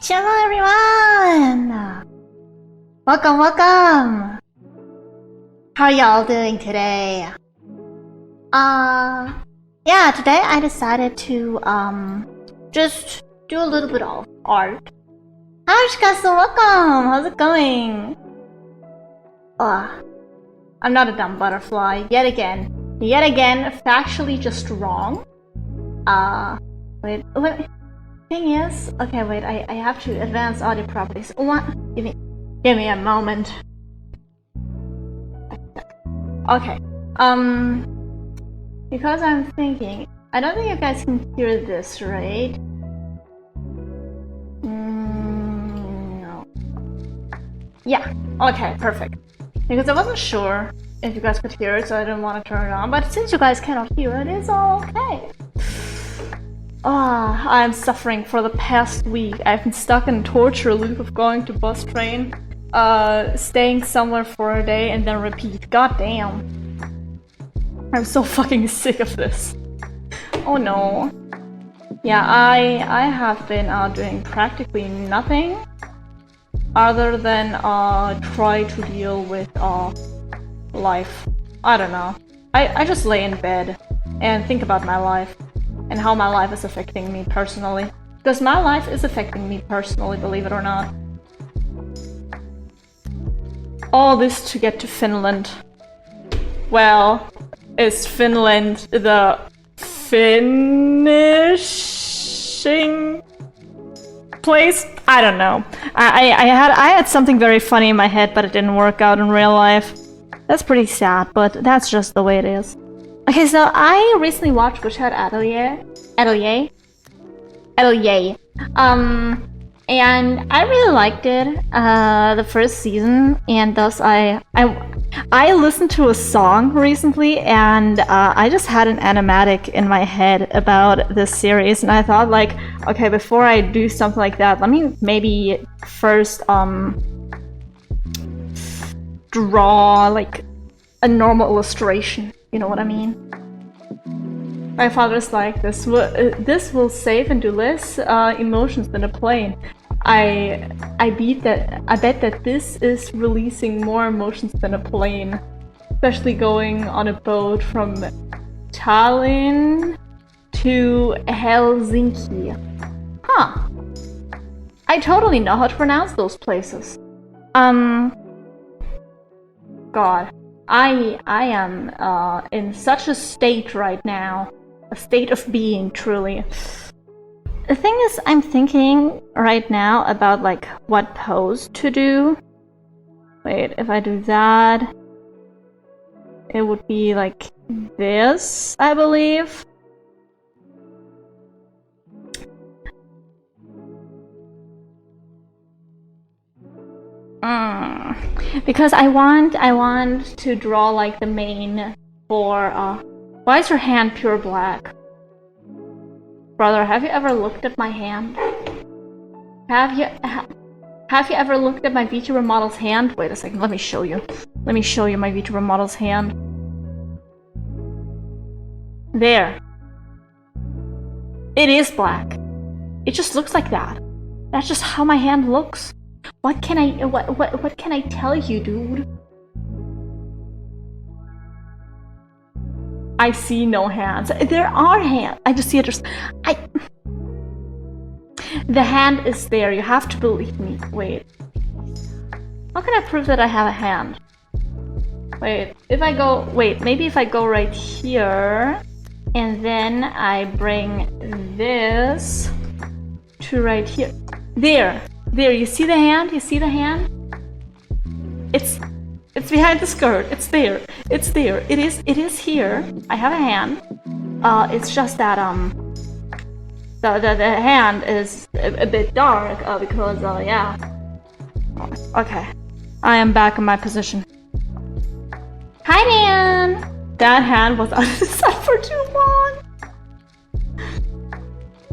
Hello everyone! Welcome! How y'all doing today? Yeah, today I decided to, just do a little bit of art. Hi Shikasu, welcome! How's it going? I'm not a dumb butterfly, yet again, factually just wrong. Wait. Thing is, okay, wait. I have to advance audio properties. What? Give me a moment. Okay. Because I'm thinking, I don't think you guys can hear this, right? No. Yeah. Okay. Perfect. Because I wasn't sure if you guys could hear it, so I didn't want to turn it on. But since you guys cannot hear it, it's all okay. I'm suffering for the past week. I've been stuck in a torture loop of going to bus train, staying somewhere for a day and then repeat. God damn. I'm so fucking sick of this. Oh no. Yeah, I have been doing practically nothing other than try to deal with life. I don't know. I just lay in bed and think about my life. And how my life is affecting me personally. Because my life is affecting me personally, believe it or not. All this to get to Finland. Well, is Finland the finishing place? I don't know. I had something very funny in my head, but it didn't work out in real life. That's pretty sad, but that's just the way it is. Okay, so I recently watched Witchhead Atelier, and I really liked it, the first season, and thus I listened to a song recently, and I just had an animatic in my head about this series, and I thought, like, okay, before I do something like that, let me maybe first draw like a normal illustration. You know what I mean? My father's like, this will save and do less emotions than a plane. I bet that this is releasing more emotions than a plane, especially going on a boat from Tallinn to Helsinki. Huh? I totally know how to pronounce those places. God. I am in such a state right now. A state of being, truly. The thing is, I'm thinking right now about, like, what pose to do. Wait, if I do that, it would be like this, I believe. Because I want to draw like the mane for why is your hand pure black? Brother, have you ever looked at my hand? Have you ever looked at my VTuber model's hand? Wait a second, let me show you. Let me show you my VTuber model's hand. There. It is black. It just looks like that. That's just how my hand looks. What can I tell you, dude? I see no hands. There are hands. I just see it. The hand is there. You have to believe me. Wait. How can I prove that I have a hand? Wait. Maybe if I go right here, and then I bring this to right here. There. There, you see the hand? You see the hand? It's behind the skirt. It's there. It's there. It is here. I have a hand. It's just that the hand is a bit dark because yeah. Okay. I am back in my position. Hi, Dan. That hand was out of the sun for too long.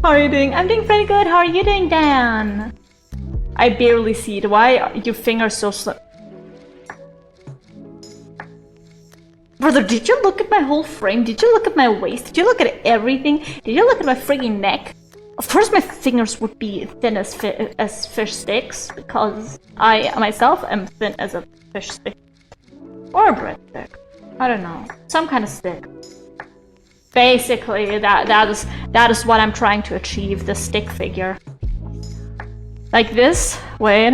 How are you doing? I'm doing pretty good. How are you doing, Dan? I barely see it. Why are your fingers so slow? Brother, did you look at my whole frame? Did you look at my waist? Did you look at everything? Did you look at my freaking neck? Of course my fingers would be thin as fish sticks, because I myself am thin as a fish stick. Or a breadstick. I don't know. Some kind of stick. Basically, that is what I'm trying to achieve, the stick figure. Like this. Wait.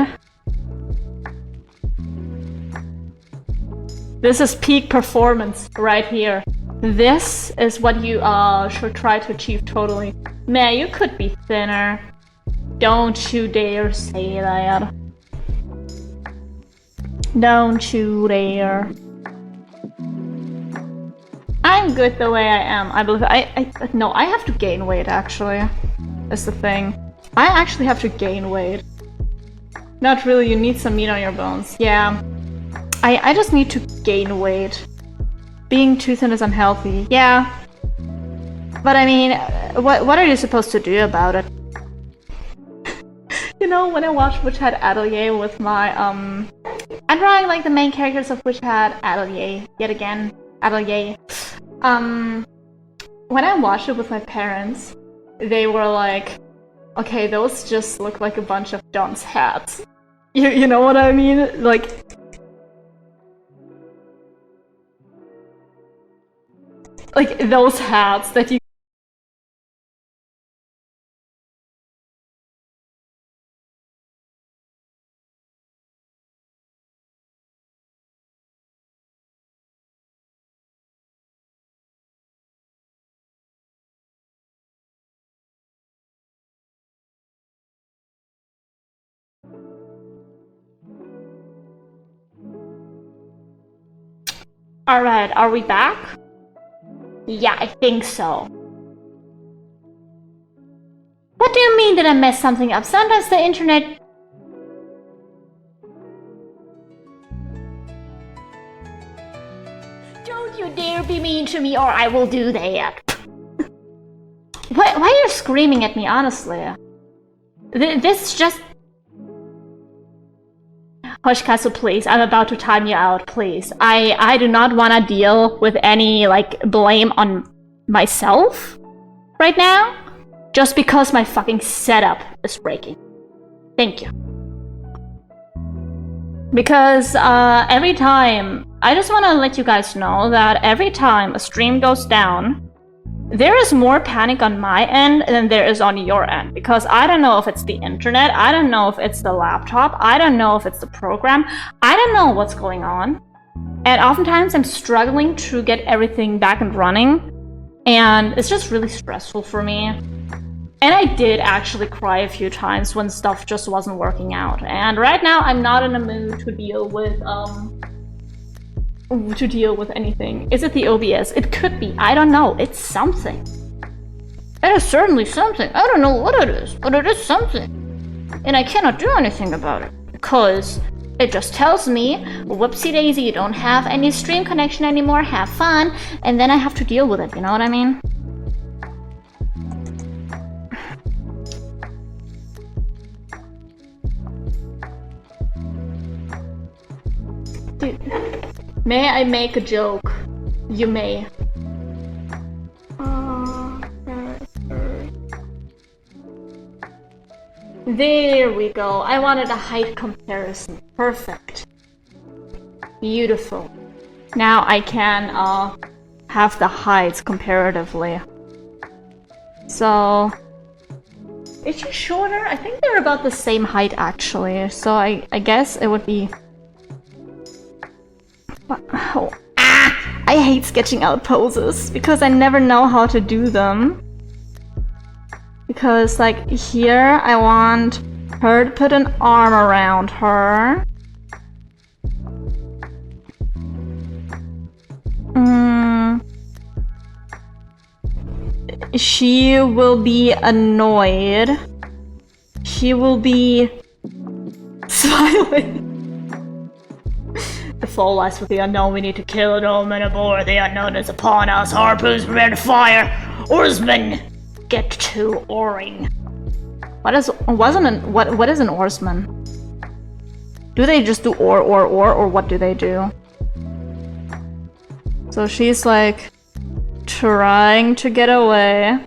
This is peak performance right here. This is what you should try to achieve totally. Man, you could be thinner. Don't you dare say that. Don't you dare. I'm good the way I am. I believe no, I have to gain weight actually. That's the thing. I actually have to gain weight. Not really, you need some meat on your bones. Yeah. I just need to gain weight. Being too thin is unhealthy. Yeah. But I mean, what are you supposed to do about it? You know, when I watched Witch Hat Atelier with my, I'm drawing like the main characters of Witch Hat Atelier, yet again, Atelier. When I watched it with my parents, they were like, okay, those just look like a bunch of dunce hats. You know what I mean? Like those hats that you Alright, are we back? Yeah, I think so. What do you mean that I messed something up? Sometimes the internet... Don't you dare be mean to me or I will do that. Why are you screaming at me, honestly? This just... Hoshikazu, please, I'm about to time you out, please. I do not want to deal with any, like, blame on myself right now, just because my fucking setup is breaking. Thank you. Because, every time... I just want to let you guys know that every time a stream goes down, there is more panic on my end than there is on your end, because I don't know if it's the internet, I don't know if it's the laptop, I don't know if it's the program, I don't know what's going on. And oftentimes I'm struggling to get everything back and running, and it's just really stressful for me. And I did actually cry a few times when stuff just wasn't working out. And right now I'm not in a mood to deal with anything. Is it the OBS? It could be. I don't know. It's something. It is certainly something. I don't know what it is, but it is something. And I cannot do anything about it, because it just tells me, whoopsie daisy, you don't have any stream connection anymore, have fun, and then I have to deal with it, you know what I mean? Dude. May I make a joke? You may. There we go. I wanted a height comparison. Perfect. Beautiful. Now I can have the heights comparatively. So... Is she shorter? I think they're about the same height actually. So I guess it would be... Oh, I hate sketching out poses because I never know how to do them. Because, like, here I want her to put an arm around her. She will be annoyed. She will be smiling. The fall lies with the unknown. We need to kill an omen aboard. The unknown is upon us. Harpoons prepare to fire. Oarsmen, get to oaring. What is an oarsman? Do they just do or what do they do? So she's like trying to get away.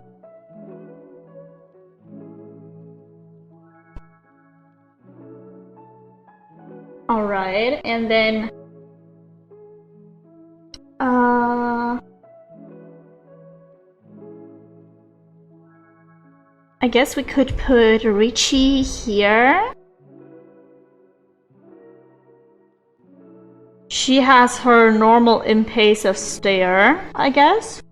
Alright, and then I guess we could put Richie here. She has her normal impassive stare, I guess.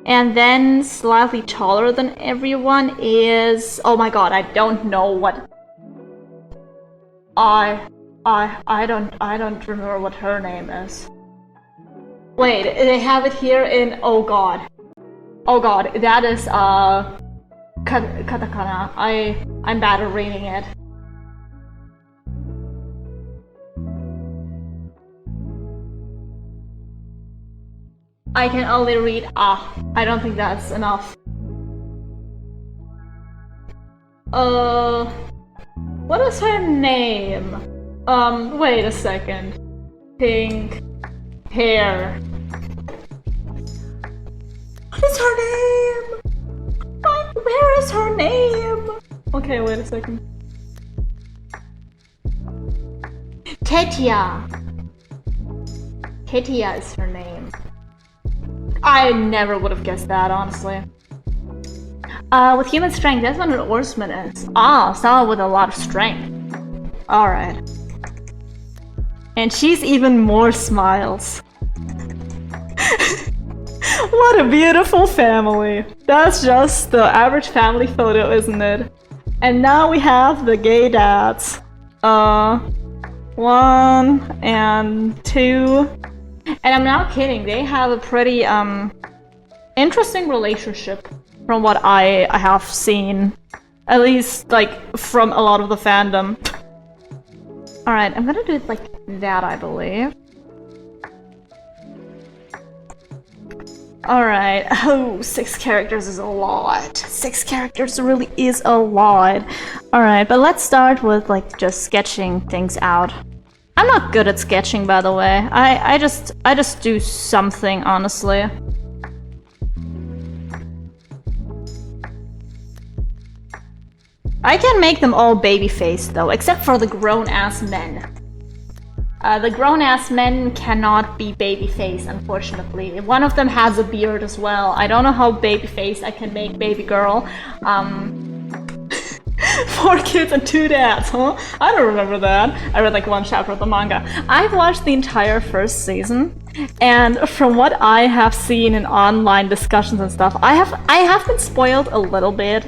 And then slightly taller than everyone is... Oh my god, I don't know what... I don't remember what her name is. Wait, they have it here in... Oh god. Oh god, that is katakana. I'm bad at reading it. I can only read I don't think that's enough. What is her name? Wait a second. Pink hair. What is her name? Where is her name? Okay, wait a second. Ketia. Ketia is her name. I never would have guessed that, honestly. With human strength, that's what an oarsman is. Someone with a lot of strength. Alright. And she's even more smiles. What a beautiful family. That's just the average family photo, isn't it? And now we have the gay dads. 1 and 2. And I'm not kidding, they have a pretty interesting relationship from what I have seen. At least, like, from a lot of the fandom. Alright, I'm gonna do it like that, I believe. Alright, oh, 6 characters is a lot. 6 characters really is a lot. Alright, but let's start with, like, just sketching things out. I'm not good at sketching, by the way. I just do something, honestly. I can make them all baby-faced, though, except for the grown-ass men. The grown-ass men cannot be baby-faced, unfortunately. One of them has a beard as well. I don't know how baby-faced I can make baby girl. 4 kids and 2 dads, huh? I don't remember that. I read like 1 chapter of the manga. I've watched the entire first season, and from what I have seen in online discussions and stuff, I have been spoiled a little bit,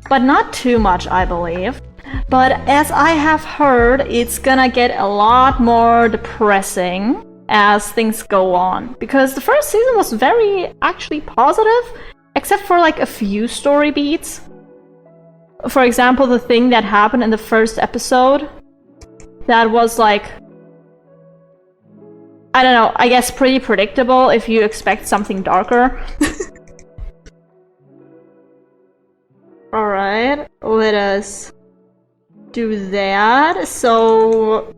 but not too much, I believe. But as I have heard, it's gonna get a lot more depressing as things go on, because the first season was very actually positive, except for like a few story beats. For example, the thing that happened in the first episode, that was like, I don't know, I guess pretty predictable if you expect something darker. Alright, let us do that so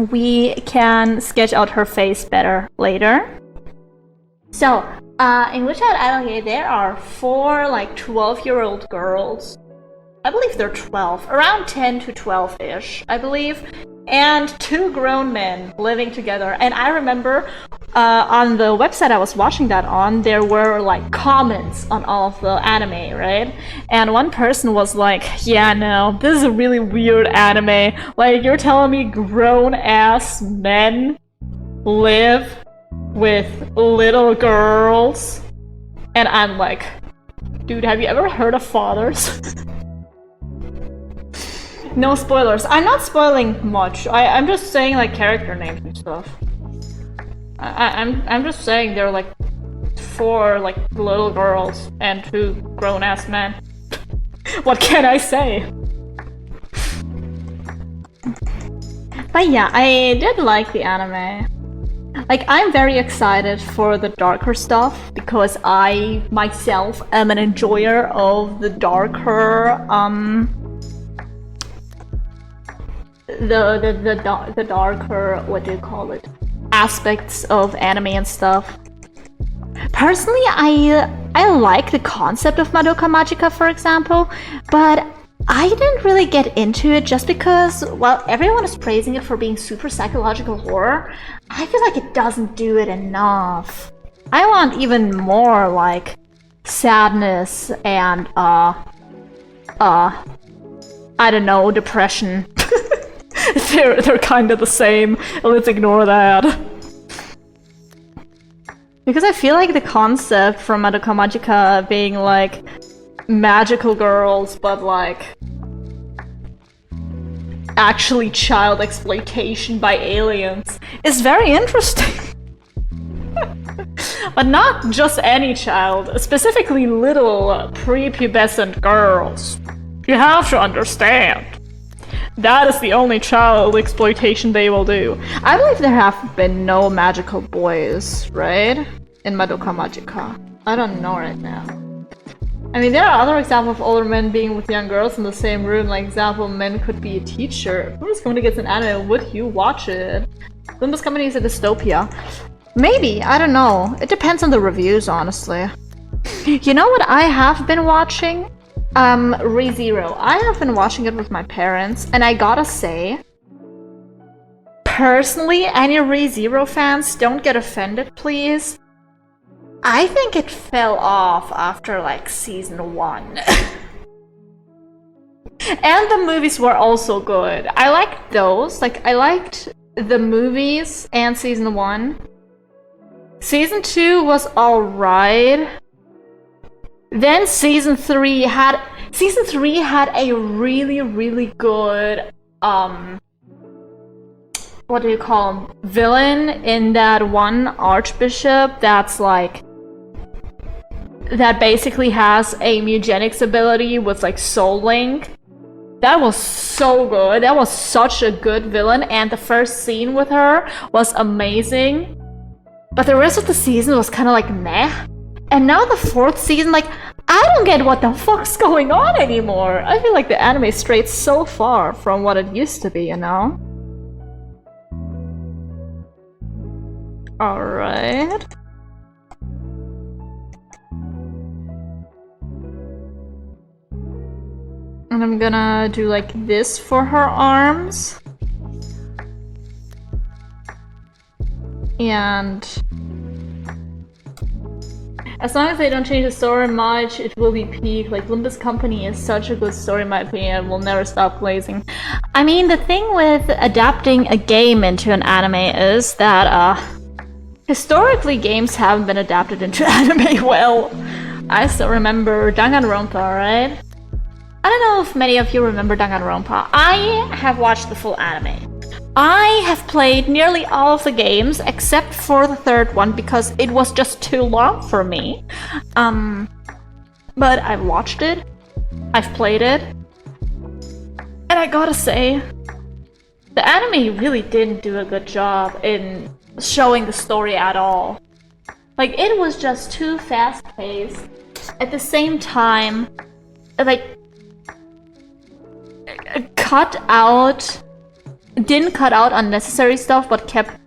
we can sketch out her face better later. So, in Witchout Atelier, there are 4 like 12-year-old girls. I believe they're 12, around 10 to 12-ish, I believe, and 2 grown men living together. And I remember on the website I was watching that on, there were like comments on all of the anime, right? And one person was like, yeah, no, this is a really weird anime. Like, you're telling me grown-ass men live with little girls? And I'm like, dude, have you ever heard of fathers? No spoilers. I'm not spoiling much. I'm just saying like character names and stuff. I'm just saying they're like 4 like little girls and 2 grown-ass men. What can I say? But yeah, I did like the anime. Like, I'm very excited for the darker stuff because I myself am an enjoyer of the darker the darker, what do you call it, aspects of anime and stuff. Personally, I like the concept of Madoka Magica, for example, but I didn't really get into it just because, while everyone is praising it for being super psychological horror, I feel like it doesn't do it enough. I want even more, like, sadness and, I don't know, depression. They're kind of the same. Let's ignore that. Because I feel like the concept from Madoka Magica being like magical girls, but like actually child exploitation by aliens is very interesting. But not just any child, specifically little prepubescent girls. You have to understand. That is the only child exploitation they will do. I believe there have been no magical boys, right? In Madoka Magica. I don't know right now. I mean, there are other examples of older men being with young girls in the same room. Like, example, men could be a teacher. Who's going to get an anime? Would you watch it? Limbus Company is a dystopia. Maybe, I don't know. It depends on the reviews, honestly. You know what I have been watching? ReZero. I have been watching it with my parents, and I gotta say, personally, any ReZero fans, don't get offended, please. I think it fell off after, like, season 1. And the movies were also good. I liked those. Like, I liked the movies and season 1. Season 2 was alright. Then season 3 had a really, really good, what do you call him? Villain in that one archbishop that's like, that basically has a mutagenics ability with like soul link. That was so good. That was such a good villain, and the first scene with her was amazing. But the rest of the season was kind of like meh. And now the 4th season, like, I don't get what the fuck's going on anymore. I feel like the anime strayed so far from what it used to be, you know? Alright. And I'm gonna do like this for her arms. And as long as they don't change the story much, it will be peak. Like, Limbus Company is such a good story in my opinion, will never stop glazing. I mean, the thing with adapting a game into an anime is that, historically games haven't been adapted into anime well. I still remember Danganronpa, right? I don't know if many of you remember Danganronpa. I have watched the full anime. I have played nearly all of the games except for the 3rd one because it was just too long for me. But I've watched it, I've played it, and I gotta say, the anime really didn't do a good job in showing the story at all. Like, it was just too fast-paced. At the same time, like, didn't cut out unnecessary stuff, but kept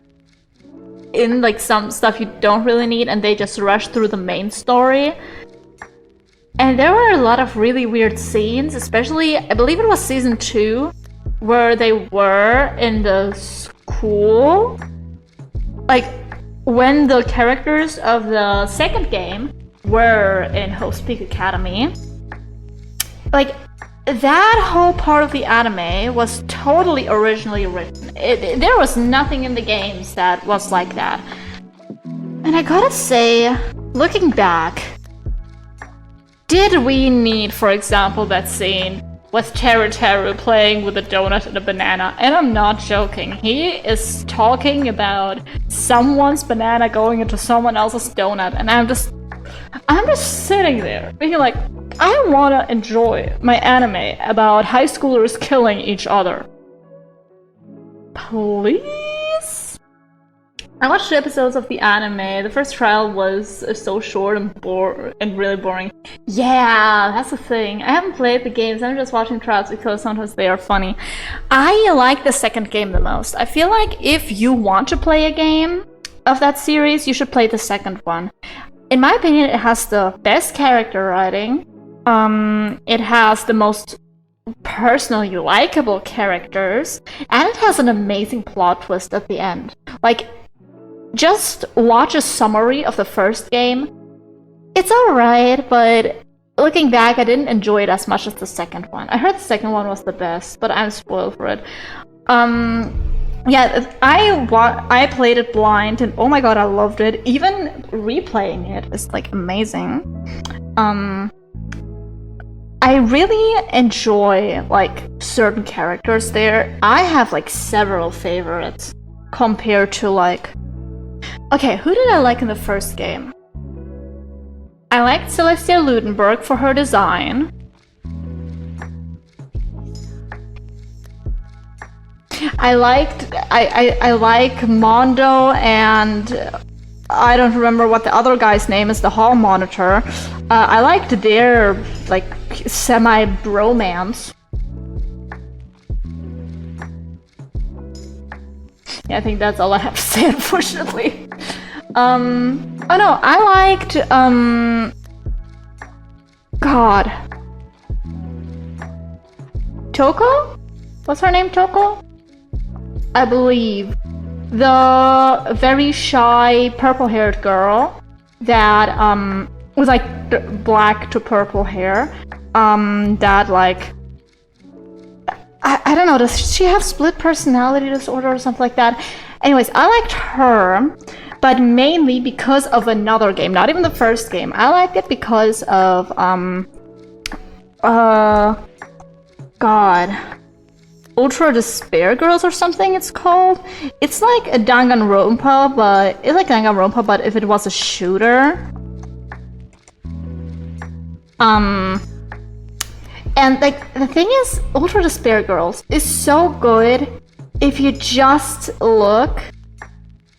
in like some stuff you don't really need, and they just rushed through the main story. And there were a lot of really weird scenes, especially, I believe it was season 2, where they were in the school. Like, when the characters of the 2nd game were in Hope's Peak Academy. Like, that whole part of the anime was totally originally written. There was nothing in the games that was like that. And I gotta say, looking back, did we need, for example, that scene with Teru playing with a donut and a banana? And I'm not joking. He is talking about someone's banana going into someone else's donut, and I'm just sitting there being like, I wanna enjoy my anime about high schoolers killing each other. Please? I watched 2 episodes of the anime. The first trial was so short and really boring. Yeah, that's the thing. I haven't played the games, I'm just watching trials because sometimes they are funny. I like the 2nd game the most. I feel like if you want to play a game of that series, you should play the 2nd one. In my opinion, it has the best character writing. It has the most personally likable characters, and it has an amazing plot twist at the end. Like, just watch a summary of the first game. It's alright, but looking back, I didn't enjoy it as much as the second one. I heard the second one was the best, but I'm spoiled for it. Yeah, I played it blind, and oh my god, I loved it. Even replaying it is like amazing. I really enjoy like certain characters there. I have like several favorites compared to like... Okay, who did I like in the first game? I liked Celestia Ludenberg for her design. I like Mondo, and I don't remember what the other guy's name is, the hall monitor. I liked their like semi-bromance. Yeah, I think that's all I have to say, unfortunately. Oh no, I liked God. Toko? What's her name, Toko? I believe. The very shy purple-haired girl that with like black to purple hair. That like I don't know, does she have split personality disorder or something like that? Anyways, I liked her, but mainly because of another game, not even the first game. I liked it because of God, Ultra Despair Girls or something it's called. It's like a Danganronpa, but it's like Danganronpa, but if it was a shooter. And like the thing is, Ultra Despair Girls is so good if you just look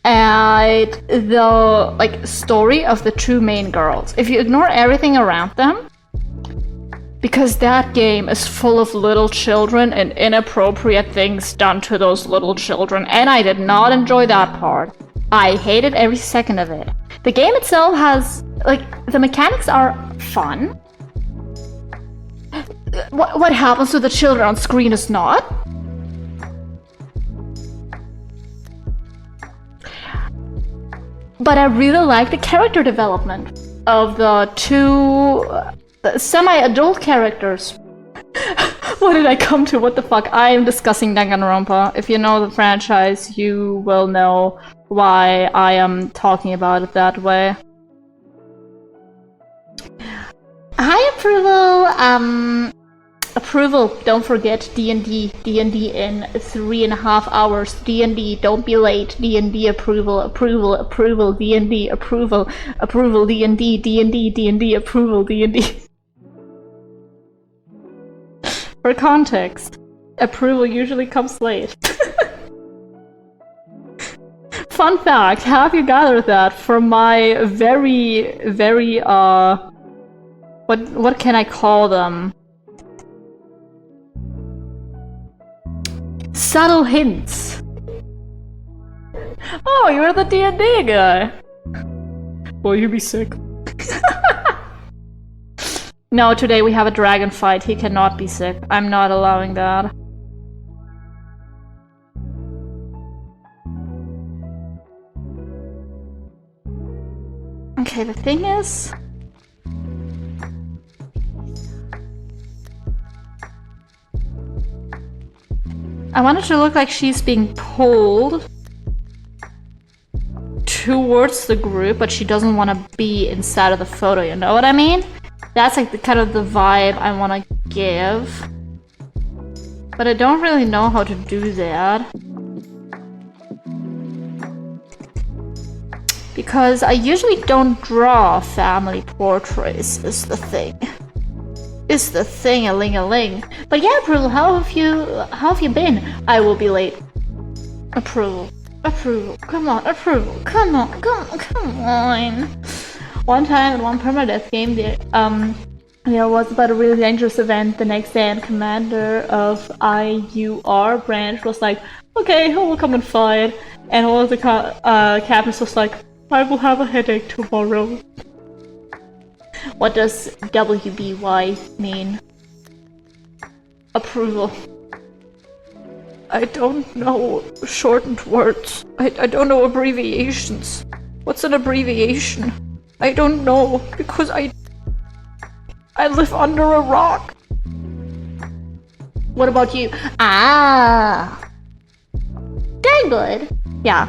at the like story of the two main girls. If you ignore everything around them, because that game is full of little children and inappropriate things done to those little children, and I did not enjoy that part. I hated every second of it. The game itself has like the mechanics are fun. What happens to the children on screen is not. But I really like the character development of the two semi-adult characters. What did I come to? What the fuck? I am discussing Danganronpa. If you know the franchise, you will know why I am talking about it that way. Hi, Approval! Approval, don't forget D&D in 3.5 hours. D&D, don't be late. D&D approval, D&D approval, D&D approval, D&D. For context, approval usually comes late. Fun fact, have you gathered that from my very, what can I call them? Subtle hints. Oh, you're the D&D guy. Will you be sick? No, today we have a dragon fight. He cannot be sick. I'm not allowing that. Okay, the thing is... I want it to look like she's being pulled towards the group, but she doesn't want to be inside of the photo, you know what I mean? That's like the kind of the vibe I want to give. But I don't really know how to do that. Because I usually don't draw family portraits, is the thing. Is the thing-a-ling-a-ling. But yeah, Approval, how have you been? I will be late. Approval. Come on, Approval. Come on. One time in one permadeath game, there was about a really dangerous event the next day, and commander of IUR branch was like, okay, who will come and fight? And all of the captains was like, I will have a headache tomorrow. What does WBY mean? approval. I don't know shortened words. I don't know abbreviations. What's an abbreviation? I don't know, because I live under a rock. What about you? Ah! Very good. Yeah.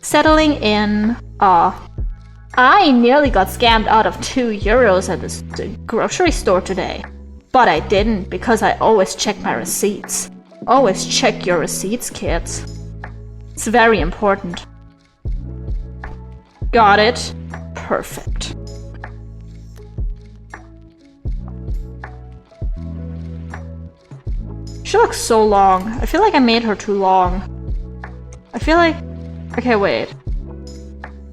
Settling in. I nearly got scammed out of €2 at this grocery store today. But I didn't, because I always check my receipts. Always check your receipts, kids. It's very important. Got it? Perfect. She looks so long. I feel like I made her too long. I feel like... Okay, wait.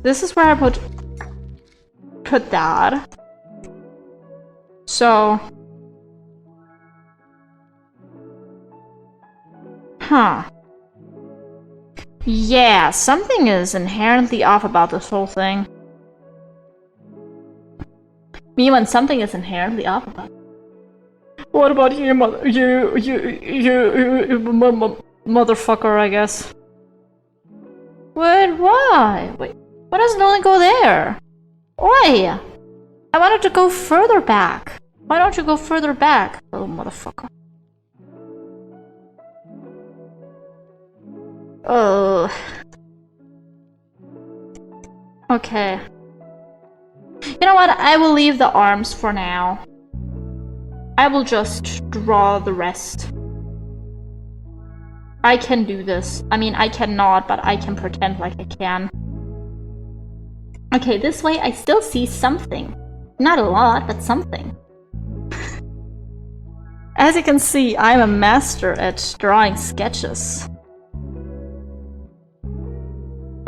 This is where I put that. So... Huh. Yeah, something is inherently off about this whole thing. Me when something is inherently off about it. What about you, motherfucker, I guess. Wait, why? Wait, why doesn't it only go there? Why? I wanted to go further back. Why don't you go further back, little motherfucker? Oh. Okay. You know what? I will leave the arms for now. I will just draw the rest. I can do this. I mean, I cannot, but I can pretend like I can. Okay, this way I still see something. Not a lot, but something. As you can see, I'm a master at drawing sketches.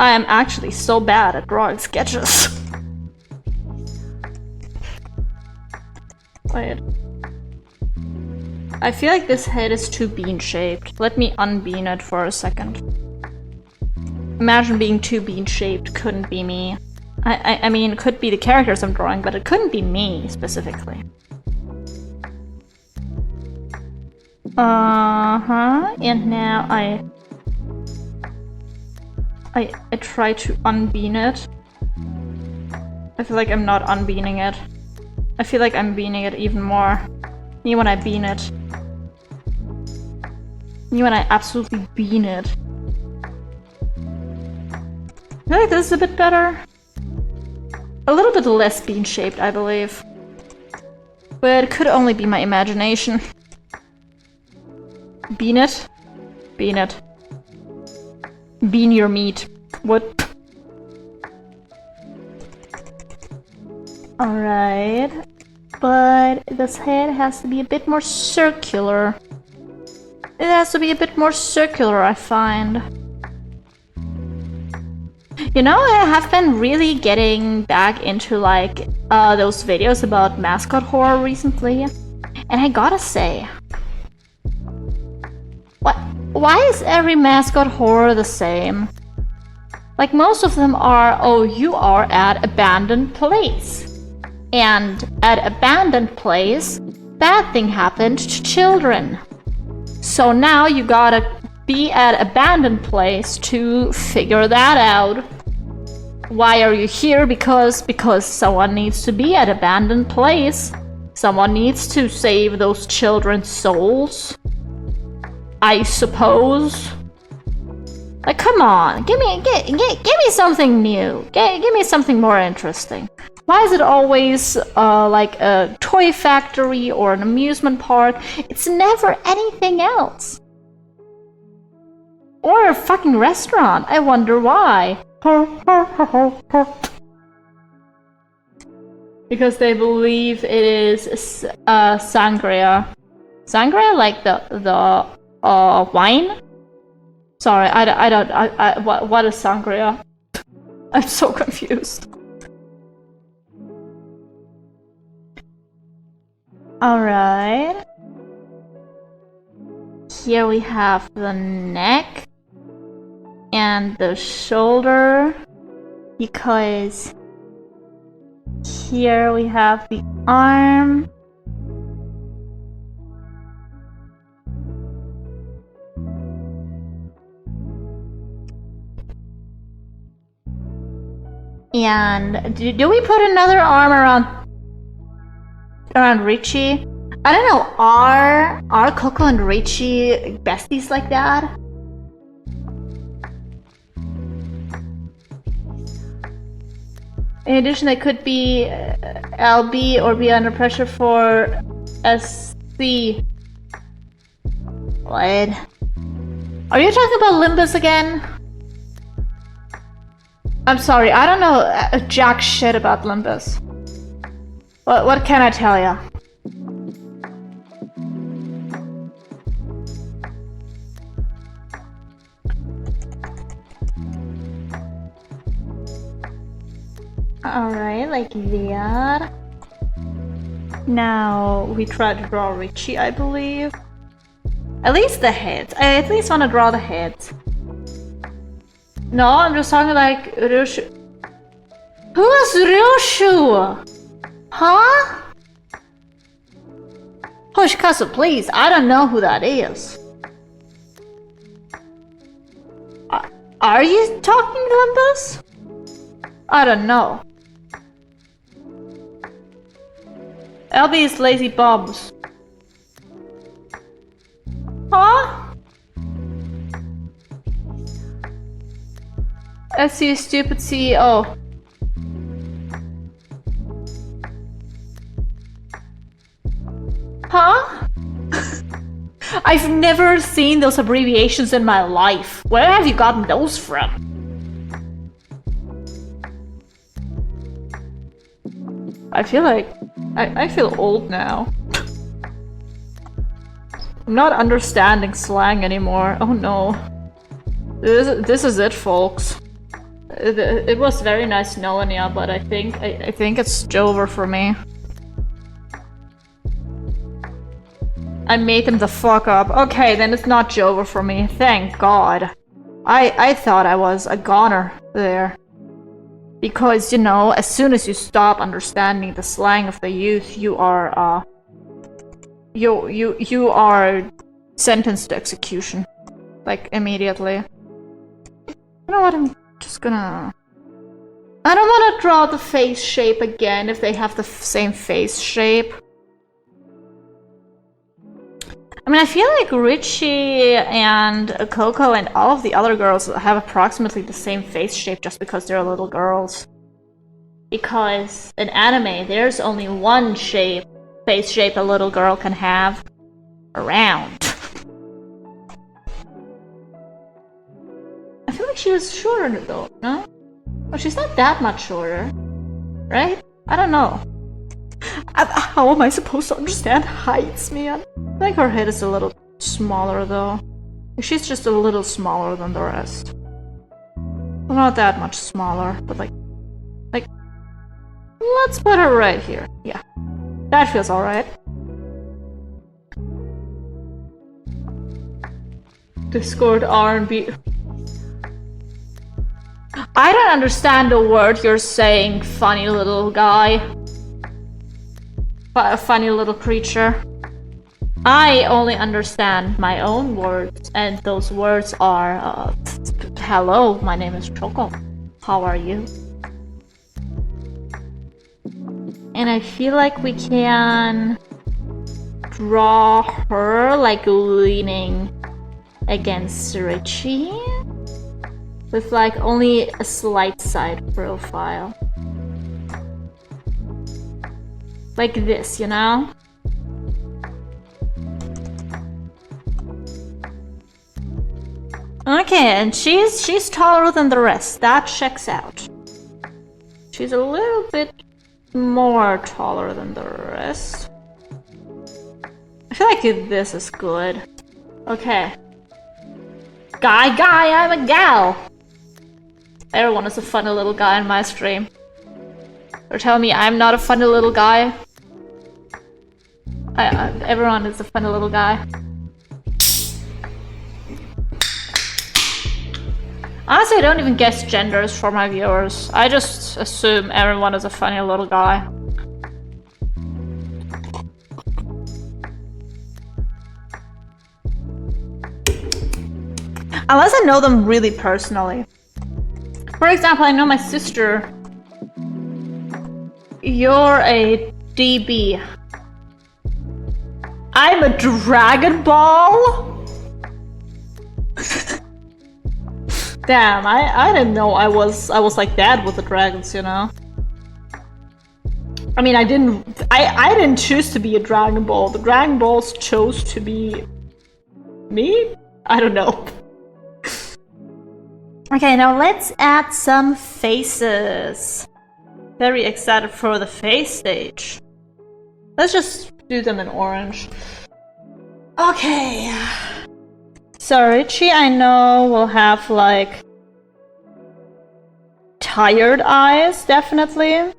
I am actually so bad at drawing sketches. Wait. I feel like this head is too bean-shaped. Let me unbean it for a second. Imagine being too bean-shaped. Couldn't be me. I mean, it could be the characters I'm drawing, but it couldn't be me, specifically. Uh-huh. And now I try to unbean it. I feel like I'm not unbeaning it. I feel like I'm beaning it even more. Me when I bean it. Me when I absolutely bean it. I feel like this is a bit better. A little bit less bean-shaped, I believe. But it could only be my imagination. Bean it? Bean it. Bean your meat. What? Alright. But this head has to be a bit more circular. It has to be a bit more circular, I find. You know, I have been really getting back into like those videos about mascot horror recently. And I gotta say, why is every mascot horror the same? Like most of them are, oh, you are at abandoned place. And at abandoned place, bad thing happened to children. So now you gotta be at abandoned place to figure that out. Why are you here? Because someone needs to be at abandoned place. Someone needs to save those children's souls. I suppose. Like, come on, give me something new. Give me something more interesting. Why is it always like a toy factory or an amusement park? It's never anything else. Or a fucking restaurant. I wonder why. Because they believe it is sangria. Sangria, like the wine? Sorry, I don't. What is sangria? I'm so confused. Alright. Here we have the neck and the shoulder, because here we have the arm. And do we put another arm around Richie? I don't know. Are Coco and Richie besties like that? In addition, they could be LB or be under pressure for SC. What? Are you talking about Limbus again? I'm sorry, I don't know jack shit about Limbus. What can I tell ya? Alright, like that. Now we try to draw Richie, I believe. At least the heads. I at least want to draw the heads. No, I'm just talking like Ryushu. Who is Ryushu? Huh? Hoshikazu, please. I don't know who that is. Are you talking Limbus? I don't know. LB is Lazy Bobs. Huh? SC stupid CEO. Huh? I've never seen those abbreviations in my life. Where have you gotten those from? I feel like I feel old now. I'm not understanding slang anymore. Oh no. This is it, folks. It was very nice knowing ya, but I think it's over for me. I made him the fuck up. Okay, then it's not over for me. Thank God. I thought I was a goner there. Because, you know, as soon as you stop understanding the slang of the youth, you are, you are sentenced to execution. Like, immediately. You know what, I'm just gonna... I don't want to draw the face shape again if they have the same face shape. I mean, I feel like Richie and Coco and all of the other girls have approximately the same face shape just because they're little girls. Because in anime, there's only one face shape a little girl can have. Around. I feel like she was shorter though, no? Oh, she's not that much shorter. Right? I don't know. How am I supposed to understand heights, man? I think her head is a little smaller though. She's just a little smaller than the rest. Well, not that much smaller, but like, let's put her right here. Yeah, that feels alright. Discord R&B. I don't understand the word you're saying, funny little guy. A funny little creature. I only understand my own words, and those words are, hello, my name is Choco. How are you? And I feel like we can draw her, like, leaning against Richie. With, like, only a slight side profile. Like this, you know? Okay, and she's taller than the rest. That checks out. She's a little bit more taller than the rest. I feel like this is good. Okay. Guy, I'm a gal! Everyone is a funny little guy in my stream. Or tell me I'm not a funny little guy. Everyone is a funny little guy. Honestly, I don't even guess genders for my viewers. I just assume everyone is a funny little guy. Unless I know them really personally. For example, I know my sister You're a DB. I'm a Dragon Ball? Damn, I didn't know I was like that with the dragons, you know? I mean, I didn't choose to be a Dragon Ball. The Dragon Balls chose to be me? I don't know. Okay, now let's add some faces. Very excited for the face stage. Let's just do them in orange. Okay. So Richie, I know, will have like tired eyes, definitely.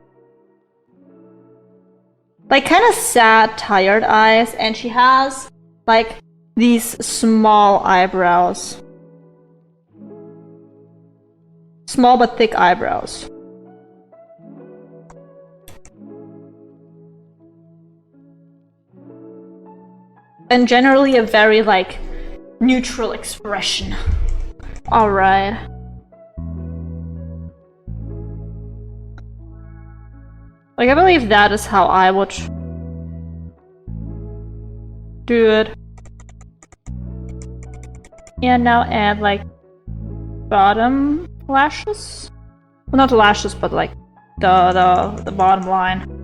Like kind of sad, tired eyes, and she has like these small eyebrows. Small but thick eyebrows. And generally a very like neutral expression. Alright. Like I believe that is how I would do it. And now add like bottom lashes? Well, not lashes, but like the bottom line.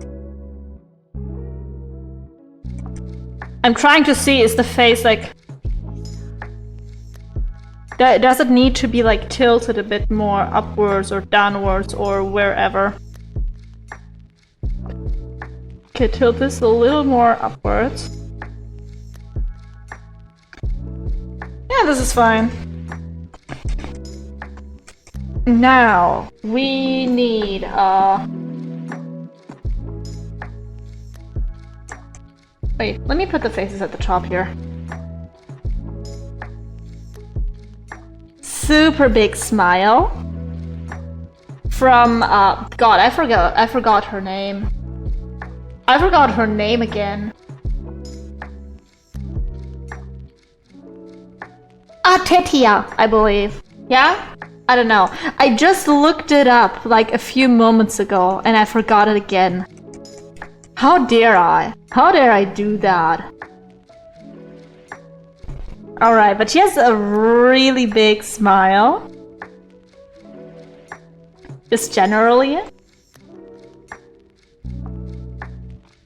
I'm trying to see, is the face like... Does it need to be like tilted a bit more upwards or downwards or wherever? Okay, tilt this a little more upwards. Yeah, this is fine. Now, we need wait, let me put the faces at the top here. Super big smile. From, God, I forgot her name. I forgot her name again. Atelier, I believe. Yeah? I don't know. I just looked it up like a few moments ago and I forgot it again. How dare I? How dare I do that? Alright, but she has a really big smile. Just generally.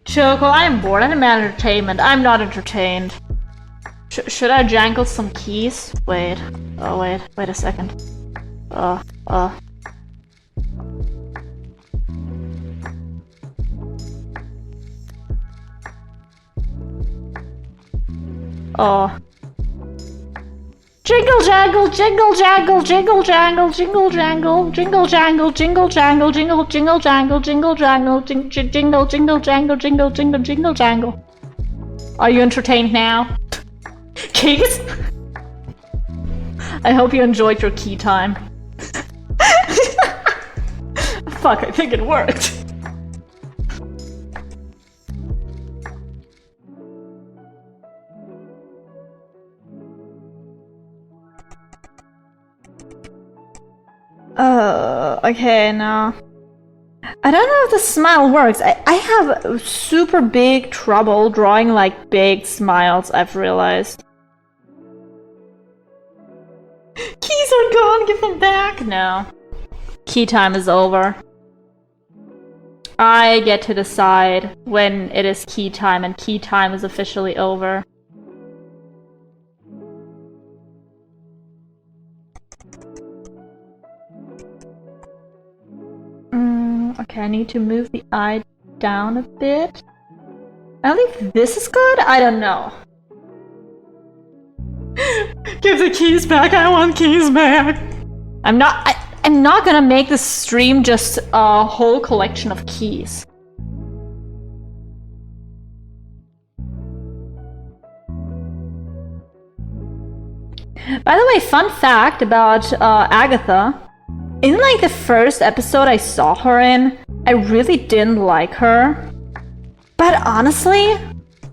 Choco, I am bored. I'm entertainment. I'm not entertained. Should I jangle some keys? Wait. Oh, wait a second. Oh. Jingle jangle, jingle jangle, jingle jangle, jingle jangle, jingle jangle, jingle jangle, jingle jangle, jingle jangle, jingle jangle, jingle jangle. Are you entertained now? Keys? I hope you enjoyed your key time. Fuck, I think it worked. Okay, now... I don't know if the smile works. I have super big trouble drawing like big smiles, I've realized. Keys are gone, give them back! No. Key time is over. I get to decide when it is key time, and key time is officially over. Okay, I need to move the eye down a bit. I think this is good? I don't know. Give the keys back, I want keys back! I'm not gonna make this stream just a whole collection of keys. By the way, fun fact about Agatha. In like the first episode I saw her in, I really didn't like her. But honestly,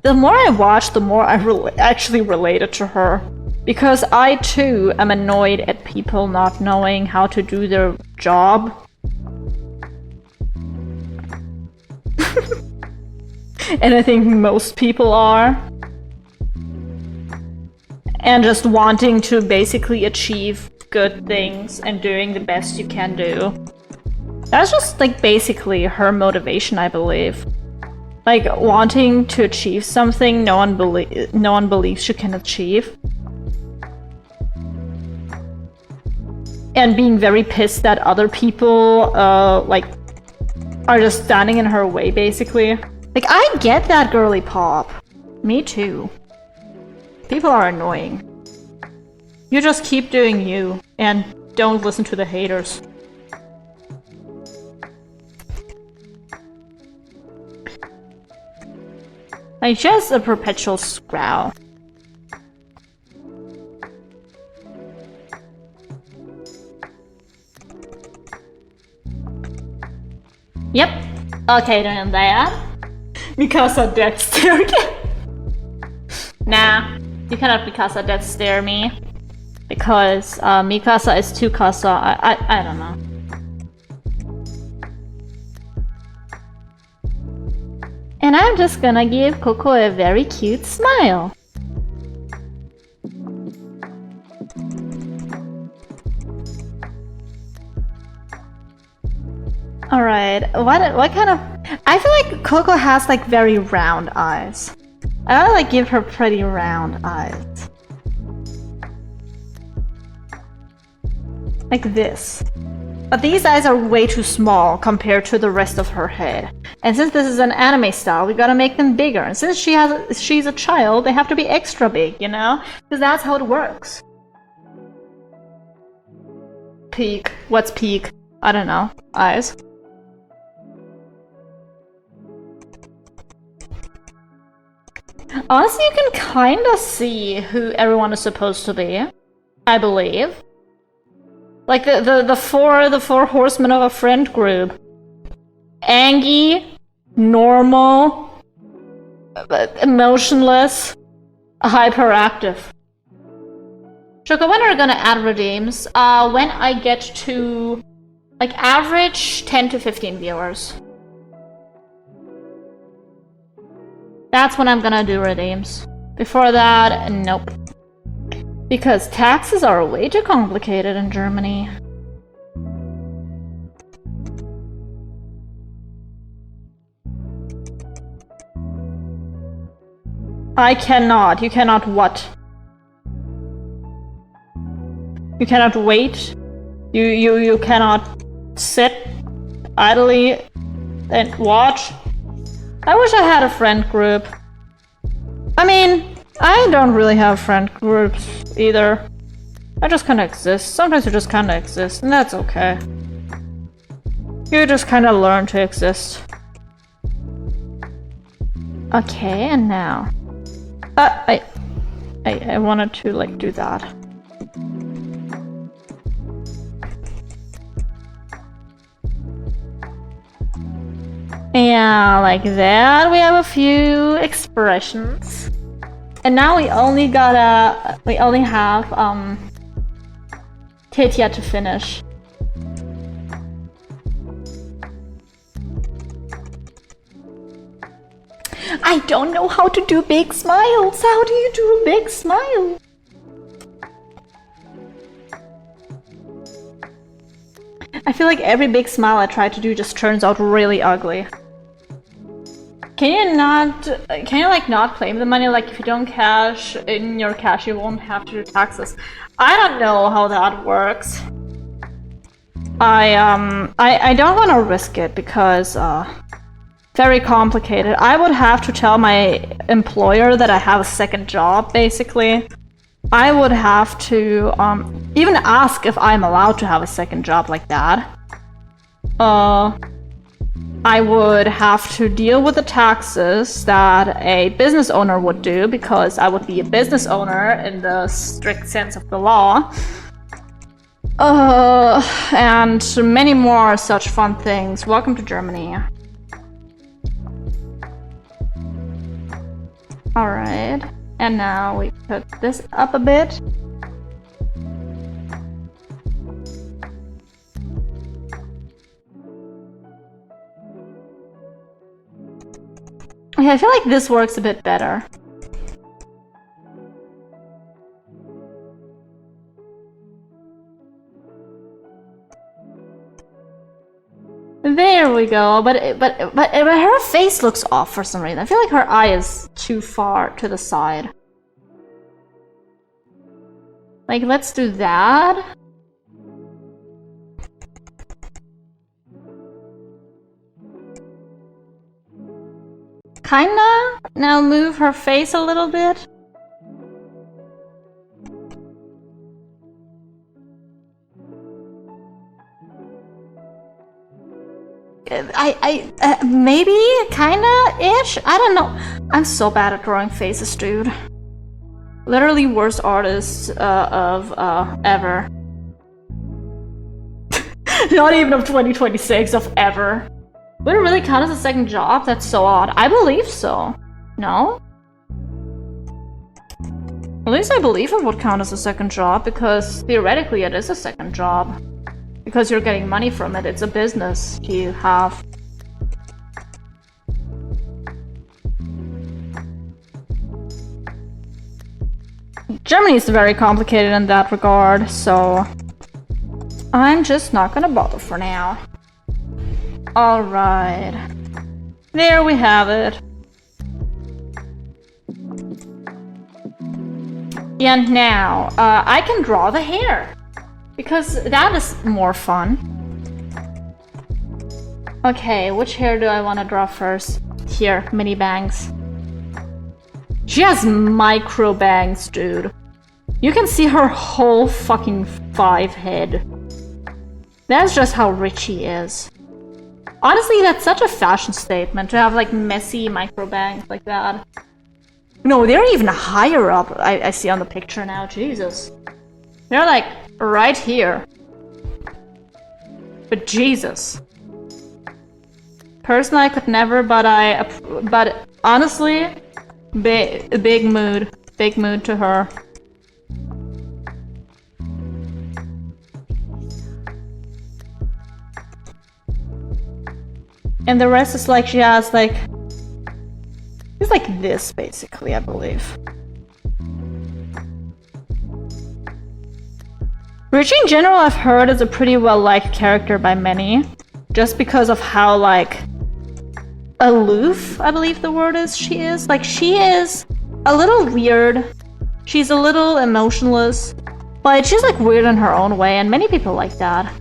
the more I watched, the more I actually related to her. Because I too am annoyed at people not knowing how to do their job. And I think most people are. And just wanting to basically achieve good things and doing the best you can do. That's just like basically her motivation, I believe. Like wanting to achieve something no one believes she can achieve. And being very pissed that other people like are just standing in her way, basically. Like, I get that, girly pop. Me too. People are annoying. You just keep doing you, and don't listen to the haters. Like, just a perpetual scrowl. Yep. Okay, doing that. Mikasa death stare again. Nah, you cannot Mikasa death stare me. Because Mikasa is too Kasa. I don't know. And I'm just gonna give Coco a very cute smile. Alright, what kind of... I feel like Coco has like very round eyes. I wanna like give her pretty round eyes. Like this. But these eyes are way too small compared to the rest of her head. And since this is an anime style, we gotta make them bigger. And since she's a child, they have to be extra big, you know? Because that's how it works. Peak. What's peak? I don't know. Eyes. Honestly, you can kinda see who everyone is supposed to be. I believe. Like the four horsemen of a friend group. Angie, normal, emotionless, hyperactive. Shoko, when are you gonna add redeems? When I get to like average 10 to 15 viewers. That's when I'm gonna do redeems. Before that, nope. Because taxes are way too complicated in Germany. I cannot. You cannot what? You cannot wait. You cannot sit idly and watch. I wish I had a friend group. I mean, I don't really have friend groups either. I just kinda exist. Sometimes you just kinda exist, and that's okay. You just kinda learn to exist. Okay, and now... I wanted to, like, do that. Yeah, like that. We have a few expressions. And now we only have, Tetia to finish. I don't know how to do big smiles. How do you do a big smile? I feel like every big smile I try to do just turns out really ugly. Can you like not claim the money? Like if you don't cash in your cash, you won't have to do taxes. I don't know how that works. I don't want to risk it because very complicated. I would have to tell my employer that I have a second job, basically. I would have to even ask if I'm allowed to have a second job like that. I would have to deal with the taxes that a business owner would do because I would be a business owner in the strict sense of the law. And many more such fun things. Welcome to Germany. Alright, and now we put this up a bit. Okay, I feel like this works a bit better. There we go, but her face looks off for some reason. I feel like her eye is too far to the side. Like, let's do that. Kinda. Now move her face a little bit. Maybe, kinda-ish? I don't know. I'm so bad at drawing faces, dude. Literally worst artist of ever. Not even of 2026, of ever. Would it really count as a second job? That's so odd. I believe so. No? At least I believe it would count as a second job, because theoretically it is a second job. Because you're getting money from it. It's a business you have. Germany is very complicated in that regard, so I'm just not gonna bother for now. Alright. There we have it. And now, I can draw the hair. Because that is more fun. Okay, which hair do I want to draw first? Here, mini bangs. She has micro bangs, dude. You can see her whole fucking 5 head. That's just how rich she is. Honestly, that's such a fashion statement to have like messy micro bangs like that. No, they're even higher up. I see on the picture now. Jesus. They're like right here. But Jesus. Personally, I could never, but honestly, big mood to her. And the rest is like she has like, it's like this basically, I believe. Richie in general, I've heard, is a pretty well-liked character by many. Just because of how, like, aloof, I believe the word is, she is. Like, she is a little weird. She's a little emotionless. But she's, like, weird in her own way, and many people like that.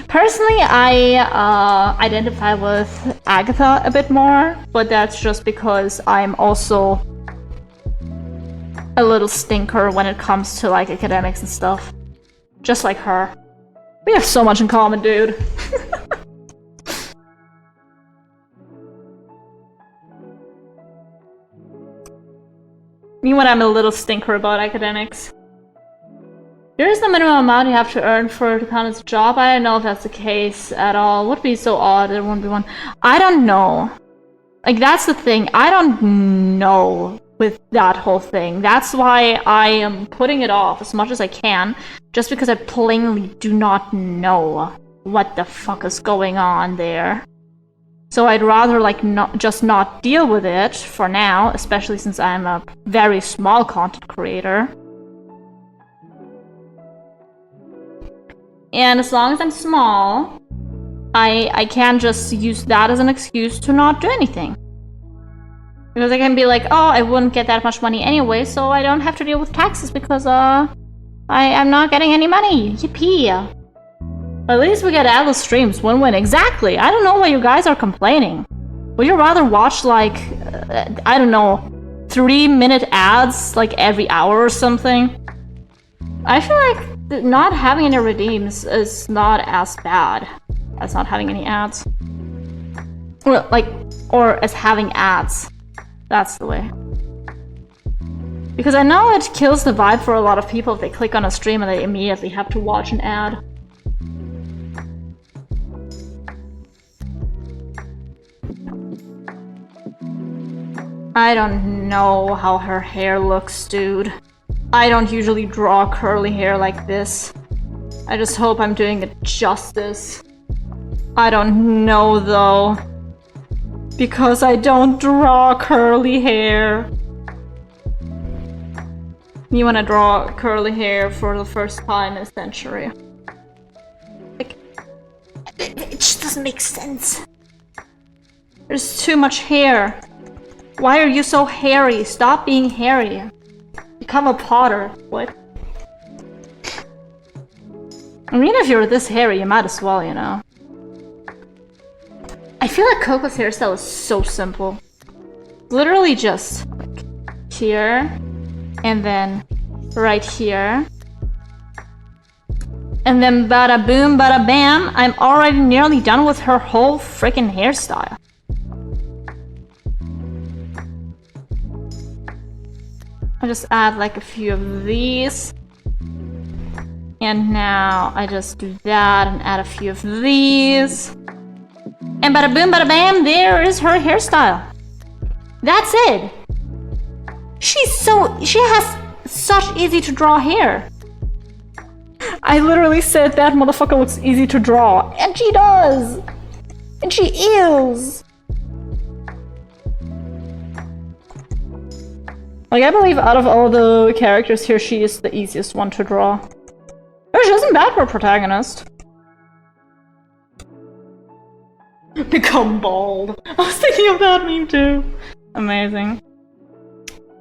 Personally, I identify with Agatha a bit more, but that's just because I'm also a little stinker when it comes to like academics and stuff. Just like her. We have so much in common, dude. Me when I'm a little stinker about academics. There is the minimum amount you have to earn for it to count as a job. I don't know if that's the case at all. Would be so odd there wouldn't be one. I don't know. Like, that's the thing. I don't know with that whole thing. That's why I am putting it off as much as I can, just because I plainly do not know what the fuck is going on there. So I'd rather like not deal with it for now, especially since I'm a very small content creator. And as long as I'm small, I can just use that as an excuse to not do anything. Because I can be like, oh, I wouldn't get that much money anyway, so I don't have to deal with taxes because I'm not getting any money. Yippee! At least we get endless streams, win-win. Exactly! I don't know why you guys are complaining. Would you rather watch like, I don't know, 3-minute ads like every hour or something? I feel like not having any redeems is not as bad as not having any ads. Well, like, or as having ads. That's the way. Because I know it kills the vibe for a lot of people if they click on a stream and they immediately have to watch an ad. I don't know how her hair looks, dude. I don't usually draw curly hair like this. I just hope I'm doing it justice. I don't know, though. Because I don't draw curly hair. You wanna draw curly hair for the first time in a century. Like, it just doesn't make sense. There's too much hair. Why are you so hairy? Stop being hairy. Become a potter. What? I mean, if you're this hairy, you might as well, you know. I feel like Coco's hairstyle is so simple. Literally just like here, and then right here. And then bada boom, bada bam, I'm already nearly done with her whole freaking hairstyle. I'll just add like a few of these. And now I just do that and add a few of these. And bada boom, bada bam, there is her hairstyle. That's it. She has such easy to draw hair. I literally said that motherfucker looks easy to draw. And she does. And she is. Like, I believe out of all the characters here, she is the easiest one to draw. Oh, she isn't bad for a protagonist. Become bald. I was thinking of that meme too. Amazing.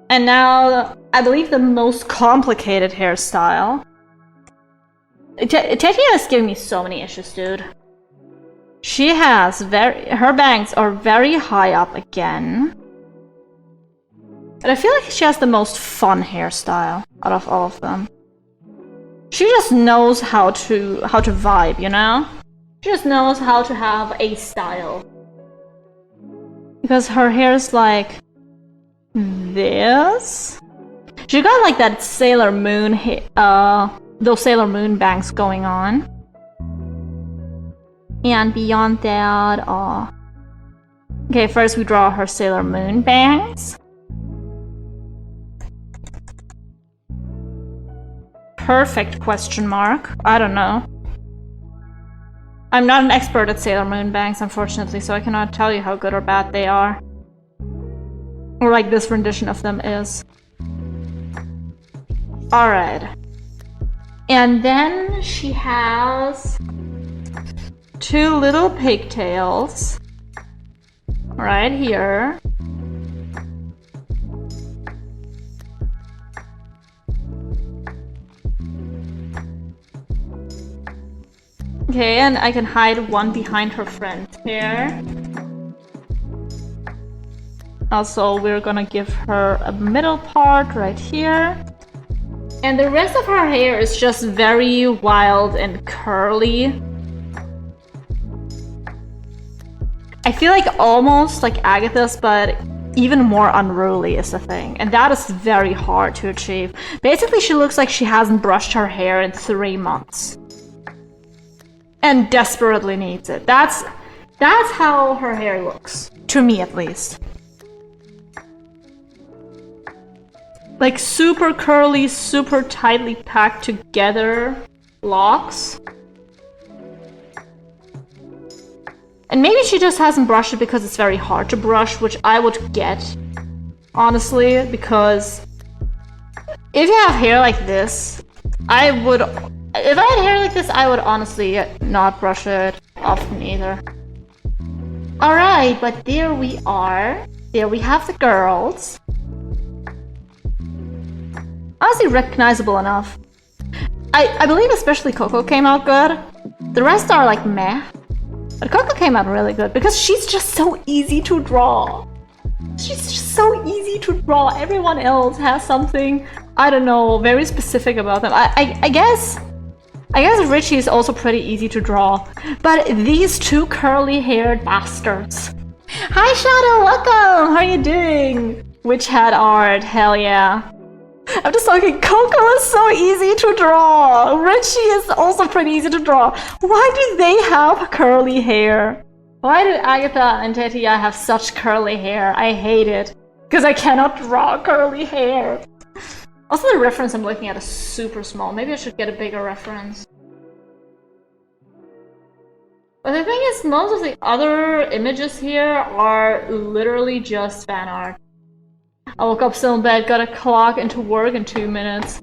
And now, I believe the most complicated hairstyle. Tetia is giving me so many issues, dude. She has her bangs are very high up again. But I feel like she has the most fun hairstyle out of all of them. She just knows how to vibe, you know? She just knows how to have a style. Because her hair is like this. She got like that Sailor Moon those Sailor Moon bangs going on. And beyond that, okay, first we draw her Sailor Moon bangs. Perfect question mark. I don't know. I'm not an expert at Sailor Moon bangs, unfortunately, so I cannot tell you how good or bad they are. Or like this rendition of them is. Alright. And then she has two little pigtails right here. Okay, and I can hide one behind her friend's hair. Also, we're gonna give her a middle part right here. And the rest of her hair is just very wild and curly. I feel like almost like Agatha's, but even more unruly is the thing. And that is very hard to achieve. Basically, she looks like she hasn't brushed her hair in 3 months. And desperately needs it. That's how her hair looks. To me, at least. Like super curly, super tightly packed together locks. And maybe she just hasn't brushed it because it's very hard to brush, which I would get, honestly, because if you have hair like this, if I had hair like this, I would honestly not brush it often either. Alright, but there we are. There we have the girls. Honestly recognizable enough. I believe especially Coco came out good. The rest are like meh. But Coco came out really good because she's just so easy to draw. She's just so easy to draw. Everyone else has something, I don't know, very specific about them. I guess Richie is also pretty easy to draw. But these two curly-haired bastards. Hi Shadow, welcome! How are you doing? Witch hat art, hell yeah. I'm just talking, Coco is so easy to draw. Richie is also pretty easy to draw. Why do they have curly hair? Why do Agatha and Tetia have such curly hair? I hate it. Because I cannot draw curly hair. Also, the reference I'm looking at is super small. Maybe I should get a bigger reference. But the thing is, most of the other images here are literally just fan art. I woke up so in bed, got a clock into work in 2 minutes.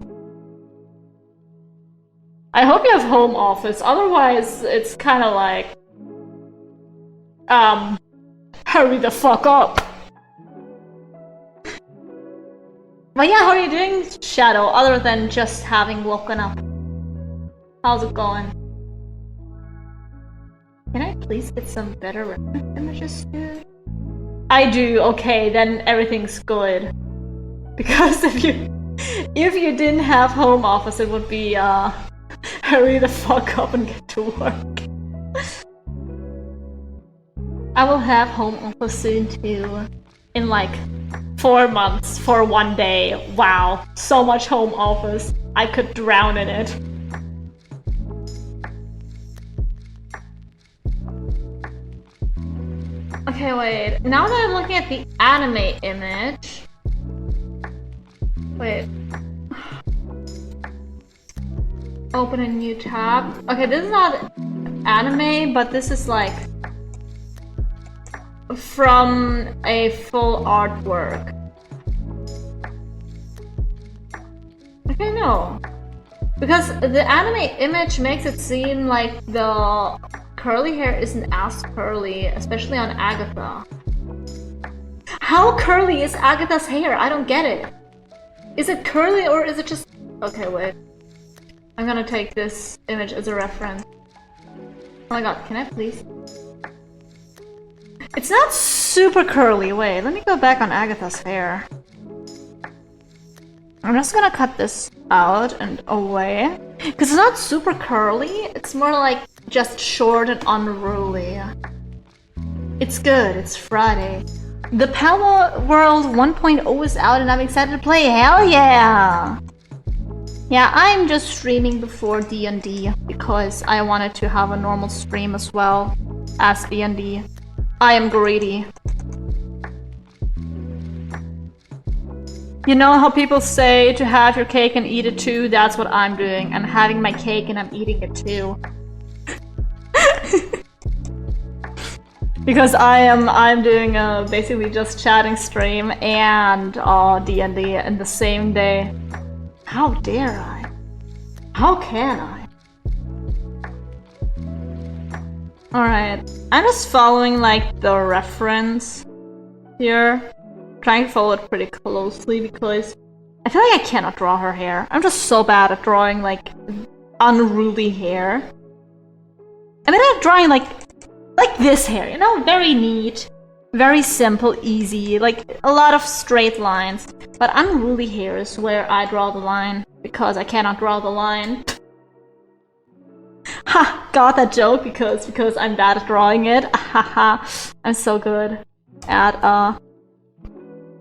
I hope you have home office, otherwise it's kinda like... hurry the fuck up! But yeah, how are you doing, Shadow, other than just having woken up? How's it going? Can I please get some better reference images, dude? I do, okay, then everything's good. Because if you didn't have home office, it would be, hurry the fuck up and get to work. I will have home office soon too. In like 4 months for 1 day. Wow, so much home office. I could drown in it. Okay, wait. Now that I'm looking at the anime image... Wait. Open a new tab. Okay, this is not anime, but this is like... from a full artwork. Okay, no. Because the anime image makes it seem like the curly hair isn't as curly, especially on Agatha. How curly is Agatha's hair? I don't get it. Is it curly or is it just... Okay, wait. I'm gonna take this image as a reference. Oh my god, can I please? It's not super curly. Wait, let me go back on Agatha's hair. I'm just gonna cut this out and away. Because it's not super curly, it's more like just short and unruly. It's good, it's Friday. The Power World 1.0 is out and I'm excited to play, hell yeah! Yeah, I'm just streaming before D&D because I wanted to have a normal stream as well as D&D. I am greedy. You know how people say to have your cake and eat it too? That's what I'm doing. I'm having my cake and I'm eating it too. Because I'm doing basically just chatting stream and D&D in the same day. How dare I? How can I? Alright, I'm just following like the reference here. Trying to follow it pretty closely because I feel like I cannot draw her hair. I'm just so bad at drawing like unruly hair. I mean, I'm drawing like this hair, you know, very neat, very simple, easy, like a lot of straight lines. But unruly hair is where I draw the line because I cannot draw the line. Ha! Got that joke because I'm bad at drawing it. Haha! I'm so good at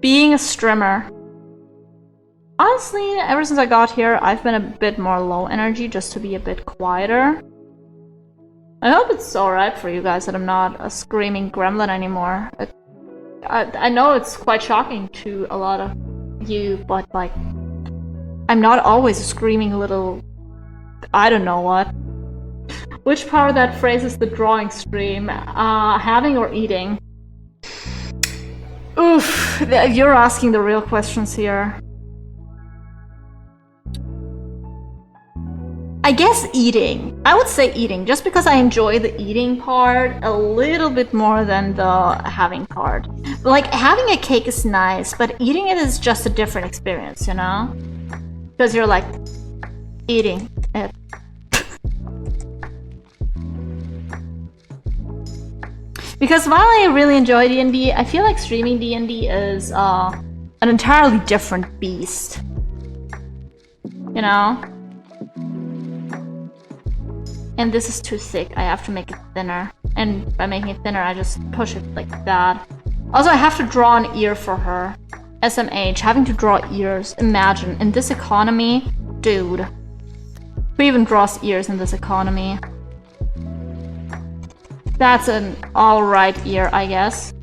being a streamer. Honestly, ever since I got here, I've been a bit more low energy just to be a bit quieter. I hope it's alright for you guys that I'm not a screaming gremlin anymore. I know it's quite shocking to a lot of you, but like, I'm not always a screaming little... I don't know what. Which part of that phrase is the drawing stream? Having or eating? Oof, you're asking the real questions here. I guess eating. I would say eating, just because I enjoy the eating part a little bit more than the having part. Like, having a cake is nice, but eating it is just a different experience, you know? Because you're like, eating it. Because while I really enjoy D&D, I feel like streaming D&D is an entirely different beast. You know? And this is too thick, I have to make it thinner. And by making it thinner, I just push it like that. Also, I have to draw an ear for her. SMH, having to draw ears. Imagine, in this economy, dude. Who even draws ears in this economy? That's an alright ear, I guess.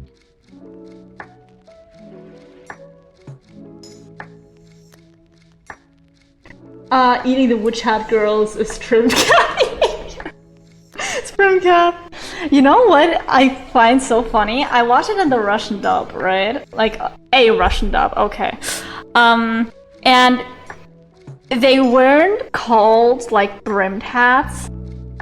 Eating the witch hat girls is trim cap. It's trim cap. You know what I find so funny? I watch it in the Russian dub, right? Like a Russian dub, okay. And they weren't called like brimmed hats.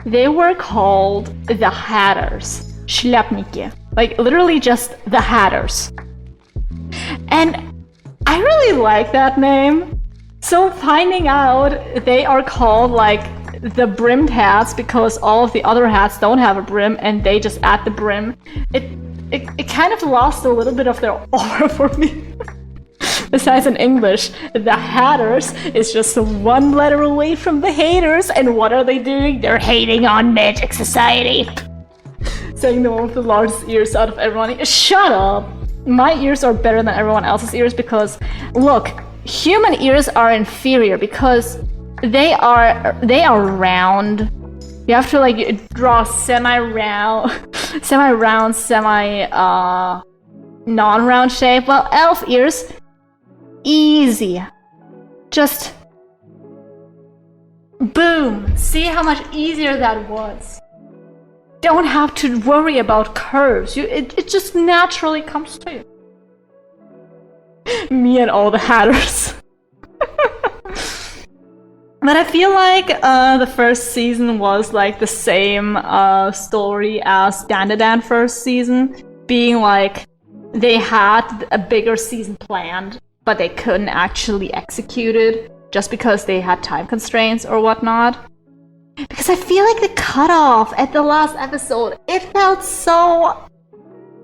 They were called the Hatters. Шляпники. Like literally just the Hatters. And I really like that name. So finding out they are called like the brimmed hats because all of the other hats don't have a brim and they just add the brim, it kind of lost a little bit of their aura for me. Besides in English, the Hatters is just one letter away from the haters, and what are they doing? They're hating on Magic Society. Saying the one with the largest ears out of everyone. Shut up! My ears are better than everyone else's ears because, look, human ears are inferior because they are round. You have to like draw semi-round, non-round shape. Well, elf ears, easy. Just boom. See how much easier that was. Don't have to worry about curves. It just naturally comes to you. Me and all the Hatters. But I feel like the first season was like the same story as Dunegons first season, being like they had a bigger season planned, but they couldn't actually execute it just because they had time constraints or whatnot. Because I feel like the cutoff at the last episode, it felt so...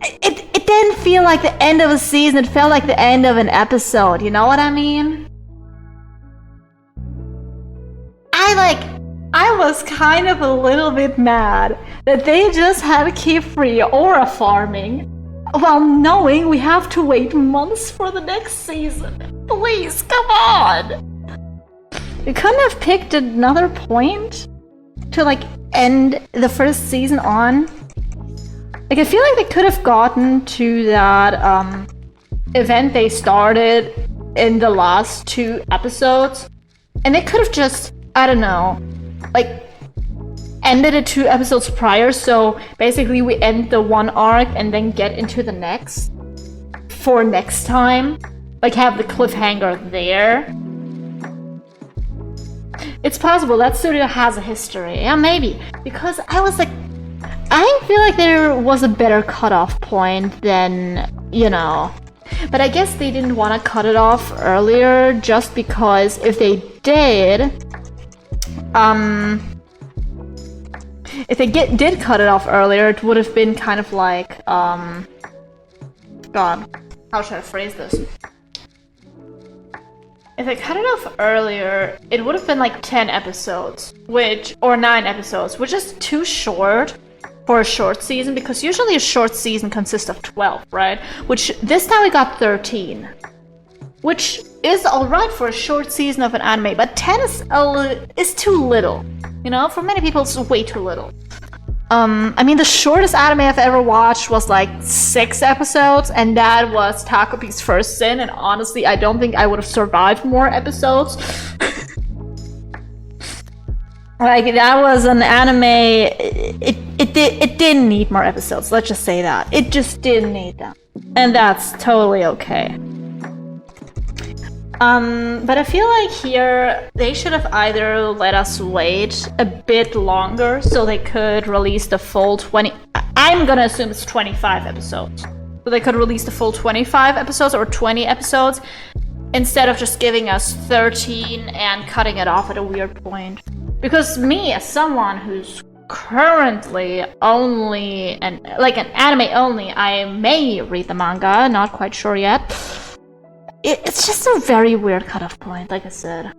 It didn't feel like the end of a season, it felt like the end of an episode, you know what I mean? I was kind of a little bit mad that they just had to keep free aura farming while knowing we have to wait months for the next season. Please, come on! We couldn't have picked another point to like end the first season on. Like I feel like they could have gotten to that event they started in the last 2 episodes, and they could have just, I don't know, like ended it 2 episodes prior, so basically we end the one arc and then get into the next for next time. Like have the cliffhanger there. It's possible that studio has a history. Yeah, maybe. Because I was like, I feel like there was a better cutoff point than, you know. But I guess they didn't want to cut it off earlier just because if they did, did cut it off earlier, it would have been kind of like, God, how should I phrase this? If they cut it off earlier, it would have been like 10 episodes, or 9 episodes, which is too short for a short season, because usually a short season consists of 12, right? Which this time we got 13, which is alright for a short season of an anime, but 10 is too little, you know? For many people, it's way too little. I mean, the shortest anime I've ever watched was like 6 episodes, and that was Takopi's First Sin, and honestly, I don't think I would have survived more episodes. Like, that was an anime, it didn't need more episodes, let's just say that. It just didn't need them. And that's totally okay. But I feel like here, they should have either let us wait a bit longer so they could release the full 20... I'm gonna assume it's 25 episodes. So they could release the full 25 episodes or 20 episodes instead of just giving us 13 and cutting it off at a weird point. Because me, as someone who's currently only an anime only, I may read the manga, not quite sure yet. It's just a very weird cutoff point, like I said.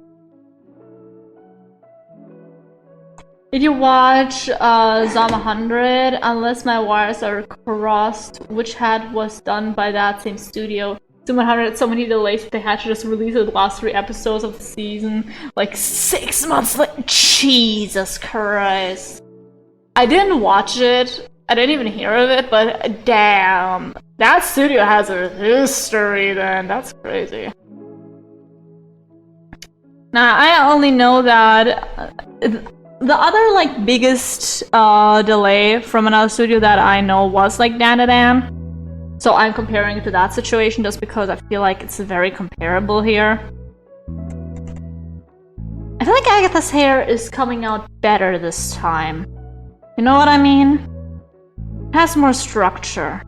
Did you watch Zom 100? Unless my wires are crossed, which had was done by that same studio. Zom 100 had so many delays that they had to just release the last 3 episodes of the season. Like 6 months later. Jesus Christ. I didn't watch it. I didn't even hear of it, but damn. That studio has a history then. That's crazy. Now, I only know that the other like biggest delay from another studio that I know was like Dunegons. So I'm comparing it to that situation just because I feel like it's very comparable here. I feel like Agatha's hair is coming out better this time. You know what I mean? It has more structure.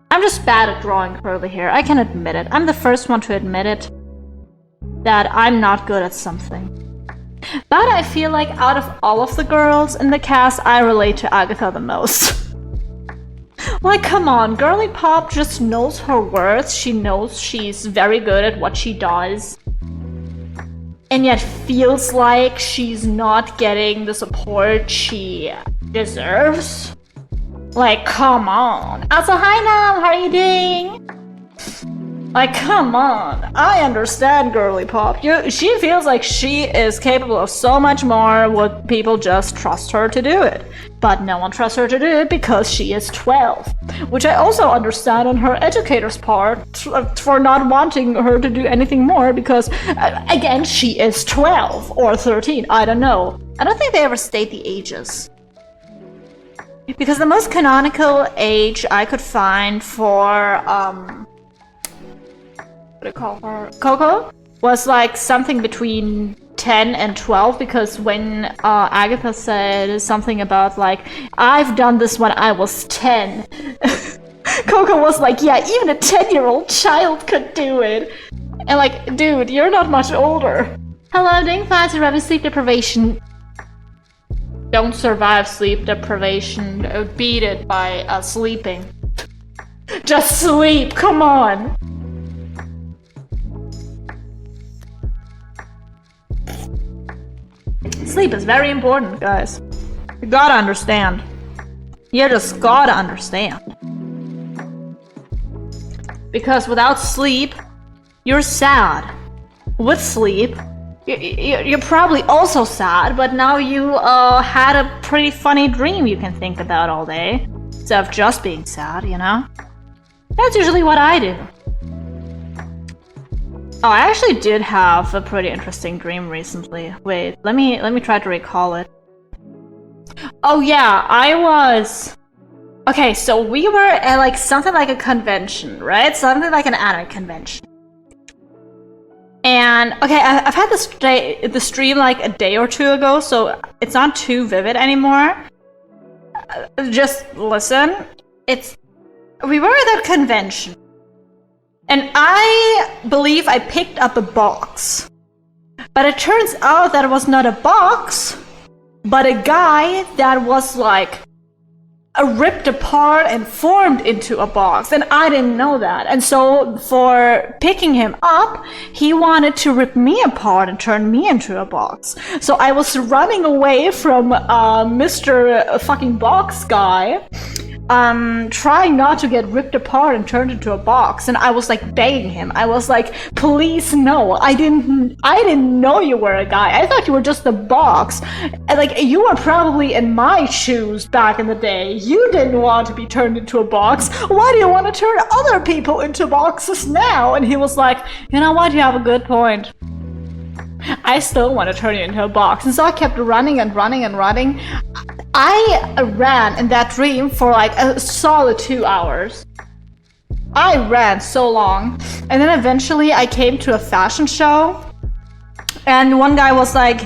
I'm just bad at drawing curly hair. I can admit it. I'm the first one to admit it. That I'm not good at something. But I feel like out of all of the girls in the cast, I relate to Agatha the most. Like, come on, Girly Pop just knows her worth. She knows she's very good at what she does. And yet feels like she's not getting the support she deserves. Like, come on. Also, hi Nam, how are you doing? Like, come on. I understand Girly Pop. She feels like she is capable of so much more, would people just trust her to do it. But no one trusts her to do it because she is 12. Which I also understand on her educator's part for not wanting her to do anything more because, again, she is 12 or 13. I don't know. I don't think they ever state the ages. Because the most canonical age I could find for, what do you call her? Coco was like something between 10 and 12 because when Agatha said something about like, I've done this when I was 10. Coco was like, yeah, even a 10-year-old child could do it. And like, dude, you're not much older. Hello, doing fine, surviving sleep deprivation. Don't survive sleep deprivation. Beat it by sleeping. Just sleep, come on. Sleep is very important, guys. You gotta understand. You just gotta understand. Because without sleep, you're sad. With sleep, you're probably also sad, but now you had a pretty funny dream you can think about all day. Instead of just being sad, you know? That's usually what I do. Oh, I actually did have a pretty interesting dream recently. Wait, let me try to recall it. Oh yeah, I was... Okay, so we were at like something like a convention, right? Something like an anime convention. And, okay, I've had the stream like a day or two ago, so it's not too vivid anymore. Just listen. We were at a convention. And I believe I picked up a box. But it turns out that it was not a box, but a guy that was like ripped apart and formed into a box. And I didn't know that. And so for picking him up, he wanted to rip me apart and turn me into a box. So I was running away from Mr. fucking box guy. Trying not to get ripped apart and turned into a box, and I was like begging him. I was like, please no, I didn't know you were a guy. I thought you were just a box. And like, you were probably in my shoes back in the day. You didn't want to be turned into a box. Why do you want to turn other people into boxes now? And he was like, you know what, you have a good point. I still want to turn you into a box. And so I kept running and running and running. I ran in that dream for like a solid 2 hours. I ran so long. And then eventually I came to a fashion show. And one guy was like,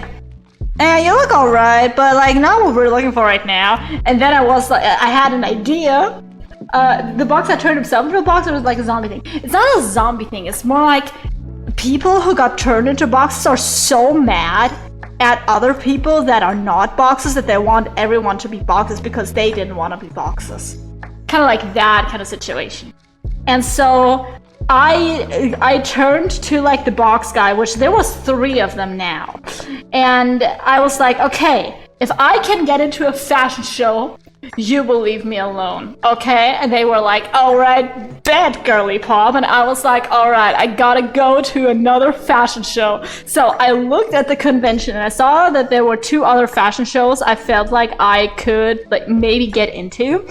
you look alright, but like not what we're looking for right now. And then I was like, I had an idea. The box that turned himself into a box, it was like a zombie thing. It's not a zombie thing, it's more like people who got turned into boxes are so mad at other people that are not boxes that they want everyone to be boxes because they didn't want to be boxes. Kind of like that kind of situation. And so I turned to like the box guy, which there was 3 of them now. And I was like, okay, if I can get into a fashion show, you will leave me alone, okay? And they were like, alright, bet, Girly Pop. And I was like, alright, I gotta go to another fashion show. So I looked at the convention and I saw that there were 2 other fashion shows I felt like I could like maybe get into.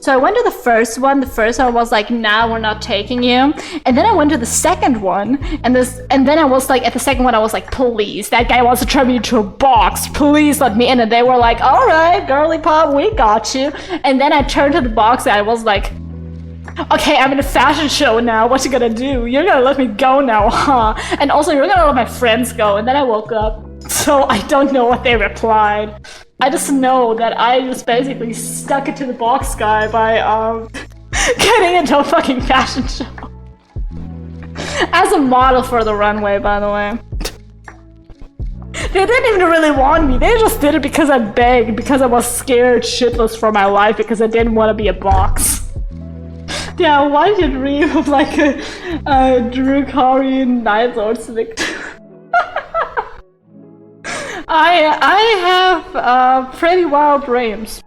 So So I went to the first one. The first one was like, nah, we're not taking you. And then I went to the second one, and then I was like, at the second one, I was like, please, that guy wants to turn me into a box. Please let me in. And they were like, all right, girly pop, we got you. And then I turned to the box, and I was like, okay, I'm in a fashion show now. What you gonna do? You're gonna let me go now, huh? And also, you're gonna let my friends go. And then I woke up. So I don't know what they replied. I just know that I just basically stuck it to the box guy by getting into a fucking fashion show. As a model for the runway, by the way. They didn't even really want me. They just did it because I begged, because I was scared shitless for my life, because I didn't want to be a box. Yeah, why did you dream of like a Drukari Nightlord's victim? I have pretty wild dreams.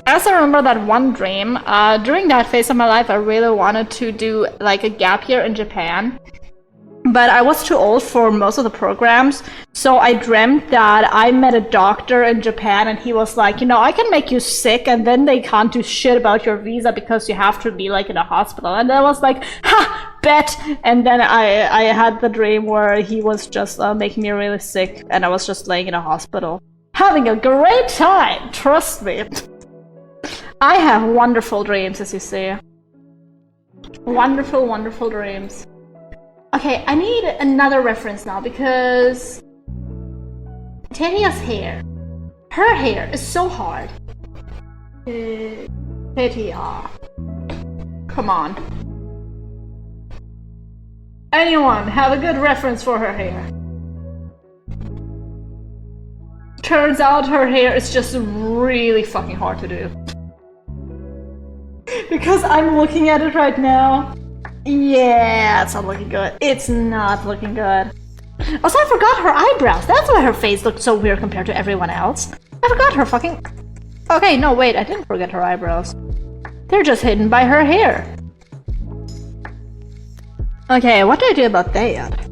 I also remember that one dream. During that phase of my life, I really wanted to do like a gap year in Japan. But I was too old for most of the programs, so I dreamt that I met a doctor in Japan and he was like, you know, I can make you sick and then they can't do shit about your visa because you have to be like in a hospital. And I was like, ha, bet! And then I had the dream where he was just making me really sick and I was just laying in a hospital. Having a great time, trust me. I have wonderful dreams, as you see. Wonderful, wonderful dreams. Okay, I need another reference now because Tetia's hair. Her hair is so hard. Tetia. Come on. Anyone have a good reference for her hair? Turns out her hair is just really fucking hard to do. Because I'm looking at it right now. Yeah, it's not looking good. It's not looking good. Also, I forgot her eyebrows. That's why her face looked so weird compared to everyone else. I forgot her fucking... Okay, no, wait, I didn't forget her eyebrows. They're just hidden by her hair. Okay, what do I do about that?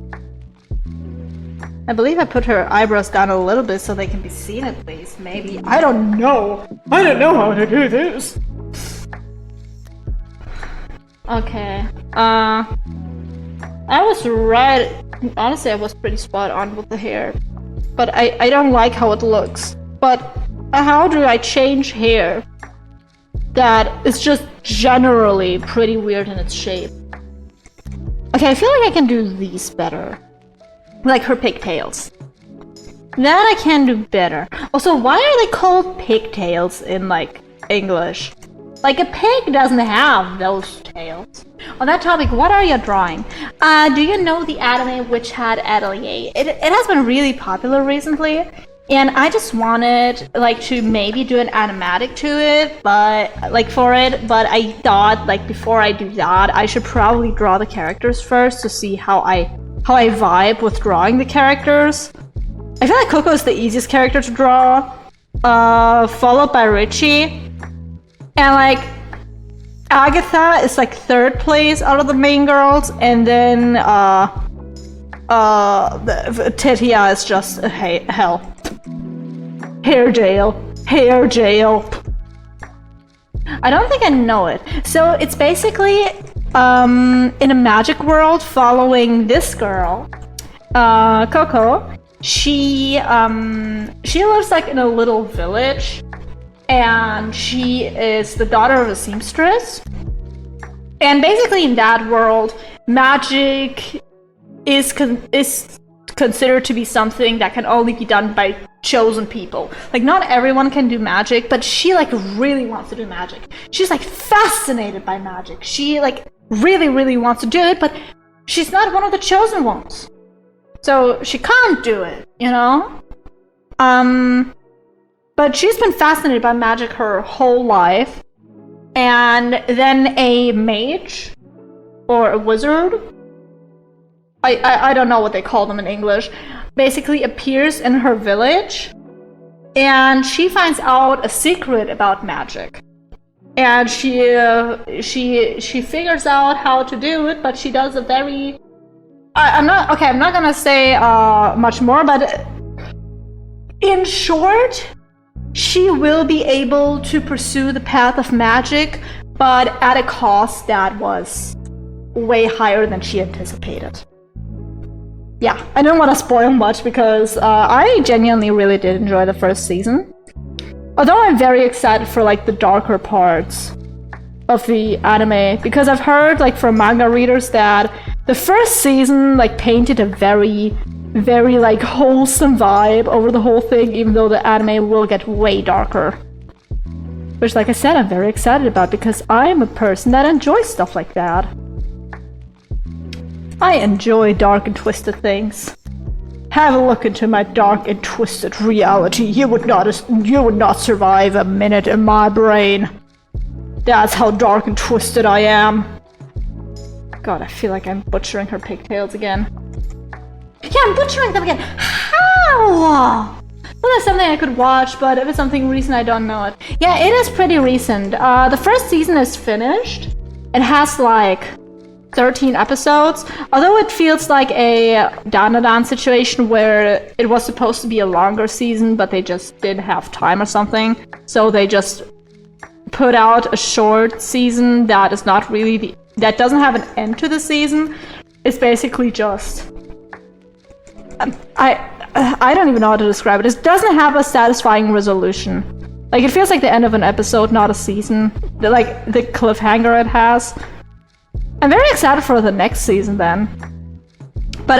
I believe I put her eyebrows down a little bit so they can be seen at least, maybe. I don't know. I don't know how to do this. Okay. I was right. Honestly, I was pretty spot on with the hair. But I don't like how it looks. But how do I change hair that is just generally pretty weird in its shape? Okay, I feel like I can do these better. Like her pigtails. That I can do better. Also, why are they called pigtails in, like, English? Like, a pig doesn't have those tails. On that topic, what are you drawing? Do you know the anime Witch Hat Atelier? It has been really popular recently, and I just wanted, like, to maybe do an animatic to it, but I thought, like, before I do that, I should probably draw the characters first to see how I vibe with drawing the characters. I feel like Coco is the easiest character to draw, followed by Richie. And like Agatha is like third place out of the main girls, and then Tetia is just hell. Hair jail. I don't think I know it. So it's basically in a magic world following this girl, Coco. She lives like in a little village. And she is the daughter of a seamstress. And basically in that world, magic is considered to be something that can only be done by chosen people. Like, not everyone can do magic, but she, like, really wants to do magic. She's, like, fascinated by magic. She, like, really, really wants to do it, but she's not one of the chosen ones. So she can't do it, you know? But she's been fascinated by magic her whole life. And then a mage, or a wizard, I don't know what they call them in English, basically appears in her village. And she finds out a secret about magic. And she figures out how to do it, but she does a very... I'm not gonna say much more, but in short... she will be able to pursue the path of magic, but at a cost that was way higher than she anticipated. Yeah, I don't want to spoil much because I genuinely really did enjoy the first season. Although I'm very excited for like the darker parts of the anime, because I've heard like from manga readers that the first season like painted a very like wholesome vibe over the whole thing, even though the anime will get way darker. Which, like I said, I'm very excited about because I'm a person that enjoys stuff like that. I enjoy dark and twisted things. Have a look into my dark and twisted reality. You would not survive a minute in my brain. That's how dark and twisted I am. God, I feel like I'm butchering her pigtails again. Yeah, I'm butchering them again. How? Well, that's something I could watch, but if it's something recent, I don't know it. Yeah, it is pretty recent. The first season is finished. It has like 13 episodes, although it feels like a Dunegons situation where it was supposed to be a longer season, but they just didn't have time or something. So they just put out a short season that is not really that doesn't have an end to the season. It's basically just I don't even know how to describe it. It doesn't have a satisfying resolution. Like, it feels like the end of an episode, not a season. Like the cliffhanger it has. I'm very excited for the next season then. But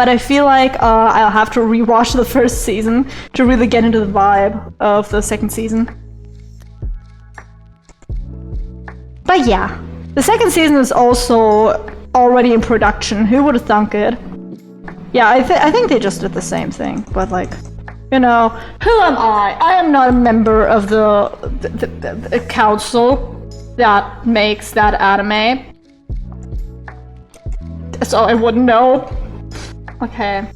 I feel like I'll have to rewatch the first season to really get into the vibe of the second season. But yeah, the second season is also already in production. Who would have thunk it? Yeah, I think they just did the same thing, but like, you know, who am I? I am not a member of the council that makes that anime. So I wouldn't know. Okay.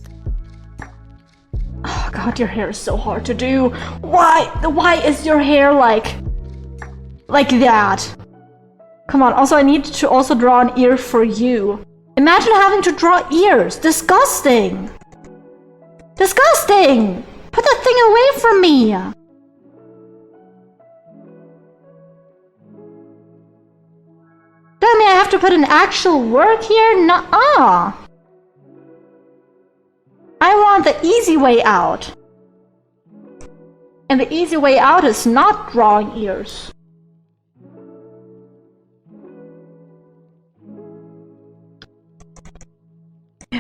Oh god, your hair is so hard to do. Why is your hair like that? Come on, also I need to also draw an ear for you. Imagine having to draw ears. Disgusting. Disgusting. Put that thing away from me. Tell me I have to put an actual work here? Nuh-uh. I want the easy way out. And the easy way out is not drawing ears.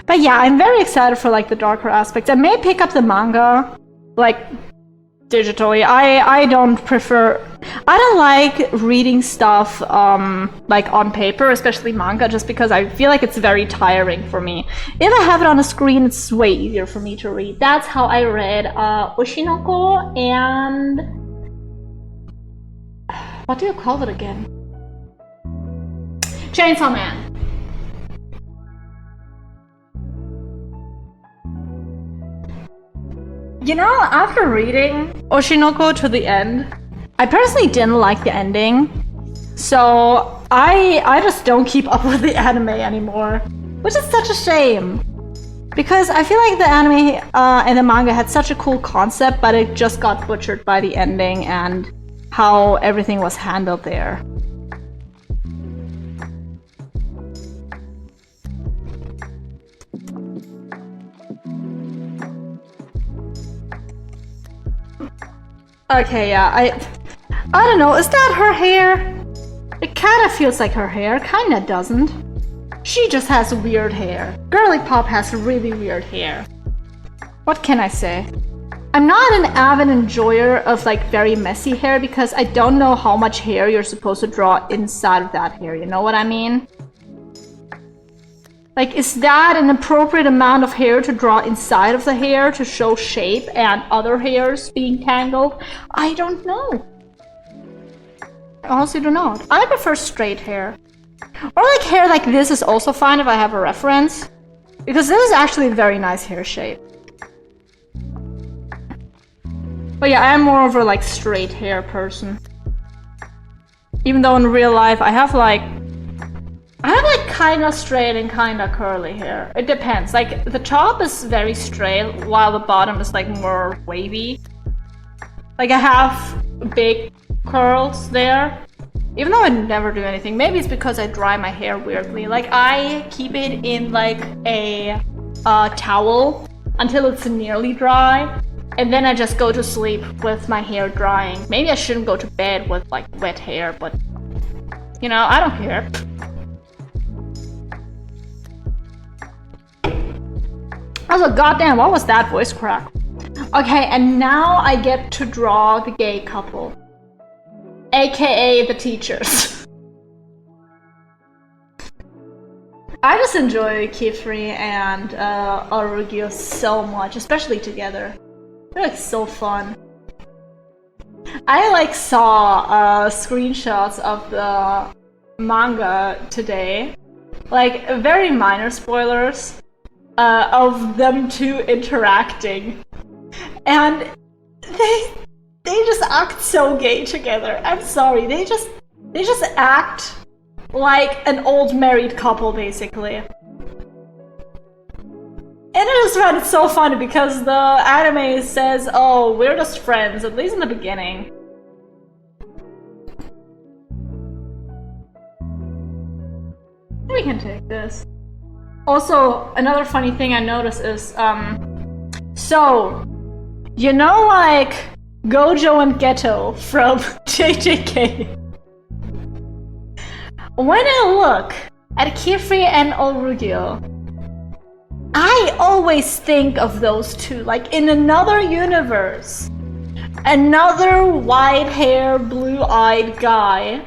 But yeah, I'm very excited for like the darker aspects. I may pick up the manga, like, digitally. I don't like reading stuff like on paper, especially manga, just because I feel like it's very tiring for me. If I have it on a screen, it's way easier for me to read. That's how I read Oshinoko and what do you call it again? Chainsaw Man. You know, after reading Oshinoko to the end, I personally didn't like the ending, so I just don't keep up with the anime anymore, which is such a shame, because I feel like the anime and the manga had such a cool concept, but it just got butchered by the ending and how everything was handled there. Okay, yeah, I don't know, is that her hair? It kinda feels like her hair, kinda doesn't. She just has weird hair. Girly Pop has really weird hair. What can I say? I'm not an avid enjoyer of like very messy hair because I don't know how much hair you're supposed to draw inside of that hair, you know what I mean? Like, is that an appropriate amount of hair to draw inside of the hair to show shape and other hairs being tangled? I don't know. I honestly do not. I prefer straight hair. Or like hair like this is also fine if I have a reference. Because this is actually a very nice hair shape. But yeah, I am more of a like straight hair person. Even though in real life I have like kinda straight and kinda curly hair. It depends. Like, the top is very straight, while the bottom is like more wavy. Like I have big curls there. Even though I never do anything. Maybe it's because I dry my hair weirdly. Like I keep it in like a towel until it's nearly dry. And then I just go to sleep with my hair drying. Maybe I shouldn't go to bed with like wet hair, but you know, I don't care. Also, goddamn, what was that voice crack? Okay, and now I get to draw the gay couple. AKA the teachers. I just enjoy Kifri and Arugio so much, especially together. They're like so fun. I like saw screenshots of the manga today, like very minor spoilers of them two interacting, and they just act so gay together. I'm sorry, they just act like an old married couple basically. And I just found it so funny because the anime says, oh, we're just friends, at least in the beginning. We can take this. Also, another funny thing I noticed is, so, you know like Gojo and Geto from JJK? When I look at Kifri and Olrugio, I always think of those two, like in another universe, another white-haired, blue-eyed guy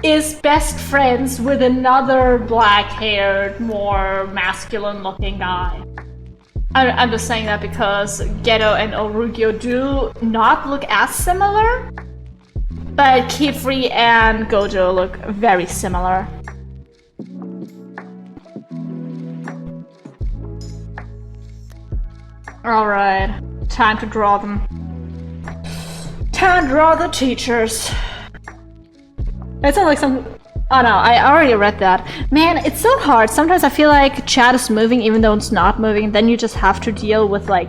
is best friends with another black-haired, more masculine-looking guy. I'm just saying that because Geto and Olrugio do not look as similar, but Kifri and Gojo look very similar. Alright, time to draw them. Time to draw the teachers. It sounds like some... Oh no, I already read that. Man, it's so hard. Sometimes I feel like chat is moving even though it's not moving. Then you just have to deal with like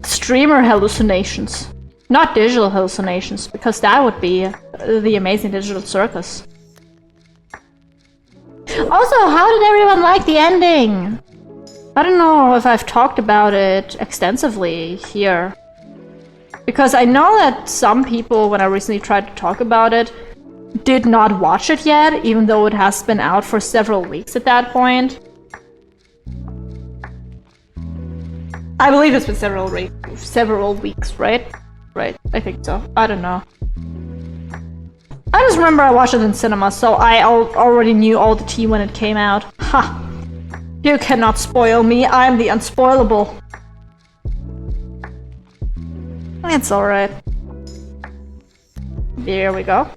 streamer hallucinations. Not digital hallucinations, because that would be the amazing digital circus. Also, how did everyone like the ending? I don't know if I've talked about it extensively here. Because I know that some people, when I recently tried to talk about it, did not watch it yet, even though it has been out for several weeks at that point. I believe it's been several weeks, right? Right, I think so. I don't know. I just remember I watched it in cinema, so I already knew all the tea when it came out. Ha! You cannot spoil me, I'm the unspoilable. It's alright. There we go.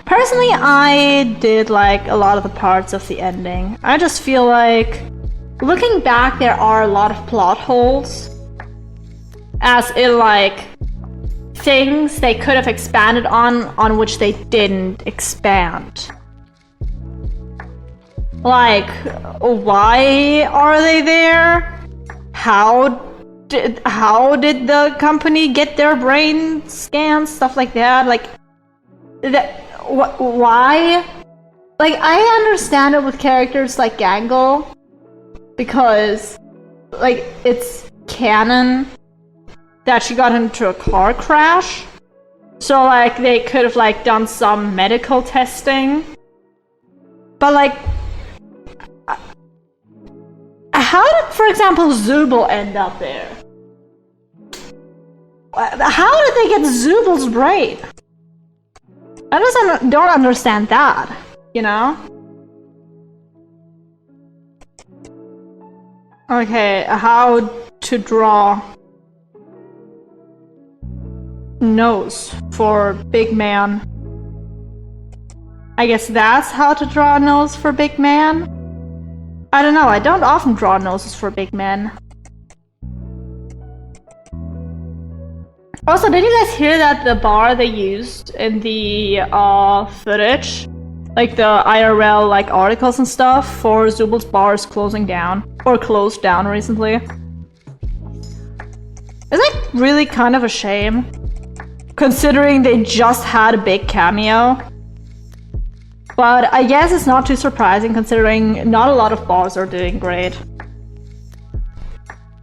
Personally, I did like a lot of the parts of the ending. I just feel like, looking back, there are a lot of plot holes. As in, like, things they could have expanded on which they didn't expand. Like, why are they there? How did the company get their brain scans? Stuff like that. Like, why? Like, I understand it with characters like Gangle, because, like, it's canon that she got into a car crash. So, like, they could have, like, done some medical testing. But, like, how did, for example, Zubul end up there? How did they get Zubul's brain? I just don't understand that, you know? Okay, how to draw nose for big man. I guess that's how to draw a nose for big man? I don't know, I don't often draw noses for big men. Also, did you guys hear that the bar they used in the footage, like the IRL like articles and stuff for Zubul's bar is closing down, or closed down recently? It's like really kind of a shame, considering they just had a big cameo. But I guess it's not too surprising considering not a lot of bars are doing great.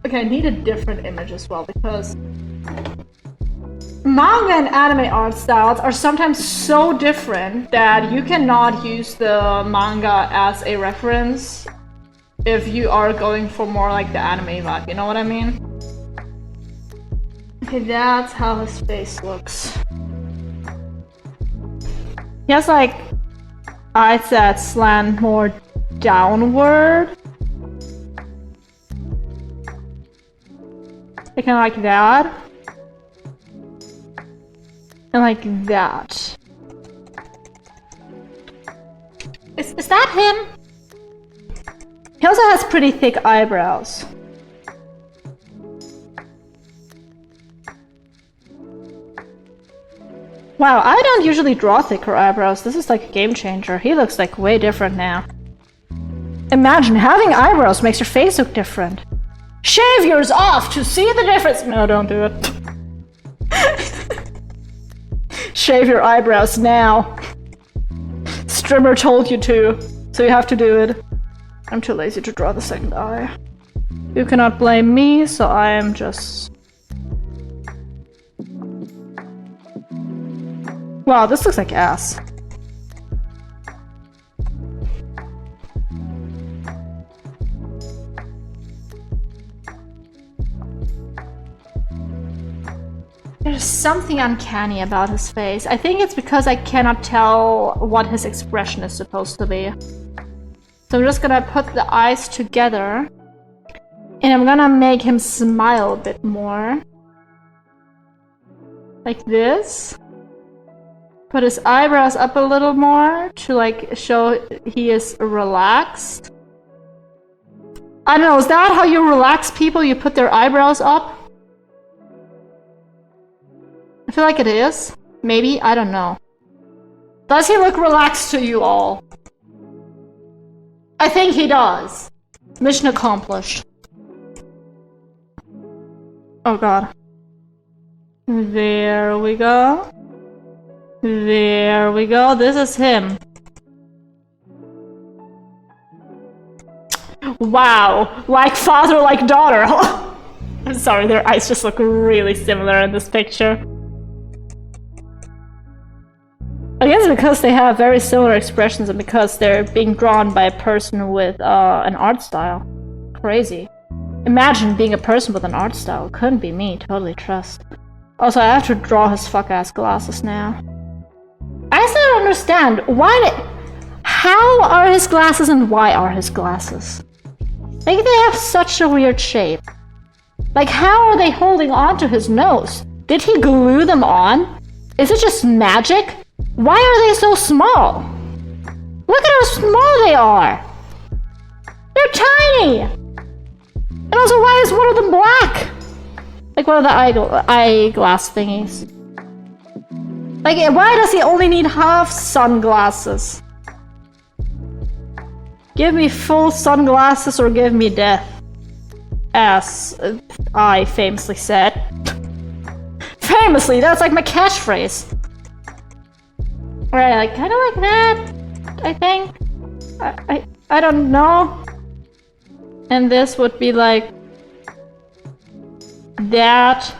Okay, I need a different image as well because manga and anime art styles are sometimes so different that you cannot use the manga as a reference if you are going for more like the anime vibe, you know what I mean? Okay, that's how his face looks. He has like eyes that slant more downward. Like, kind of like that. And like that. Is that him? He also has pretty thick eyebrows. Wow, I don't usually draw thicker eyebrows. This is like a game changer. He looks like way different now. Imagine having eyebrows makes your face look different. Shave yours off to see the difference. No, don't do it. Shave your eyebrows now. Strimmer told you to, so you have to do it. I'm too lazy to draw the second eye. You cannot blame me, so I am just... Wow, this looks like ass. There's something uncanny about his face. I think it's because I cannot tell what his expression is supposed to be. So I'm just gonna put the eyes together. And I'm gonna make him smile a bit more. Like this. Put his eyebrows up a little more to like show he is relaxed. I don't know, is that how you relax people? You put their eyebrows up? I feel like it is. Maybe, I don't know. Does he look relaxed to you all? I think he does. Mission accomplished. Oh god. There we go. There we go. This is him. Wow. Like father, like daughter. I'm sorry, their eyes just look really similar in this picture. I guess because they have very similar expressions and because they're being drawn by a person with an art style. Crazy. Imagine being a person with an art style. Couldn't be me, totally trust. Also, I have to draw his fuck-ass glasses now. I still don't understand. How are his glasses and why are his glasses? Like, they have such a weird shape. Like, how are they holding on to his nose? Did he glue them on? Is it just magic? Why are they so small? Look at how small they are! They're tiny! And also, why is one of them black? Like one of the eyeglass thingies. Like, why does he only need half sunglasses? Give me full sunglasses or give me death. As I famously said. Famously, that's like my catchphrase. Right, like kind of like that, I think. I don't know. And this would be like that.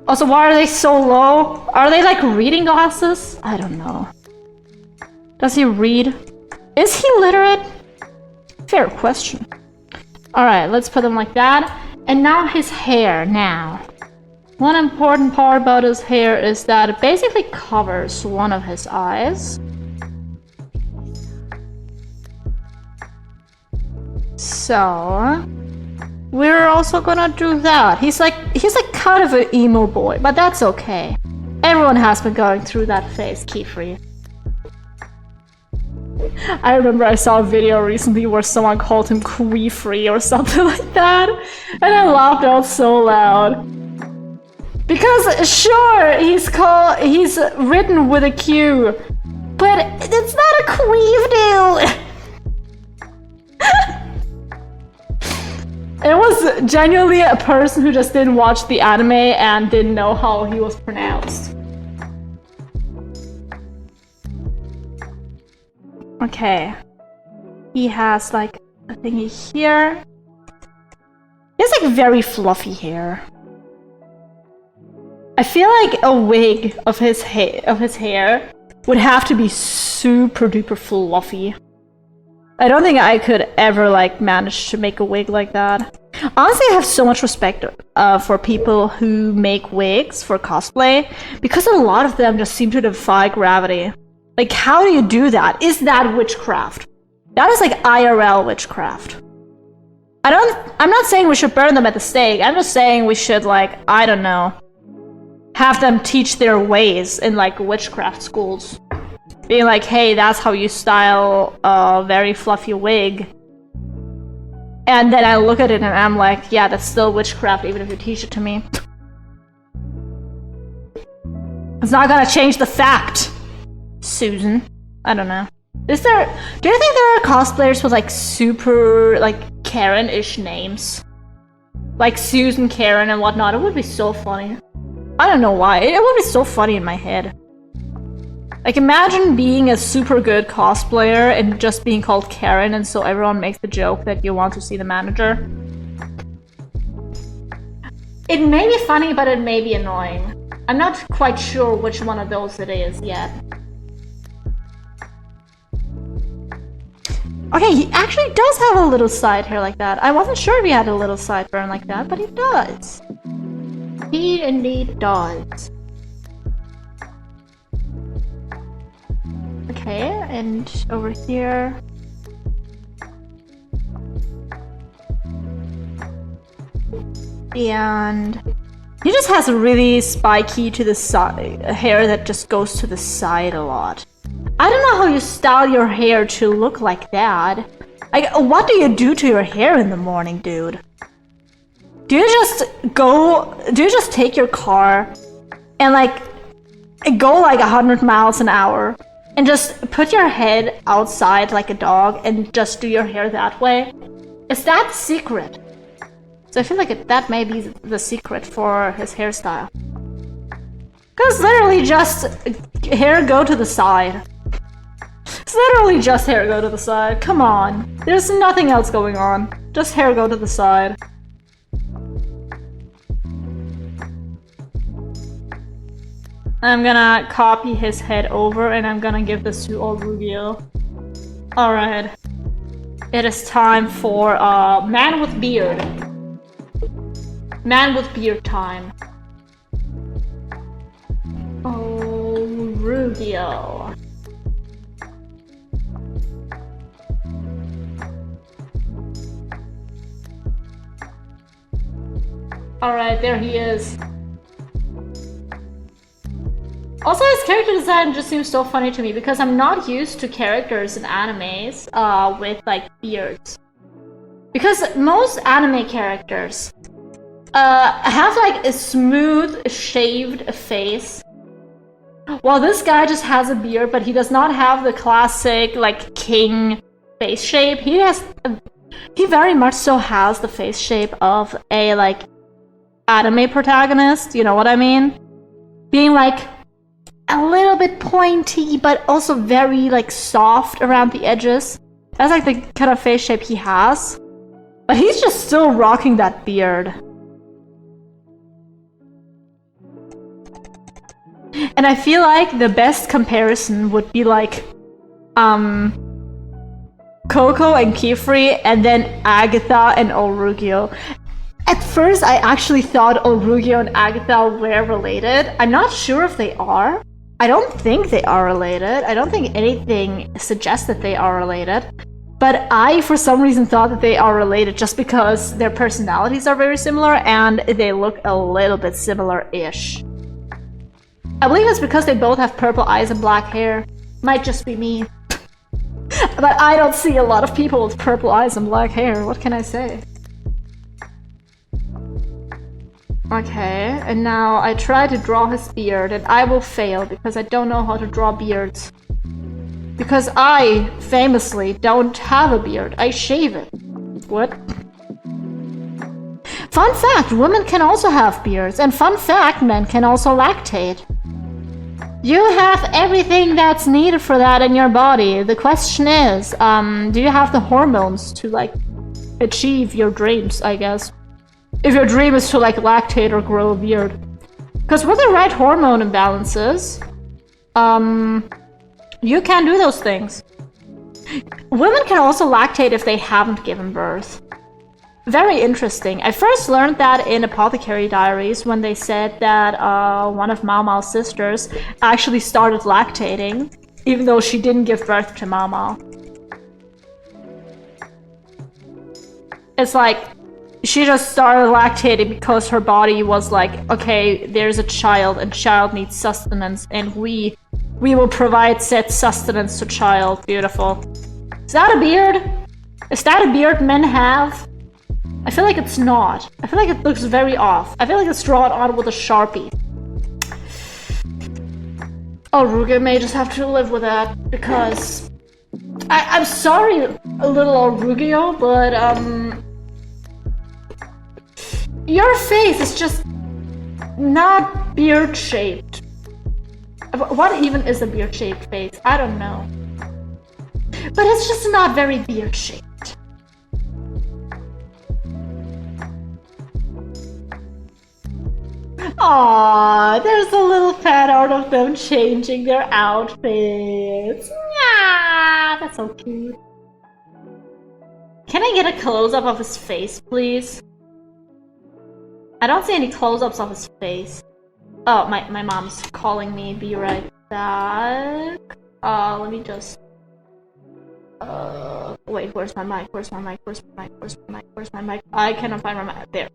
Also, why are they so low? Are they like reading glasses? I don't know. Does he read? Is he literate? Fair question. Alright, let's put them like that. And now his hair now. One important part about his hair is that it basically covers one of his eyes. So we're also gonna do that. He's like kind of an emo boy, but that's okay. Everyone has been going through that phase, Keyfree. I remember I saw a video recently where someone called him Queefree or something like that, and I laughed out so loud. Because sure, he's written with a Q, but it's not a queef, dude. It was genuinely a person who just didn't watch the anime and didn't know how he was pronounced. Okay. He has like a thingy here. He has like very fluffy hair. I feel like a wig of his hair would have to be super duper fluffy. I don't think I could ever like manage to make a wig like that. Honestly, I have so much respect for people who make wigs for cosplay because a lot of them just seem to defy gravity. Like, how do you do that? Is that witchcraft? That is like IRL witchcraft. I'm not saying we should burn them at the stake. I'm just saying we should, like, I don't know, have them teach their ways in like witchcraft schools. Being like, hey, that's how you style a very fluffy wig. And then I look at it and I'm like, yeah, that's still witchcraft even if you teach it to me. It's not gonna change the fact, Susan. I don't know. Do you think there are cosplayers with like super, like, Karen-ish names? Like Susan, Karen, and whatnot. It would be so funny. I don't know why. It would be so funny in my head. Like, imagine being a super good cosplayer and just being called Karen, and so everyone makes the joke that you want to see the manager. It may be funny, but it may be annoying. I'm not quite sure which one of those it is yet. Okay, he actually does have a little side hair like that. I wasn't sure if he had a little sideburn like that, but he does. He indeed does. Okay, and over here... And... he just has a really spiky to the side hair that just goes to the side a lot. I don't know how you style your hair to look like that. Like, what do you do to your hair in the morning, dude? Do you just take your car and like go like 100 miles an hour and just put your head outside like a dog and just do your hair that way? Is that the secret? So I feel like that may be the secret for his hairstyle. Cause literally just hair go to the side. It's literally just hair go to the side. Come on. There's nothing else going on. Just hair go to the side. I'm gonna copy his head over and I'm gonna give this to old Rugio. Alright. It is time for man with beard. Man with beard time. Oh, Rugio. Alright, there he is. Also, his character design just seems so funny to me because I'm not used to characters in animes with like beards. Because most anime characters have like a smooth, shaved face. While this guy just has a beard, but he does not have the classic like king face shape. He very much so has the face shape of a like anime protagonist, you know what I mean? Being like a little bit pointy, but also very like soft around the edges. That's like the kind of face shape he has. But he's just still rocking that beard. And I feel like the best comparison would be like Coco and Kifri, and then Agatha and Olrugio. At first, I actually thought Olrugio and Agatha were related. I'm not sure if they are. I don't think they are related. I don't think anything suggests that they are related. But I, for some reason, thought that they are related just because their personalities are very similar and they look a little bit similar-ish. I believe it's because they both have purple eyes and black hair. Might just be me. But I don't see a lot of people with purple eyes and black hair. What can I say? Okay, and now I try to draw his beard and I will fail because I don't know how to draw beards. Because I, famously, don't have a beard. I shave it. What? Fun fact, women can also have beards. And fun fact, men can also lactate. You have everything that's needed for that in your body. The question is, do you have the hormones to, like, achieve your dreams, I guess? If your dream is to, like, lactate or grow a beard. Because with the right hormone imbalances, you can do those things. Women can also lactate if they haven't given birth. Very interesting. I first learned that in Apothecary Diaries when they said that one of Mao Mao's sisters actually started lactating, even though she didn't give birth to Mao Mao. It's like, she just started lactating because her body was like, okay, there's a child and child needs sustenance and we will provide said sustenance to child. Beautiful. Is that a beard? Is that a beard men have? I feel like it's not. I feel like it looks very off. I feel like it's drawn on with a Sharpie. Oh, Ruge may just have to live with that because I'm sorry, a little Rugio, but your face is just not beard shaped. What even is a beard shaped face? I don't know. But it's just not very beard shaped. Aww, there's a little fan art of them changing their outfits. Yeah, that's so cute. Can I get a close-up of his face, please? I don't see any close-ups of his face. Oh, my mom's calling me. Be right back. Let me just... wait, where's my mic? Where's my mic? Where's my mic? Where's my mic? Where's my mic? I cannot find my mic. There.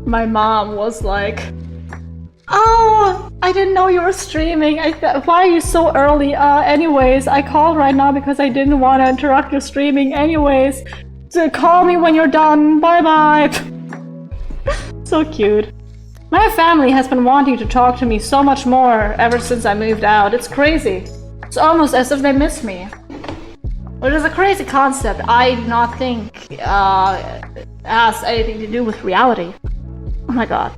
My mom was like, oh, I didn't know you were streaming. Why are you so early? Anyways, I called right now because I didn't want to interrupt your streaming. Anyways, so call me when you're done. Bye-bye. So cute. My family has been wanting to talk to me so much more ever since I moved out. It's crazy. It's almost as if they miss me. Which is a crazy concept. I do not think it has anything to do with reality. Oh my god.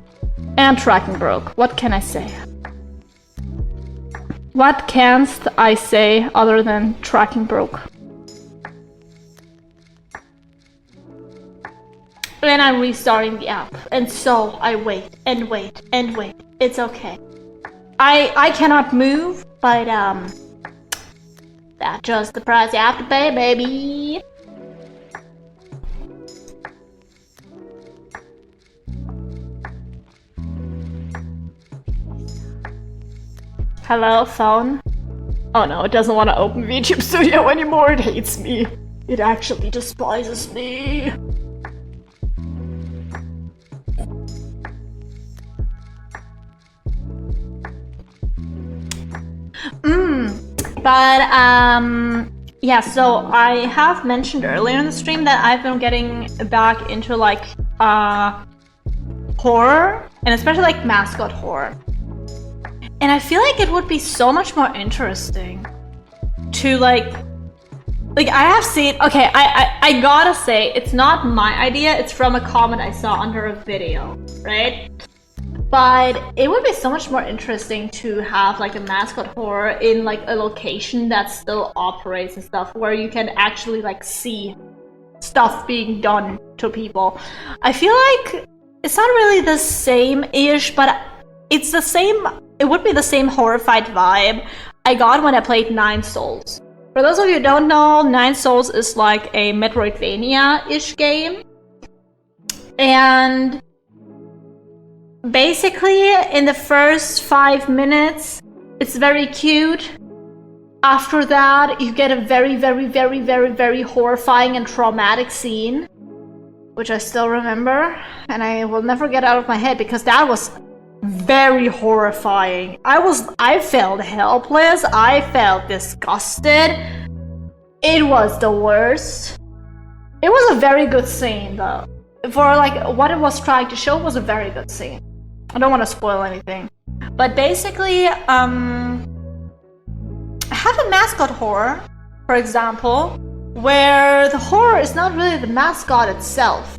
And tracking broke. What can I say? What canst I say other than tracking broke? And I'm restarting the app. And so I wait and wait and wait. It's okay. I cannot move, but that's just the price you have to pay, baby. Hello, phone? Oh no, it doesn't want to open VTube Studio anymore. It hates me. It actually despises me. But yeah, so I have mentioned earlier in the stream that I've been getting back into like horror, and especially like mascot horror. And I feel like it would be so much more interesting to like I have seen, okay, I gotta say, it's not my idea, it's from a comment I saw under a video, right? But it would be so much more interesting to have like a mascot horror in like a location that still operates and stuff, where you can actually like see stuff being done to people. I feel like it's not really the same-ish, but it's the same, it would be the same horrified vibe I got when I played Nine Souls. For those of you who don't know, Nine Souls is like a Metroidvania-ish game. And basically, in the first 5 minutes, it's very cute. After that, you get a very, very, very, very, very horrifying and traumatic scene, which I still remember, and I will never get out of my head because that was very horrifying. I felt helpless. I felt disgusted. It was the worst. It was a very good scene, though. For like what it was trying to show was a very good scene. I don't want to spoil anything, but basically, have a mascot horror, for example, where the horror is not really the mascot itself.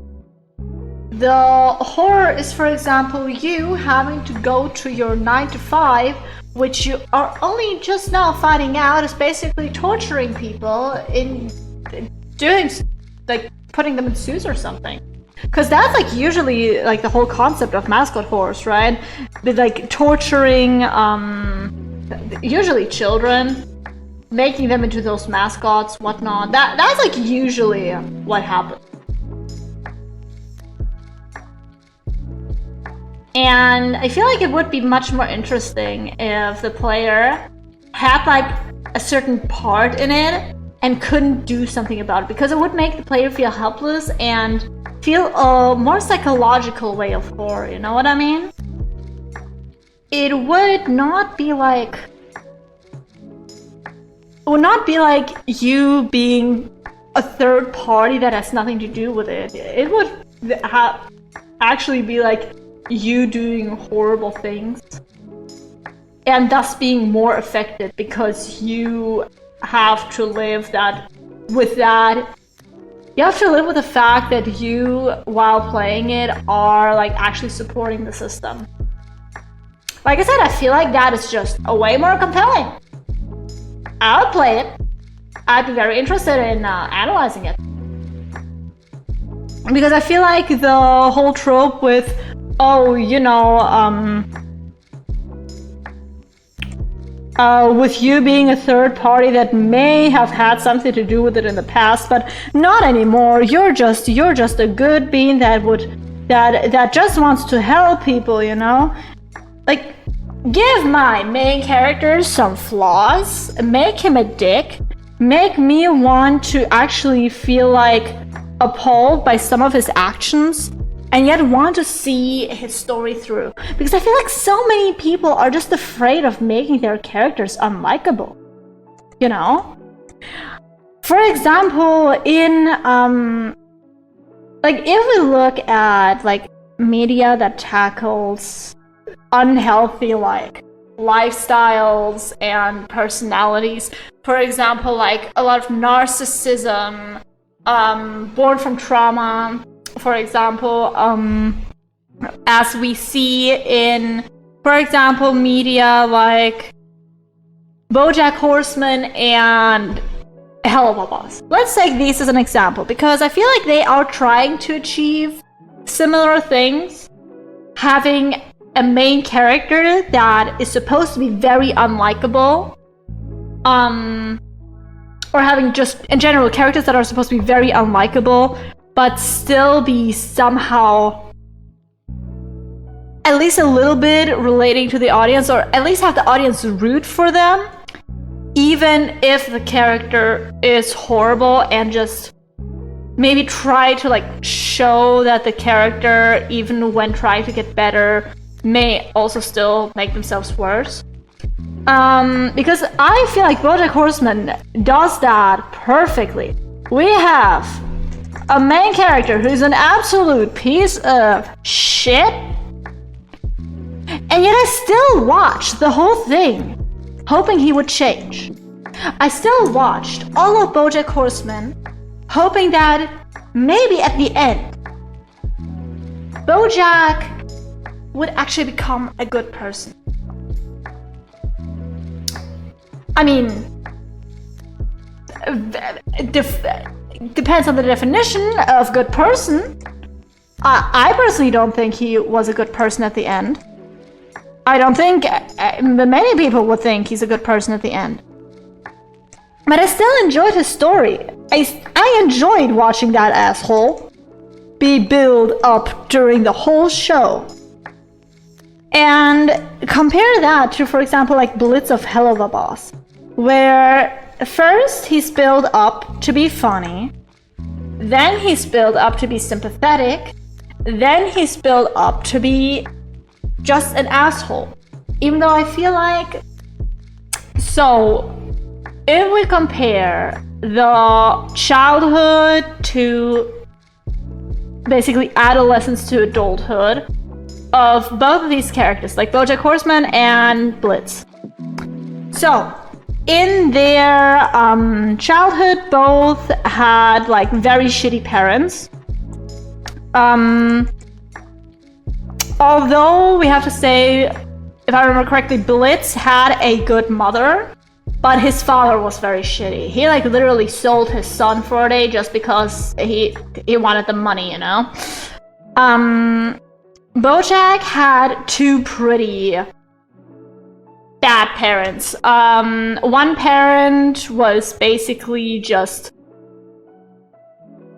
The horror is, for example, you having to go to your 9 to 5, which you are only just now finding out is basically torturing people in doing, like, putting them in zoos or something. Because that's like usually like the whole concept of mascot horrors, right? With like torturing usually children, making them into those mascots, whatnot. That's like usually what happens. And I feel like it would be much more interesting if the player had like a certain part in it and couldn't do something about it, because it would make the player feel helpless and feel a more psychological way of horror, you know what I mean? It would not be like you being a third party that has nothing to do with it. It would actually be like you doing horrible things and thus being more affected because you have to live with that. You have to live with the fact that you, while playing it, are like actually supporting the system. Like I said, I feel like that is just a way more compelling. I would play it. I'd be very interested in analyzing it. Because I feel like the whole trope with, with you being a third party that may have had something to do with it in the past, but not anymore. You're just a good being that just wants to help people, you know? Like, give my main character some flaws, make him a dick, make me want to actually feel like appalled by some of his actions, and yet want to see his story through. Because I feel like so many people are just afraid of making their characters unlikable. You know? For example, in like if we look at like media that tackles unhealthy like lifestyles and personalities, for example, like a lot of narcissism, born from trauma, for example, as we see in, for example, media like BoJack Horseman and Hello Boss. Let's take these as an example, because I feel like they are trying to achieve similar things, having a main character that is supposed to be very unlikable, or having just, in general, characters that are supposed to be very unlikable, but still be somehow at least a little bit relating to the audience, or at least have the audience root for them, even if the character is horrible, and just maybe try to like show that the character, even when trying to get better, may also still make themselves worse. Because I feel like BoJack Horseman does that perfectly. We have a main character who's an absolute piece of shit, and yet I still watched the whole thing, hoping he would change. I still watched all of BoJack Horseman, hoping that maybe at the end, BoJack would actually become a good person. I mean, depends on the definition of good person. I personally don't think he was a good person at the end. I don't think many people would think he's a good person at the end. But I still enjoyed his story. I enjoyed watching that asshole be built up during the whole show. And compare that to, for example, like Blitz of Hell of a Boss, where first he's built up to be funny, then he's built up to be sympathetic, then he's built up to be just an asshole. Even though I feel like... So, if we compare the childhood to basically adolescence to adulthood of both of these characters, like BoJack Horseman and Blitz. So, in their childhood, both had like very shitty parents. Although we have to say, if I remember correctly, Blitz had a good mother, but his father was very shitty. He like literally sold his son for a day just because he wanted the money, you know? BoJack had two pretty bad parents. One parent was basically just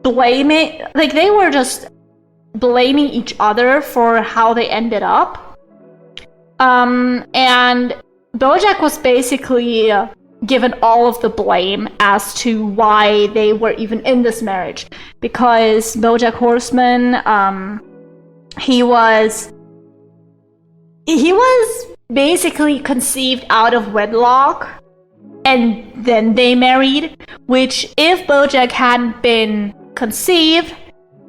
blaming, like they were just blaming each other for how they ended up. And BoJack was basically given all of the blame as to why they were even in this marriage. Because BoJack Horseman, he was basically conceived out of wedlock, and then they married, which if BoJack hadn't been conceived,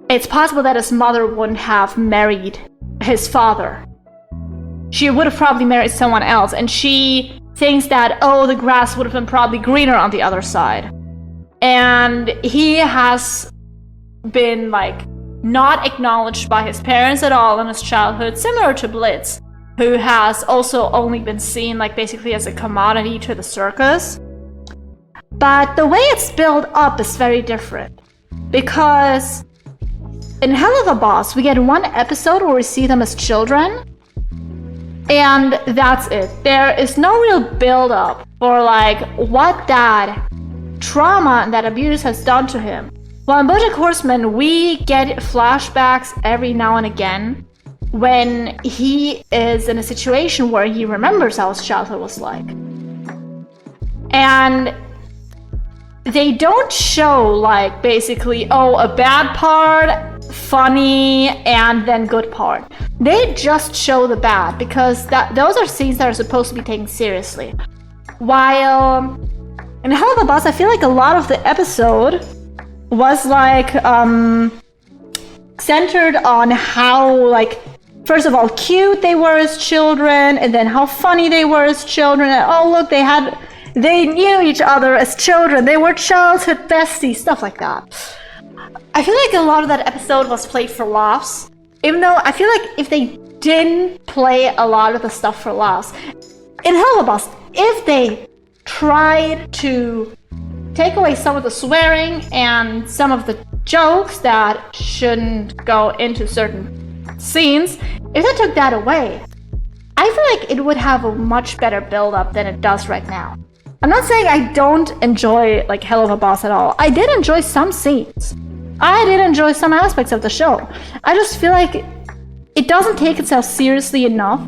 it's possible that his mother wouldn't have married his father. She would have probably married someone else, and she thinks that, oh, the grass would have been probably greener on the other side. And he has been, like, not acknowledged by his parents at all in his childhood, similar to Blitz, who has also only been seen, like, basically as a commodity to the circus. But the way it's built up is very different, because in Hell of a Boss, we get one episode where we see them as children, and that's it. There is no real build-up for, like, what that trauma and that abuse has done to him. While in BoJack Horseman, we get flashbacks every now and again when he is in a situation where he remembers how his childhood was like. And they don't show, like, basically, oh, a bad part, funny, and then good part. They just show the bad, because those are scenes that are supposed to be taken seriously. While in Hell of a Boss, I feel like a lot of the episode was, like, centered on how, like, first of all, cute they were as children, and then how funny they were as children, and oh, look, they knew each other as children, they were childhood besties, stuff like that. I feel like a lot of that episode was played for laughs, even though I feel like if they didn't play a lot of the stuff for laughs, in Hell of a Boss, if they tried to take away some of the swearing and some of the jokes that shouldn't go into certain scenes, if they took that away, I feel like it would have a much better build-up than it does right now. I'm not saying I don't enjoy, like, Hell of a Boss at all. I did enjoy some scenes. I did enjoy some aspects of the show. I just feel like it doesn't take itself seriously enough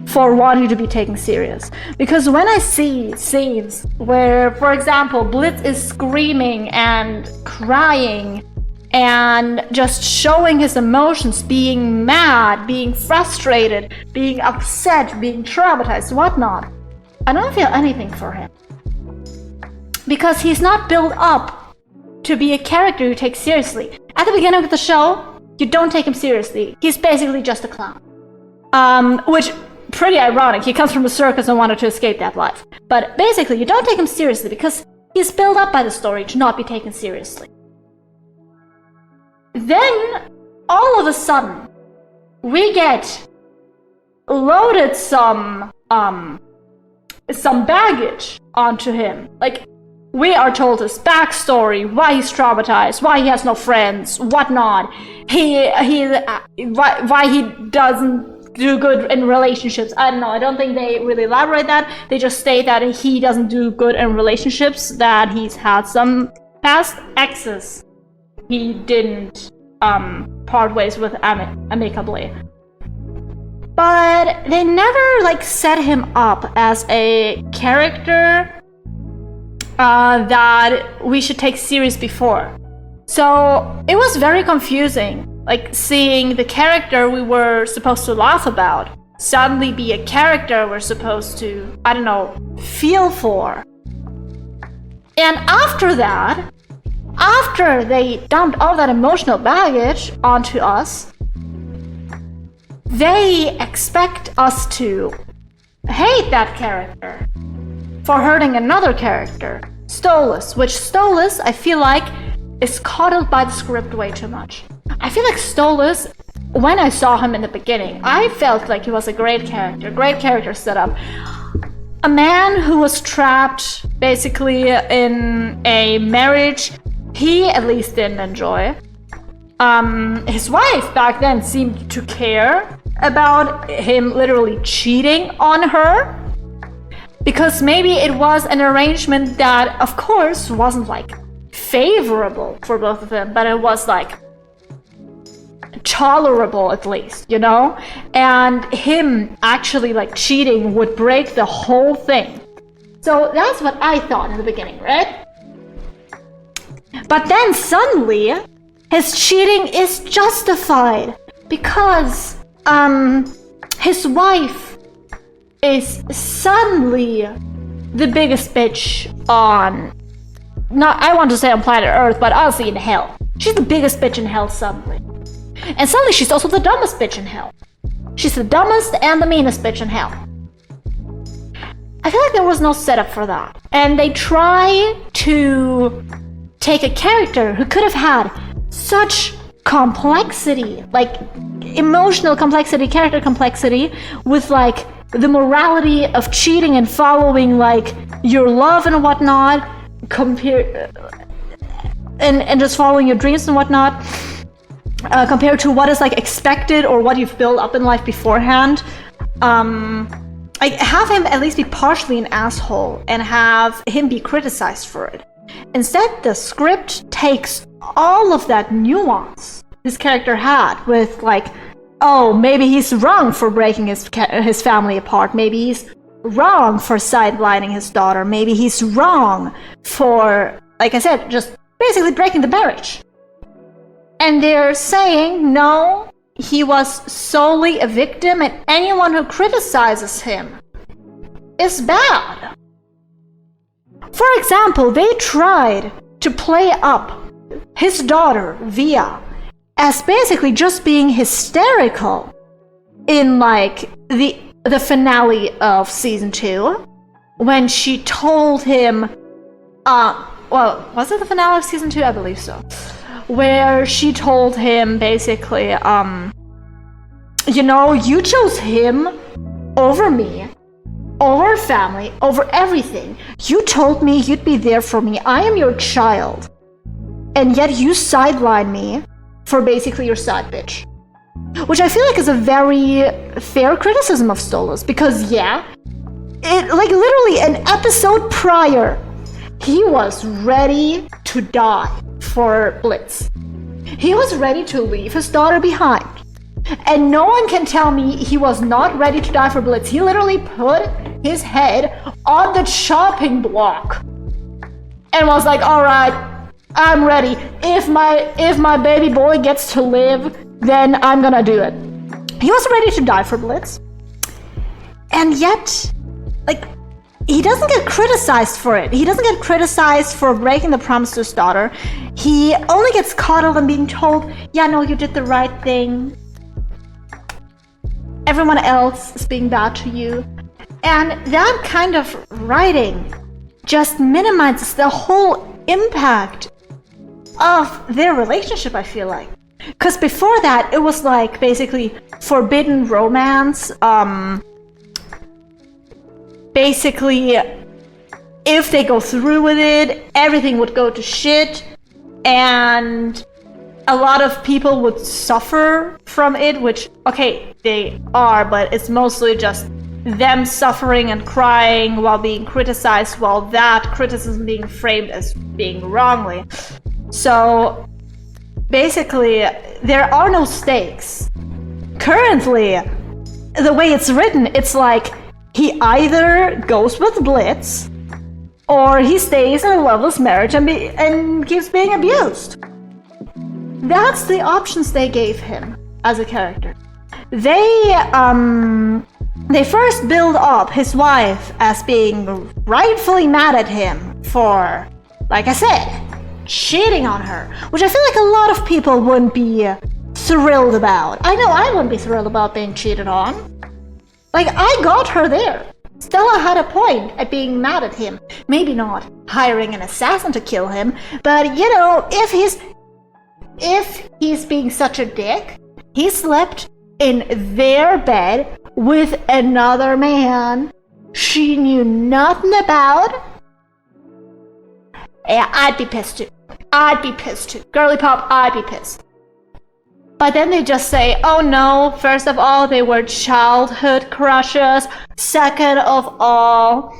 for wanting to be taken serious. Because when I see scenes where, for example, Blitz is screaming and crying and just showing his emotions, being mad, being frustrated, being upset, being traumatized, whatnot, I don't feel anything for him. Because he's not built up to be a character you take seriously. At the beginning of the show, you don't take him seriously. He's basically just a clown. Which, pretty ironic. He comes from a circus and wanted to escape that life. But basically, you don't take him seriously because he's built up by the story to not be taken seriously. Then, all of a sudden, we get loaded some baggage onto him. Like, we are told his backstory, why he's traumatized, why he has no friends, whatnot. Why he doesn't do good in relationships. I don't know. I don't think they really elaborate that. They just state that he doesn't do good in relationships, that he's had some past exes he didn't part ways with amicably. But they never like set him up as a character that we should take serious before. So it was very confusing, like seeing the character we were supposed to laugh about suddenly be a character we're supposed to, I don't know, feel for. And after that, after they dumped all that emotional baggage onto us, they expect us to hate that character for hurting another character, Stolas, which Stolas, I feel like, is coddled by the script way too much. I feel like Stolas, when I saw him in the beginning, I felt like he was a great character setup. A man who was trapped basically in a marriage he at least didn't enjoy. His wife back then seemed to care about him literally cheating on her, because maybe it was an arrangement that, of course, wasn't like favorable for both of them, but it was like tolerable at least, you know? And him actually like cheating would break the whole thing. So that's what I thought in the beginning, right? But then suddenly his cheating is justified because his wife is suddenly the biggest bitch on, not I want to say on planet Earth, but honestly in hell. She's the biggest bitch in hell suddenly. And suddenly she's also the dumbest bitch in hell. She's the dumbest and the meanest bitch in hell. I feel like there was no setup for that. And they try to take a character who could have had such complexity, like emotional complexity, character complexity, with like the morality of cheating and following like your love and whatnot, and just following your dreams and whatnot, compared to what is like expected or what you've built up in life beforehand. Like have him at least be partially an asshole and have him be criticized for it. Instead, the script takes all of that nuance his character had with like, oh, maybe he's wrong for breaking his family apart. Maybe he's wrong for sidelining his daughter. Maybe he's wrong for, like I said, just basically breaking the marriage. And they're saying, no, he was solely a victim and anyone who criticizes him is bad. For example, they tried to play up his daughter, Via, as basically just being hysterical in like the finale of season 2, when she told him, well, was it the finale of season 2? I believe so. Where she told him basically, you know, you chose him over me, over family, over everything. You told me you'd be there for me. I am your child. And yet you sideline me for basically your side bitch. Which I feel like is a very fair criticism of Stolas, because yeah, it like literally an episode prior, he was ready to die for Blitz. He was ready to leave his daughter behind. And no one can tell me he was not ready to die for Blitz. He literally put his head on the chopping block and was like, all right, I'm ready. If my baby boy gets to live, then I'm gonna do it. He was ready to die for Blitz. And yet, like, he doesn't get criticized for it. He doesn't get criticized for breaking the promise to his daughter. He only gets coddled and being told, yeah, no, you did the right thing. Everyone else is being bad to you. And that kind of writing just minimizes the whole impact of their relationship, I feel like. Because before that, it was like basically forbidden romance. Basically, if they go through with it, everything would go to shit. And a lot of people would suffer from it, which, okay, they are, but it's mostly just them suffering and crying while being criticized, while that criticism being framed as being wrongly. So basically, there are no stakes. Currently, the way it's written, it's like he either goes with Blitz or he stays in a loveless marriage and keeps being abused. That's the options they gave him as a character. They first build up his wife as being rightfully mad at him for, like I said, cheating on her, which I feel like a lot of people wouldn't be thrilled about. I know I wouldn't be thrilled about being cheated on. Like, I got her there. Stella had a point at being mad at him. Maybe not hiring an assassin to kill him, but you know, if he's being such a dick, he slept in their bed with another man she knew nothing about. Yeah, I'd be pissed too. Girly pop, I'd be pissed. But then they just say, oh no, first of all, they were childhood crushes. Second of all,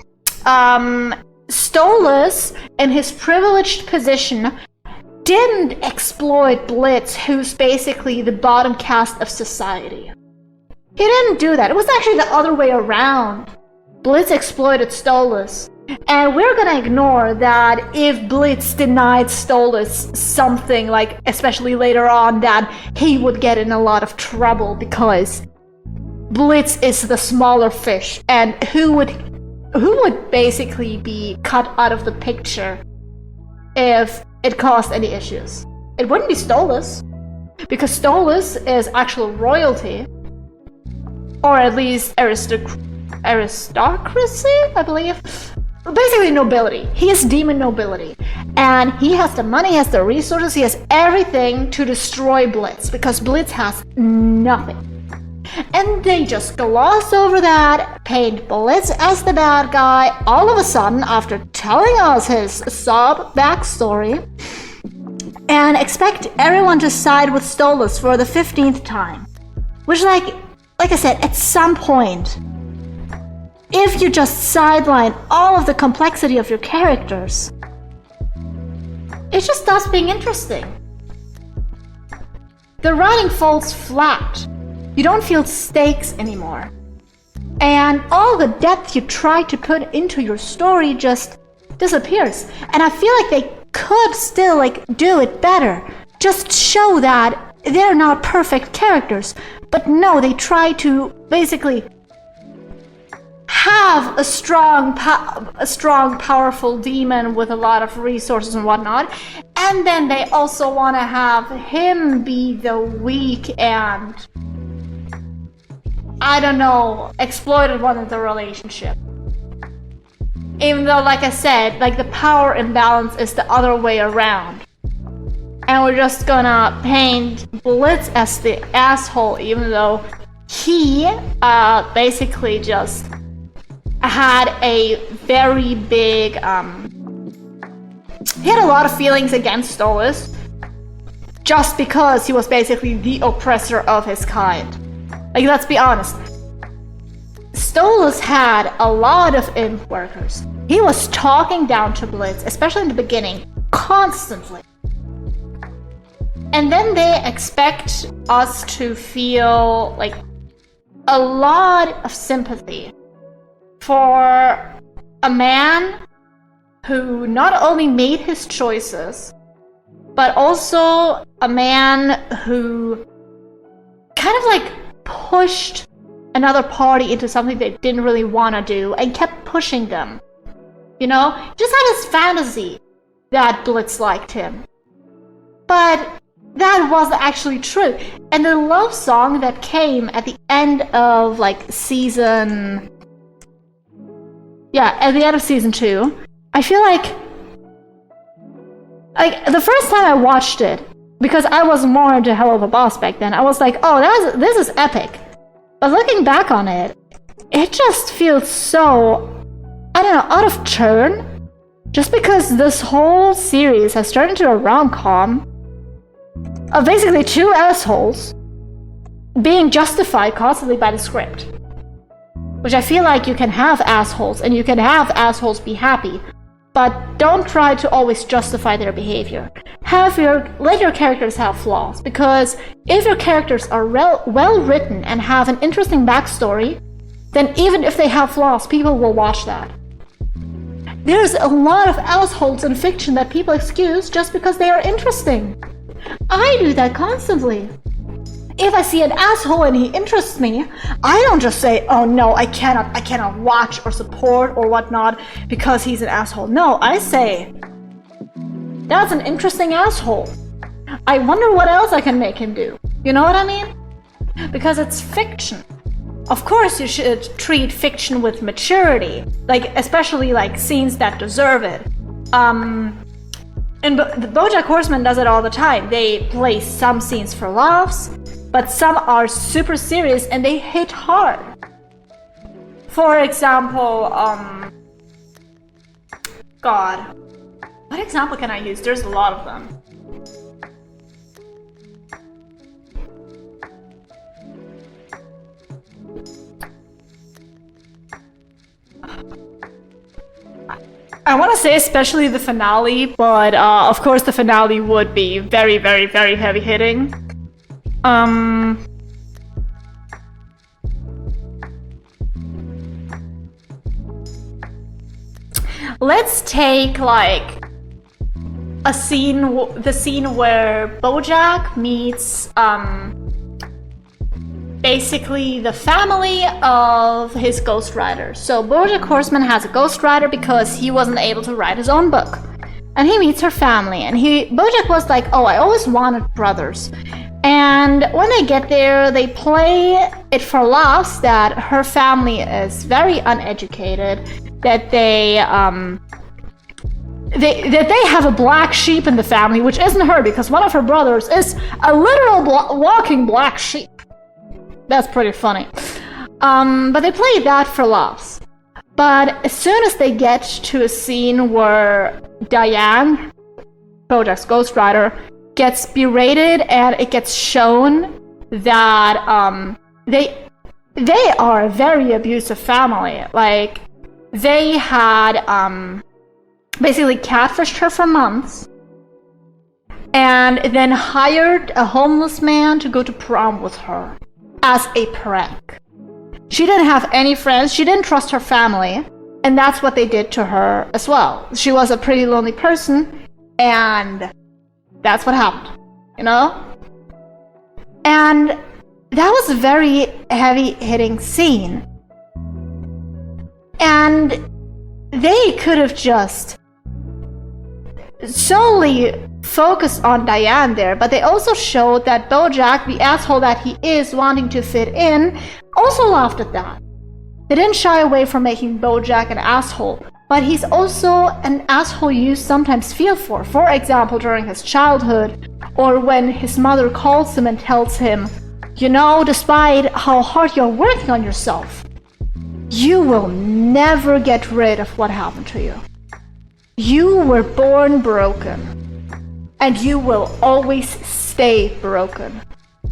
Stolas, in his privileged position, didn't exploit Blitz, who's basically the bottom caste of society. He didn't do that. It was actually the other way around. Blitz exploited Stolas. And we're gonna ignore that if Blitz denied Stolas something, like, especially later on, that he would get in a lot of trouble because Blitz is the smaller fish, and who would basically be cut out of the picture if it caused any issues? It wouldn't be Stolas, because Stolas is actual royalty, or at least aristocracy, I believe. Basically nobility. He is demon nobility. And he has the money, he has the resources, he has everything to destroy Blitz, because Blitz has nothing. And they just gloss over that, paint Blitz as the bad guy, all of a sudden, after telling us his sob backstory, and expect everyone to side with Stolas for the 15th time. Which, like I said, at some point, if you just sideline all of the complexity of your characters, it just stops being interesting. The writing falls flat. You don't feel stakes anymore. And all the depth you try to put into your story just disappears. And I feel like they could still do it better. Just show that they're not perfect characters. But no, they try to basically have a strong, powerful demon with a lot of resources and whatnot, and then they also want to have him be the weak and, I don't know, exploited one in the relationship. Even though, like I said, the power imbalance is the other way around. And we're just gonna paint Blitz as the asshole, even though he basically just had a very big, he had a lot of feelings against Stolas, just because he was basically the oppressor of his kind. Let's be honest. Stolas had a lot of imp workers. He was talking down to Blitz, especially in the beginning, constantly. And then they expect us to feel a lot of sympathy for a man who not only made his choices, but also a man who kind of pushed another party into something they didn't really want to do and kept pushing them. You know? Just had his fantasy that Blitz liked him. But that wasn't actually true. And the love song that came at the end of season... Yeah, at the end of season 2, I feel like the first time I watched it, because I was more into Hell of a Boss back then, I was like, oh, this is epic. But looking back on it, it just feels so, I don't know, out of turn. Just because this whole series has turned into a rom-com, of basically two assholes being justified constantly by the script. Which I feel like you can have assholes, and you can have assholes be happy, but don't try to always justify their behavior. Let your characters have flaws, because if your characters are well written and have an interesting backstory, then even if they have flaws, people will watch that. There's a lot of assholes in fiction that people excuse just because they are interesting. I do that constantly. If I see an asshole and he interests me, I don't just say, oh no, I cannot watch or support or whatnot because he's an asshole. No, I say, that's an interesting asshole. I wonder what else I can make him do. You know what I mean? Because it's fiction. Of course you should treat fiction with maturity, like especially like scenes that deserve it. And the BoJack Horseman does it all the time. They play some scenes for laughs, but some are super serious and they hit hard. For example, God, what example can I use? There's a lot of them. I want to say especially the finale, but of course the finale would be very, very, very heavy hitting. Let's take like a scene, the scene where BoJack meets basically the family of his ghostwriter. So BoJack Horseman has a ghostwriter because he wasn't able to write his own book. And he meets her family, and BoJack was like, oh, I always wanted brothers. And when they get there, they play it for laughs that her family is very uneducated, that they have a black sheep in the family, which isn't her because one of her brothers is a literal walking black sheep. That's pretty funny. But they play that for laughs. But as soon as they get to a scene where Diane, BoJack's ghostwriter, gets berated and it gets shown that they are a very abusive family. Like, they had basically catfished her for months and then hired a homeless man to go to prom with her as a prank. She didn't have any friends, she didn't trust her family, and that's what they did to her as well. She was a pretty lonely person, and that's what happened, you know? And that was a very heavy-hitting scene. And they could have just solely focused on Diane there, but they also showed that BoJack, the asshole that he is wanting to fit in, also laughed at that. They didn't shy away from making BoJack an asshole, but he's also an asshole you sometimes feel for. For example, during his childhood, or when his mother calls him and tells him, you know, despite how hard you're working on yourself, you will never get rid of what happened to you. You were born broken, and you will always stay broken.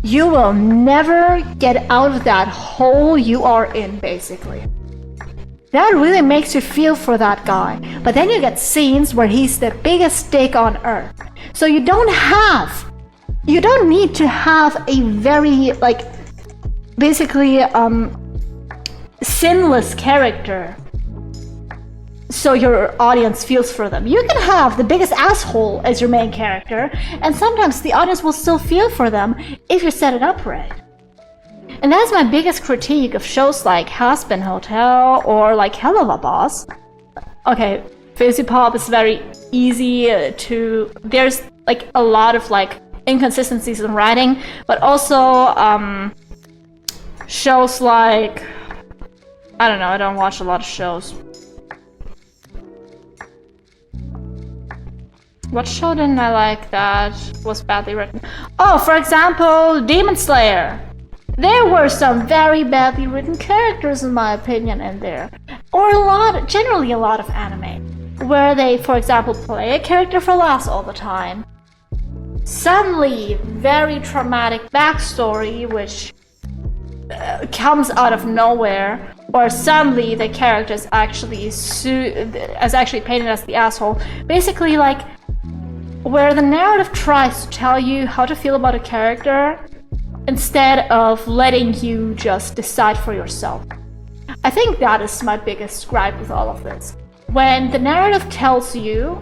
You will never get out of that hole you are in, basically. That really makes you feel for that guy. But then you get scenes where he's the biggest dick on earth. So you don't need to have a very, like, basically, sinless character so your audience feels for them. You can have the biggest asshole as your main character, and sometimes the audience will still feel for them if you set it up right. And that's my biggest critique of shows like Has-Been Hotel or like Helluva Boss. Okay, Fizzy Pop is very easy to... There's like a lot of like inconsistencies in writing, but also shows like... I don't know, I don't watch a lot of shows. What show didn't I like that was badly written? Oh, for example, Demon Slayer. There were some very badly written characters, in my opinion, in there. Or generally a lot of anime, where they, for example, play a character for laughs all the time. suddenly very traumatic backstory which comes out of nowhere, or suddenly the character is actually painted as the asshole. Basically, like, where the narrative tries to tell you how to feel about a character instead of letting you just decide for yourself. I think that is my biggest gripe with all of this. When the narrative tells you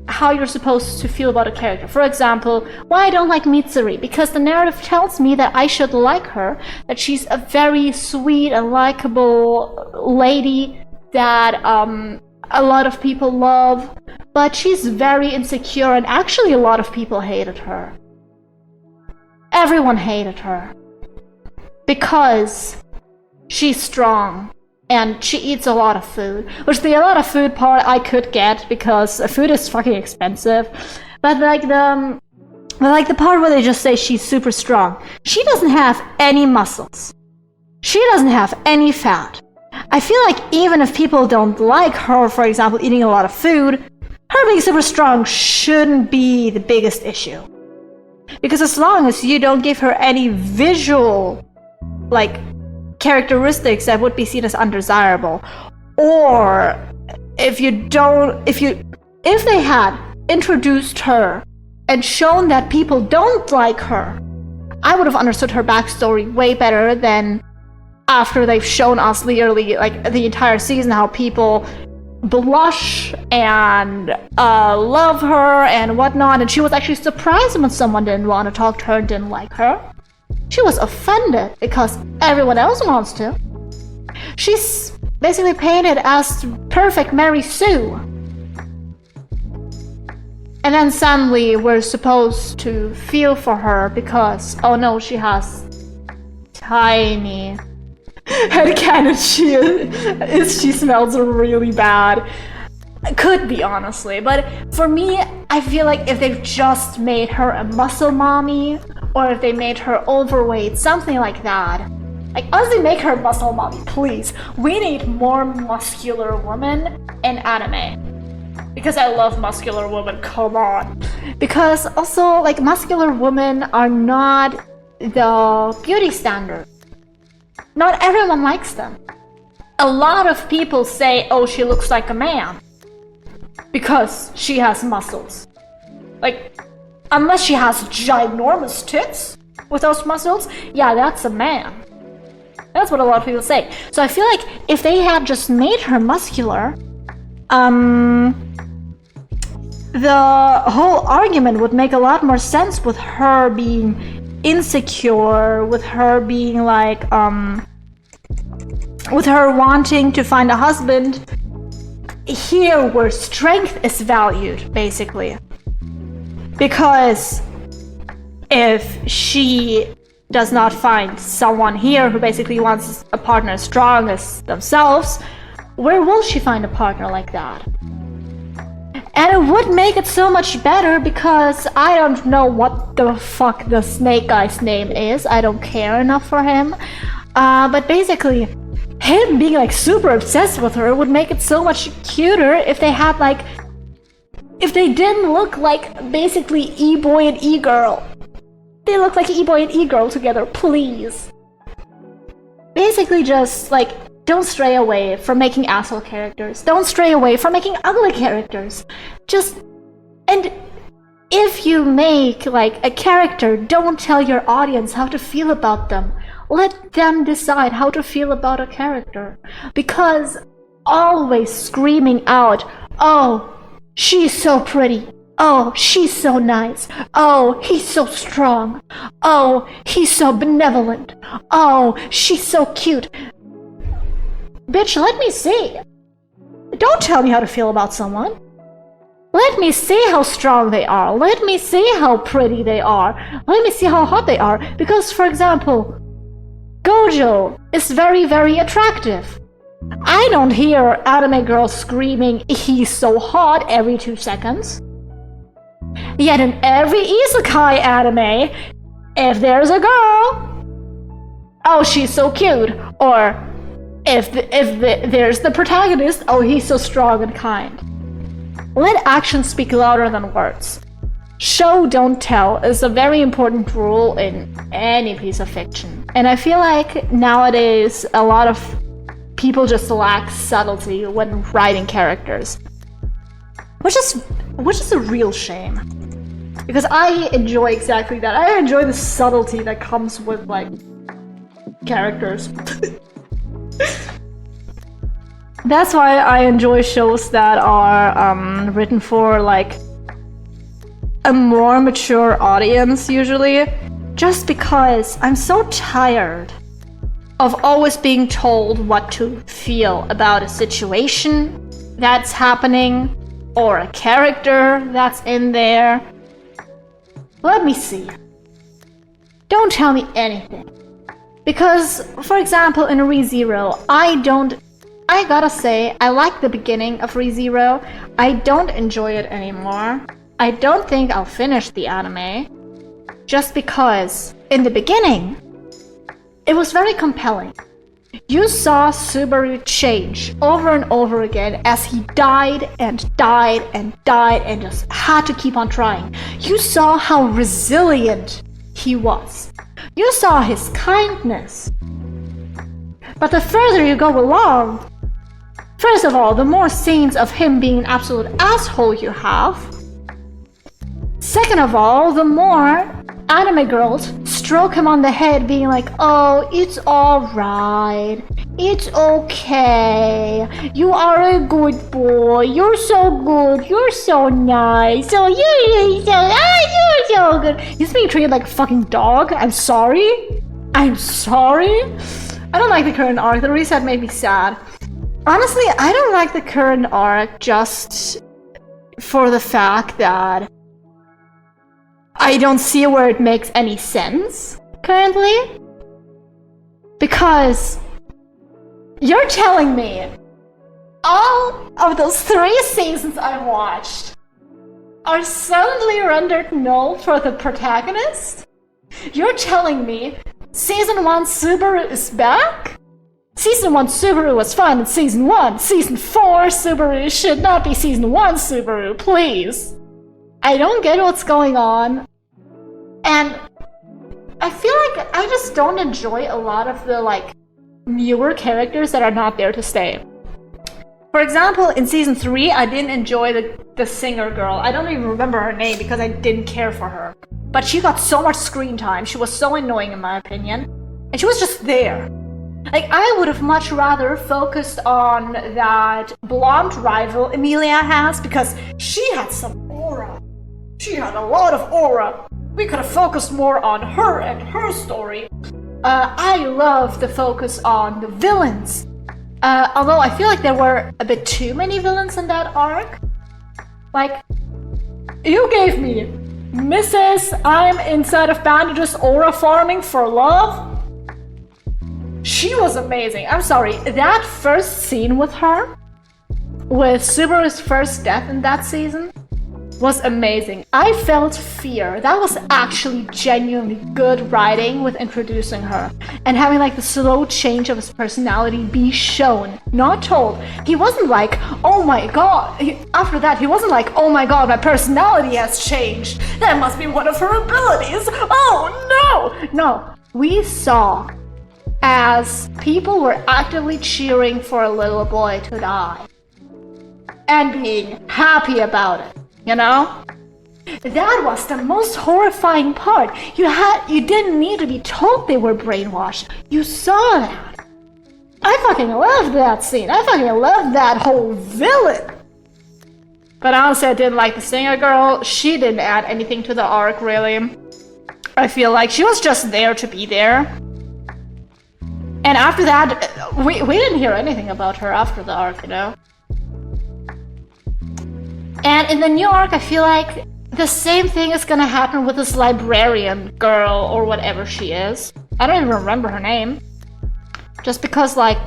how you're supposed to feel about a character. For example, why I don't like Mitsuri, because the narrative tells me that I should like her, that she's a very sweet and likable lady that a lot of people love, but she's very insecure, and actually a lot of people hated her. Everyone hated her because she's strong and she eats a lot of food, which the a lot of food part I could get because food is fucking expensive, but like the part where they just say she's super strong, she doesn't have any muscles, she doesn't have any fat. I feel like even if people don't like her, for example, eating a lot of food, her being super strong shouldn't be the biggest issue, because as long as you don't give her any visual like characteristics that would be seen as undesirable, or if they had introduced her and shown that people don't like her, I would have understood her backstory way better than after they've shown us literally like the entire season how people blush and love her and whatnot, and she was actually surprised when someone didn't want to talk to her and didn't like her. She was offended because everyone else wants to. She's basically painted as perfect Mary Sue. And then suddenly we're supposed to feel for her because, oh no, she has tiny headcanon. She smells really bad. Could be, honestly, but for me, I feel like if they've just made her a muscle mommy, or if they made her overweight, something like that. Like, honestly, make her a muscle mommy, please. We need more muscular women in anime. Because I love muscular women, come on. Because also, like, muscular women are not the beauty standard. Not everyone likes them. A lot of people say, oh, she looks like a man because she has muscles. Like, unless she has ginormous tits with those muscles, yeah, that's a man. That's what a lot of people say. So I feel like if they had just made her muscular, the whole argument would make a lot more sense with her being insecure, with her being like, with her wanting to find a husband. Here where strength is valued, basically. Because if she does not find someone here who basically wants a partner as strong as themselves, where will she find a partner like that? And it would make it so much better because I don't know what the fuck the snake guy's name is. I don't care enough for him. But basically, him being like super obsessed with her would make it so much cuter if they had like, if they didn't look like basically E-boy and E-girl. They look like E-boy and E-girl together, please. Basically just like, don't stray away from making asshole characters. Don't stray away from making ugly characters. And if you make like a character, don't tell your audience how to feel about them. Let them decide how to feel about a character. Because always screaming out, oh, she's so pretty. Oh, she's so nice. Oh, he's so strong. Oh, he's so benevolent. Oh, she's so cute. Bitch, let me see. Don't tell me how to feel about someone. Let me see how strong they are. Let me see how pretty they are. Let me see how hot they are. Because, for example, Gojo is very, very attractive. I don't hear anime girls screaming, he's so hot every 2 seconds. Yet in every isekai anime, if there's a girl, oh, she's so cute. Or if there's the protagonist, oh, he's so strong and kind. Let actions speak louder than words. show don't tell is a very important rule in any piece of fiction. And I feel like nowadays a lot of people just lack subtlety when writing characters. Which is a real shame. Because I enjoy exactly that. I enjoy the subtlety that comes with, like, characters. That's why I enjoy shows that are written for, like, a more mature audience, usually. Just because I'm so tired of always being told what to feel about a situation that's happening, or a character that's in there. Let me see. Don't tell me anything. Because, for example, in ReZero, I gotta say, I like the beginning of ReZero. I don't enjoy it anymore. I don't think I'll finish the anime. Just because, in the beginning, it was very compelling. You saw Subaru change over and over again as he died and died and died and just had to keep on trying. You saw how resilient he was. You saw his kindness. But the further you go along, first of all, the more scenes of him being an absolute asshole you have. Second of all, the more anime girls stroke him on the head being like, oh, it's alright, it's okay, you are a good boy, you're so good, you're so nice, oh, you're so good. He's being treated like a fucking dog. I'm sorry. I don't like the current arc. The reset made me sad. Honestly, I don't like the current arc just for the fact that I don't see where it makes any sense currently. Because you're telling me all of those 3 seasons I watched are suddenly rendered null for the protagonist? You're telling me Season 1 Subaru is back? Season 1 Subaru was fine in Season 1. Season 4 Subaru should not be Season 1 Subaru, please. I don't get what's going on. And I feel like I just don't enjoy a lot of the, like, newer characters that are not there to stay. For example, in Season 3, I didn't enjoy the singer girl. I don't even remember her name because I didn't care for her. But she got so much screen time. She was so annoying in my opinion. And she was just there. Like, I would have much rather focused on that blonde rival Emilia has because she had some aura. She had a lot of aura. We could have focused more on her and her story. I love the focus on the villains. Although I feel like there were a bit too many villains in that arc. Like, you gave me Mrs. I'm inside of bandages aura farming for love. She was amazing. I'm sorry, that first scene with her, with Subaru's first death in that season, was amazing. I felt fear. That was actually genuinely good writing with introducing her and having like the slow change of his personality be shown, not told. He wasn't like, oh my god. After that, he wasn't like, oh my god, my personality has changed. That must be one of her abilities. Oh no! No, we saw as people were actively cheering for a little boy to die and being happy about it. You know? That was the most horrifying part. You didn't need to be told they were brainwashed. You saw that. I fucking loved that scene. I fucking loved that whole villain. But honestly, I didn't like the singer girl. She didn't add anything to the arc, really. I feel like she was just there to be there. And after that, we didn't hear anything about her after the arc, you know? And in the new arc, I feel like the same thing is gonna happen with this librarian girl or whatever she is. I don't even remember her name. Just because, like,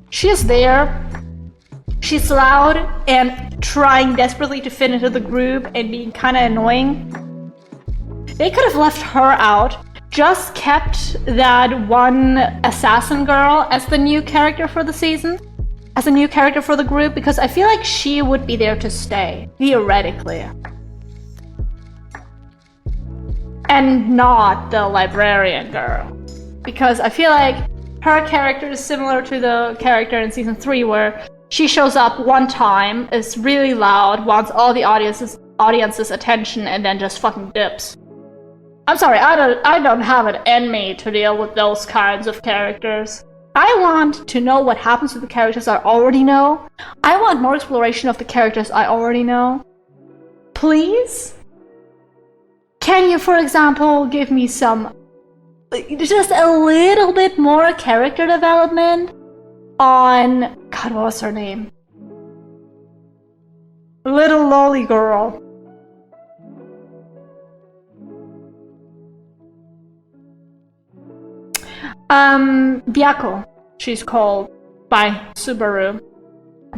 she is there, she's loud and trying desperately to fit into the group and being kinda annoying. They could have left her out, just kept that one assassin girl as the new character for the season. As a new character for the group, because I feel like she would be there to stay, theoretically. and not the librarian girl. Because I feel like her character is similar to the character in season 3 where she shows up one time, is really loud, wants all the audience's attention, and then just fucking dips. I'm sorry, I don't have it in me to deal with those kinds of characters. I want to know what happens to the characters I already know. I want more exploration of the characters I already know. Please? Can you, for example, give me some, just a little bit more character development on, God, what was her name? Little lolly girl. Byako, she's called by Subaru.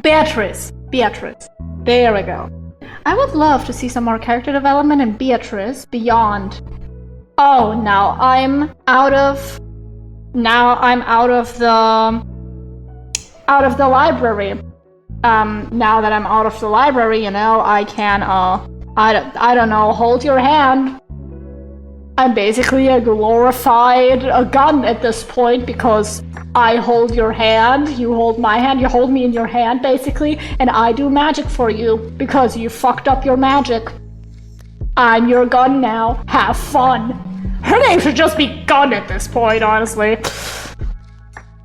Beatrice. There we go. I would love to see some more character development in Beatrice beyond. Oh, now I'm out of the library. Now that I'm out of the library, you know, I can I don't know, hold your hand. I'm basically a glorified gun at this point because I hold your hand, you hold my hand, you hold me in your hand basically, and I do magic for you because you fucked up your magic. I'm your gun now. Have fun. Her name should just be Gun at this point, honestly.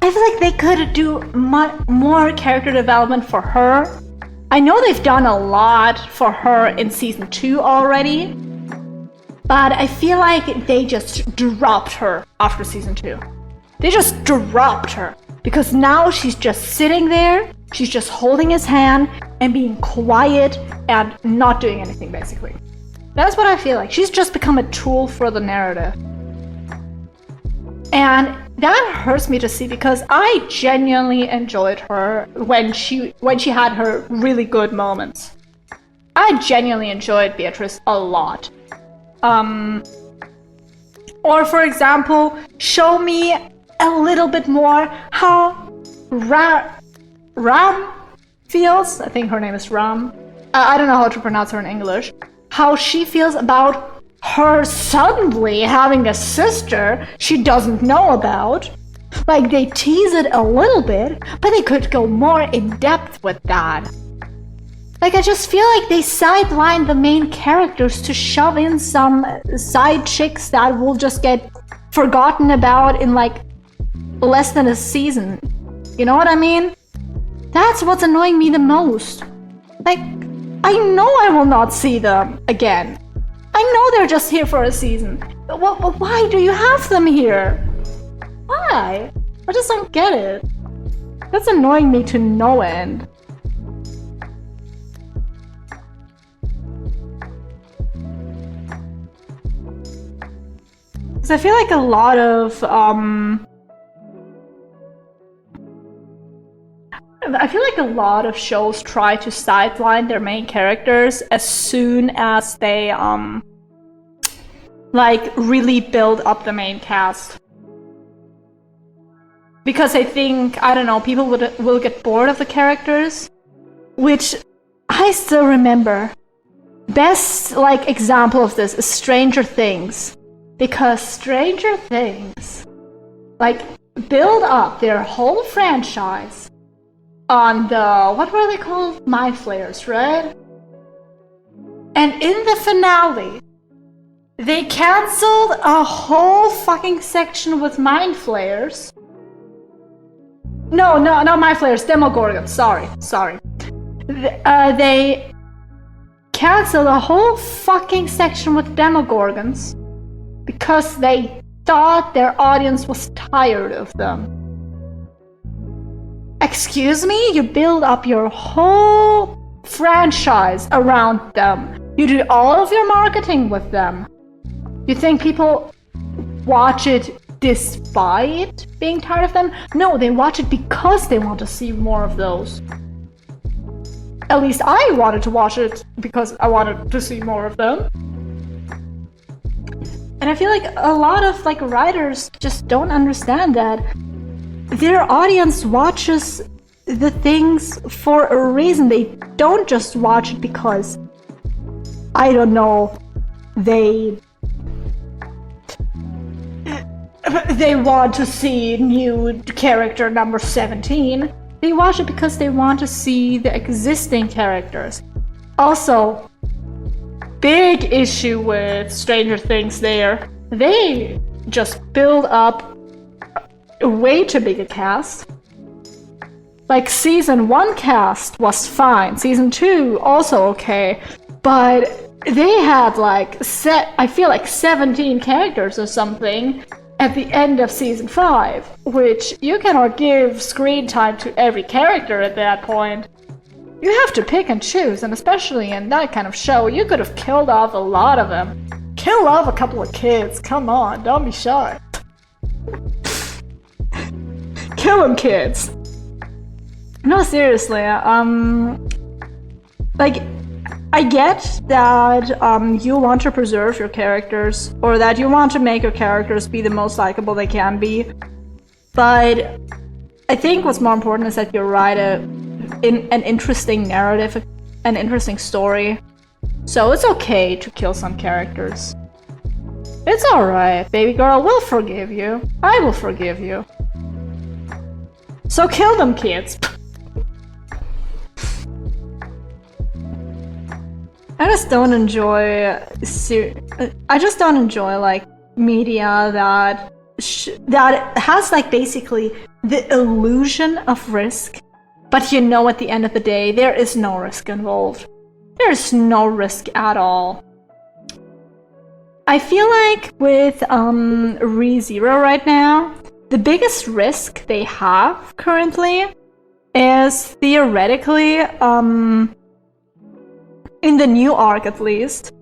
I feel like they could do more character development for her. I know they've done a lot for her in season 2 already, but I feel like they just dropped her after season 2. They just dropped her because now she's just sitting there, she's just holding his hand and being quiet and not doing anything basically. That's what I feel like. She's just become a tool for the narrative. And that hurts me to see because I genuinely enjoyed her when she had her really good moments. I genuinely enjoyed Beatrice a lot. Or for example, show me a little bit more how Ram feels. I think her name is Ram. I don't know how to pronounce her in English. How she feels about her suddenly having a sister she doesn't know about. Like, they tease it a little bit, but they could go more in depth with that. Like, I just feel like they sidelined the main characters to shove in some side chicks that will just get forgotten about in like less than a season. You know what I mean? That's what's annoying me the most. Like, I know I will not see them again. I know they're just here for a season. But why do you have them here? Why? I just don't get it. That's annoying me to no end. Because I feel like a lot of shows try to sideline their main characters as soon as they like really build up the main cast. Because I think, I don't know, people will get bored of the characters, which I still remember. Best like example of this is Stranger Things. Because Stranger Things like build up their whole franchise on the, what were they called? Mind Flayers, right? And in the finale, they cancelled a whole fucking section with Mind Flayers. No, not Mind Flayers, Demogorgons, sorry. They cancelled a whole fucking section with Demogorgons because they thought their audience was tired of them. Excuse me? You build up your whole franchise around them. You do all of your marketing with them. You think people watch it despite being tired of them? No, they watch it because they want to see more of those. At least I wanted to watch it because I wanted to see more of them. And I feel like a lot of like writers just don't understand that their audience watches the things for a reason. They don't just watch it because, I don't know, they they want to see new character number 17. They watch it because they want to see the existing characters. Also, big issue with Stranger Things there. They just build up a way too big a cast. Like, season 1 cast was fine. Season 2 also okay. But they had like I feel like 17 characters or something at the end of season 5, which you cannot give screen time to every character at that point. You have to pick and choose, and especially in that kind of show, you could have killed off a lot of them. Kill off a couple of kids, come on, don't be shy. Kill them, kids. No, seriously, like, I get that you want to preserve your characters, or that you want to make your characters be the most likable they can be, but I think what's more important is that you write an interesting narrative, an interesting story. So it's okay to kill some characters. It's alright, baby girl, we'll forgive you. I will forgive you. So kill them, kids. I just don't enjoy like media that has like basically the illusion of risk, but you know at the end of the day there is no risk involved. There's no risk at all. I feel like with ReZero right now, the biggest risk they have currently is theoretically in the new arc at least,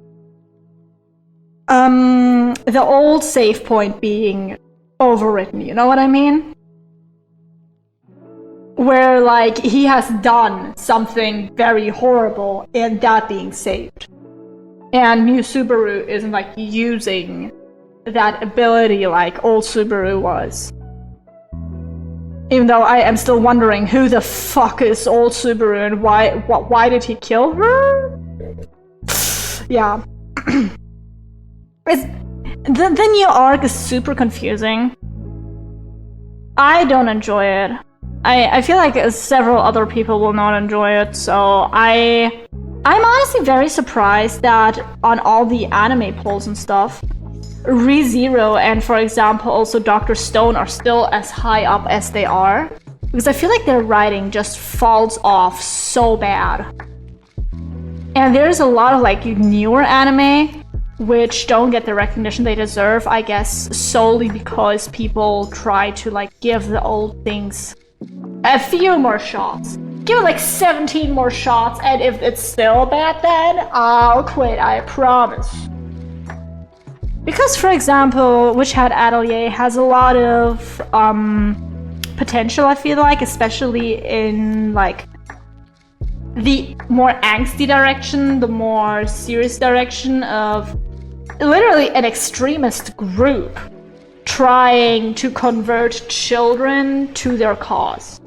the old save point being overwritten, you know what I mean? Where like he has done something very horrible and that being saved. And new Subaru isn't like using that ability like old Subaru was. Even though I am still wondering who the fuck is old Subaru and why did he kill her? Yeah. The new arc is super confusing. I don't enjoy it. I feel like several other people will not enjoy it, so I'm honestly very surprised that on all the anime polls and stuff, ReZero and, for example, also Dr. Stone are still as high up as they are. Because I feel like their writing just falls off so bad. And there's a lot of like newer anime which don't get the recognition they deserve, I guess solely because people try to like give the old things a few more shots. Give it like 17 more shots, and if it's still bad then I'll quit, I promise. Because, for example, Witch Hat Atelier has a lot of potential, I feel like, especially in like the more angsty direction, the more serious direction of literally an extremist group trying to convert children to their cause.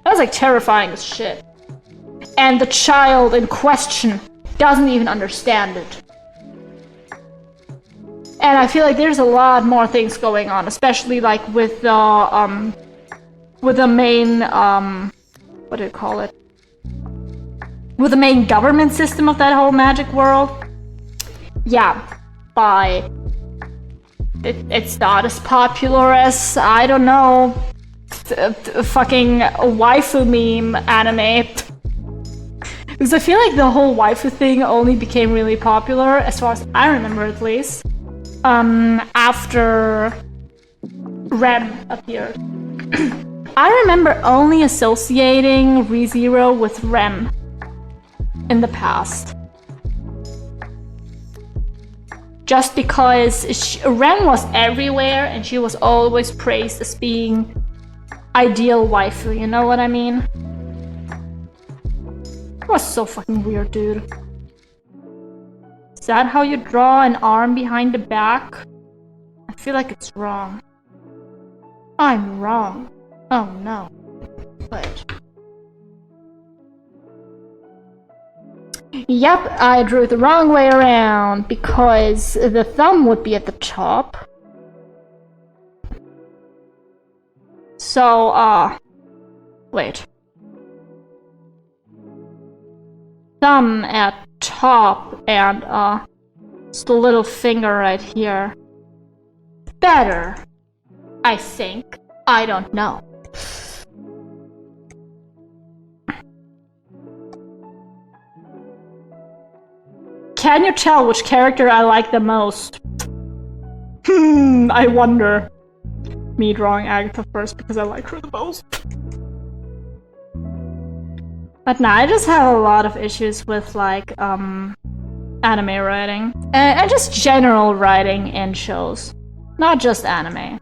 That's like terrifying as shit. And the child in question doesn't even understand it. And I feel like there's a lot more things going on, especially like with the main what do you call it? With the main government system of that whole magic world. Yeah, it's not as popular as, I don't know, fucking waifu meme anime. Because I feel like the whole waifu thing only became really popular, as far as I remember at least, after Rem appeared. I remember only associating ReZero with Rem in the past. Just because Rem was everywhere and she was always praised as being ideal waifu, you know what I mean? It was so fucking weird, dude. Is that how you draw an arm behind the back? I feel like it's wrong. I'm wrong. Oh no. Wait. Yep, I drew it the wrong way around because the thumb would be at the top. So, wait. Thumb at top and, just the little finger right here. Better, I think. I don't know. Can you tell which character I like the most? I wonder. Me drawing Agatha first because I like her the most. But nah, I just have a lot of issues with like anime writing. And just general writing in shows. Not just anime.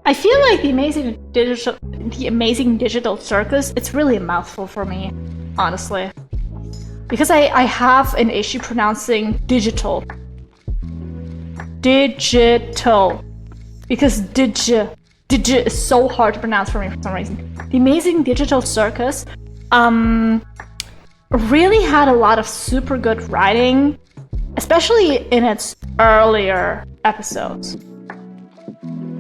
I feel like the Amazing Digital Circus, it's really a mouthful for me, honestly. Because I have an issue pronouncing digital. Digital. Because digi is so hard to pronounce for me for some reason. The Amazing Digital Circus really had a lot of super good writing, especially in its earlier episodes.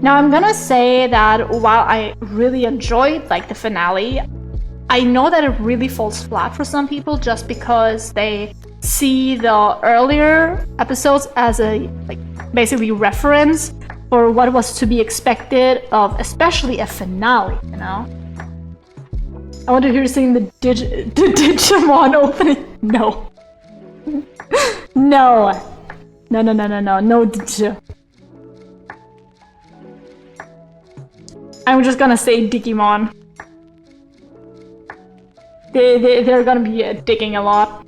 Now I'm gonna say that while I really enjoyed like the finale, I know that it really falls flat for some people just because they see the earlier episodes as a like basically reference for what was to be expected of especially a finale, you know? I want to hear you sing the Digimon opening. No. No. No Digi. I'm just gonna say Digimon. They're gonna be digging a lot.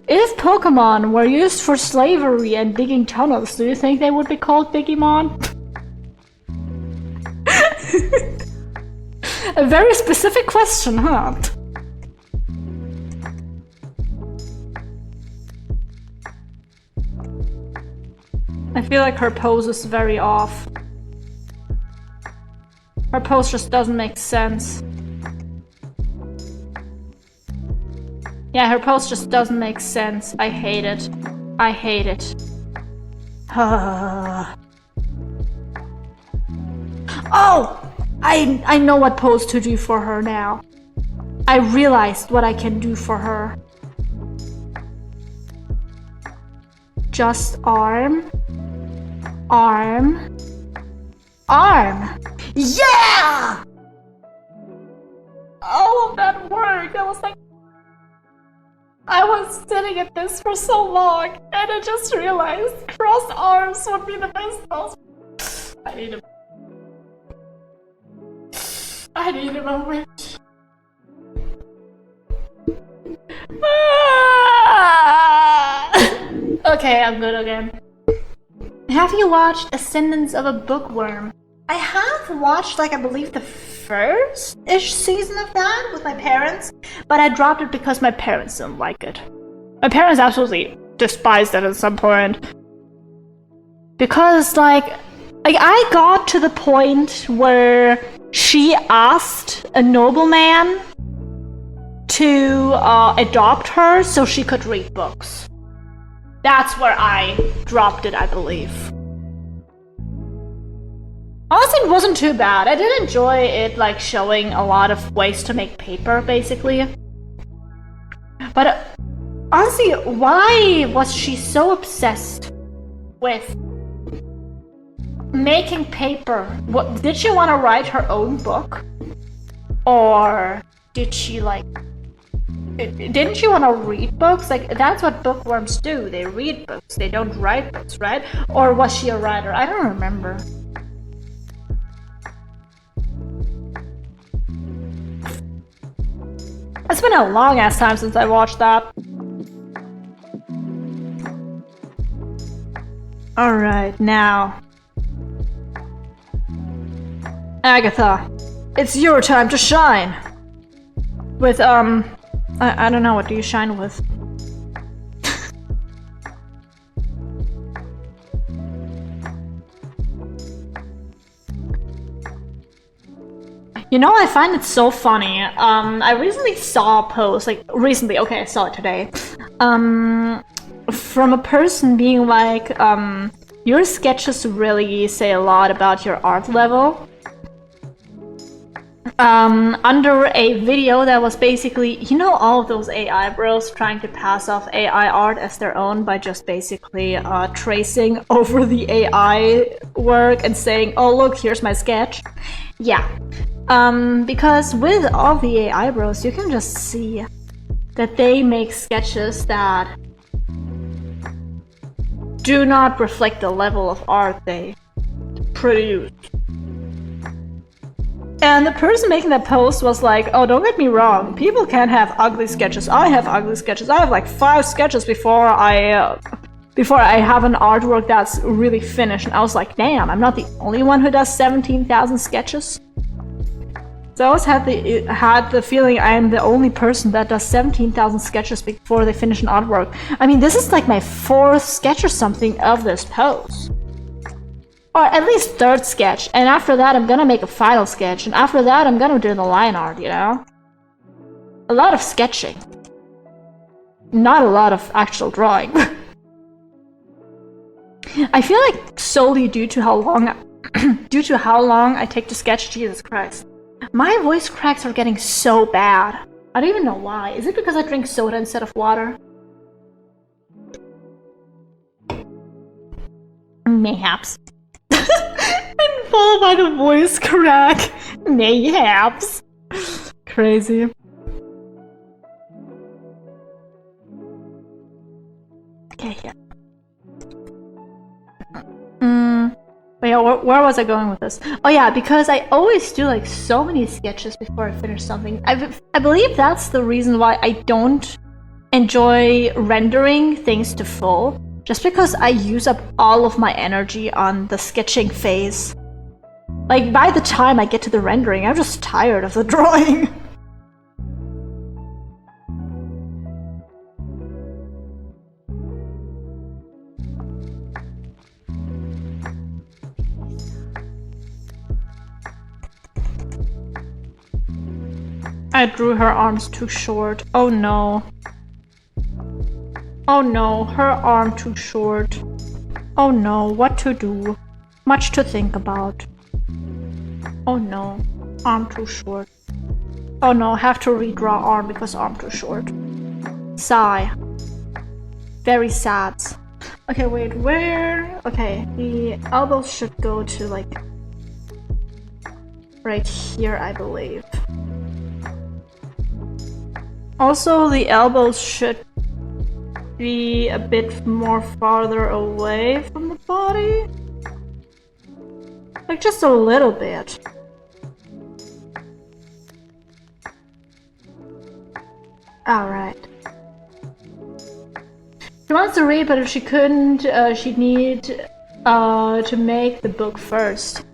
If Pokemon were used for slavery and digging tunnels, do you think they would be called Digimon? A very specific question, huh? I feel like her pose is very off. Her pose just doesn't make sense. Yeah, her pose just doesn't make sense. I hate it. I hate it. Oh! I know what pose to do for her now. I realized what I can do for her. Just arm. Arm. Arm! Yeah! All of that work, I was like... I was sitting at this for so long, and I just realized crossed arms would be the best pose. I need a moment. Okay, I'm good again. Have you watched Ascendance of a Bookworm? I have watched, like, I believe the first-ish season of that with my parents, but I dropped it because my parents didn't like it. My parents absolutely despised it at some point. Because, like I got to the point where she asked a nobleman to adopt her so she could read books. That's where I dropped it, I believe. Honestly, it wasn't too bad. I did enjoy it, like, showing a lot of ways to make paper, basically. But, honestly, why was she so obsessed with making paper? What, did she want to write her own book? Or did she, like... Didn't she want to read books? Like, that's what bookworms do. They read books. They don't write books, right? Or was she a writer? I don't remember. It's been a long ass time since I watched that. Alright, now. Agatha, it's your time to shine. With, I don't know, what do you shine with? You know, I find it so funny. I recently saw a post, like, okay, I saw it today. From a person being like, Your sketches really say a lot about your art level. Under a video that was basically, you know, all of those AI bros trying to pass off AI art as their own by just basically tracing over the AI work and saying, oh look, here's my sketch. Yeah. Because with all the AI bros, you can just see that they make sketches that do not reflect the level of art they produce. And the person making that post was like, oh, don't get me wrong, people can have ugly sketches. I have ugly sketches. I have like 5 sketches before I have an artwork that's really finished. And I was like, damn, I'm not the only one who does 17,000 sketches. So I always had the feeling I am the only person that does 17,000 sketches before they finish an artwork. I mean, this is like my 4th sketch or something of this post. Or at least 3rd sketch, and after that I'm gonna make a final sketch, and after that I'm gonna do the line art, you know? A lot of sketching. Not a lot of actual drawing. I feel like solely due to how long I take to sketch, Jesus Christ. My voice cracks are getting so bad. I don't even know why. Is it because I drink soda instead of water? Mayhaps. And followed by the voice crack. Mayhaps. Crazy. Okay, yeah. But yeah, where was I going with this? Oh yeah, because I always do like so many sketches before I finish something. I believe that's the reason why I don't enjoy rendering things to full. Just because I use up all of my energy on the sketching phase. Like, by the time I get to the rendering, I'm just tired of the drawing. I drew her arms too short. Oh no. Oh no, her arm too short. Oh no, what to do? Much to think about. Oh no, arm too short. Oh no, have to redraw arm because arm too short. Sigh. Very sad. Okay, wait, where? Okay, the elbows should go to like right here, I believe. Also, the elbows should be a bit more farther away from the body. Like just a little bit. Alright. She wants to read, but if she couldn't, she'd need to make the book first.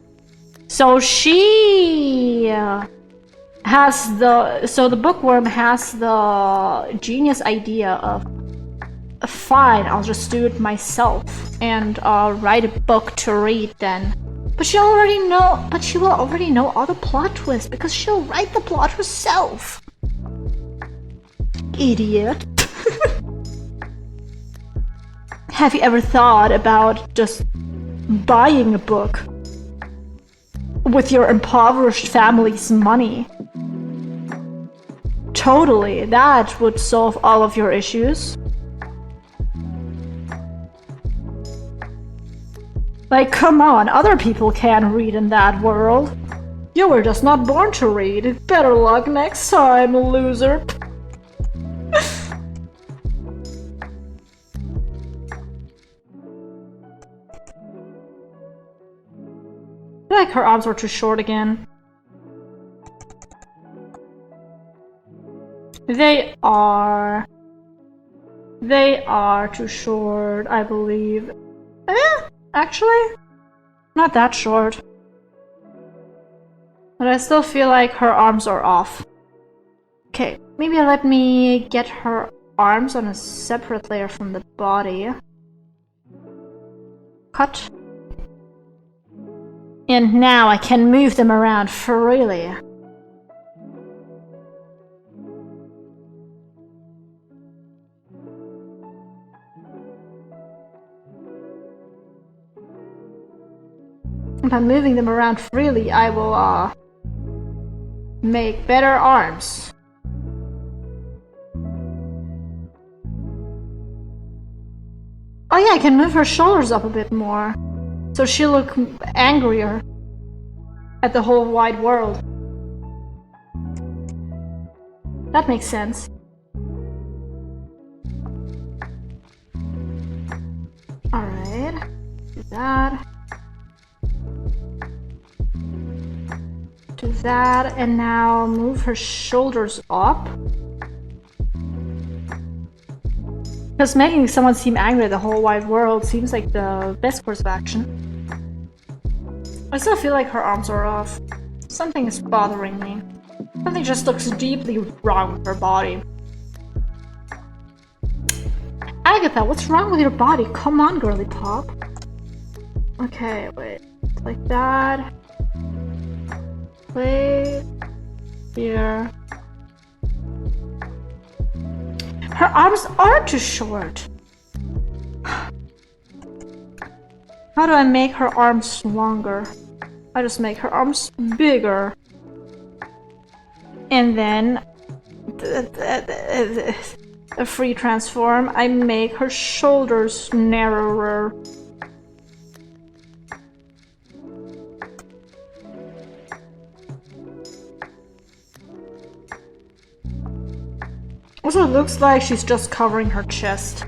So she has the bookworm has the genius idea of, fine, I'll just do it myself and write a book to read then. But she will already know all the plot twists because she'll write the plot herself. Idiot. Have you ever thought about just buying a book with your impoverished family's money? Totally, that would solve all of your issues. Like, come on, other people can read in that world. You were just not born to read. Better luck next time, loser. I feel like her arms were too short again. They are too short, I believe. Actually, not that short. But I still feel like her arms are off. Okay, maybe let me get her arms on a separate layer from the body. Cut. And now I can move them around freely. by moving them around freely, I will make better arms. Oh yeah, I can move her shoulders up a bit more, so she'll look angrier at the whole wide world. That makes sense. Alright, do that. Do that, and now move her shoulders up. Because making someone seem angry at the whole wide world seems like the best course of action. I still feel like her arms are off. Something is bothering me. Something just looks deeply wrong with her body. Agatha, what's wrong with your body? Come on, girly pop. Okay, wait. Like that. Wait. Here. Her arms are too short. How do I make her arms longer? I just make her arms bigger. And then a free transform, I make her shoulders narrower. Also, it looks like she's just covering her chest.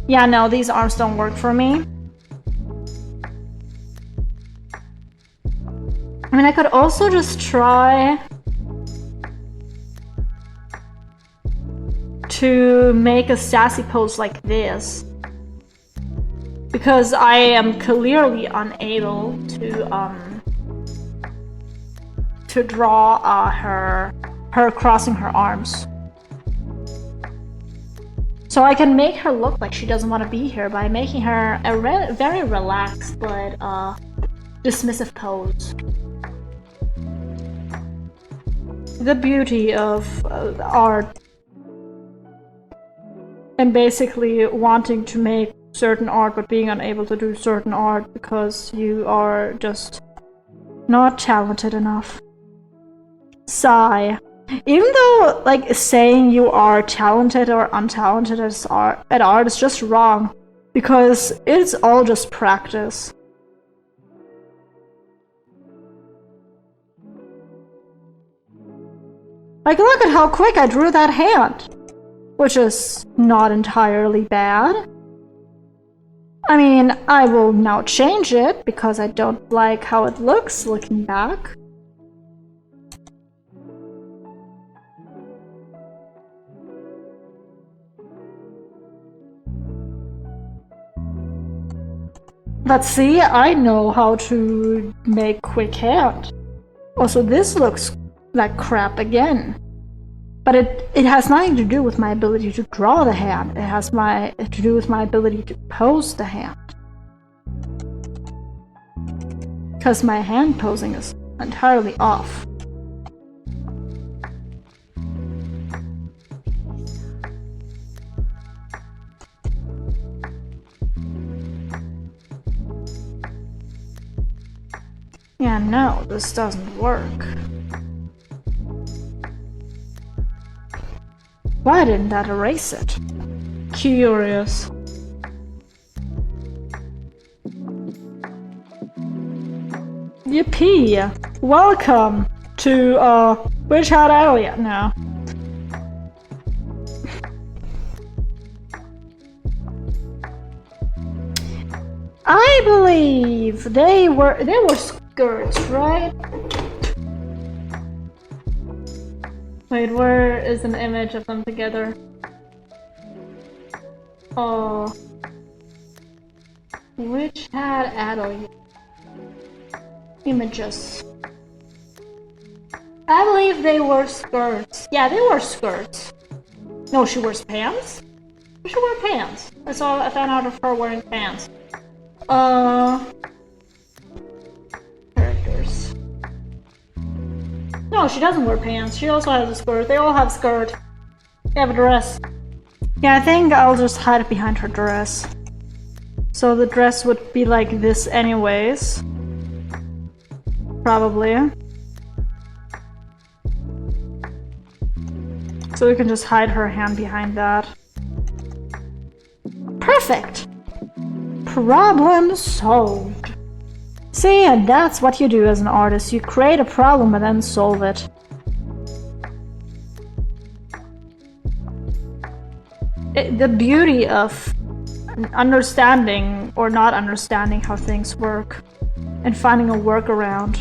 Yeah, no, these arms don't work for me. I mean, I could also just try to make a sassy pose like this. Because I am clearly unable to draw her crossing her arms. So I can make her look like she doesn't want to be here by making her a very relaxed but dismissive pose. The beauty of art and basically wanting to make certain art but being unable to do certain art because you are just not talented enough. Sigh. Even though, like, saying you are talented or untalented at art is just wrong, because it's all just practice. Like, look at how quick I drew that hand, which is not entirely bad. I mean, I will now change it, because I don't like how it looks looking back. But see, I know how to make quick hand. Also, this looks like crap again. But it has nothing to do with my ability to draw the hand. It has to do with my ability to pose the hand. Because my hand posing is entirely off. Yeah, no, this doesn't work. Why didn't that erase it? Curious. Yippee! Welcome to, Witch Hat Elliot now. I believe they were skirts, right? Wait, where is an image of them together? Oh. Witch Hat Elliot. Images. I believe they wore skirts. Yeah, they wore skirts. No, she wears pants? She wore pants. I found out of her wearing pants. Characters. No, she doesn't wear pants. She also has a skirt. They all have skirt. They have a dress. Yeah, I think I'll just hide it behind her dress. So the dress would be like this anyways. Probably. So we can just hide her hand behind that. Perfect! Problem solved. See, and that's what you do as an artist. You create a problem and then solve it. The beauty of understanding or not understanding how things work and finding a workaround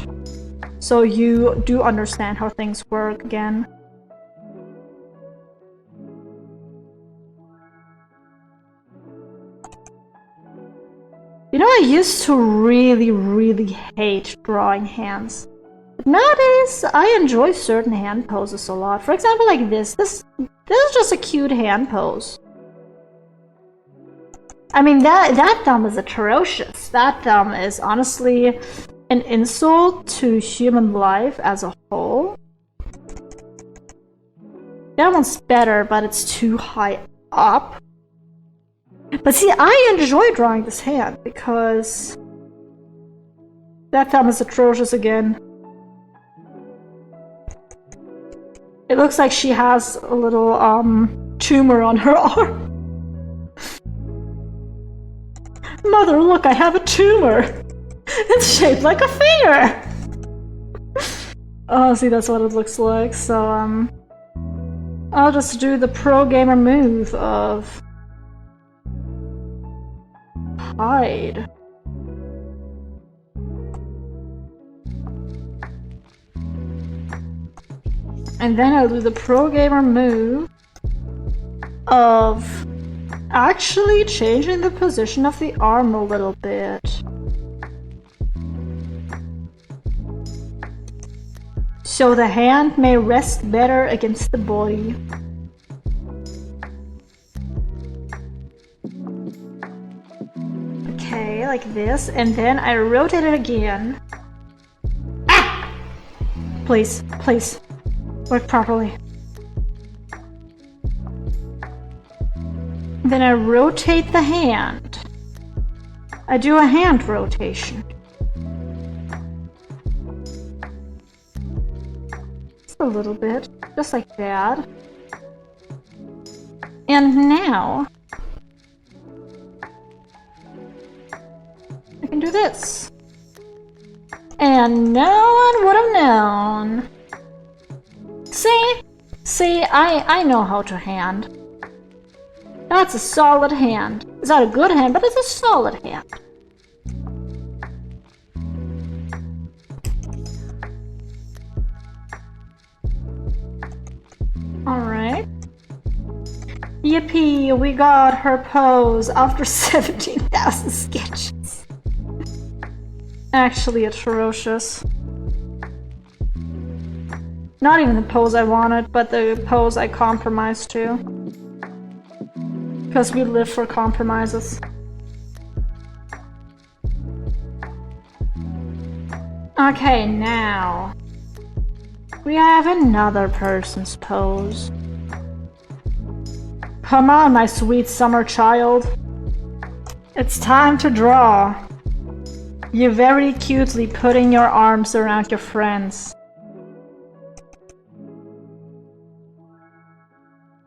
so you do understand how things work again. You know, I used to really hate drawing hands. But nowadays, I enjoy certain hand poses a lot. For example, like this. This is just a cute hand pose. I mean, that thumb is atrocious. That thumb is honestly an insult to human life as a whole. That one's better, but it's too high up. But see, I enjoy drawing this hand because that thumb is atrocious again. It looks like she has a little tumor on her arm. Mother, look, I have a tumor. It's shaped like a finger. Oh, see, that's what it looks like. So I'll just do the pro gamer move of hide. And then I'll do the pro gamer move of actually changing the position of the arm a little bit. So the hand may rest better against the body. Okay, like this, and then I rotate it again. Ah! Please, please, work properly. Then I rotate the hand. I do a hand rotation. Just a little bit, just like that. And now I can do this. And no one would have known. See, I know how to hand. That's a solid hand. It's not a good hand, but it's a solid hand. Alright. Yippee, we got her pose after 17,000 sketches. Actually atrocious. Not even the pose I wanted, but the pose I compromised to. Because we live for compromises. Okay, now we have another person's pose. Come on, my sweet summer child. It's time to draw. You very cutely putting your arms around your friends.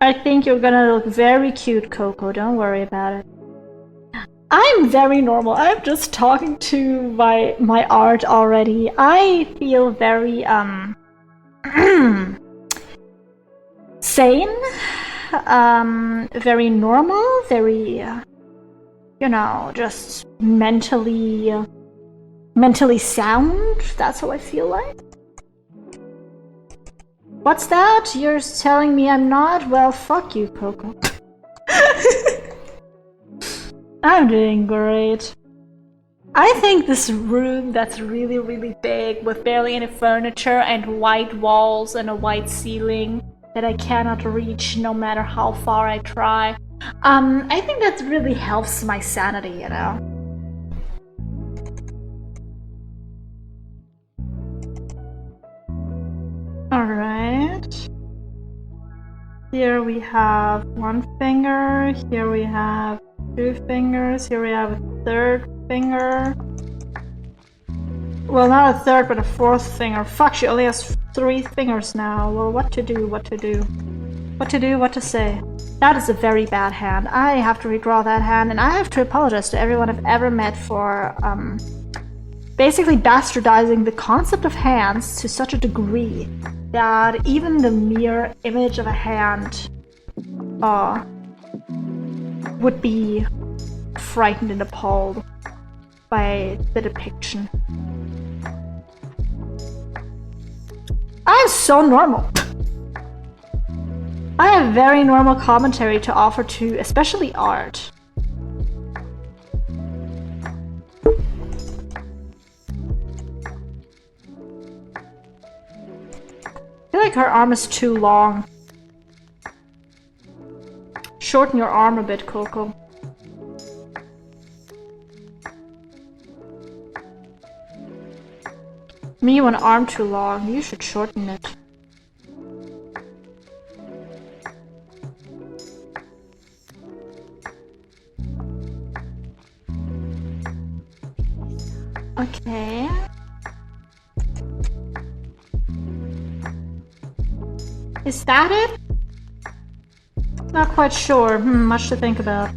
I think you're gonna look very cute, Coco. Don't worry about it. I'm very normal. I'm just talking to my art already. I feel very sane, very normal, very you know, just mentally sound. That's how I feel like. What's that? You're telling me I'm not? Well, fuck you, Coco. I'm doing great. I think this room that's really big with barely any furniture and white walls and a white ceiling that I cannot reach no matter how far I try. I think that really helps my sanity, you know? Alright. Here we have one finger, here we have 2 fingers. Here we have a 3rd finger. Well, not a 3rd, but a 4th finger. Fuck, she only has 3 fingers now. Well, what to do, what to do. What to do, what to say. That is a very bad hand. I have to redraw that hand, and I have to apologize to everyone I've ever met for, basically bastardizing the concept of hands to such a degree that even the mere image of a hand, would be frightened and appalled by the depiction. I'm so normal. I have very normal commentary to offer to especially art. I feel like her arm is too long. Shorten your arm a bit, Coco. Me, one arm too long. You should shorten it. Okay. Is that it? Not quite sure. Much to think about.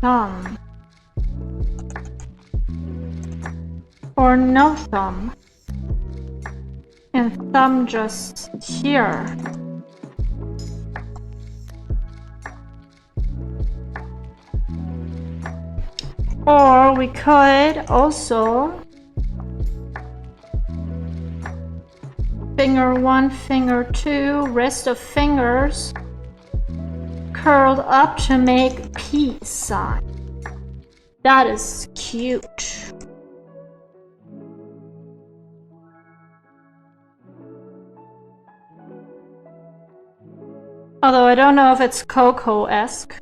Thumb. Or no thumb. And thumb just here. Or we could also finger 1, finger 2, rest of fingers curled up to make peace sign. That is cute. Although I don't know if it's Coco-esque.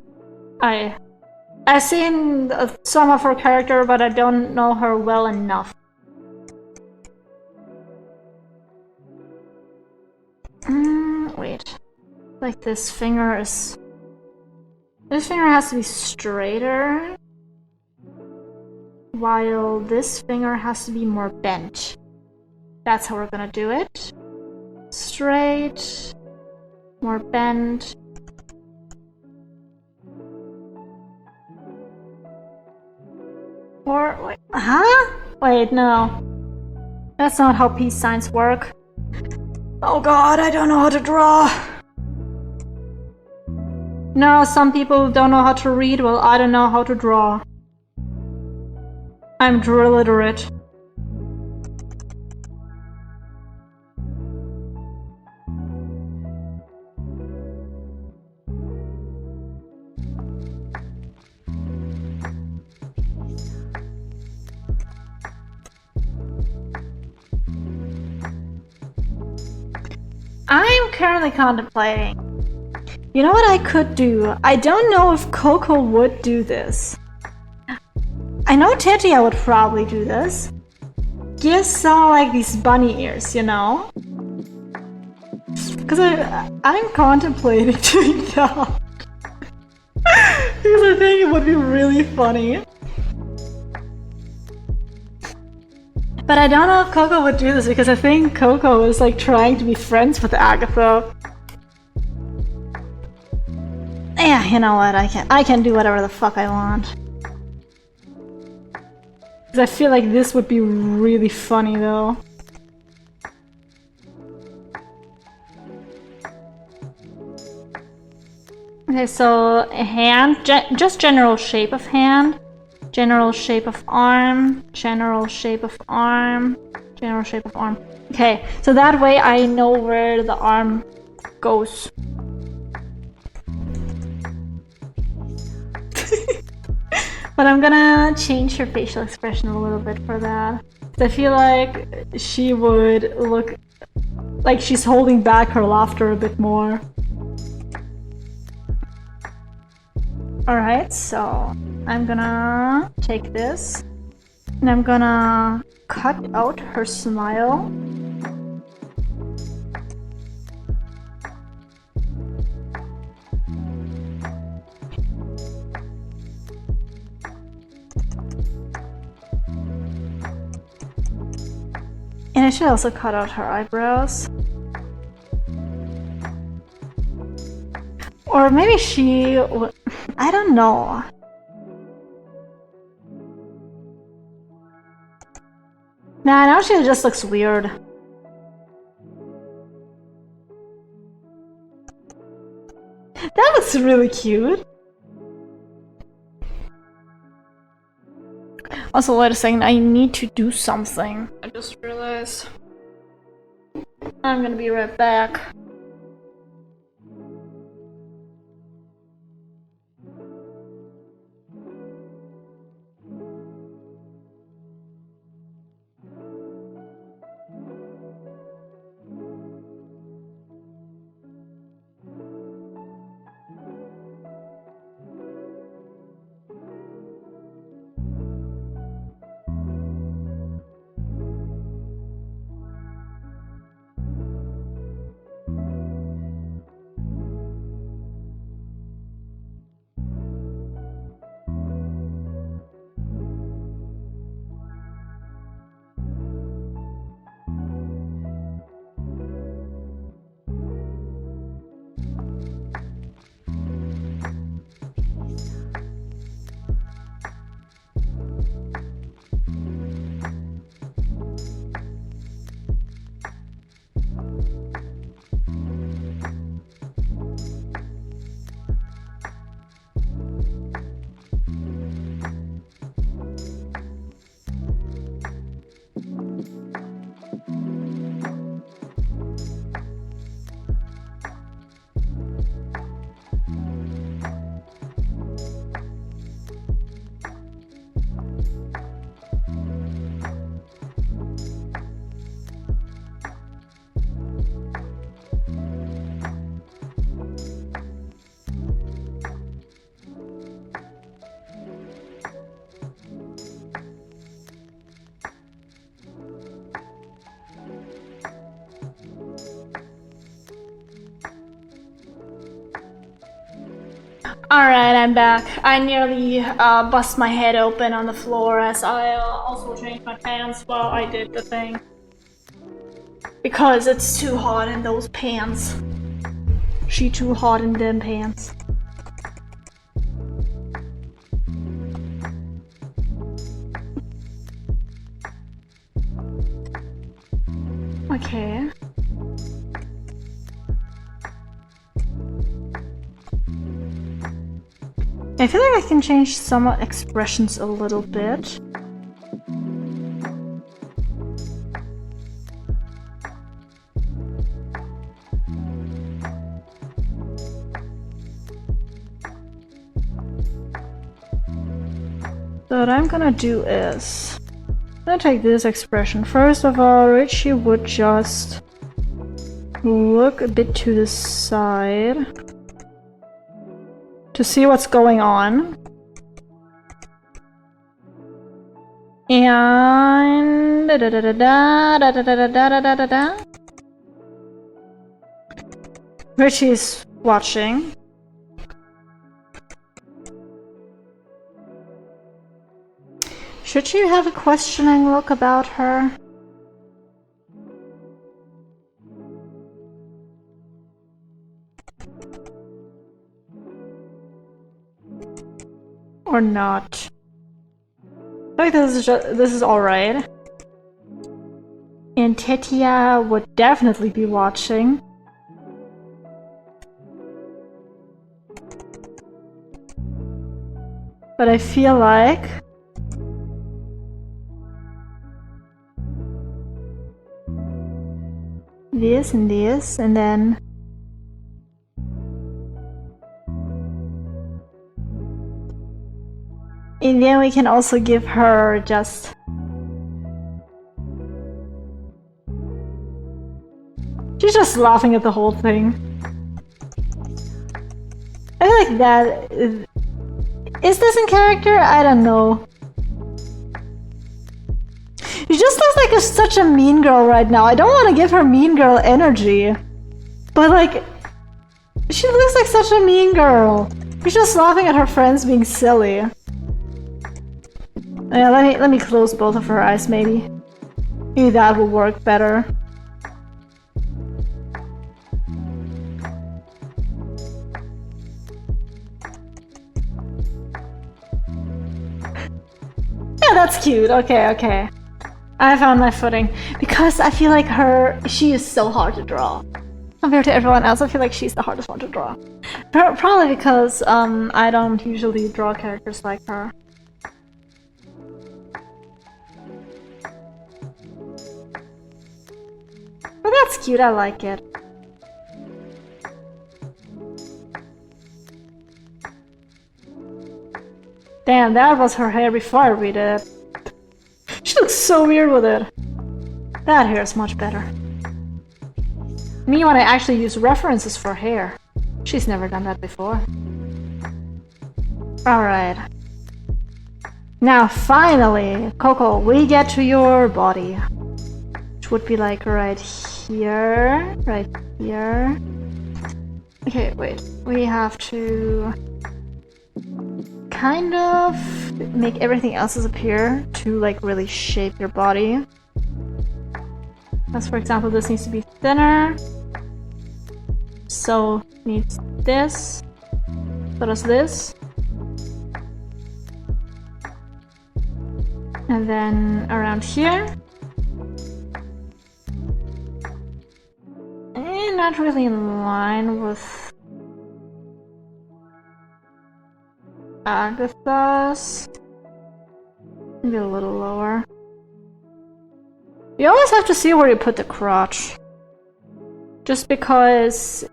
I've seen some of her character, but I don't know her well enough. Wait. Like this finger is... This finger has to be straighter, while this finger has to be more bent. That's how we're gonna do it. Straight, more bent. Or, wait, huh? Wait, no. That's not how peace signs work. Oh god, I don't know how to draw. No, some people don't know how to read. Well, I don't know how to draw. I'm illiterate. I'm currently contemplating. You know what I could do? I don't know if Coco would do this. I know Tetia would probably do this. Give some like these bunny ears, you know? Because I'm contemplating doing that. Because I think it would be really funny. But I don't know if Coco would do this because I think Coco is like trying to be friends with Agatha. Yeah, you know what? I can do whatever the fuck I want. Because I feel like this would be really funny though. Okay, so a hand, just general shape of hand. General shape of arm, general shape of arm, general shape of arm. Okay, so that way I know where the arm goes. But I'm gonna change her facial expression a little bit for that. I feel like she would look like she's holding back her laughter a bit more. Alright, so I'm gonna take this and I'm gonna cut out her smile. I should also cut out her eyebrows. Or maybe she would... I don't know. Nah, now she just looks weird. That looks really cute. Also, wait a second, I need to do something. I just realized. I'm gonna be right back. Alright, I'm back. I nearly bust my head open on the floor as I also changed my pants while I did the thing. Because it's too hot in those pants. She too hot in them pants. Okay. I feel like I can change some expressions a little bit. So what I'm gonna do is... I'm gonna take this expression. First of all, Richie would just look a bit to the side to see what's going on. And da da da da da da da da da da da. Richie's watching. Should she have a questioning look about her? Or not? I feel like this is alright. And Tetia would definitely be watching. But I feel like this and this, and then we can also give her just she's just laughing at the whole thing. I feel like that is this in character? I don't know. She just looks like such a mean girl right now. I don't want to give her mean girl energy, but like she looks like such a mean girl. She's just laughing at her friends being silly. Yeah, let me close both of her eyes, maybe. Maybe that will work better. Yeah, that's cute. Okay. I found my footing. Because I feel like she is so hard to draw. Compared to everyone else, I feel like she's the hardest one to draw. Probably because I don't usually draw characters like her. But that's cute, I like it. Damn, that was her hair before I read it. She looks so weird with it. That hair is much better. Me when I actually use references for hair. She's never done that before. Alright. Now finally, Coco, we get to your body. Which would be like right here. Right here. Okay, wait. We have to kind of make everything else appear to like really shape your body. As for example, this needs to be thinner. So needs this. So does this. And then around here. And not really in line with Agatha's. Maybe a little lower. You always have to see where you put the crotch. Just because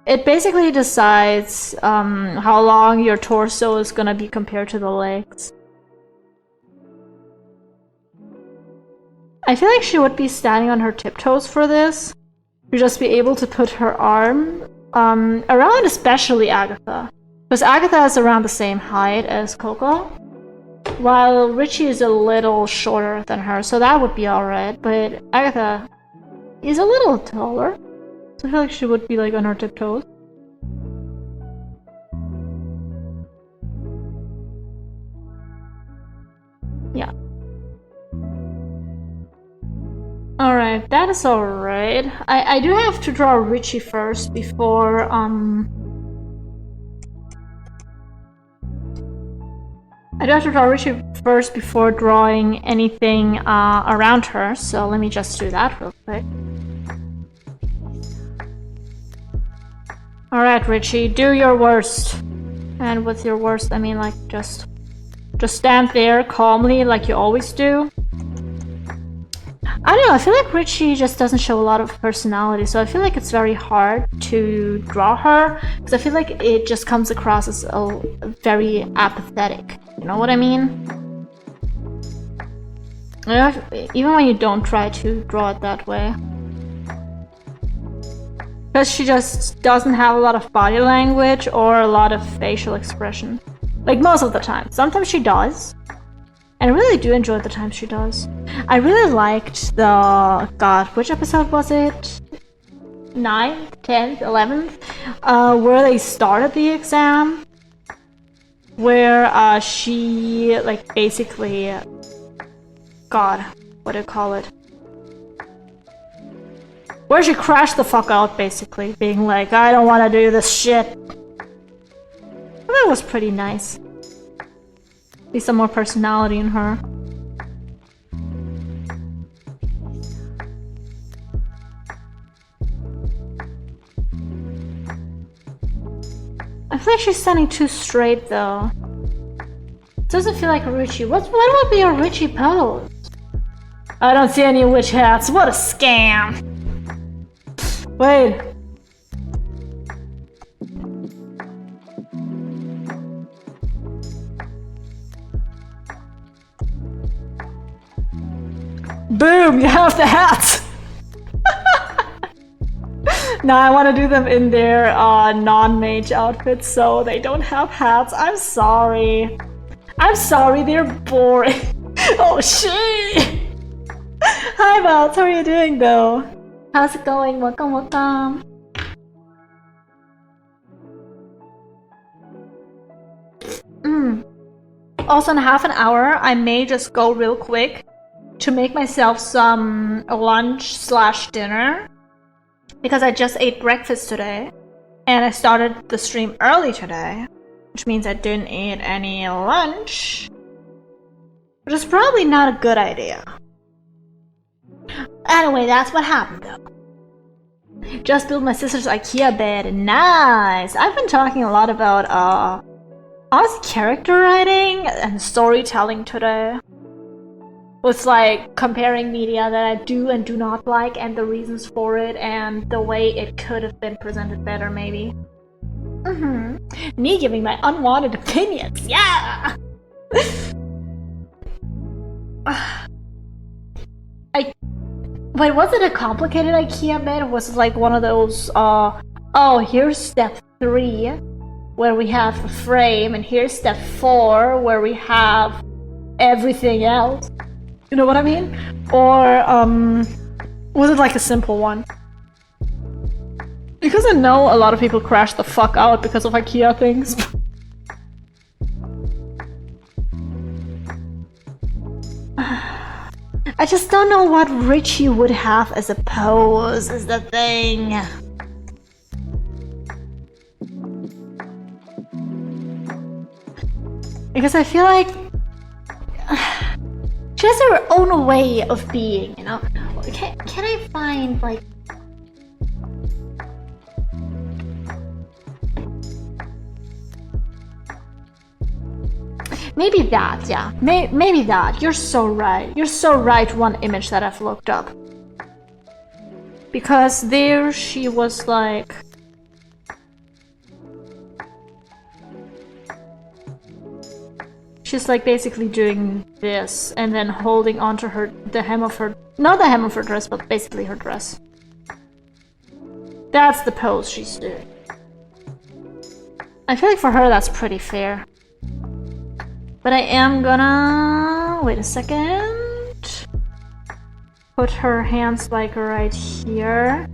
it basically decides how long your torso is gonna be compared to the legs. I feel like she would be standing on her tiptoes for this. To just be able to put her arm around especially Agatha. Because Agatha is around the same height as Coco. While Richie is a little shorter than her, so that would be alright. But Agatha is a little taller. So I feel like she would be like on her tiptoes. Yeah. Alright, that is alright. I do have to draw Richie first before I do have to draw Richie first before drawing anything around her, so let me just do that real quick. Alright, Richie, do your worst. And with your worst, I mean like just stand there calmly like you always do. I don't know, I feel like Richie just doesn't show a lot of personality, so I feel like it's very hard to draw her, because I feel like it just comes across as very apathetic. You know what I mean? Even when you don't try to draw it that way. Because she just doesn't have a lot of body language or a lot of facial expression. Like most of the time. Sometimes she does. And I really do enjoy the times she does. I really liked the... God, which episode was it? 9th, 10th, 11th? Where they started the exam. Where she, like, basically... God, what do you call it? Where she crashed the fuck out, basically. Being like, I don't want to do this shit. Well, that was pretty nice. Be some more personality in her. I feel like she's standing too straight though. It doesn't feel like a Richie. What would be a Richie pose? I don't see any witch hats. What a scam! Wait. Boom! You have the hats! Now I want to do them in their non-mage outfits, so they don't have hats. I'm sorry. I'm sorry, they're boring. Oh shit! Hi Val, how are you doing though? How's it going? Welcome, welcome. Also in half an hour, I may just go real quick to make myself some lunch slash dinner because I just ate breakfast today and I started the stream early today, which means I didn't eat any lunch, which is probably not a good idea. Anyway, that's what happened though. Just built my sister's IKEA bed. Nice! I've been talking a lot about honestly character writing and storytelling today. With like comparing media that I do and do not like and the reasons for it and the way it could have been presented better maybe. Me giving my unwanted opinions, yeah! Wait, was it a complicated IKEA bed? Or was it like one of those, oh, here's step 3, where we have a frame, and here's step 4, where we have everything else? You know what I mean? Or, was it like a simple one? Because I know a lot of people crash the fuck out because of IKEA things. I just don't know what Richie would have as a pose, is the thing. Because I feel like she has her own way of being, you know? Can I find, like... Maybe that, yeah. Maybe that. You're so right. You're so right, one image that I've looked up. Because there she was like... She's like basically doing this and then holding onto the hem of her... Not the hem of her dress, but basically her dress. That's the pose she's doing. I feel like for her that's pretty fair. But I am gonna... Wait a second. Put her hands like right here.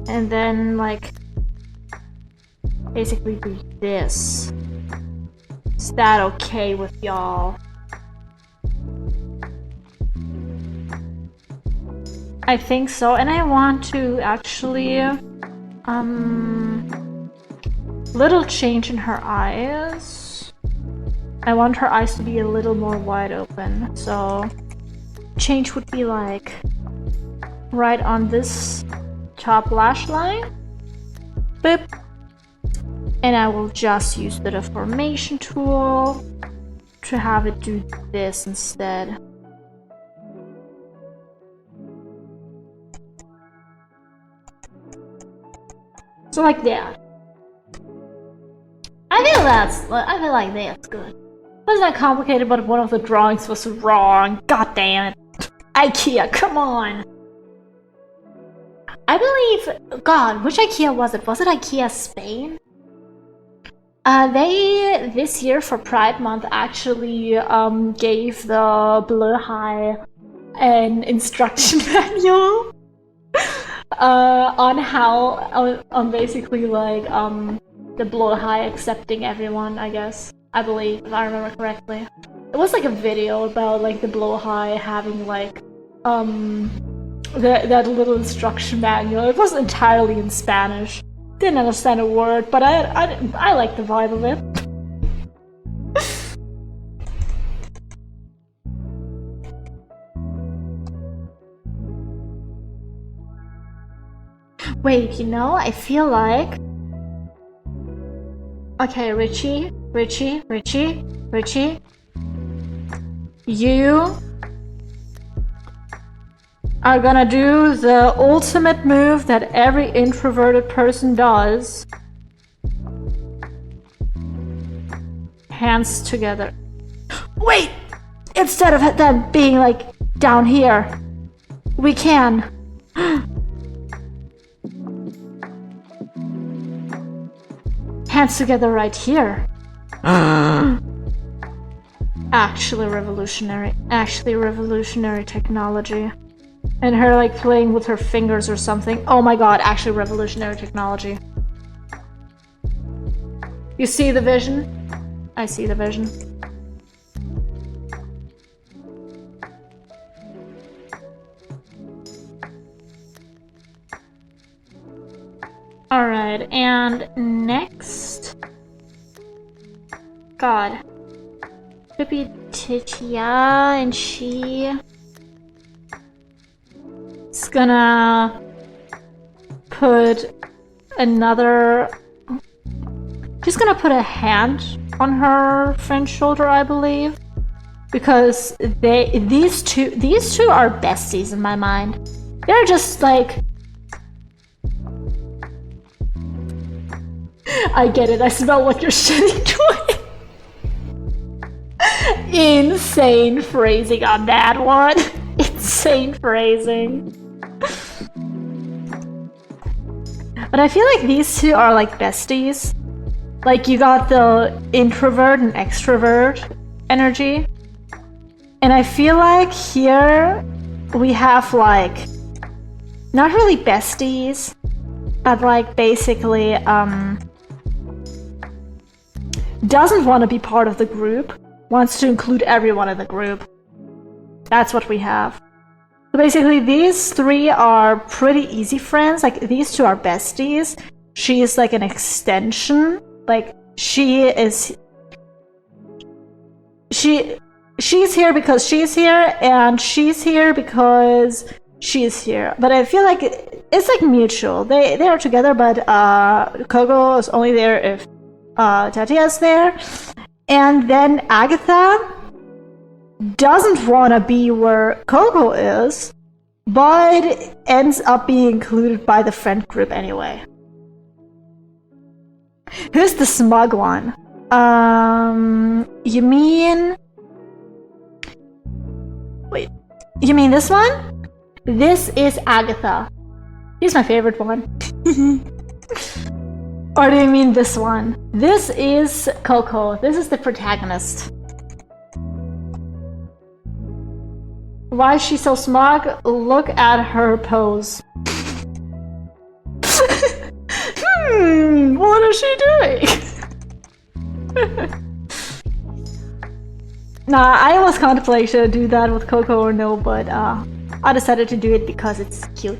And then like... Basically do this. Is that okay with y'all? I think so, and I want to actually... Little change in her eyes. I want her eyes to be a little more wide open, so change would be like right on this top lash line. Boop. And I will just use the deformation tool to have it do this instead. So like that. I feel like that's good. Wasn't that complicated, but one of the drawings was wrong. God damn it. IKEA, come on. I believe... God, which IKEA was it? Was it IKEA Spain? They, this year for Pride Month, actually gave the Bleu High an instruction manual on how, on basically like, the Bleu High accepting everyone, I guess. I believe, if I remember correctly. It was like a video about like the Bleu High having like, that little instruction manual. It wasn't entirely in Spanish. Didn't understand a word, but I like the vibe of it. Wait, you know, I feel like... Okay, Richie. You are gonna do the ultimate move that every introverted person does. Hands together. Wait! Instead of them being like down here, we can. Hands together right here. Actually revolutionary technology. And her like playing with her fingers or something. Oh my god, actually revolutionary technology. You see the vision? I see the vision. Alright, and next... God. Could be Titia, and she... is gonna... put another... She's gonna put a hand on her friend's shoulder, I believe. Because these two are besties in my mind. They're just like... I get it, I smell what you're shitting toy. Insane phrasing on that one. Insane phrasing. But I feel like these two are like besties. Like you got the introvert and extrovert energy. And I feel like here we have like, not really besties, but like basically doesn't want to be part of the group, wants to include everyone in the group. That's what we have. So basically these three are pretty easy friends, like these two are besties. She is like an extension, like she's here because she's here, and she's here because she's here. But I feel like it's like mutual. They are together, but Coco is only there if Tatia is there. And then Agatha doesn't want to be where Coco is, but ends up being included by the friend group anyway. Who's the smug one? You mean... Wait, you mean this one? This is Agatha. He's my favorite one. Or do you mean this one? This is Coco. This is the protagonist. Why is she so smug? Look at her pose. What is she doing? Nah, I was contemplating should I do that with Coco or no, but I decided to do it because it's cute.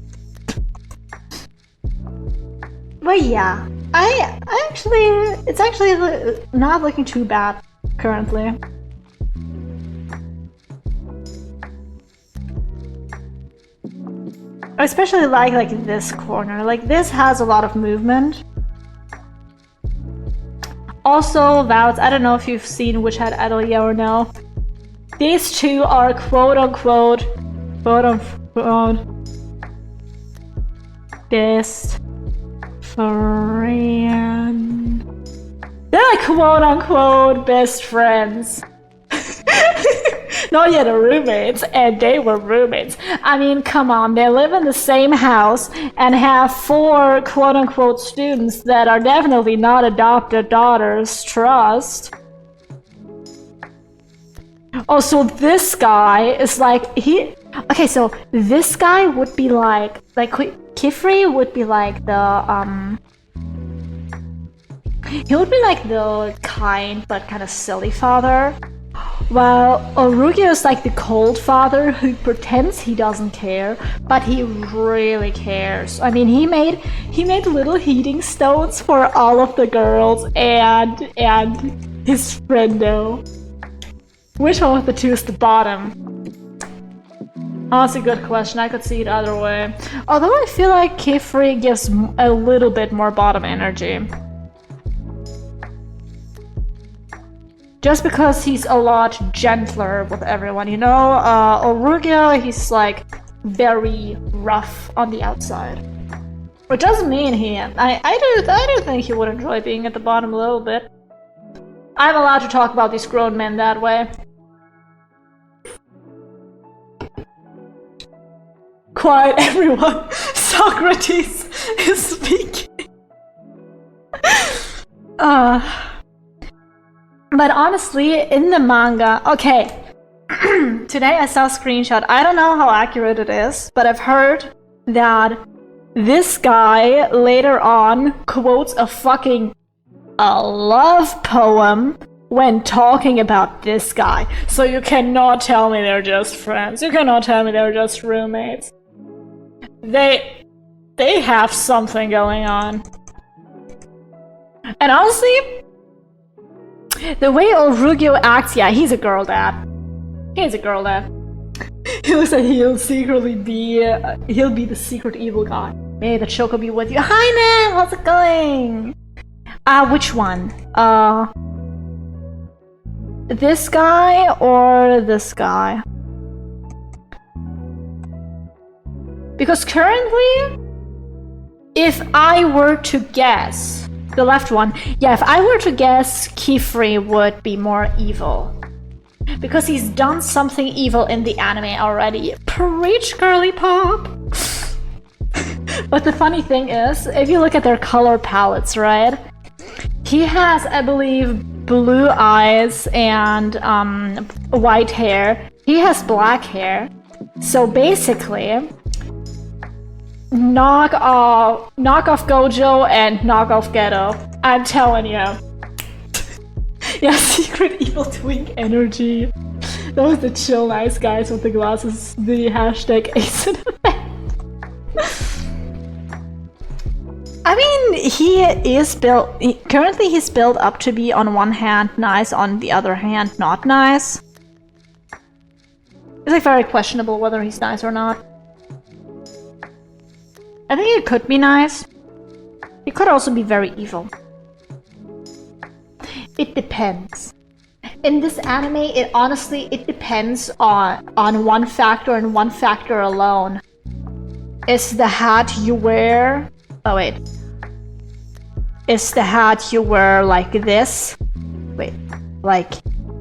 But yeah, it's actually not looking too bad currently. I especially like this corner. Like this has a lot of movement. Also, Vouts, I don't know if you've seen Witch Hat Atelier or no. These two are quote-unquote best friend. They're like quote-unquote best friends. Not yet roommates, and they were roommates. I mean, come on, they live in the same house and have 4 quote-unquote students that are definitely not adopted daughters, trust. Oh, so this guy is like, okay, so this guy would be like Kifri would be like the, he would be like the kind but kind of silly father. While Orugio is like the cold father who pretends he doesn't care, but he really cares. I mean, he made little heating stones for all of the girls and his friendo. Which one of the two is the bottom? Oh, that's a good question. I could see it either way. Although I feel like Kifri gives a little bit more bottom energy. Just because he's a lot gentler with everyone, you know? Orugio, he's like very rough on the outside. Which doesn't mean I do think he would enjoy being at the bottom a little bit. I'm allowed to talk about these grown men that way. Quiet, everyone! Socrates is speaking! But honestly, in the manga, okay, today I saw a screenshot. I don't know how accurate it is, but I've heard that this guy later on quotes a love poem when talking about this guy. So you cannot tell me they're just friends. You cannot tell me they're just roommates. They have something going on. And honestly, the way Orugio acts, yeah, he's a girl dad. He's a girl dad. He looks like he'll secretly be, he'll be the secret evil guy. May the Choco be with you. Hi, Nan! How's it going? Which one? This guy or this guy? Because currently, if I were to guess, the left one, yeah, if I were to guess, Kifri would be more evil. Because he's done something evil in the anime already. Preach, girly pop! But the funny thing is, if you look at their color palettes, right? He has, I believe, blue eyes and white hair. He has black hair. So basically, knock off Gojo and knock off Ghetto. I'm telling you. Yeah, secret evil twink energy. Those are the chill nice guys with the glasses. The hashtag ace in effect. I mean, he is built. Currently, he's built up to be on one hand nice, on the other hand not nice. It's like very questionable whether he's nice or not. I think he could be nice. He could also be very evil. It depends. In this anime, it honestly depends on one factor and one factor alone. Is the hat you wear? Oh wait. Is the hat you wear like this? Wait, like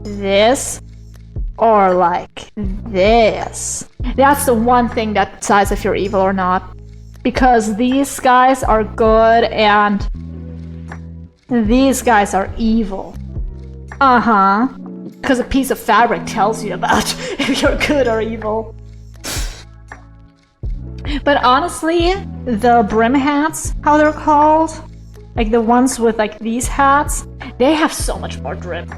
this? Or like this? That's the one thing that decides if you're evil or not. Because these guys are good and these guys are evil. Uh-huh. Because a piece of fabric tells you about if you're good or evil. But honestly, the brim hats, how they're called, like the ones with like these hats, they have so much more drip.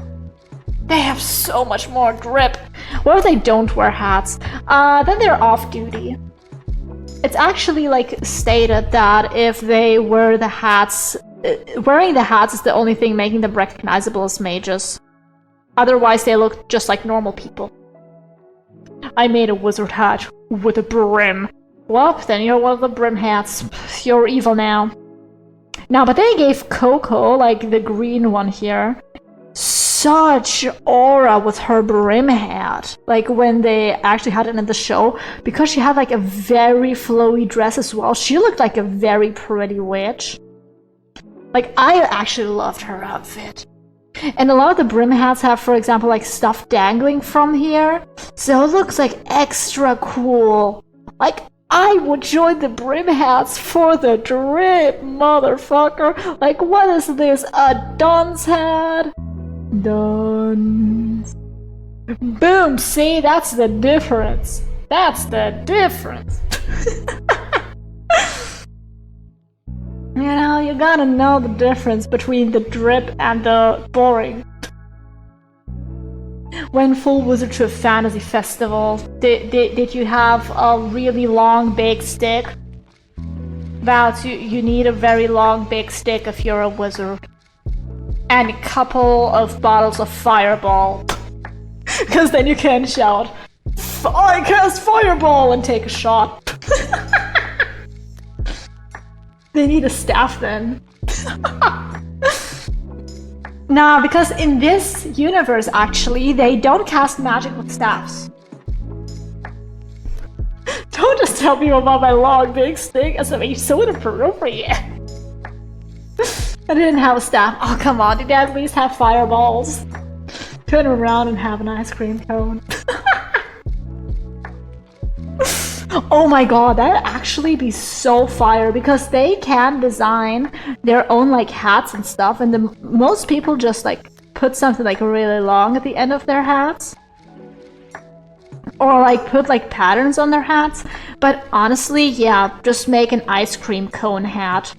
They have so much more drip. What if they don't wear hats? Then they're off duty. It's actually like stated that if they wear the hats, wearing the hats is the only thing making them recognizable as mages. Otherwise, they look just like normal people. I made a wizard hat with a brim. Well, then you're one of the brim hats. You're evil now. Now, but they gave Coco, like the green one here, such aura with her brim hat. Like when they actually had it in the show, because she had like a very flowy dress as well. She looked like a very pretty witch. Like, I actually loved her outfit. And a lot of the brim hats have, for example, like stuff dangling from here. So it looks like extra cool. Like, I would join the brim hats for the drip, motherfucker. Like, what is this? A dunce hat? Dunce. Boom, see? That's the difference. That's the difference. You know, you gotta know the difference between the drip and the boring. When full wizard to a fantasy festival, did you have a really long big stick? Val, you need a very long big stick if you're a wizard. And a couple of bottles of fireball. Because then you can shout, I cast fireball, and take a shot. They need a staff then. Nah, because in this universe, actually, they don't cast magic with staffs. Don't just tell me about my long big stick as if it's so inappropriate. I didn't have a staff. Oh, come on, did I at least have fireballs? Turn around and have an ice cream cone. Oh my god, that'd actually be so fire, because they can design their own like hats and stuff, and most people just like put something like really long at the end of their hats. Or like put like patterns on their hats. But honestly, yeah, just make an ice cream cone hat.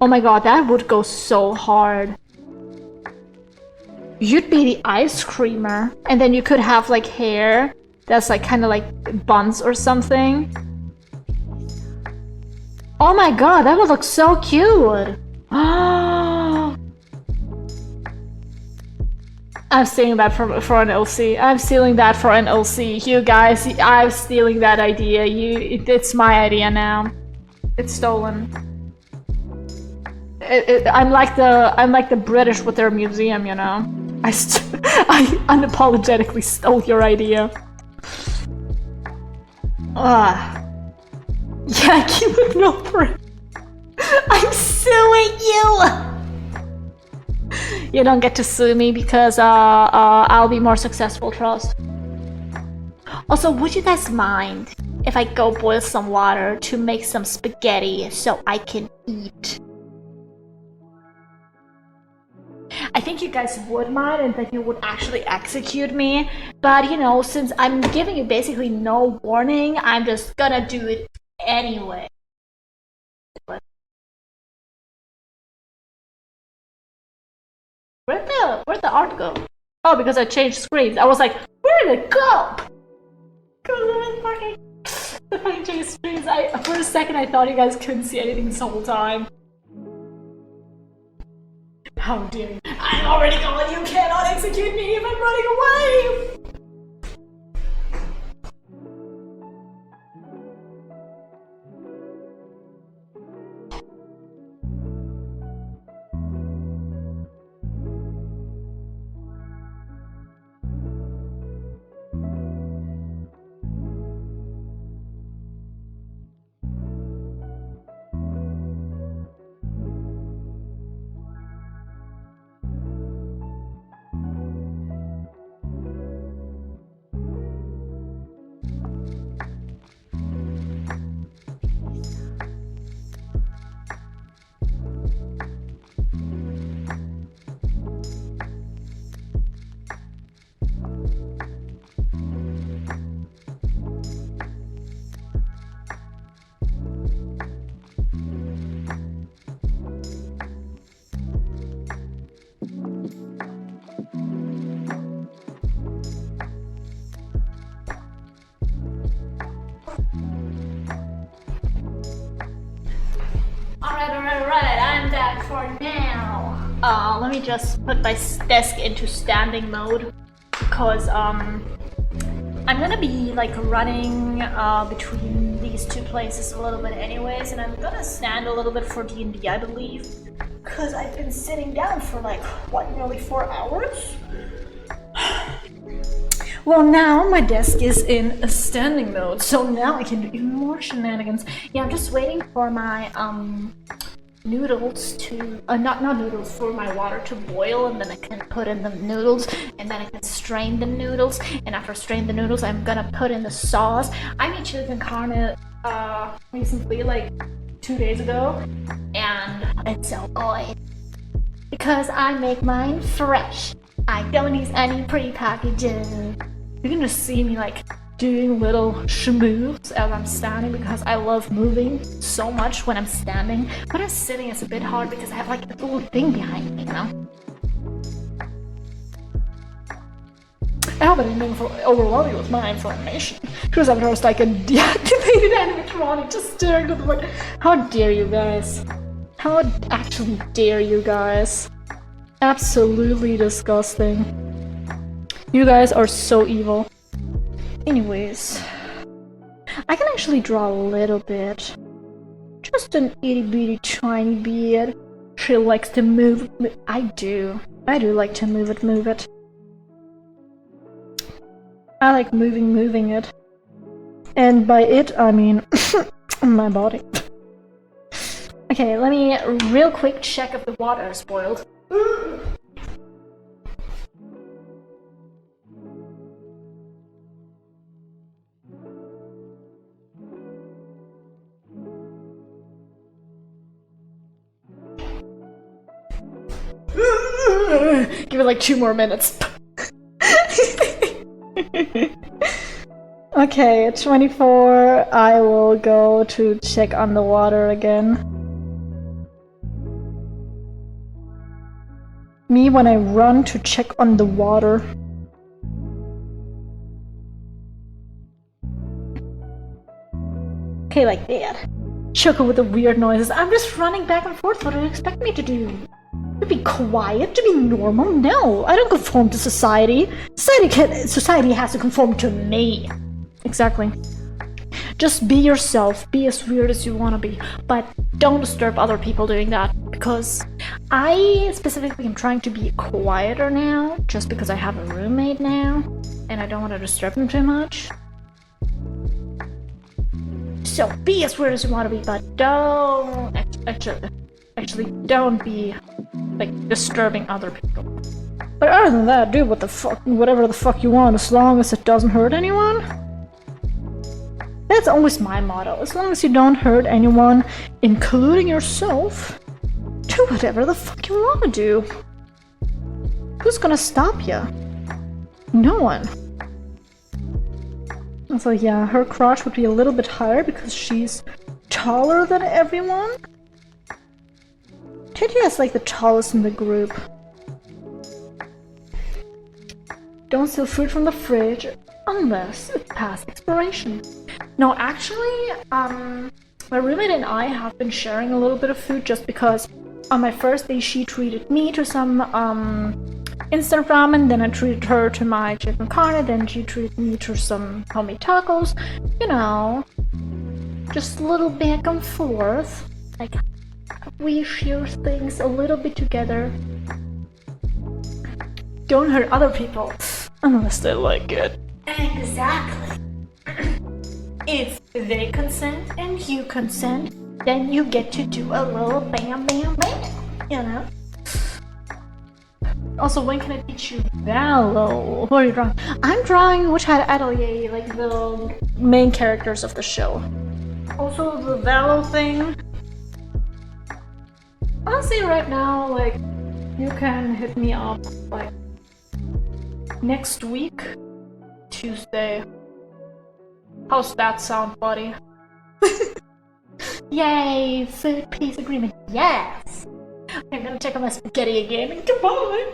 Oh my god, that would go so hard. You'd be the ice creamer, and then you could have like hair that's like kind of like buns or something. Oh my god, that would look so cute! I'm stealing that for an LC. I'm stealing that for an LC. You guys, I'm stealing that idea. It's my idea now. It's stolen. I'm like the British with their museum, you know. I unapologetically stole your idea. Yeah, keep it over. I'm suing you. You don't get to sue me because I'll be more successful, trust. Also, would you guys mind if I go boil some water to make some spaghetti so I can eat? I think you guys would mind and that you would actually execute me, but you know, since I'm giving you basically no warning, I'm just gonna do it anyway. Where'd the art go? Oh, because I changed screens. I was like, where did it go? The fucking changed screens. For a second I thought you guys couldn't see anything this whole time. How dare you? I'm already gone. You cannot execute me if I'm running away. Alright, I'm back for now. Let me just put my desk into standing mode because I'm gonna be like running between these two places a little bit anyways, and I'm gonna stand a little bit for D&D, I believe, because I've been sitting down for like, what, nearly 4 hours? Well, now my desk is in a standing mode, so now I can do even more shenanigans. Yeah, I'm just waiting for my noodles to not noodles, for my water to boil, and then I can put in the noodles, and then I can strain the noodles, and after strain the noodles I'm gonna put in the sauce. I made chicken carne recently, like 2 days ago, and it's so good because I make mine fresh. I don't use any pre-packages. You can just see me like doing little moves as I'm standing because I love moving so much when I'm standing. When I'm sitting, it's a bit hard because I have like a little thing behind me, you know? I hope I didn't overwhelm you with my information. Because I'm just like a deactivated animatronic just staring to the void. How dare you guys? How actually dare you guys? Absolutely disgusting. You guys are so evil. Anyways, I can actually draw a little bit. Just an itty bitty tiny bit. She likes to move. I do like to move it. I like moving it. And by it, I mean my body. Okay, let me real quick check if the water is boiled. Give it like 2 more minutes. Okay, at 24, I will go to check on the water again. Me when I run to check on the water. Okay, like that. Choco with the weird noises. I'm just running back and forth. What do you expect me to do? To be quiet, to be normal? No, I don't conform to society. Society has to conform to me. Exactly. Just be yourself, be as weird as you want to be, but don't disturb other people doing that, because I specifically am trying to be quieter now, just because I have a roommate now, and I don't want to disturb him too much. So be as weird as you want to be, but don't actually don't be like disturbing other people. But other than that, do whatever the fuck you want, as long as it doesn't hurt anyone. That's always my motto. As long as you don't hurt anyone, including yourself, do whatever the fuck you want to do. Who's gonna stop you? No one. So yeah, her crotch would be a little bit higher because she's taller than everyone. Teddy is like the tallest in the group. Don't steal food from the fridge unless it's past expiration. No, actually, my roommate and I have been sharing a little bit of food just because on my first day she treated me to some instant ramen, then I treated her to my chicken carne, then she treated me to some homemade tacos. You know, just a little back and forth. Like, we share things a little bit together. Don't hurt other people unless they like it. Exactly. If they consent and you consent, then you get to do a little bam bam bam, you know? Also, when can I teach you Valo? What are you drawing? I'm drawing Witch Hat Atelier, like the main characters of the show. Also, the Valo thing. Honestly, right now, like, you can hit me up, like, next week, Tuesday. How's that sound, buddy? Yay! Third peace agreement. Yes! I'm gonna check on my spaghetti again and goodbye!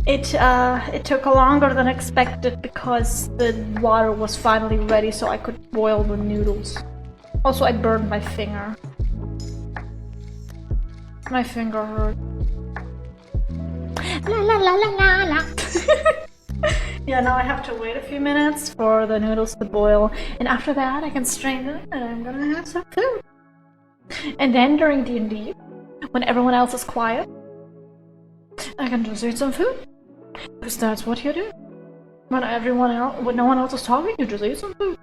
It took longer than expected because the water was finally ready so I could boil the noodles. Also, I burned my finger. My finger hurt. La la la la la la. Yeah, now I have to wait a few minutes for the noodles to boil, and after that I can strain them and I'm gonna have some food. And then during D&D, when everyone else is quiet, I can just eat some food. Because that's what you do. When no one else is talking, you just eat some food.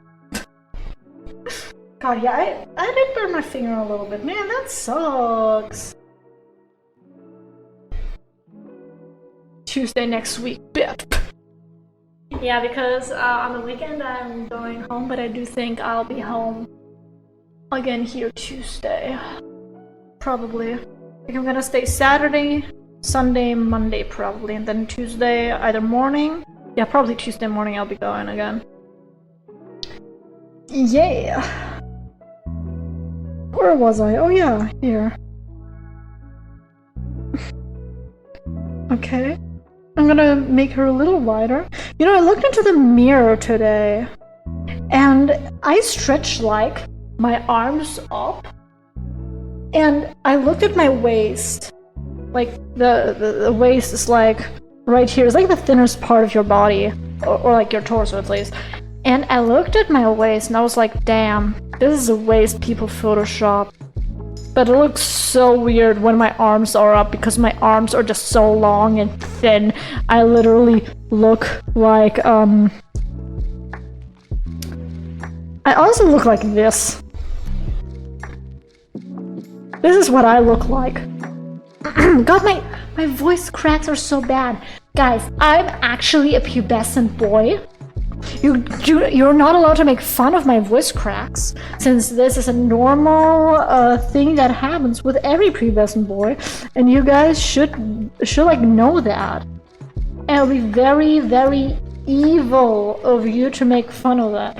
God, yeah, I did burn my finger a little bit. Man, that sucks. Tuesday next week, bet. Yeah, because on the weekend I'm going home, but I do think I'll be home again here Tuesday. Probably. I think I'm gonna stay Saturday, Sunday, Monday probably, and then Tuesday either morning. Yeah, probably Tuesday morning I'll be going again. Yeah. Where was I? Oh yeah, here. Okay. I'm gonna make her a little wider. You know, I looked into the mirror today, and I stretched like my arms up, and I looked at my waist. Like the waist is like right here. It's like the thinnest part of your body, or like your torso at least. And I looked at my waist, and I was like, damn, this is a waist people Photoshop. But it looks so weird when my arms are up because my arms are just so long and thin. I literally look like, I also look like this. This is what I look like. God, my voice cracks are so bad. Guys, I'm actually a pubescent boy. You're not allowed to make fun of my voice cracks, since this is a normal thing that happens with every pubescent boy, and you guys should like know that. And it'll be very, very evil of you to make fun of that.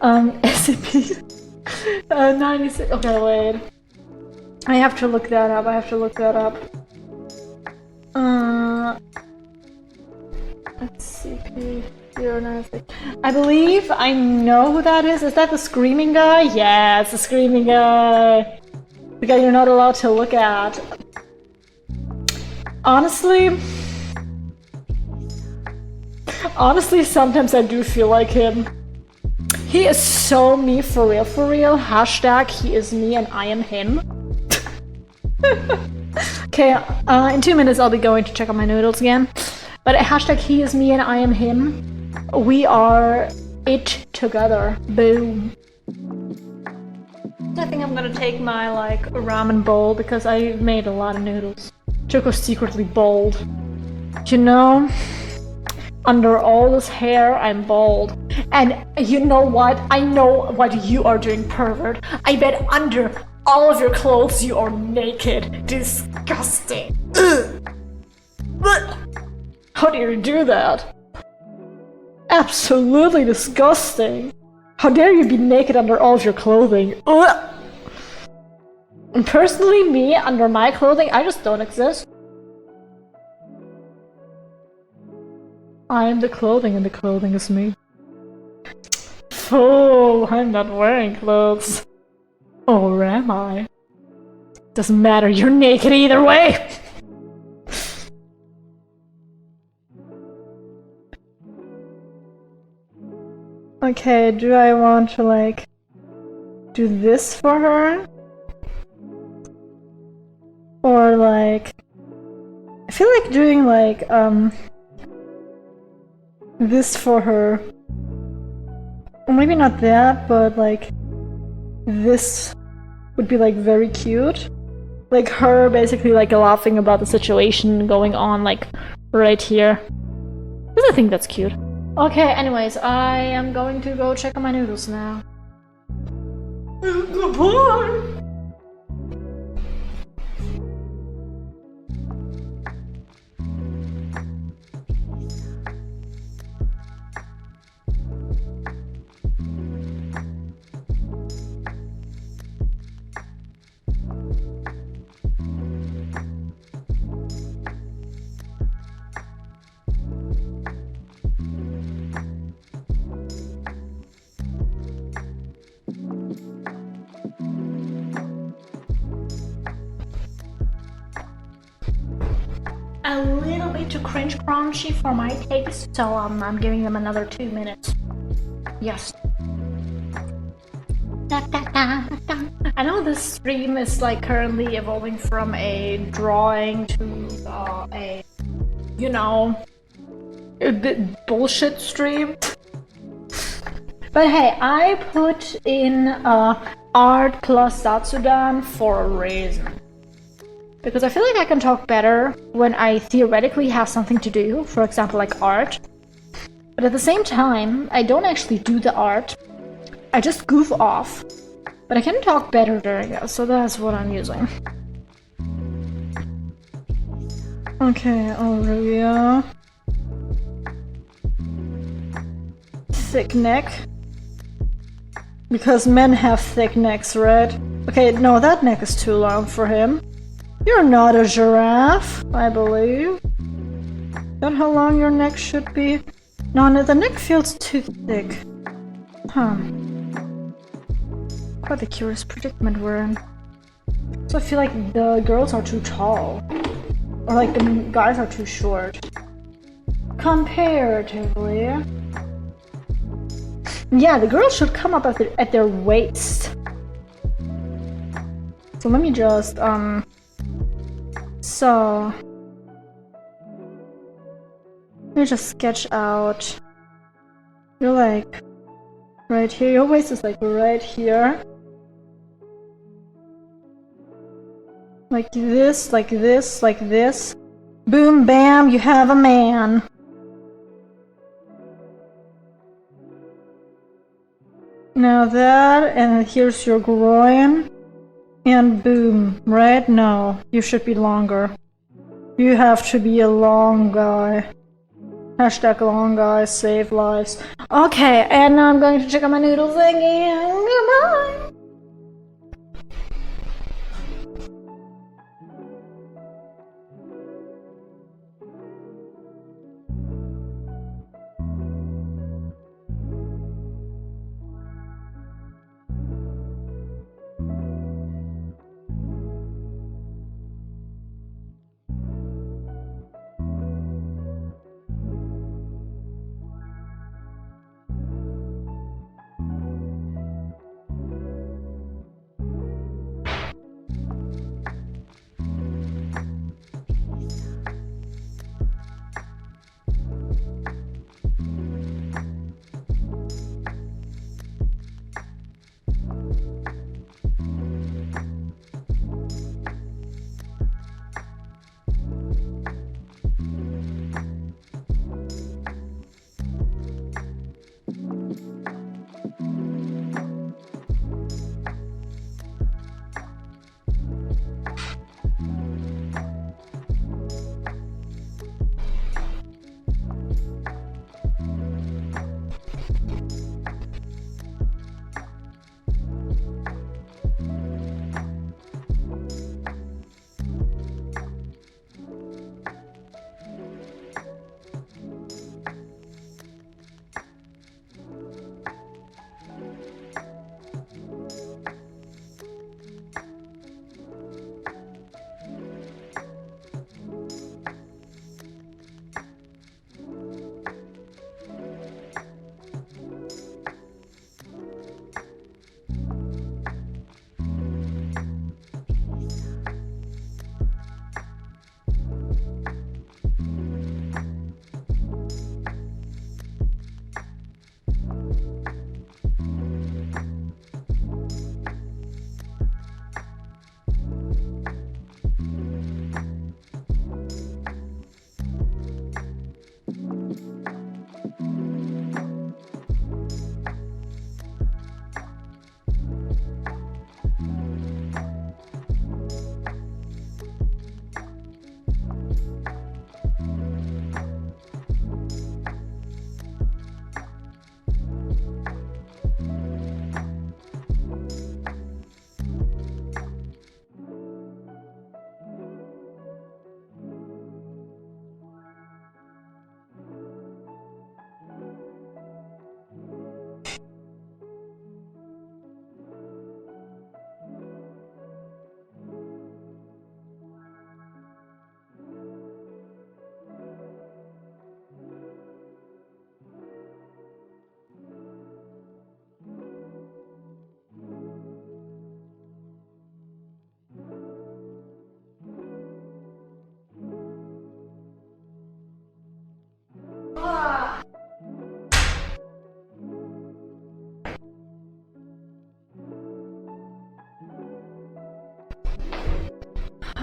SCP 96. Okay, wait. I have to look that up. SCP. I believe I know who that is. Is that the screaming guy? Yeah, it's the screaming guy. The guy you're not allowed to look at. Honestly, sometimes I do feel like him. He is so me for real, for real. Hashtag he is me and I am him. Okay, in 2 minutes I'll be going to check on my noodles again. But hashtag he is me and I am him. We are it together. Boom. I think I'm gonna take my like ramen bowl because I made a lot of noodles. Choco's secretly bald. You know, under all this hair, I'm bald. And you know what? I know what you are doing, pervert. I bet under all of your clothes you are naked. Disgusting. How dare you do that? Absolutely disgusting. How dare you be naked under all of your clothing? Ugh. And personally, me, under my clothing, I just don't exist. I am the clothing and the clothing is me. Fool, I'm not wearing clothes. Or am I? Doesn't matter, you're naked either way! Okay, do I want to like do this for her? Or like I feel like doing like this for her. Or maybe not that, but like this would be like very cute. Like her basically like laughing about the situation going on like right here. Because I think that's cute. Okay, anyways, I am going to go check on my noodles now. Goodbye! a little bit too cringe crunchy for my taste, so I'm giving them another 2 minutes. Yes. I know this stream is like currently evolving from a drawing to a, you know, a bullshit stream. But hey, I put in art plus Zatsudan for a reason. Because I feel like I can talk better when I theoretically have something to do, for example, like art. But at the same time, I don't actually do the art. I just goof off. But I can talk better during it, so that's what I'm using. Okay, Olivia. Thick neck. Because men have thick necks, right? Okay, no, that neck is too long for him. You're not a giraffe, I believe. Is that how long your neck should be? No, the neck feels too thick. Huh. Quite a curious predicament we're in. So I feel like the girls are too tall. Or like the guys are too short. Comparatively. Yeah, the girls should come up at their waist. So let me just, so... Let me just sketch out. You're like right here. Your waist is like right here. Like this, like this, like this. Boom, bam, you have a man. Now that, and here's your groin. And boom, right? No, you should be longer. You have to be a long guy. Hashtag long guys save lives. Okay, and now I'm going to check out my noodle thingy. Goodbye!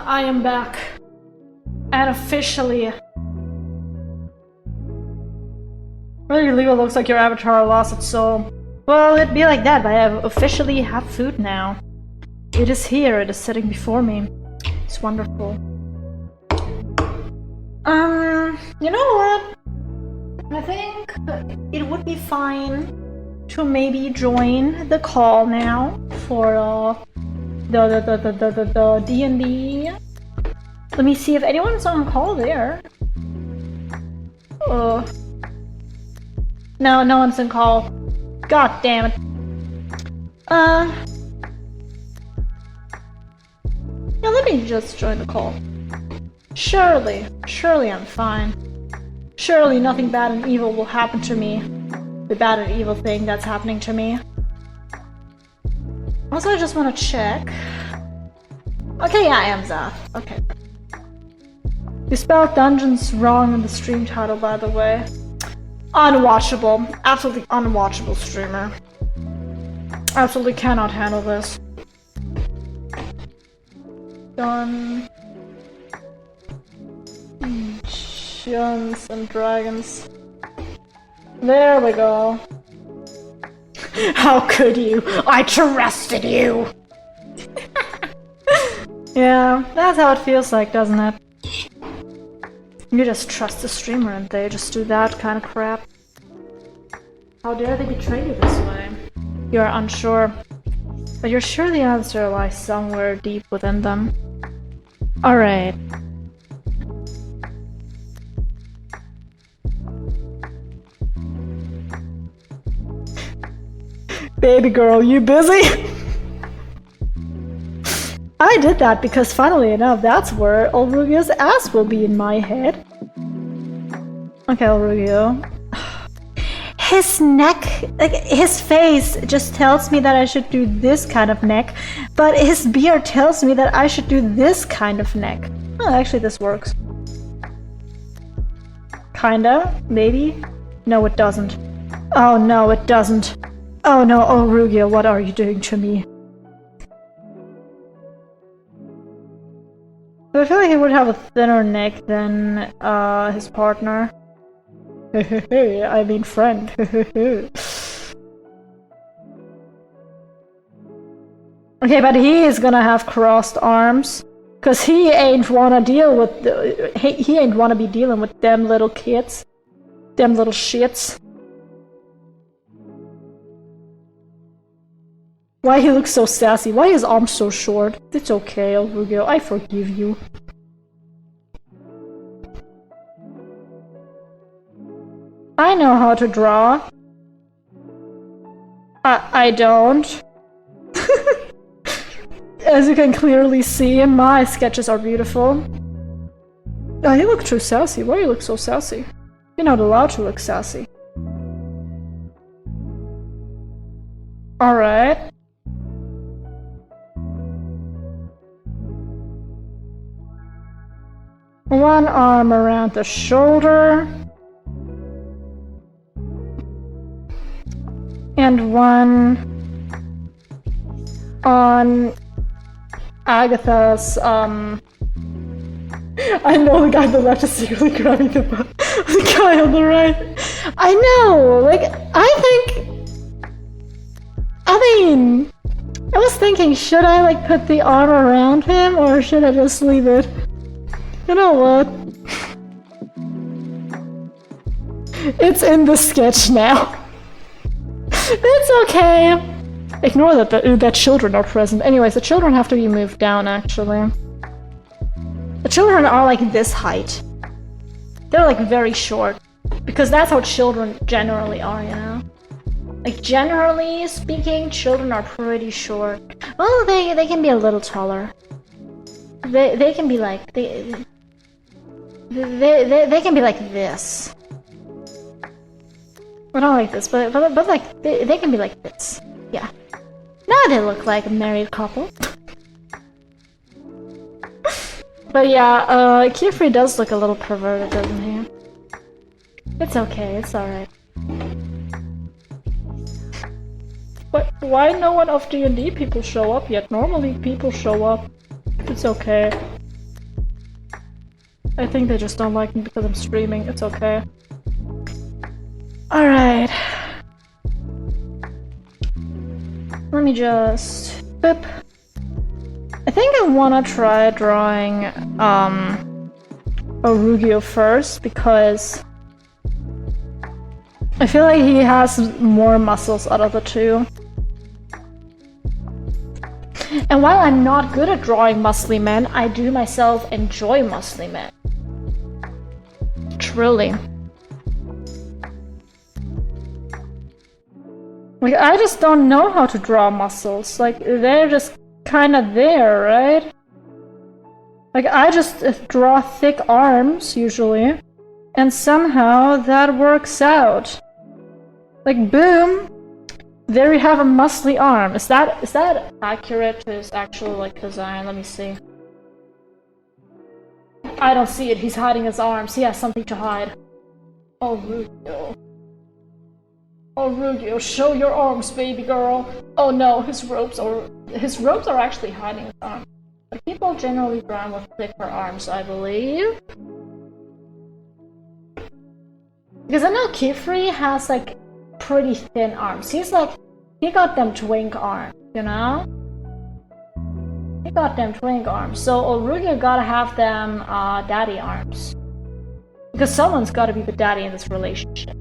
I am back. And officially. Really, it looks like your avatar lost its soul. Well, it'd be like that, but I officially have food now. It is here, it is sitting before me. It's wonderful. You know what? I think it would be fine to maybe join the call now for the D&D. Let me see if anyone's on call there. No, no one's on call. God damn it. Yeah, let me just join the call. Surely I'm fine. Surely nothing bad and evil will happen to me. The bad and evil thing that's happening to me. Also, I just want to check. Okay, yeah, I am Zath. Okay. You spelled dungeons wrong in the stream title, by the way. Unwatchable. Absolutely unwatchable streamer. Absolutely cannot handle this. Dungeons and Dragons. There we go. How could you? I trusted you! Yeah, that's how it feels like, doesn't it? You just trust the streamer and they just do that kind of crap. How dare they betray you this way? You are unsure, but you're sure the answer lies somewhere deep within them. Alright. Baby girl, you busy? I did that because funnily enough, that's where Ulrugio's ass will be in my head. Okay, Ulrugio. His neck, like his face just tells me that I should do this kind of neck, but his beard tells me that I should do this kind of neck. Oh, actually this works. Kinda, maybe? No, it doesn't. Oh no, it doesn't. Oh no, Ulrugio, what are you doing to me? I feel like he would have a thinner neck than his partner. I mean friend. Okay, but he is gonna have crossed arms, cause he ain't wanna deal with he ain't wanna be dealing with them little kids, them little shits. Why he looks so sassy? Why his arms so short? It's okay, Ulrugio, I forgive you. I know how to draw. I don't. As you can clearly see, my sketches are beautiful. Oh, you look too sassy. Why do you look so sassy? You're not allowed to look sassy. Alright. One arm around the shoulder. And one on Agatha's, I know the guy on the left is secretly grabbing the guy on the right. I know, like, I was thinking, should I, like, put the arm around him, or should I just leave it? You know what? It's in the sketch now. It's okay. Ignore that children are present. Anyways, the children have to be moved down, actually. The children are like this height. They're like very short. Because that's how children generally are, you know? Like, generally speaking, children are pretty short. Well, they can be a little taller. They can be like... They can be like this. Well, not like this, but like, they can be like this. Yeah. Now they look like a married couple. But yeah, Kiefer does look a little perverted, doesn't he? It's okay, it's alright. But why no one of D&D people show up yet? Normally people show up. It's okay. I think they just don't like me because I'm streaming. It's okay. Alright. Let me just... Boop. I think I wanna try drawing, Orugio first, because I feel like he has more muscles out of the two. And while I'm not good at drawing muscly men, I do myself enjoy muscly men. Truly. Like, I just don't know how to draw muscles. Like, they're just kinda there, right? Like, I just draw thick arms, usually. And somehow that works out. Like, boom! There you have a muscly arm. Is that accurate to his actual, like, design? Let me see. I don't see it. He's hiding his arms. He has something to hide. Oh, Rugio. Oh, Rugio, show your arms, baby girl. Oh no, his ropes are actually hiding his arms. But people generally draw with thicker arms, I believe. Because I know Kifri has, like, pretty thin arms. He got them twink arms, you know? He got them twink arms. So Orugio gotta have them daddy arms. Because someone's gotta be the daddy in this relationship.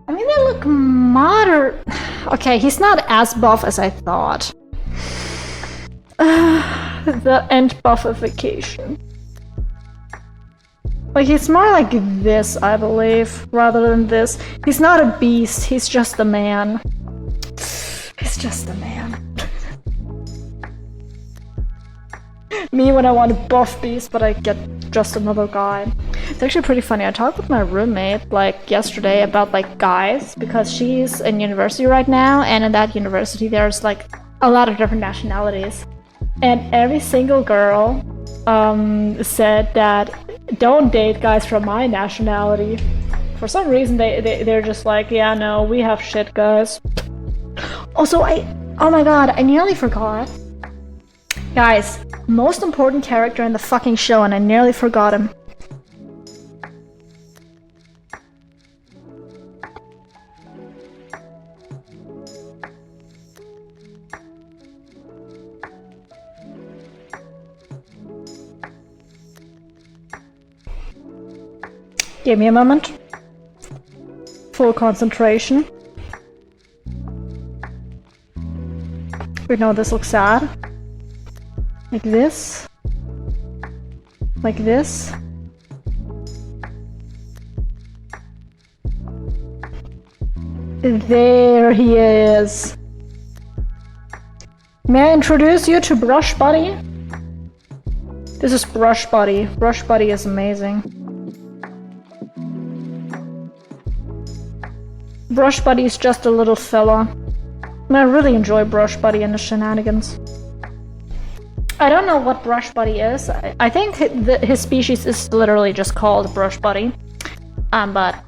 I mean, they look moderate. Okay, he's not as buff as I thought. The end buffification. Like, he's more like this, I believe, rather than this. He's not a beast, he's just a man. He's just a man. Me when I want a buff beast, but I get just another guy. It's actually pretty funny. I talked with my roommate, like, yesterday about, like, guys, because she's in university right now, and in that university there's, like, a lot of different nationalities. And every single girl said that don't date guys from my nationality. For some reason they're just like, yeah, no, we have shit, guys. Also, oh my god, I nearly forgot. Guys, most important character in the fucking show, and I nearly forgot him. Give me a moment. Full concentration. Wait, no, this looks sad. Like this. Like this. There he is. May I introduce you to Brush Buddy? This is Brush Buddy. Brush Buddy is amazing. Brush Buddy is just a little fella. And I really enjoy Brush Buddy and the shenanigans. I don't know what Brush Buddy is. I think his species is literally just called Brush Buddy. But...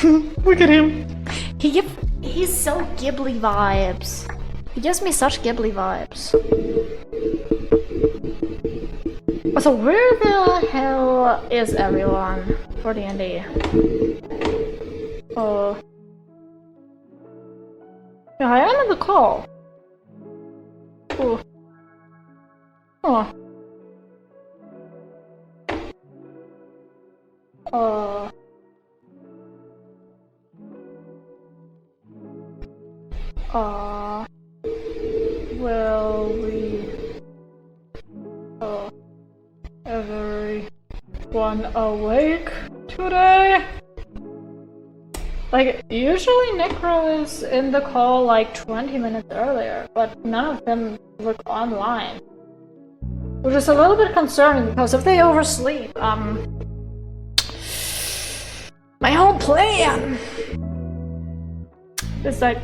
Look at him! He's so Ghibli vibes. He gives me such Ghibli vibes. So where the hell is everyone for D&D? Yeah, I am on the call. Ooh. Oh. Will we... everyone awake today? Like, usually Necro is in the call like 20 minutes earlier, but none of them look online. Which is a little bit concerning, because if they oversleep, my whole plan is like...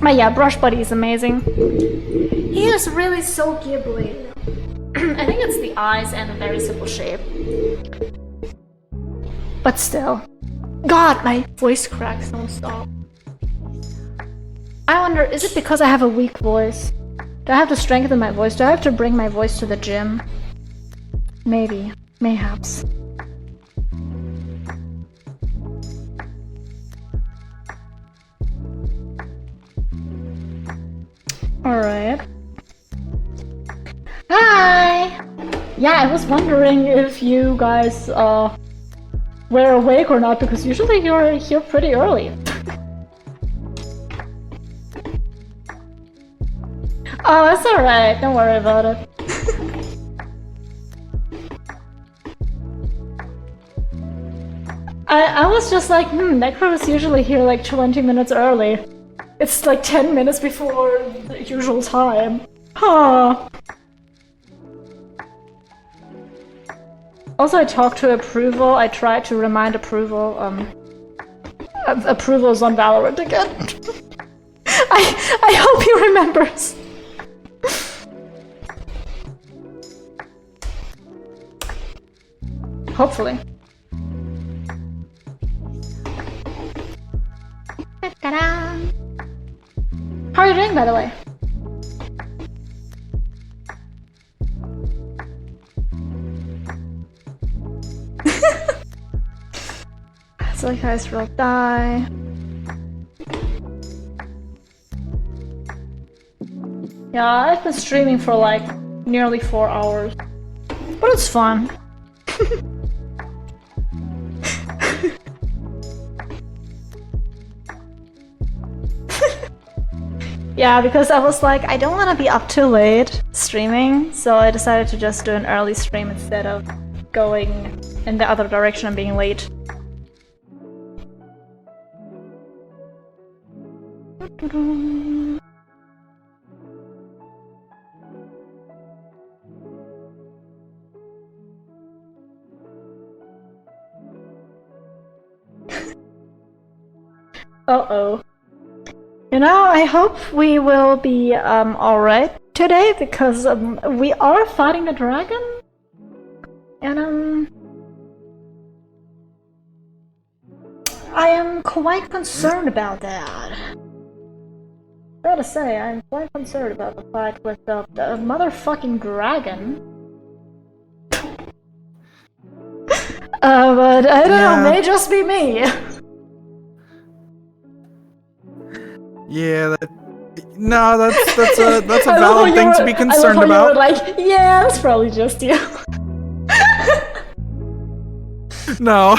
But yeah, Brush Buddy is amazing. He is really so Ghibli. I think it's the eyes and a very simple shape. But still. God, my voice cracks don't stop. I wonder, is it because I have a weak voice? Do I have to strengthen my voice? Do I have to bring my voice to the gym? Maybe. Mayhaps. Alright. Hi! Yeah, I was wondering if you guys were awake or not, because usually you're here pretty early. Oh, that's alright, don't worry about it. I was just like, Necro is usually here like 20 minutes early. It's like 10 minutes before the usual time. Huh. Also, I talked to Approval. I tried to remind Approval, Approval's on Valorant again. I hope he remembers. Hopefully. How are you doing, by the way? So you guys will die. Yeah, I've been streaming for like nearly 4 hours. But it's fun. Yeah, because I was like, I don't want to be up too late streaming, so I decided to just do an early stream instead of going in the other direction and being late. Uh-oh. You know, I hope we will be alright today, because we are fighting a dragon. And I am quite concerned about that. Gotta say, I'm quite concerned about the fight with the motherfucking dragon. But I don't know, may just be me. Yeah, that's a valid thing to be concerned about. You were like, yeah, it's probably just you. No,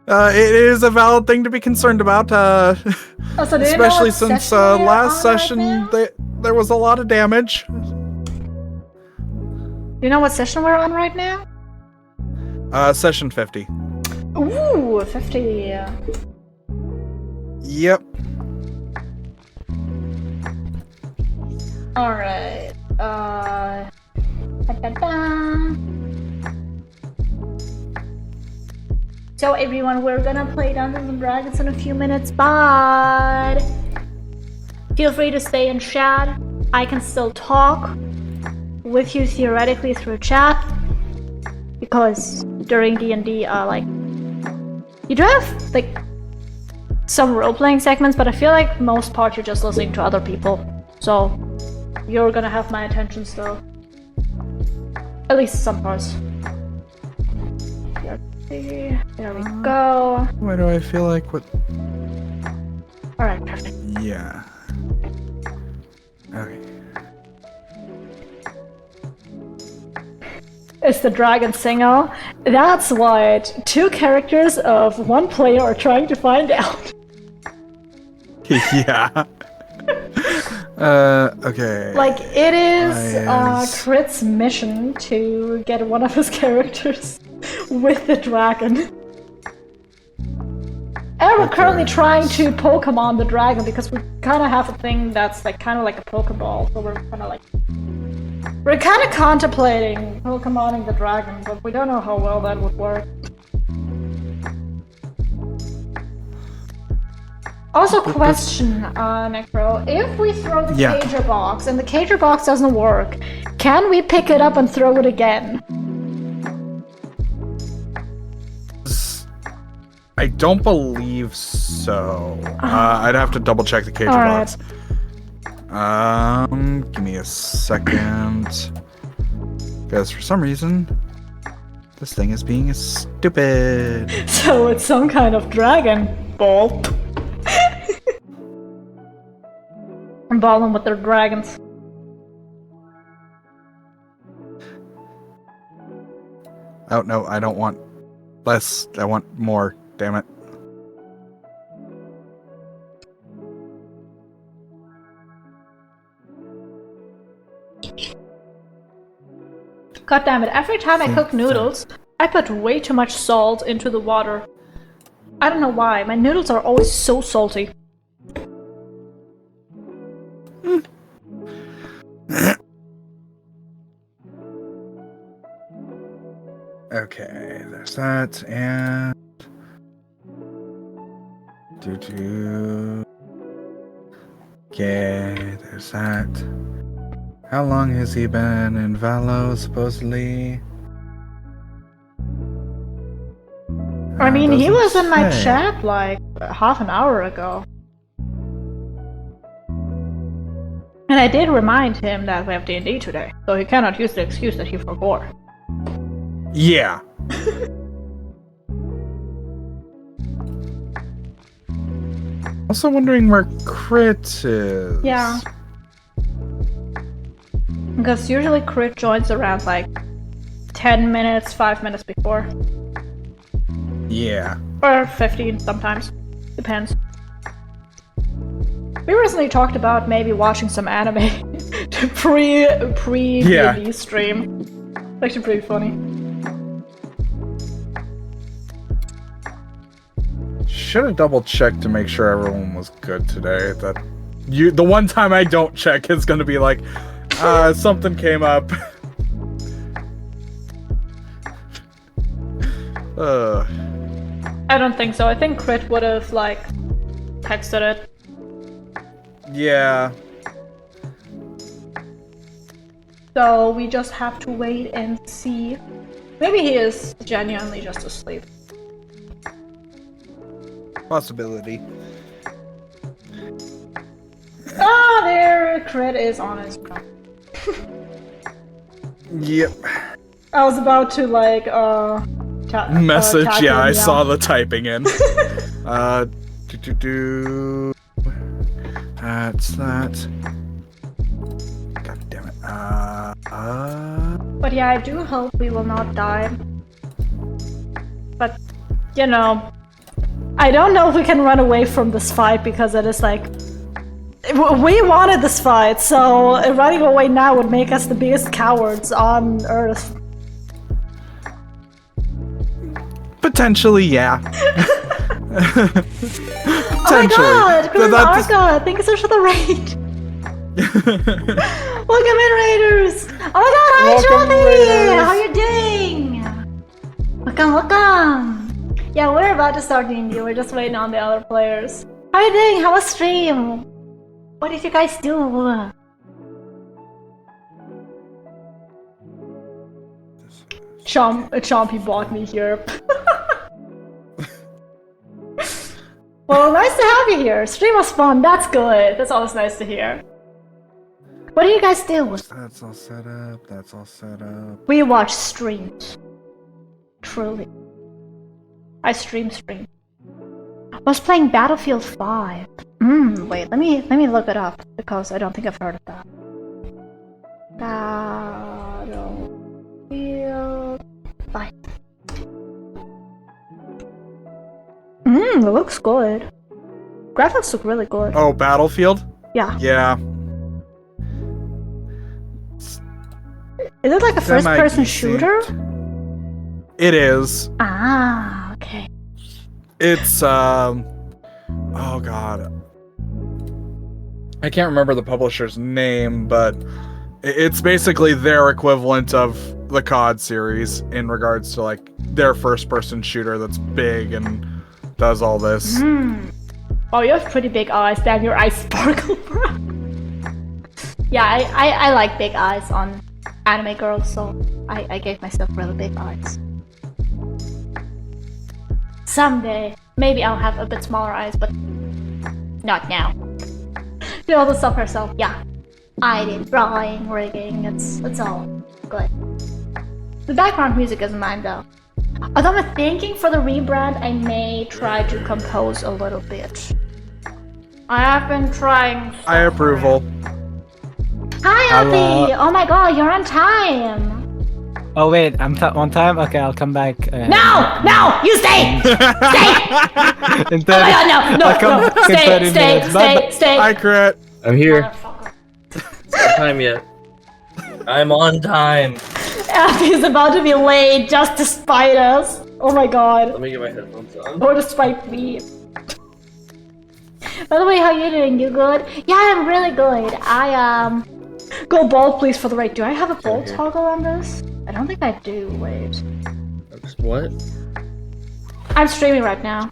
it is a valid thing to be concerned about. Especially since last session there was a lot of damage. You know what session we're on right now? Session 50. Ooh, 50. Yep. Alright, So everyone, we're gonna play Dungeons and Dragons in a few minutes, but feel free to stay in chat. I can still talk with you theoretically through chat, because during D&D, like, you do have, like, some role-playing segments, but I feel like most part you're just listening to other people, so you're gonna have my attention still. At least some parts. There we go. Why do I feel like what? Alright, perfect. Yeah. Okay. It's the dragon signal. That's what 2 characters of 1 player are trying to find out. Yeah. Okay. Like, it is Crit's mission to get one of his characters with the dragon. And we're currently trying to Pokemon the dragon, because we kind of have a thing that's like kind of like a Pokeball, so we're kind of contemplating Pokemoning the dragon, but we don't know how well that would work. Also, question, Necro, if we throw the Cager box and the Cager box doesn't work, can we pick it up and throw it again? I don't believe so. I'd have to double check the cage box. Give me a second. Because for some reason, this thing is being stupid. So it's some kind of dragon ball. I'm balling with their dragons. Oh no, I don't want less. I want more. Damn it. God damn it, every time I cook noodles, I put way too much salt into the water. I don't know why, my noodles are always so salty. Okay, there's that, and... Okay, there's that. How long has he been in Valo, supposedly? I mean, he was in my chat like half an hour ago. And I did remind him that we have D&D today, so he cannot use the excuse that he forgot. Yeah. Also wondering where Crit is. Yeah. Because usually Crit joins around like 10 minutes, 5 minutes before. Yeah. Or 15 sometimes. Depends. We recently talked about maybe watching some anime to pre-D&D stream. It's actually pretty funny. Should have double checked to make sure everyone was good today. The one time I don't check is gonna be like, something came up. I don't think so. I think Crit would have like texted it. Yeah. So we just have to wait and see. Maybe he is genuinely just asleep. Possibility. Ah, there! Crit is on his phone. Yep. I was about to like message. Yeah, I yeah. saw the typing in. That's that. God damn it. But yeah, I do hope we will not die. But you know, I don't know if we can run away from this fight because it is like we wanted this fight, so running away now would make us the biggest cowards on Earth. Potentially, yeah. Oh my god! Chris Arca! Thank you so much for the raid! Welcome in, Raiders! Oh my god, hi Johnny! How you doing? Welcome! Yeah, we're about to start D&D, we're just waiting on the other players. How you doing? How was stream? What did you guys do? Chompy bought me here. Well, nice to have you here. Stream was fun. That's good. That's always nice to hear. What do you guys do? That's all set up. That's all set up. We watch streams. Truly. I stream. I was playing Battlefield 5. Wait, let me look it up because I don't think I've heard of that. Battlefield 5. It looks good. Graphics look really good. Oh, Battlefield? Yeah. Yeah. Is it like a first-person shooter? It is. Ah, okay. It's, oh god. I can't remember the publisher's name, but it's basically their equivalent of the COD series in regards to, like, their first-person shooter that's big and does all this. Oh, you have pretty big eyes. Damn, your eyes sparkle, bro. Yeah, I like big eyes on anime girls, so I gave myself really big eyes. Someday. Maybe I'll have a bit smaller eyes, but not now. Did all the stuff herself. Yeah, I did drawing, rigging. It's all good. The background music isn't mine though. Although I'm thinking for the rebrand, I may try to compose a little bit. I have been trying. I approval. Hi, Hello. Abby! Oh my god, you're on time! Oh wait, I'm on time? Okay, I'll come back. No! No! You stay! Stay! In 30, Oh my god, no! I'll come No! back in 30 minutes. Bye-bye. Stay! I crit. I'm here. Motherfucker. It's not time yet. I'm on time. Abby's about to be late just to spite us. Oh my god. Let me get my headphones on. Or to spite me. By the way, how you doing? You good? Yeah, I'm really good. Go bold, please, for the right. Do I have a bold here. toggle on this? I don't think I do. Wait. What? I'm streaming right now.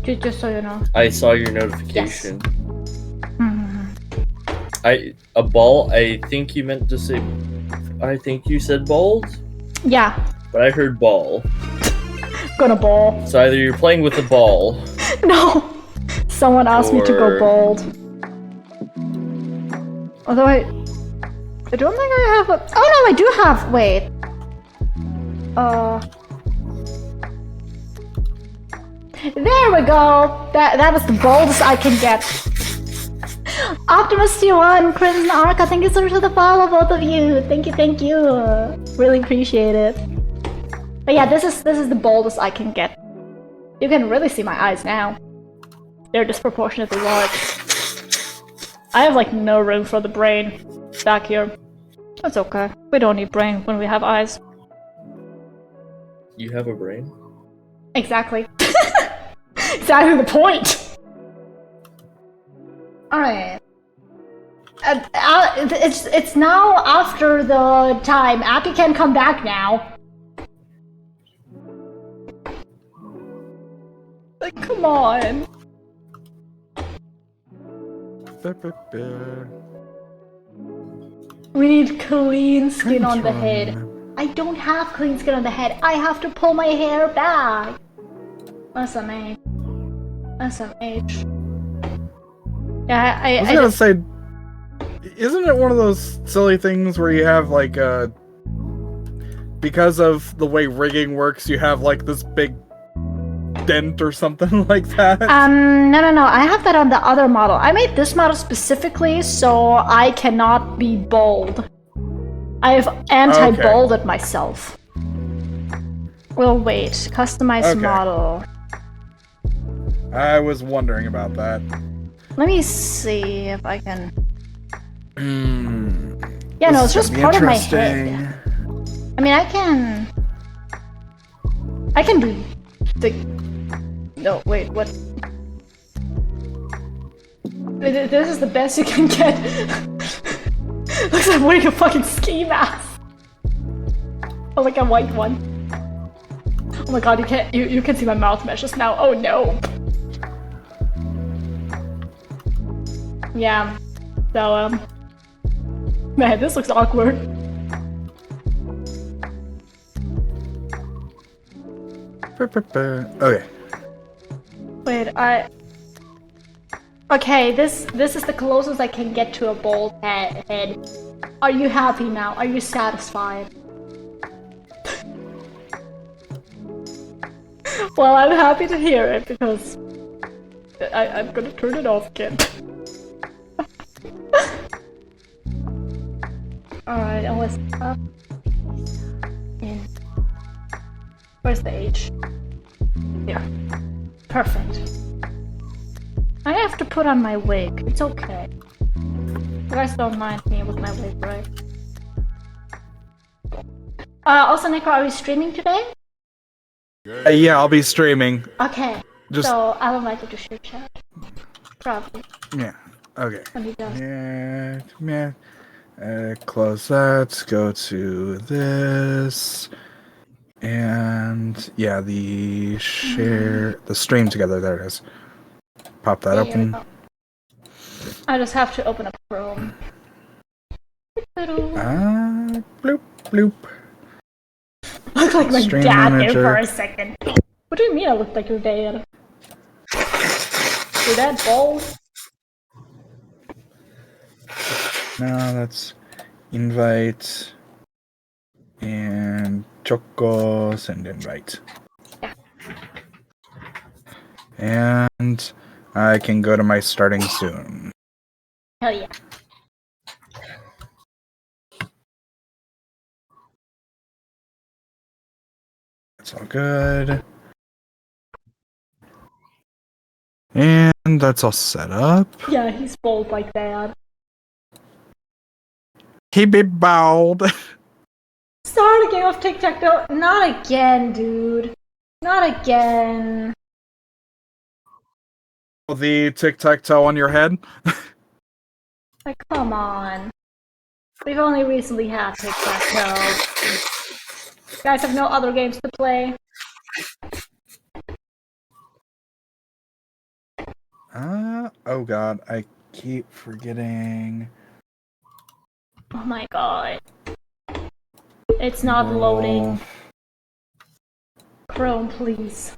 Just so you know. I saw your notification. Mhm. A ball? I think you meant to say. I think you said bold, Yeah, but I heard ball. gonna ball. So either you're playing with the ball. No! Someone asked me to go Or- bold. Although I don't think I have a. Oh no, I do have. Wait. There we go! That is the boldest I can get. Optimus T1, Crimson Arca, thank you so much for the follow, both of you. Thank you. Really appreciate it. But yeah, this is the boldest I can get. You can really see my eyes now. They're disproportionately large. I have like no room for the brain back here. That's okay. We don't need brain when we have eyes. You have a brain? Exactly. Exactly the point. Alright. It's now after the time. Abby can come back now. Like, come on. We need clean skin on the head. I don't have clean skin on the head. I have to pull my hair back. SMH. SMH. Yeah, I was gonna say, isn't it one of those silly things where you have like because of the way rigging works, you have like this big dent or something like that? No. I have that on the other model. I made this model specifically so I cannot be bold. I've anti-bolded myself. Well, wait. Customize model. I was wondering about that. Let me see if I can. Mm, Yeah, no, it's this is just gonna be part of my interesting. head. I mean, I can do the. No, wait, what? This is the best you can get. Looks like I'm wearing a fucking ski mask. Oh, like a white one. Oh my god, you can see my mouth meshes now. Oh no. Yeah. So man, this looks awkward. Okay. Wait, okay, this is the closest I can get to a bald head. Are you happy now? Are you satisfied? Well, I'm happy to hear it because I'm gonna turn it off again. Alright, and what's up? In. Where's the H? Here. Perfect. I have to put on my wig. It's okay. You guys don't mind me with my wig, right? Also, Nico, are we streaming today? Yeah, I'll be streaming. Okay. Just So, I'll invite you to shoot chat. Probably. yeah. Okay. When he does. Yeah. Come here. Close that. Go to this. And yeah, the share, the stream together. There it is. Pop that There we open. go. I just have to open up Chrome. Bloop bloop. Look like my Stream dad there manager. for a second. What do you mean I look like your dad? You're dead, ball. Now that's invite and Choco send invite. Yeah. And I can go to my starting soon. Hell yeah. It's all good. And that's all set up. Yeah, he's bold like that. He be bald. Start a game of tic-tac-toe. Not again, dude. Not again. The tic-tac-toe on your head. Like, come on. We've only recently had tic-tac-toe. You guys have no other games to play? Oh god, I keep forgetting. Oh my god. It's not loading. Chrome, please.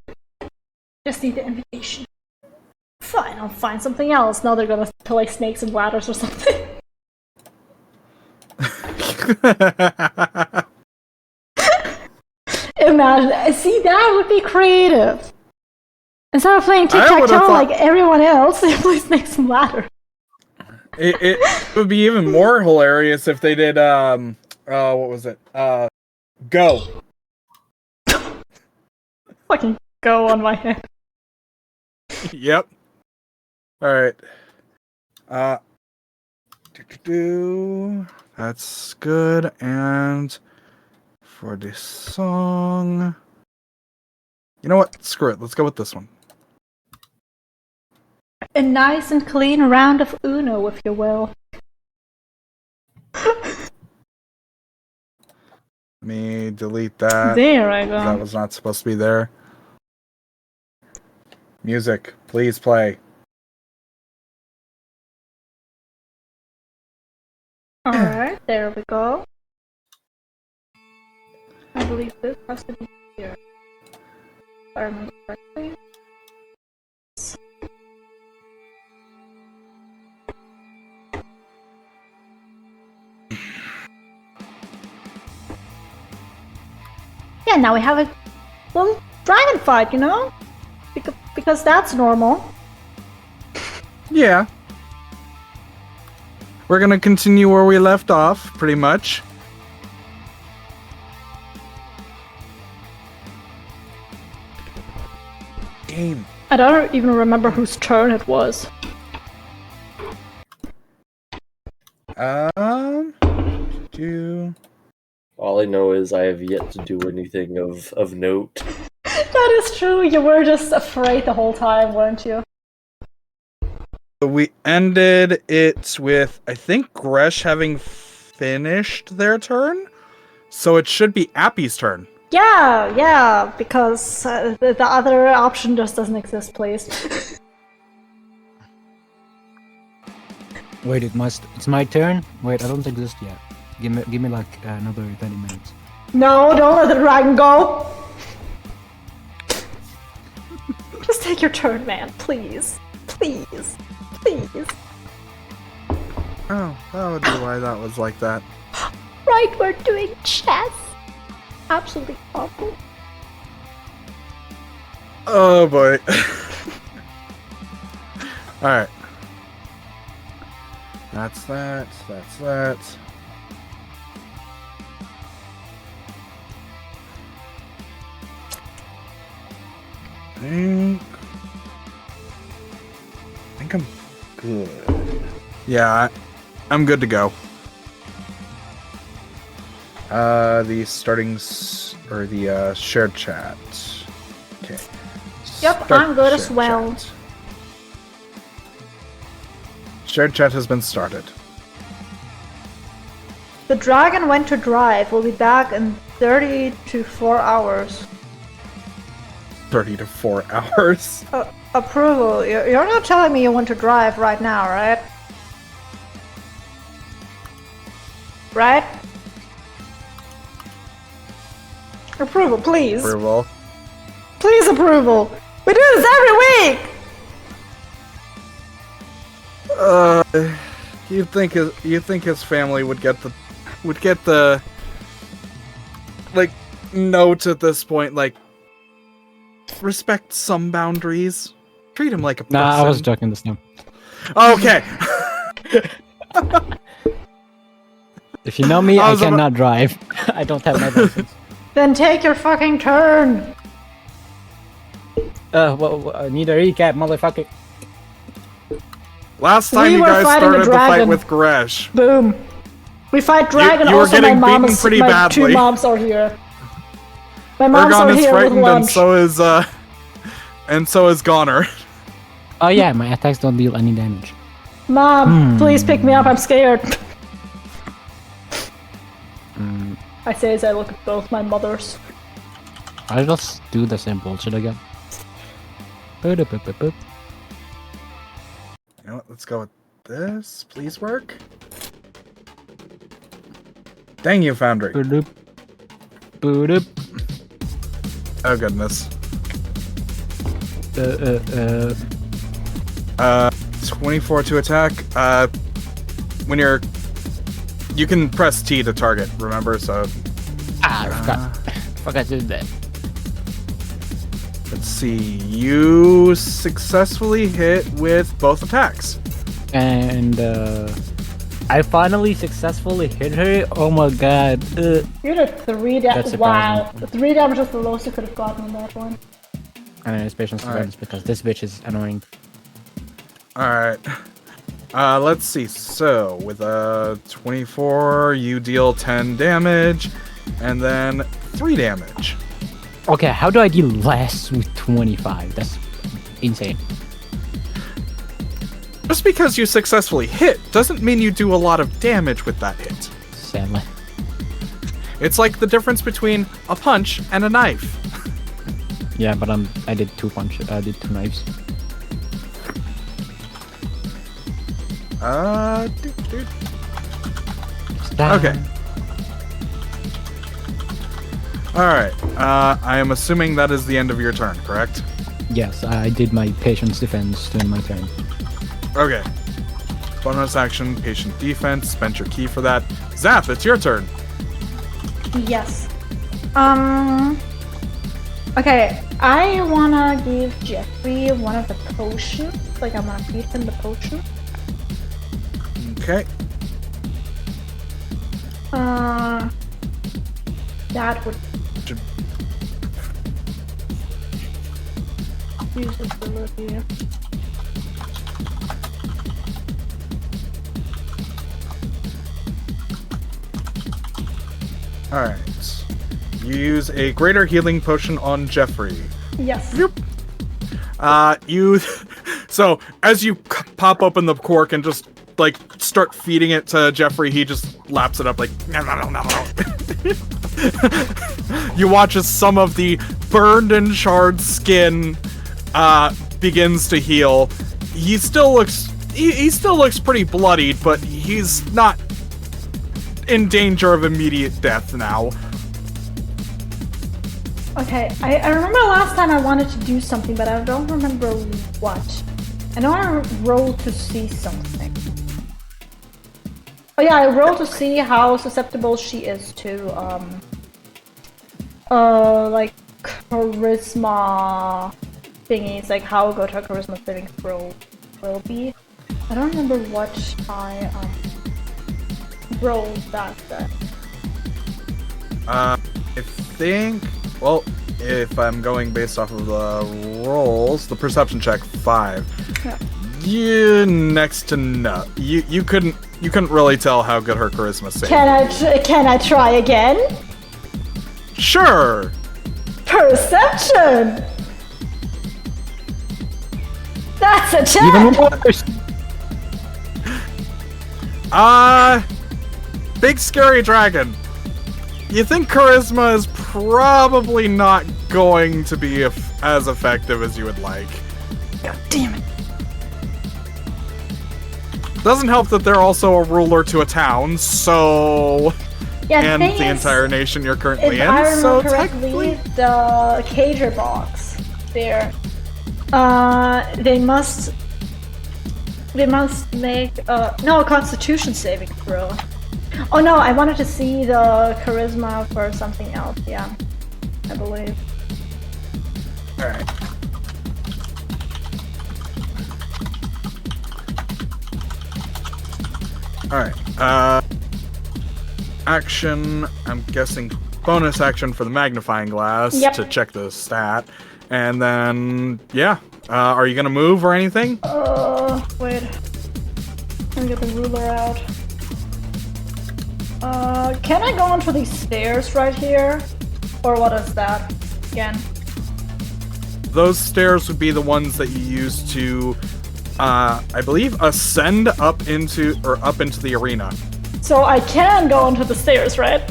Just need the invitation. Fine, I'll find something else. Now they're gonna play snakes and ladders or something. Imagine. See, that would be creative. Instead of playing tic-tac-toe like everyone else, they play snakes and ladders. It would be even more hilarious if they did, what was it? Go. Fucking go on my head. Yep. Alright. That's good, and for this song... You know what? Screw it. Let's go with this one. A nice and clean round of Uno, if you will. Let me delete that. There I go. That was not supposed to be there. Music, please play. Alright, there we go. I believe this has to be here. If I remember correctly. Yeah, now we have a little dragon fight, you know? Because that's normal. Yeah. We're gonna continue where we left off, pretty much. Game. I don't even remember whose turn it was. Do... All I know is I have yet to do anything of note. That is true, you were just afraid the whole time, weren't you? We ended it with, I think, Gresh having finished their turn. So it should be Appy's turn. Yeah, because the other option just doesn't exist, please. Wait, it's my turn? Wait, I don't exist yet. Give me like another 30 minutes. No, don't let the dragon go! Just take your turn, man, please. Please. Please. Oh, that would be why that was like that. Right, we're doing chess. Absolutely awful. Oh boy. Alright. That's that. I think I'm good. Yeah, I'm good to go. The or the shared chat. Okay. Yep, I'm good as well. Chat. Shared chat has been started. The dragon went to drive. We'll be back in 30 to 4 hours. 30 to 4 hours. Approval. You're not telling me you want to drive right now, right? Right? Approval, please. Approval. Please, approval. We do this every week. you'd think his family would get the like note at this point, like respect some boundaries. Treat him like a person. Nah, I was joking this time. Okay. If you know me, I cannot drive. I don't have my license. Then take your fucking turn. Need a recap, motherfucker. Last time We you were guys fighting a started the fight dragon. with Gresh. Boom. We fight dragon. You were Also, my getting mom beaten is pretty my badly. 2 moms are here. My moms Ergon are is here with frightened, lunch. and so is Goner. Oh yeah, my attacks don't deal any damage. Mom, please pick me up. I'm scared. I say as I look at both my mothers. I'll just do the same bullshit again. Boop. You know what? Let's go with this. Please work. Dang you, Foundry. Boop. Boop. Oh goodness. 24 to attack. When you can press T to target, remember, so... I forgot to do that. Let's see, you successfully hit with both attacks. And, I finally successfully hit her. Oh my god. You did 3 damage. That's Wow. surprising. 3 damage is the lowest you could have gotten on that one. I know, it's patience Alright. because this bitch is annoying. Alright. Let's see, so, with a 24, you deal 10 damage, and then 3 damage. Okay, how do I deal less with 25? That's insane. Just because you successfully hit doesn't mean you do a lot of damage with that hit. Sadly. It's like the difference between a punch and a knife. Yeah, but I did 2 punches. I did 2 knives. Dude. Stop. Okay. Alright, I am assuming that is the end of your turn, correct? Yes, I did my patience defense during my turn. Okay. Bonus action, patient defense, spent your key for that. Zap, it's your turn. Yes. Okay, I wanna give Jeffrey one of the potions. Like, I wanna feed him the potion. Okay. That would Should- use ability. Alright. You use a greater healing potion on Jeffrey. Yes. So, as you pop open the cork and just, like, start feeding it to Jeffrey, he just laps it up like, no. You watch as some of the burned and charred skin begins to heal. He still looks pretty bloodied, but he's not in danger of immediate death now. Okay, I remember last time I wanted to do something, but I don't remember what. I know I rolled to see something. Oh yeah, I rolled to see how susceptible she is to, like, charisma thingies, like how good her charisma savings throw will be. I don't remember what I, rolled that then. I think, well, if I'm going based off of the rolls, the perception check 5. Yeah. You next to no. You couldn't really tell how good her charisma saved. Can I try again? Sure. Perception! That's a 10! Even worse. Big scary dragon. You think charisma is probably not going to be as effective as you would like. God damn it. Doesn't help that they're also a ruler to a town, so... Yeah, and thing the is, entire nation you're currently if in, I remember so correctly, technically... the cager box there, they must We must make no, a Constitution saving throw. Oh no, I wanted to see the charisma for something else. Yeah, I believe. All right. All right. Action. I'm guessing bonus action for the magnifying glass Yep. to check the stat, and then yeah. Are you gonna move or anything? Wait. Let me get the ruler out. Can I go onto these stairs right here? Or what is that? Again. Those stairs would be the ones that you use to, I believe, ascend up into the arena. So I can go onto the stairs, right?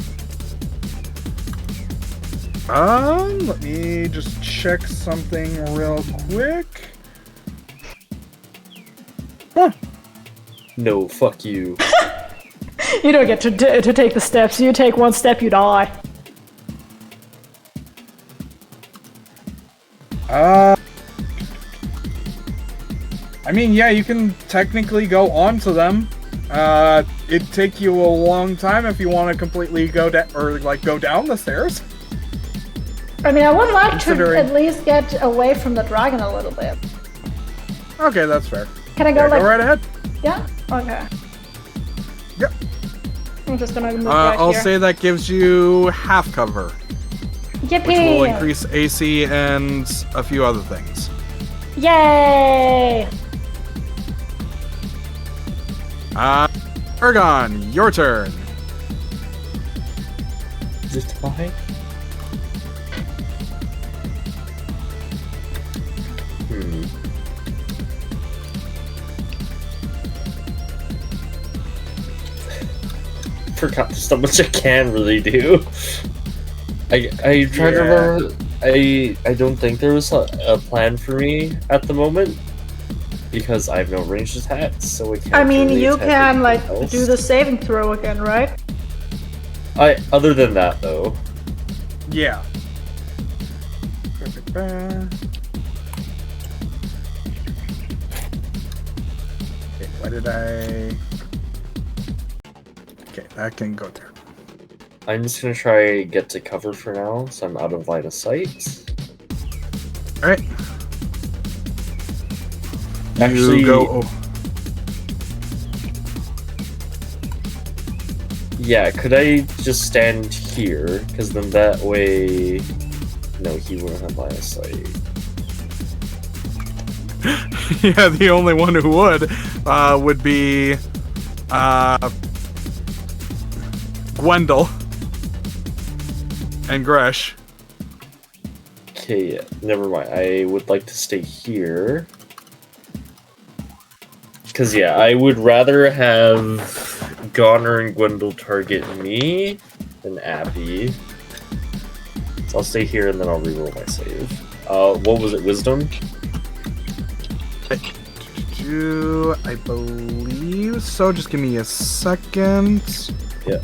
Let me just check something real quick. Huh. No, fuck you. You don't get to take the steps. You take one step, you die. I mean, yeah, you can technically go onto them. It'd take you a long time if you want to completely go down or like go down the stairs. I mean, I would like to Considering- at least get away from the dragon a little bit. Okay, that's fair. Can I go Yeah, like... go right ahead. Yeah? Okay. Yep. I'm just gonna move right I'll here. say that gives you half cover, Yippee! which will increase AC and a few other things. Yay! Ergon, your turn. Is it fine? Forgot there's not much I can really do. I try to remember. I don't think there was a plan for me at the moment because I have no ranged attacks, so I can't. I mean, really you attack can, like, anything else. do the saving throw again, right? Other than that, though. Yeah. Okay, why did I... Okay, that can go there. I'm just gonna try get to cover for now, so I'm out of line of sight. Alright. Actually, You go... yeah, could I just stand here? Because then that way... No, he wouldn't have line of sight. Yeah, the only one who would be... Gwendol. And Gresh. Okay, never mind. I would like to stay here. Because, yeah, I would rather have Goner and Gwendol target me than Abby. So I'll stay here and then I'll reroll my save. What was it? Wisdom? I believe so. Just give me a second. Yeah.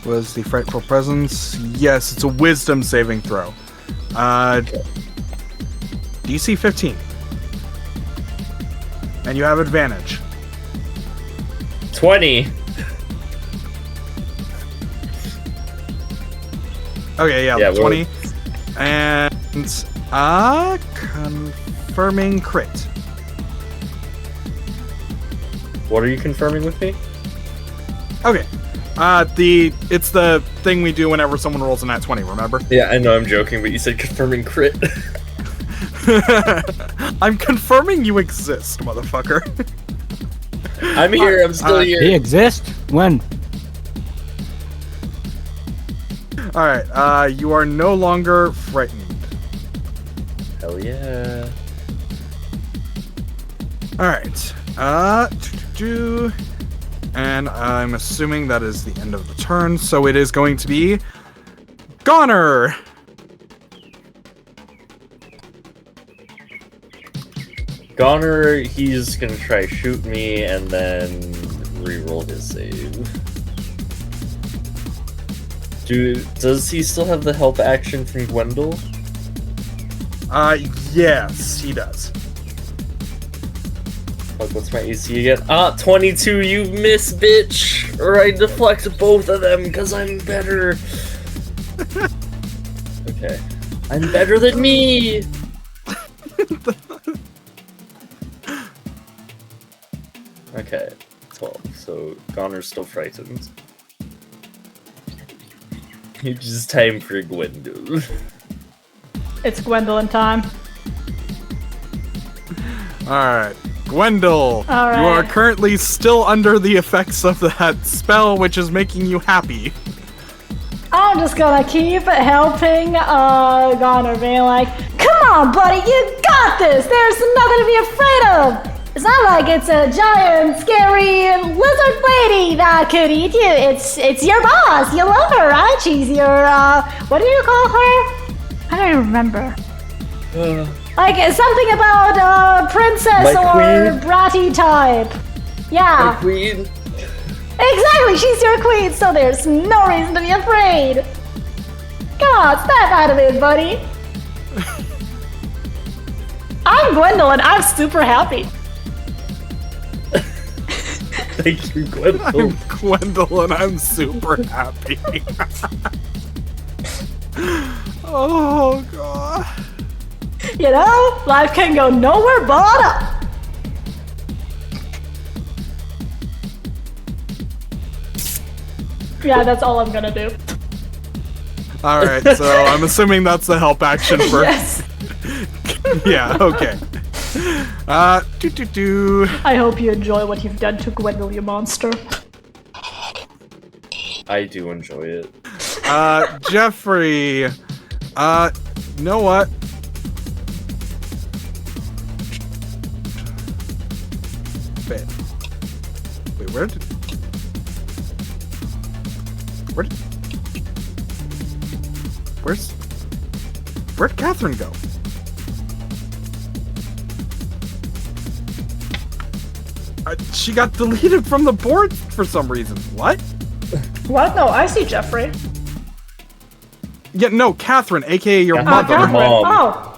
Was the frightful presence? Yes, it's a wisdom saving throw. DC 15. And you have advantage. 20! Okay, yeah, Yeah, 20. And confirming crit. What are you confirming with me? Okay. It's the thing we do whenever someone rolls a nat 20, remember? Yeah, I know I'm joking, but you said confirming crit. I'm confirming you exist, motherfucker. I'm here, I'm still here. He exists? When? Alright, you are no longer frightened. Hell yeah. Alright, and I'm assuming that is the end of the turn, so it is going to be Goner! Goner, he's gonna try shoot me and then reroll his save. Does he still have the help action from Gwendol? Yes, he does. Fuck, what's my AC again? 22, you miss, bitch! Or I deflect both of them, because I'm better. Okay. I'm better than me! Okay, 12. So, Goner's still frightened. It's just time for Gwendol. It's Gwendolyn time. Alright. Gwendol, All right. you are currently still under the effects of that spell, which is making you happy. I'm just gonna keep helping Goner, being like, come on, buddy, you got this! There's nothing to be afraid of! It's not like it's a giant, scary lizard lady that could eat you. It's your boss. You love her, right? She's your, what do you call her? I don't even remember. Like, something about, princess My or queen? bratty type. Yeah. My queen? Exactly, she's your queen, so there's no reason to be afraid. Come on, snap out of it, buddy. I'm Gwendolyn, I'm super happy. Thank you, Gwendol. I'm Gwendol and I'm super happy. Oh, God. You know, life can go nowhere but up. Yeah, that's all I'm gonna do. Alright, so I'm assuming that's the help action for... Yes. Yeah, okay. I hope you enjoy what you've done to Gwendol, you monster. I do enjoy it. Jeffrey, you know what? Wait, where'd Catherine go? She got deleted from the board for some reason. What? What? No, I see Jeffrey. Yeah, no, Catherine, aka your Catherine. mother. Catherine. Mom.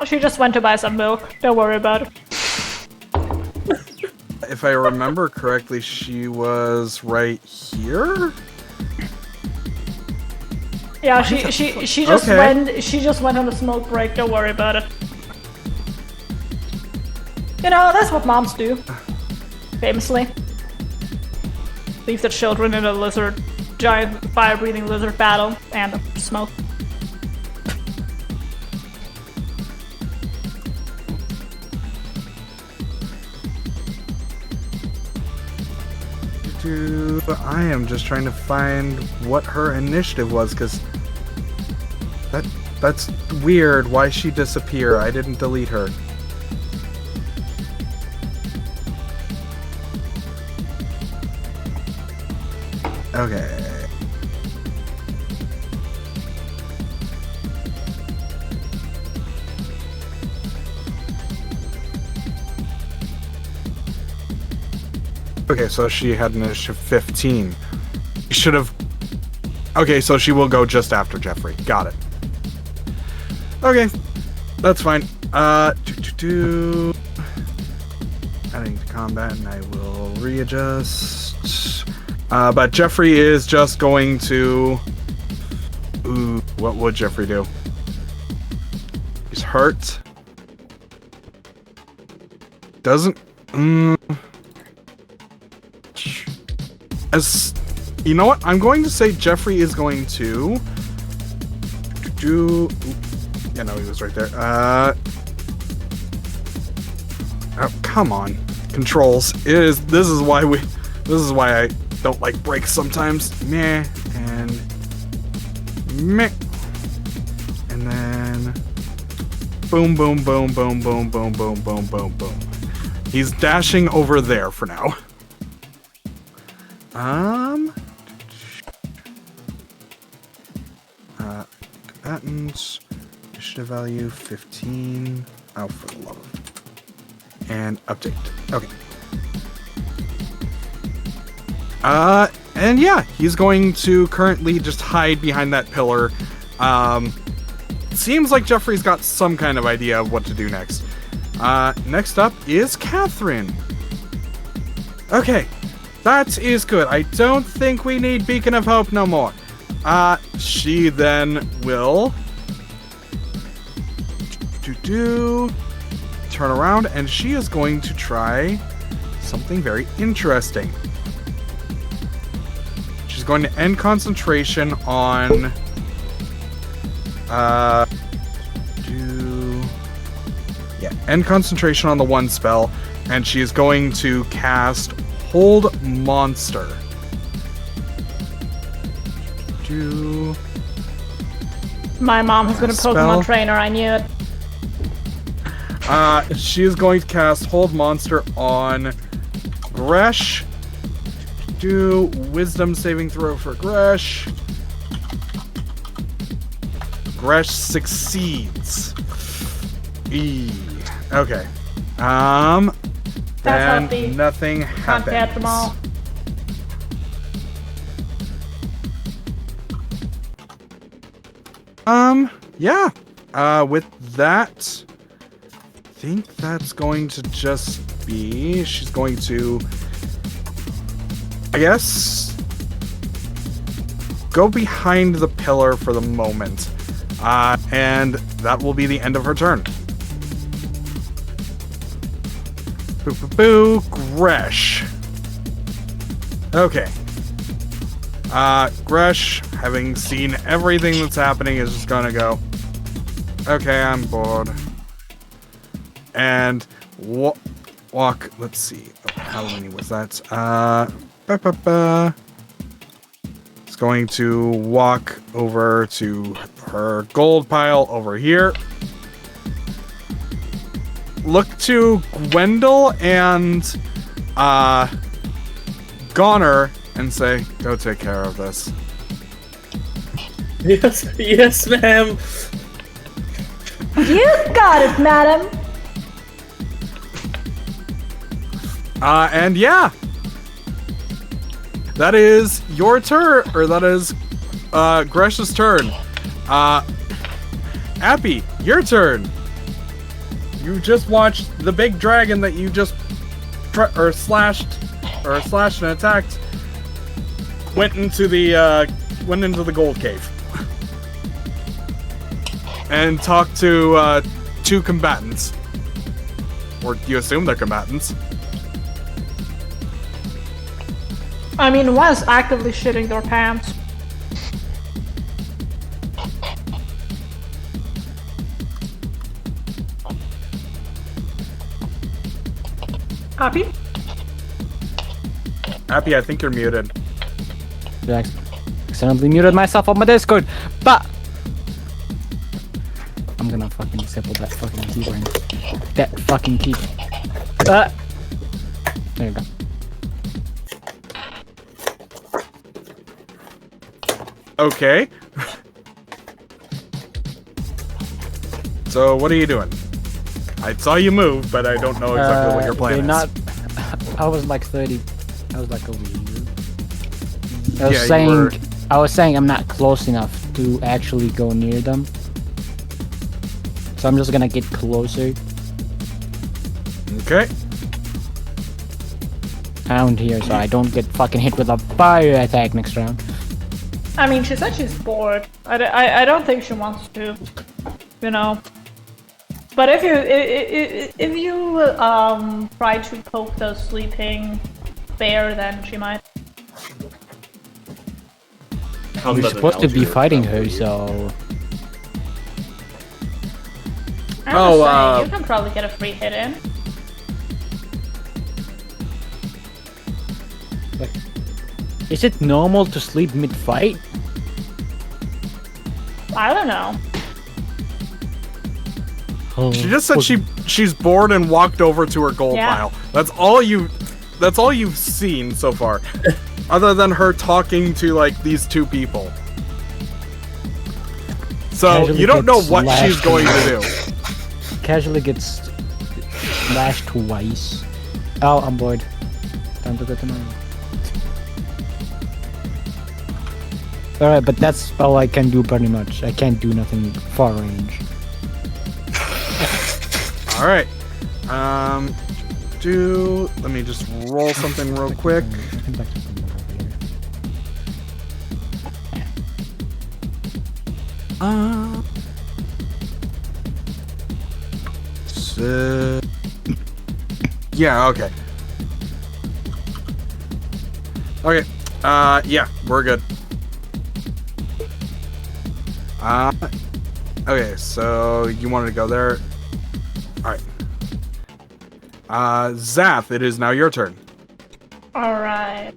Oh. She just went to buy some milk. Don't worry about it. If I remember correctly, she was right here. Yeah, she just Okay. she just went on a smoke break. Don't worry about it. You know, that's what moms do. Famously. Leave the children in a giant fire-breathing lizard battle and smoke. I am just trying to find what her initiative was, because that's weird. Why she disappear? I didn't delete her. Okay. Okay, so she had initiative 15. She should have... Okay, so she will go just after Jeffrey. Got it. Okay, that's fine. Adding to combat, and I will readjust. But Jeffrey is just going to... Ooh, what would Jeffrey do? He's hurt. Doesn't... As you know what, I'm going to say Jeffrey is going to do. Yeah, no, he was right there. Oh, come on, controls. This is why I don't like breaks sometimes. Meh and meh, and then boom, boom, boom, boom, boom, boom, boom, boom, boom, boom. He's dashing over there for now. Combatants, initiative value 15. Oh, for the love of it. And update. Okay. And yeah, he's going to currently just hide behind that pillar. Seems like Jeffrey's got some kind of idea of what to do next. Next up is Catherine. Okay, that is good. I don't think we need Beacon of Hope no more. She then will turn around, and she is going to try something very interesting. She's going to end concentration on end concentration on the one spell, and she is going to cast Hold Monster. My mom has been a Pokemon trainer, I knew it. She is going to cast Hold Monster on Gresh. Do Wisdom saving throw for Gresh. Gresh succeeds. Okay. Then nothing happens. Can't get them all. Yeah. With that, I think that's going to just be... She's going to, I guess, go behind the pillar for the moment. And that will be the end of her turn. Boo, Gresh. Okay. Gresh, having seen everything that's happening, is just gonna go, okay, I'm bored. And walk, let's see, how many was that? It's going to walk over to her gold pile over here. Look to Gwendol and Goner and say, go take care of this. Yes, ma'am. You got it, madam. And yeah. That is your turn, or that is Gresh's turn. Appy, your turn. You just watched the big dragon that you just slashed and attacked went into the gold cave and talked to two combatants, or you assume they're combatants. I mean, one's actively shitting their pants. Happy? Appy, I think you're muted. I accidentally muted myself on my Discord, but I'm gonna fucking disable that fucking keyboard. That fucking key. There you go. Okay. So what are you doing? I saw you move, but I don't know exactly what your plan is. I was like 30. I was like over here. I was saying I'm not close enough to actually go near them. So I'm just gonna get closer. Okay. Around here so I don't get fucking hit with a fire attack next round. I mean, she said she's bored. I don't think she wants to, you know. But if you try to poke the sleeping bear, then she might. We're supposed to be fighting her, so. You can probably get a free hit in. Is it normal to sleep mid-fight? I don't know. She just said she's bored and walked over to her gold pile. That's all you've seen so far. Other than her talking to like these two people. So Casually you don't know what slashed she's going to do. Casually gets slashed twice. Oh, I'm bored. Time to go to my room. Alright, but that's all I can do pretty much. I can't do nothing far range. All right. Let me just roll something real quick. Yeah, okay. Okay. Yeah, we're good. Okay, so you wanted to go there. Alright. Zath, it is now your turn. Alright,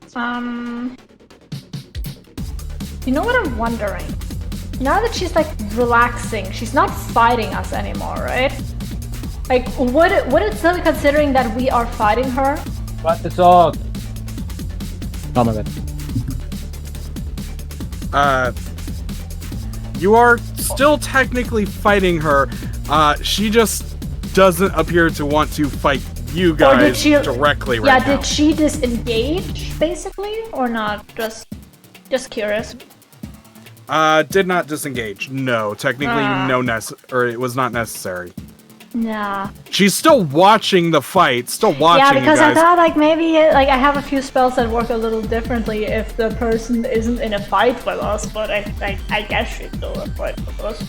you know what I'm wondering? Now that she's like relaxing, she's not fighting us anymore, right? Like, would it still be considering that we are fighting her? What the dog? Oh my god. You are still technically fighting her. She just doesn't appear to want to fight you guys directly right now. Yeah, did she disengage, basically? Or not? Just curious. Did not disengage. No, technically it was not necessary. Yeah. She's still watching the fight, still watching Yeah, because you guys. I thought like maybe like I have a few spells that work a little differently if the person isn't in a fight with us, but I guess she's still in a fight with us.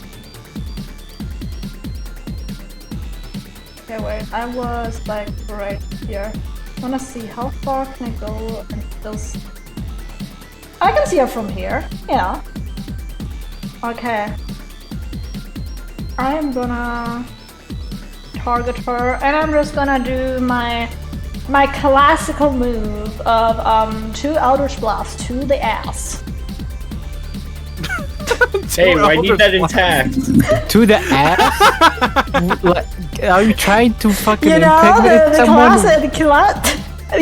Okay, wait, I was like right here. I wanna see how far can I go and still I can see her from here, yeah. Okay. I am gonna target her, and I'm just gonna do my classical move of 2 Eldritch Blasts to the ass. Hey, I need that intact. To the ass? Are you trying to fucking You know, impregnate someone?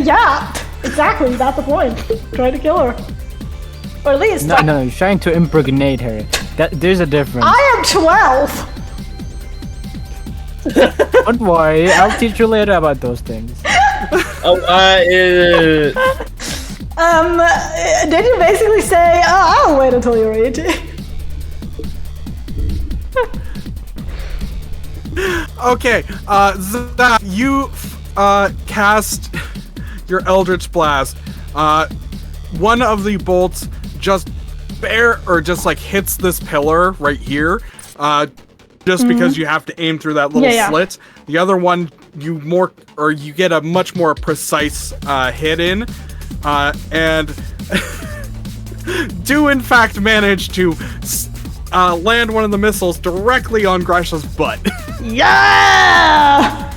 Yeah, exactly. That's the point. Try to kill her, or at least. No, you're trying to impregnate her. There's a difference. I am 12. Don't worry, I'll teach you later about those things. Did you basically say, I'll wait until you're 18? Okay, Zath, you cast your Eldritch Blast. One of the bolts just hits this pillar right here. Just because you have to aim through that little slit. The other one, you get a much more precise hit in, and do in fact manage to land one of the missiles directly on Grisha's butt. Yeah!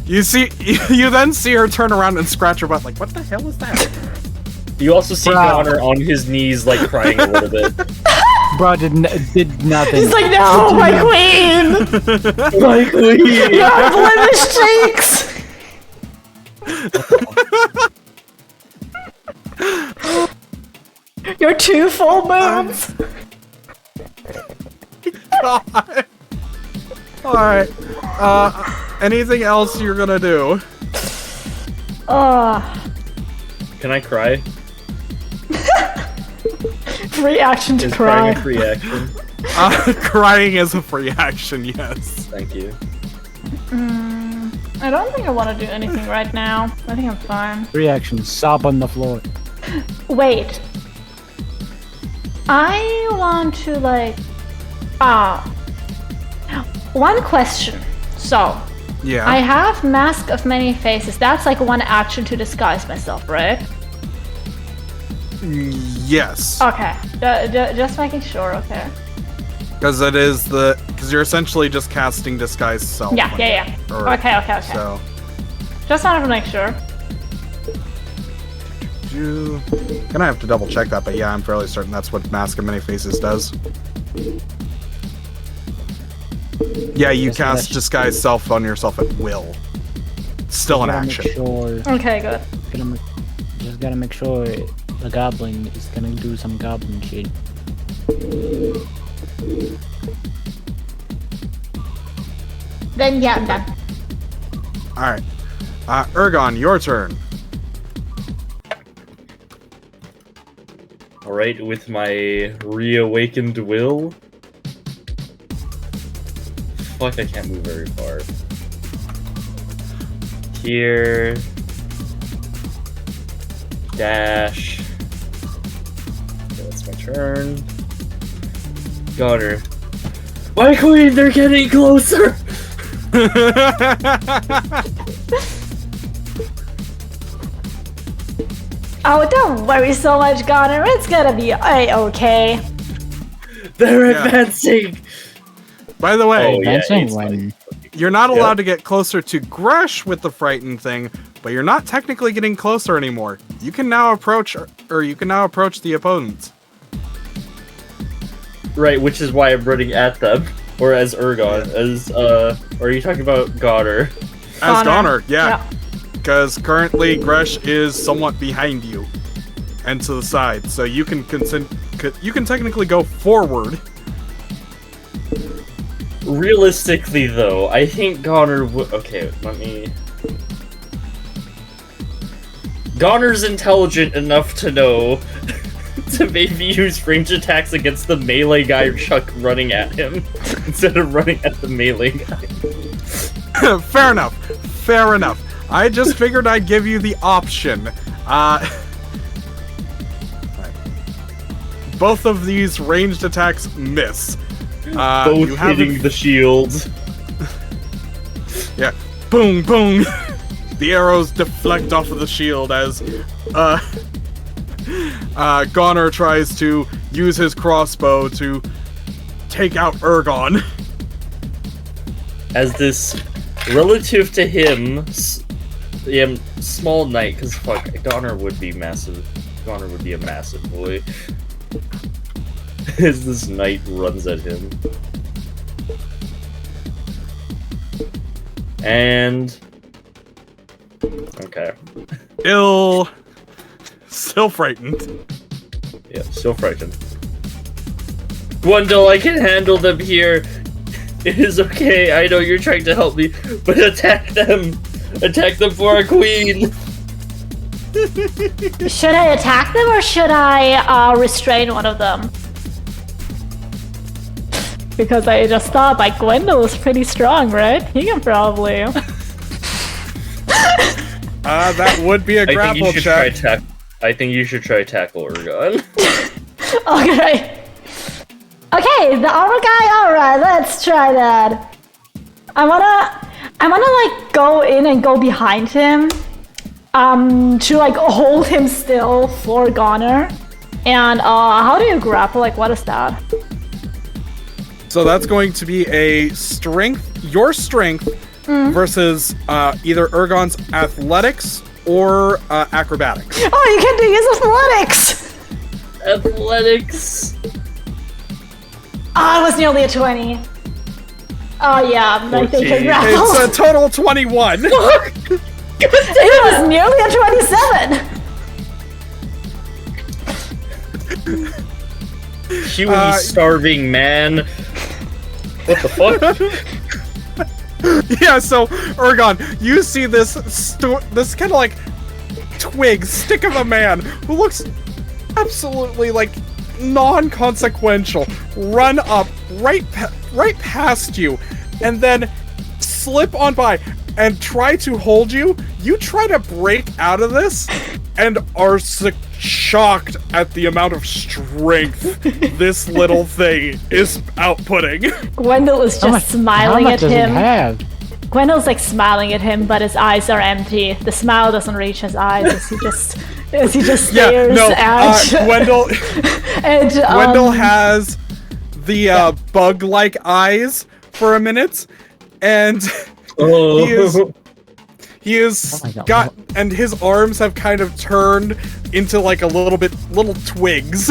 You then see her turn around and scratch her butt like, what the hell is that? You also see Connor on his knees, like crying a little bit. Bro did nothing. He's like, no, my queen! My queen! Your blemished cheeks! Your 2 full moons! God. Alright. Anything else you're gonna do? Can I cry? Free action to Is cry. crying a free action? Crying is a free action, yes. Thank you. I don't think I want to do anything right now. I think I'm fine. Reaction, sob on the floor. Wait. I want to like... one question. So, Yeah. I have Mask of Many Faces. That's like one action to disguise myself, right? Yes. Okay. Just making sure, okay. Because you're essentially just casting Disguise Self. Yeah. Okay. So, Just wanted to make sure. gonna have to double check that, but yeah, I'm fairly certain that's what Mask of Many Faces does. Yeah, you cast Disguise Self on yourself at will. Still an action. Okay, good. Just gotta make sure the goblin is gonna do some goblin shit. Then yeah, I'm done. Alright. Ergon, your turn. Alright, with my reawakened will. Fuck, I can't move very far. Here. Dash. Okay, that's my turn. Got her. My queen, they're getting closer! Oh, don't worry so much, Goner. It's gonna be a-okay. They're Yeah. advancing! By the way, Oh, yeah, Advancing it's when... you're not Yep. allowed to get closer to Gresh with the frightened thing, but you're not technically getting closer anymore. You can now approach, or you can now approach the opponents. Right, which is why I'm running at them. Or as Ergon, or are you talking about Goddard? As Goner. Goner, yeah. Because currently Gresh is somewhat behind you and to the side, so you can technically go forward. Realistically, though, I think Goner would. Okay, let me. Goner's intelligent enough to know to maybe use range attacks against the melee guy Chuck running at him instead of running at the melee guy. Fair enough. Fair enough. I just figured I'd give you the option. Both of these ranged attacks miss. Both you have hitting the shields. Yeah. Boom, boom. The arrows deflect off of the shield as Goner tries to use his crossbow to take out Ergon. As this, relative to him, small knight, because fuck, Goner would be massive. Goner would be a massive boy. As this knight runs at him. And... okay. Still frightened. Yeah, still frightened. Gwendol, I can handle them here. It is okay, I know you're trying to help me, but attack them! Attack them for our queen! Should I attack them or should I restrain one of them? Because I just thought like Gwendol is pretty strong, right? He can probably. That would be a grapple check. I think you should try tackle Ergon. Okay. Okay, the armor guy. All right, let's try that. I wanna like go in and go behind him, to like hold him still for Goner. And how do you grapple? Like, what is that? So that's going to be a strength, your strength, versus either Ergon's athletics or acrobatics. Oh, you can do his athletics. Athletics. Oh, it was nearly a 20. Oh yeah, I think I 14. grapple. It's a total 21. It was nearly a 27. Huey starving man. What the fuck? Yeah, so Ergon, you see this this kind of like stick of a man who looks absolutely like non-consequential run up right past you and then slip on by and try to hold you. You try to break out of this and are shocked at the amount of strength this little thing is outputting. Gwendol is just smiling How at much does him. it have? Gwendol's like smiling at him, but his eyes are empty. The smile doesn't reach his eyes as he just stares at Gwendol. and, Gwendol has the bug-like eyes for a minute, and he is Oh my God. got, and his arms have kind of turned into like little twigs,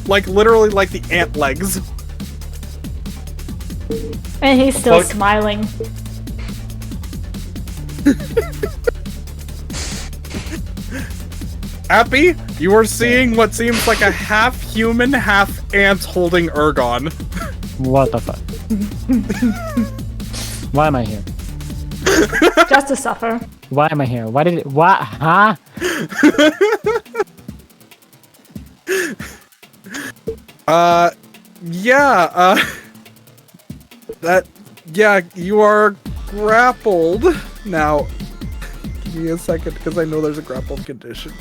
like literally like the ant legs. and he's still Fuck. smiling. Appy, you are seeing what seems like a half human, half ant holding Ergon. What the fuck? Why am I here? Just to suffer. Why am I here? What? Huh? Yeah, yeah, you are grappled. Now, give me a second, because I know there's a grappled condition.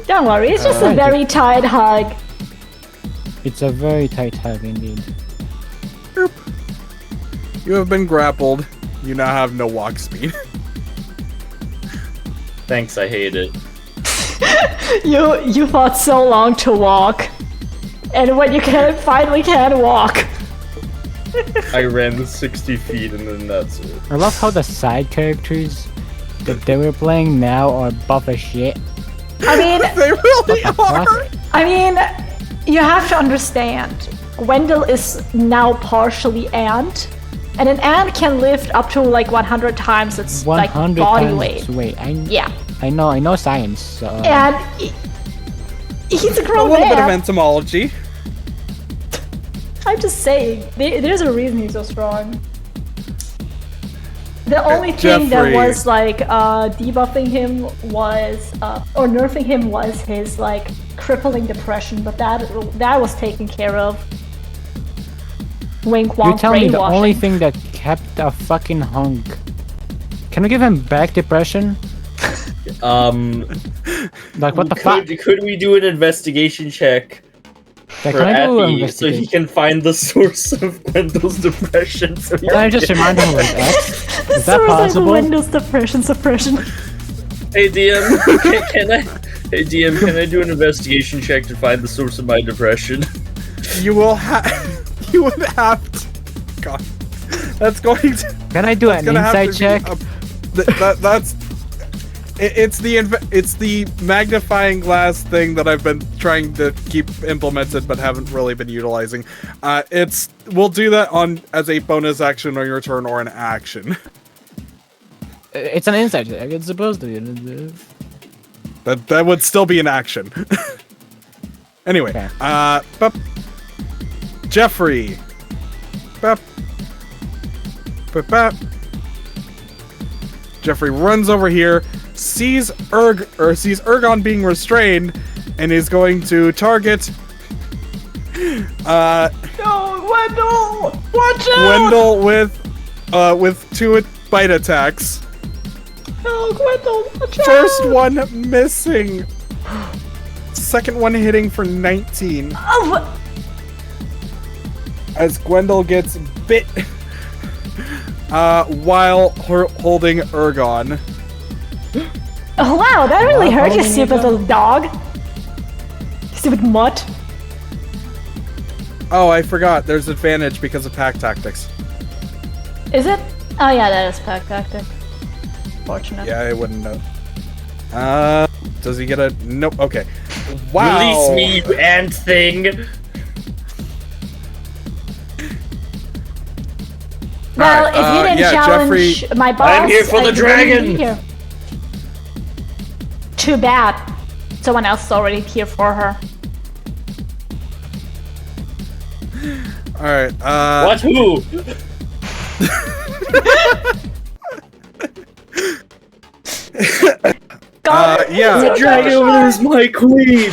Don't worry, it's just a very tight hug. It's a very tight hug indeed. Boop. You have been grappled. You now have no walk speed. Thanks, I hate it. You fought so long to walk, and when you finally can walk. I ran 60 feet and then that's it. I love how the side characters that they were playing now are buff as shit. I mean, They really are. I mean, you have to understand, Wendell is now partially ant, and an ant can lift up to like 100 times its like 100 body times weight. its weight. Yeah, I know science. So, and he's a A grown little bit of man. entomology. I'm just saying, there's a reason he's so strong. The only thing that Jeffrey. was like debuffing him was, or nerfing him was his like crippling depression, but that was taken care of. Wink wonk you tell me the brainwashing. only thing that kept a fucking hunk. Can we give him back depression? Like what the fuck? Could we do an investigation check Like, for can I do an Appy so he investigation? can find the source of Gwendol's depression? So he Can I just remind him of his ex? The Is that source of possible? Windows depression suppression. Hey DM, can I? Hey DM, can I do an investigation check to find the source of my depression? You will have. You would have to. God, that's going to. Can I do an Gonna have insight to be check? that's. It's the magnifying glass thing that I've been trying to keep implemented but haven't really been utilizing. We'll do that as a bonus action on your turn or an action. It's an insight check. It's supposed to be. That would still be an action. Anyway, Okay. Jeffrey. Bop. Bop, bop. Jeffrey runs over here, sees Ergon being restrained, and is going to target No, Wendell! Watch out! Wendell with 2 bite attacks. No, Wendell! Watch out! First one missing. Second one hitting for 19. Oh, As Gwendol gets bit while holding Ergon. oh wow, that really hurt you, holding stupid it little dog. Stupid mutt. Oh, I forgot. There's advantage because of pack tactics. Is it? Oh yeah, that is pack tactic. Fortunate. Yeah, I wouldn't know. Does he get a... Nope, okay. Wow. Release me, you ant thing! Well, Alright, if you didn't yeah, challenge Jeffrey- my boss, I'm here for the you wouldn't be dragon. here. Too bad. Someone else is already here for her. Alright, What? Who? yeah. The dragon over there is my queen!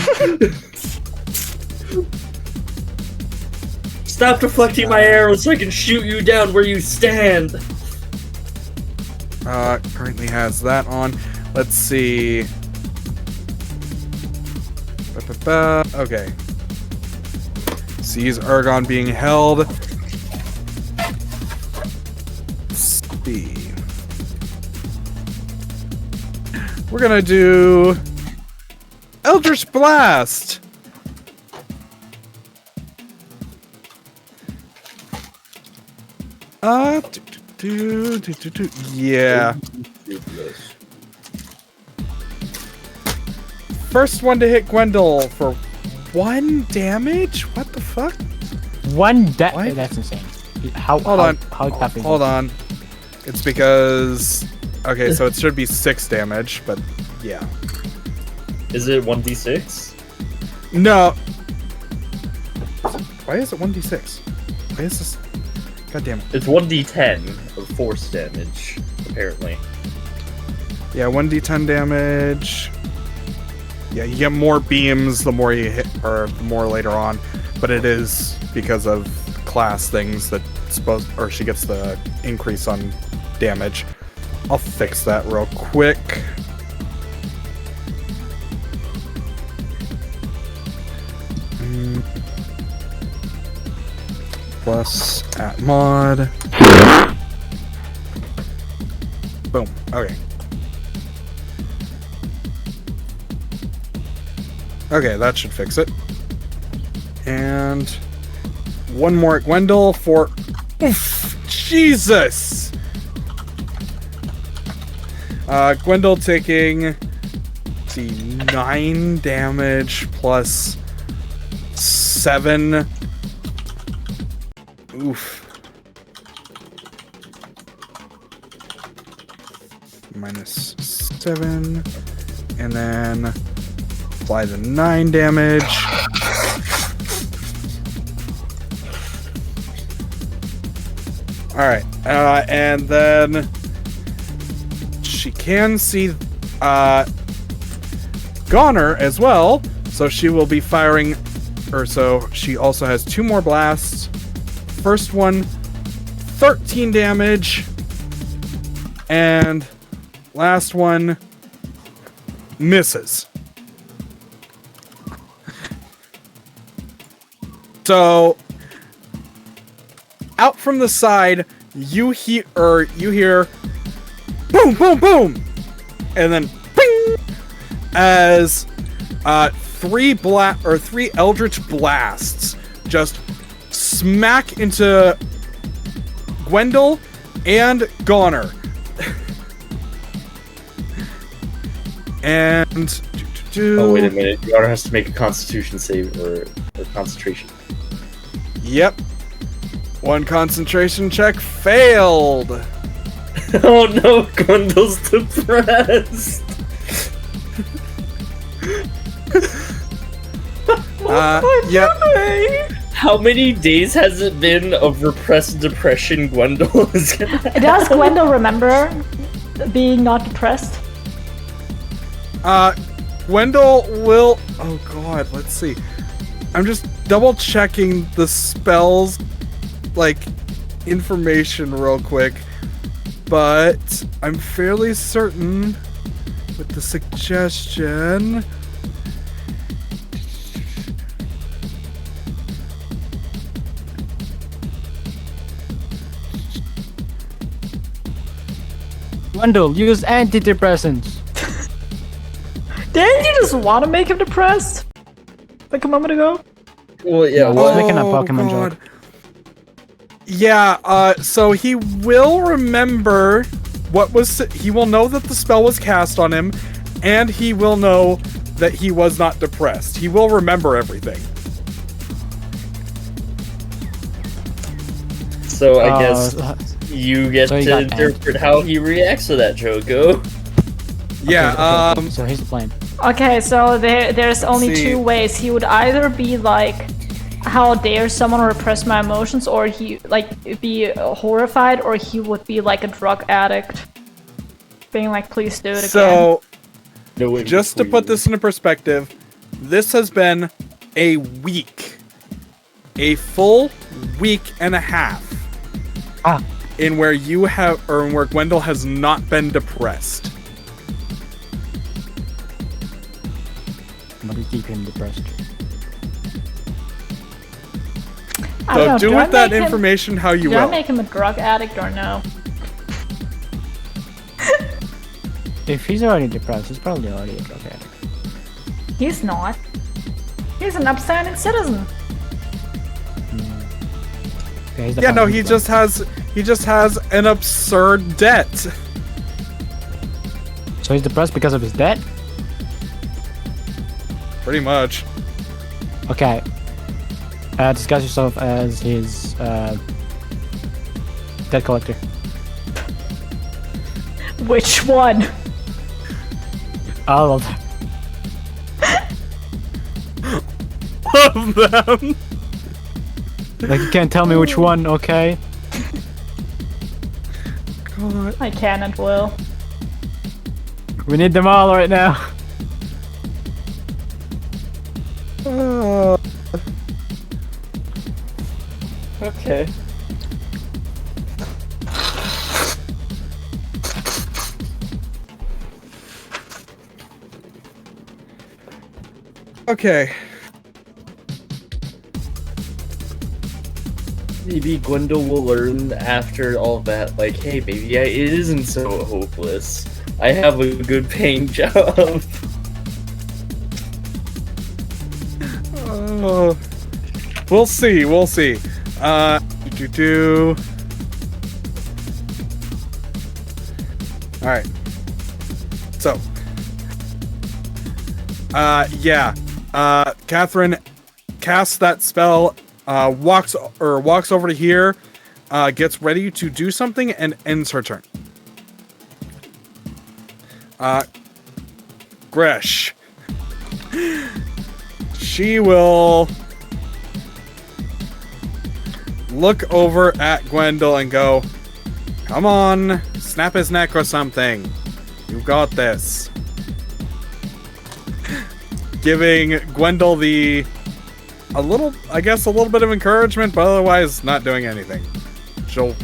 Stop deflecting my arrows so I can shoot you down where you stand! Currently has that on. Let's see. Ba-ba-ba. Okay. Sees Ergon being held. Speed. We're gonna do Eldritch Blast. Yeah. First one to hit Gwendol for 1 damage? What the fuck? One What? That's insane. How Hold on. How tough is Hold it? on. It's because... Okay, so it should be 6 damage, but yeah. Is it 1d6? No. Why is it 1d6? Why is this... God damn it. It's 1d10 of force damage, apparently. Yeah, 1d10 damage. Yeah, you get more beams the more you hit, or the more later on, but it is because of class things that she gets the increase on damage. I'll fix that real quick. Plus at mod. Boom. Okay. Okay, that should fix it. And one more at Gwendol for... Oof! Jesus! Gwendol taking... let's see, 9 damage plus 7... Oof. Minus 7. And then apply the 9 damage. Alright, and then she can see Goner as well, so she will be firing, or so she also has 2 more blasts. First one, 13 damage, and last one misses. So, out from the side, you hear boom, boom, boom, and then ping, as 3 eldritch blasts just smack into Gwendol and Goner. And oh, wait a minute. Goner has to make a constitution save or concentration. Yep. 1 concentration check failed. Oh no, Gwendol's depressed. Yep. How many days has it been of repressed depression Gwendol is gonna have? Does Gwendol remember being not depressed? Gwendol will... oh god, let's see. I'm just double checking the spells, like, information real quick. But I'm fairly certain with the suggestion... Gwendol, use antidepressants. Didn't you just want to make him depressed? Like a moment ago? Well, yeah, Well, what? making a Pokemon joke. Yeah, so he will remember he will know that the spell was cast on him, and he will know that he was not depressed. He will remember everything. So I guess you get so to interpret how he reacts to that, Joko. Yeah, okay. So here's the plan. Okay, so there's only See. 2 ways. He would either be like, how dare someone repress my emotions, or he like be horrified, or he would be like a drug addict, being like, please do it again. So, No in just to between. put this into perspective, this has been a week. A full week and a half. In where you have, or where Gwendol has not been depressed. But we keep him depressed. I don't know, So do do I with that make him- information how you Do I will. make him a drug addict or no? If he's already depressed, he's probably already a drug addict. He's not. He's an upstanding citizen. Okay, he's the Yeah, no, fun he one. just has an absurd debt. So he's depressed because of his debt? Pretty much. Okay. Disguise yourself as his debt collector. Which one? All of them. Of them. Like, you can't tell me which one, okay? God. I can and will. We need them all right now. Okay. Okay. Maybe Gwendol will learn after all that, like, hey, baby, yeah, it isn't so hopeless. I have a good paying job. We'll see. We'll see. Do. All right. So. Yeah. Catherine casts that spell. Walks over to here. Gets ready to do something and ends her turn. Gresh. She will look over at Gwendol and go, "Come on, snap his neck or something. You got this." Giving Gwendol a little bit of encouragement, but otherwise not doing anything. She'll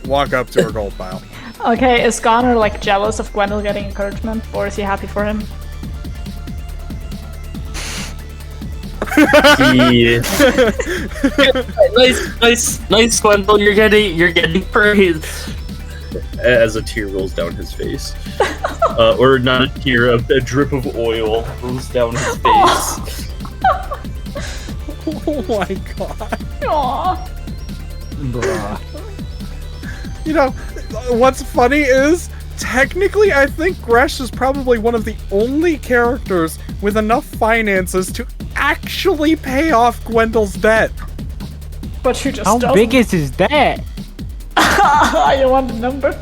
walk up to her gold pile. Okay, is Goner like jealous of Gwendol getting encouragement, or is he happy for him? Yeah. nice, Gwendol. You're getting praise. As a tear rolls down his face, or not a tear, a drip of oil rolls down his face. Oh my god. Aww. Bruh. You know, what's funny is, technically, I think Gresh is probably one of the only characters with enough finances to actually pay off Gwendol's debt. But you just How doesn't. big is his debt? You want the number?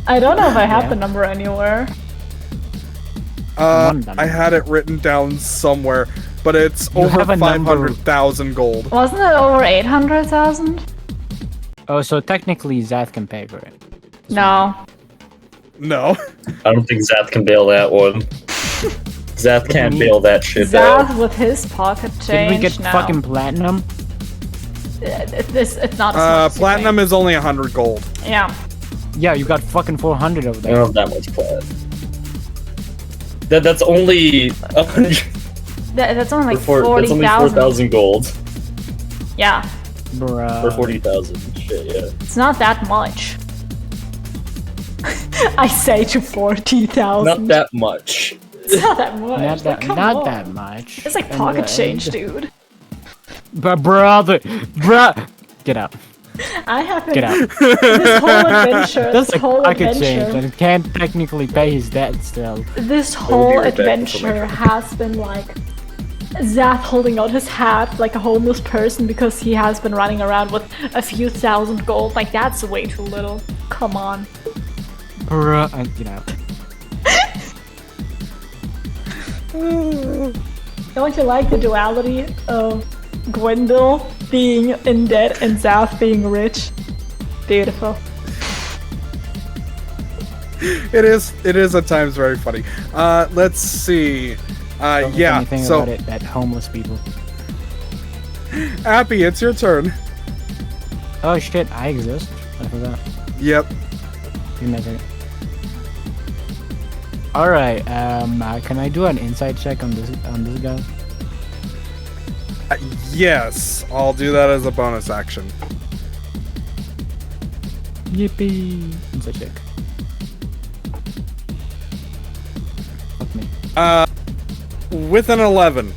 I don't know if I have Yeah. the number anywhere. I had it written down somewhere, but it's You over have a number. 500,000 gold. Wasn't it over 800,000? Oh, so technically Zath can pay for it. No. No. I don't think Zath can bail that one. Zath can't bail that shit out. Zath with his pocket Did change. we get no. fucking platinum? It's not as much as you Platinum think. is only 100 gold. Yeah. Yeah, you got fucking 400 over I there. don't have that much plat. That's only 100. That's only like That's only 40,000. 4,000 gold. Yeah. Bruh. Or 40,000. Shit, yeah. It's not that much. I say to 40,000. Not that much. It's not that much. Not that, Come not on. that much. It's like pocket change, dude. But bruh, get out. I haven't. Get out. This whole adventure. That's this like whole pocket change adventure. and can't technically pay his debt still. This be whole right back for my adventure drink. has been like Zath holding out his hat like a homeless person because he has been running around with a few thousand gold. Like, that's way too little. Come on. Bruh, get out. Don't you like the duality of Gwendol being in debt and Zath being rich? Beautiful. It is at times very funny. Let's see. Don't think Yeah, anything so, about it, that homeless people. Appy, it's your turn. Oh shit, I exist. I forgot. Yep. Give me a second. Alright, can I do an insight check on this guy? Yes, I'll do that as a bonus action. Yippee! Insight check. Fuck me. With an 11.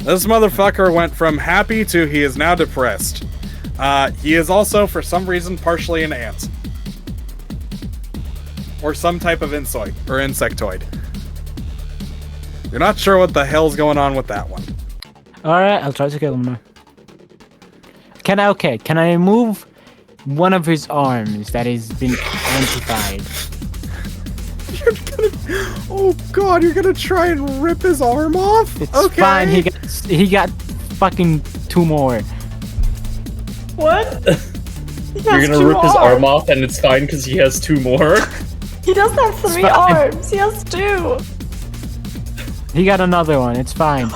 This motherfucker went from happy to he is now depressed. He is also, for some reason, partially an ant. Or some type of insectoid. You're not sure what the hell's going on with that one. Alright, I'll try to kill him now. Can I remove one of his arms that has been amplified? Oh god, you're gonna try and rip his arm off? It's Okay. fine, he got fucking 2 more. What? You're gonna rip his arm off and it's fine because he has 2 more? He doesn't have 3 fine. arms. He has 2. He got another one. It's fine.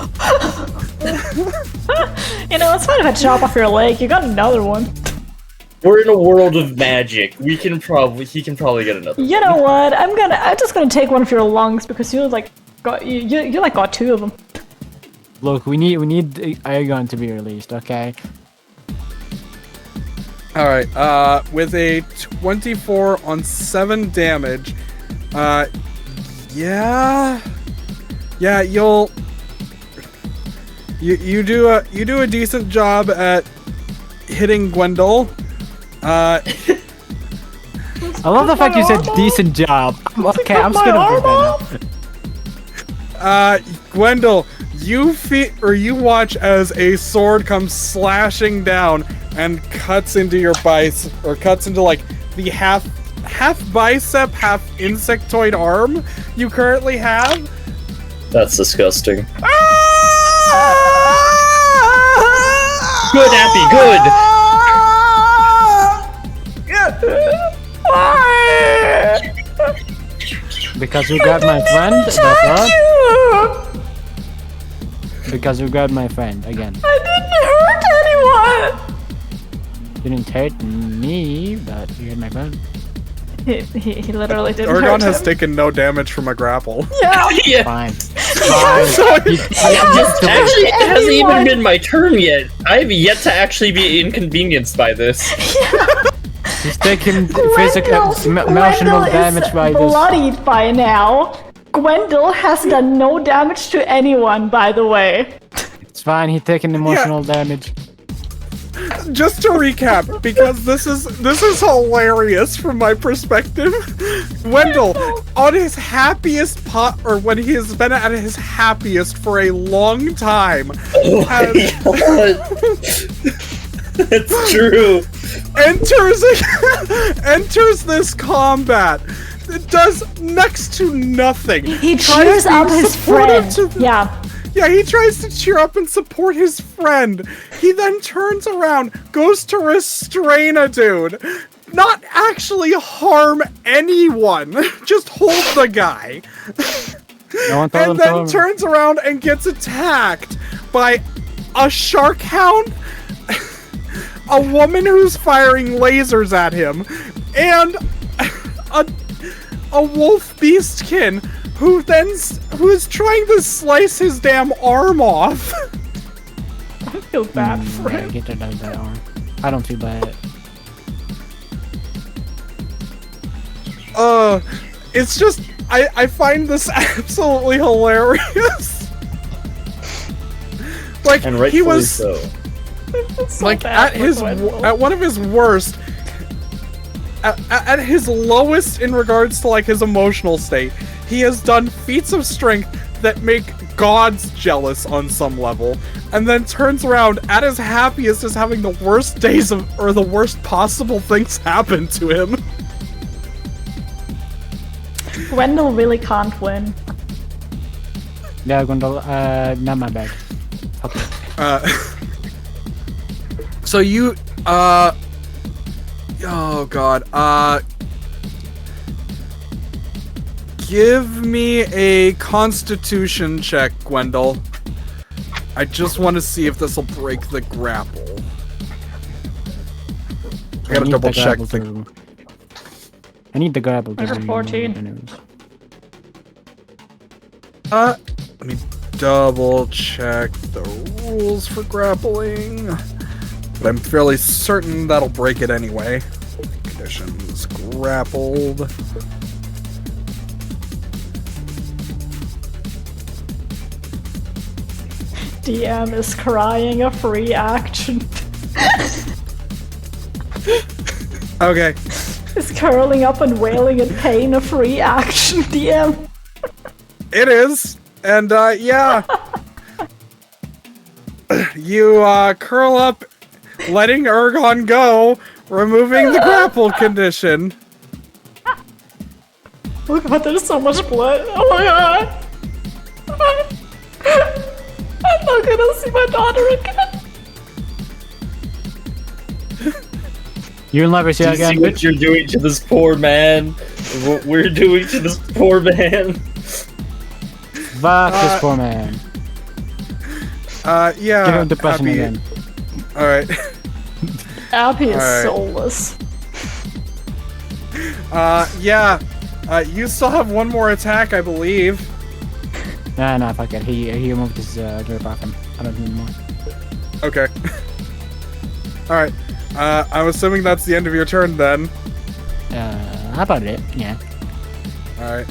You know, it's fine if I chop off your leg. You got another one. We're in a world of magic. He can probably get another. You know what? I'm just gonna take one of your lungs because you like got you like got 2 of them. Look, we need Aegon to be released, okay? Alright, with a 24 on 7 damage, yeah, you do a decent job at hitting Gwendol. I love the fact you said decent job. Okay, I'm just gonna do that now. Gwendol, you watch as a sword comes slashing down and cuts into your bicep, or cuts into like the half bicep, half insectoid arm you currently have. That's disgusting. Good, Appy, good. Because you got my friend, that's what? Because you got my friend, again. I didn't hurt anyone! Didn't hurt me, but you hurt my friend. He literally didn't hurt Ergon has him. taken no damage from a grapple. Yeah! Yeah. Fine. Actually, it hasn't even been my turn yet. I have yet to actually be inconvenienced by this. He's taking physical, emotional damage by this. Bloodied by now. Gwendol has done no damage to anyone, by the way. It's fine, he's taking emotional damage. Just to recap, because this is hilarious from my perspective. Wendell, on his happiest or when he has been at his happiest for a long time, It's true. enters this combat. It does next to nothing. He Tries cheers to be up his supportive friend. to Yeah. Yeah, he tries to cheer up and support his friend. He then turns around, goes to restrain a dude. Not actually harm anyone. Just hold the guy. No one And then turns around and gets attacked by a shark hound, a woman who's firing lasers at him, and a wolf beastkin who is trying to slice his damn arm off. I feel bad for Yeah, him. get rid of that arm. I don't feel bad. It's just I find this absolutely hilarious. Like And he rightfully was so. like bad at for his Gwendol. at one of his worst, at his lowest in regards to like his emotional state, he has done feats of strength that make gods jealous on some level, and then turns around at his happiest as having the worst days or the worst possible things happen to him. Gwendol really can't win. Yeah, Gwendol, not my bad. Okay. So you, oh god, give me a Constitution check, Gwendol. I just want to see if this will break the grapple. I gotta double check the. I need the grapple. I got 14. Let me double check the rules for grappling. But I'm fairly certain that'll break it anyway. Conditions grappled. DM is crying a free action. Okay. Is curling up and wailing in pain a free action, DM. It is. And, yeah. You, curl up, letting Ergon go, removing the grapple condition. Oh god, there's so much blood. Oh my god. I'm not gonna see my daughter again. You'll never see Do her you see again, what bitch. you're doing to this poor man? What we're doing to this poor man? Fuck this poor man. Yeah. Give him depression Abby. again. All right. Abby is Alright. soulless. Yeah. You still have one more attack, I believe. Nah, fuck it. He removed his gear weapon. I don't need more. Okay. All right. I'm assuming that's the end of your turn then. How about it? Yeah. All right.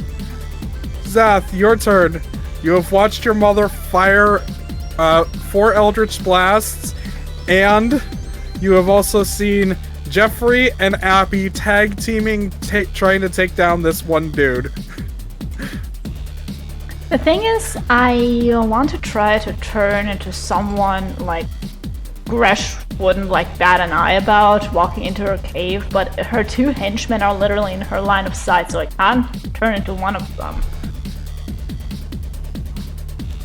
Zath, your turn. You have watched your mother fire 4 Eldritch Blasts, and you have also seen Jeffrey and Abby tag teaming, trying to take down this one dude. The thing is, I want to try to turn into someone like Gresh wouldn't like bat an eye about walking into her cave, but her 2 henchmen are literally in her line of sight, so I can't turn into one of them.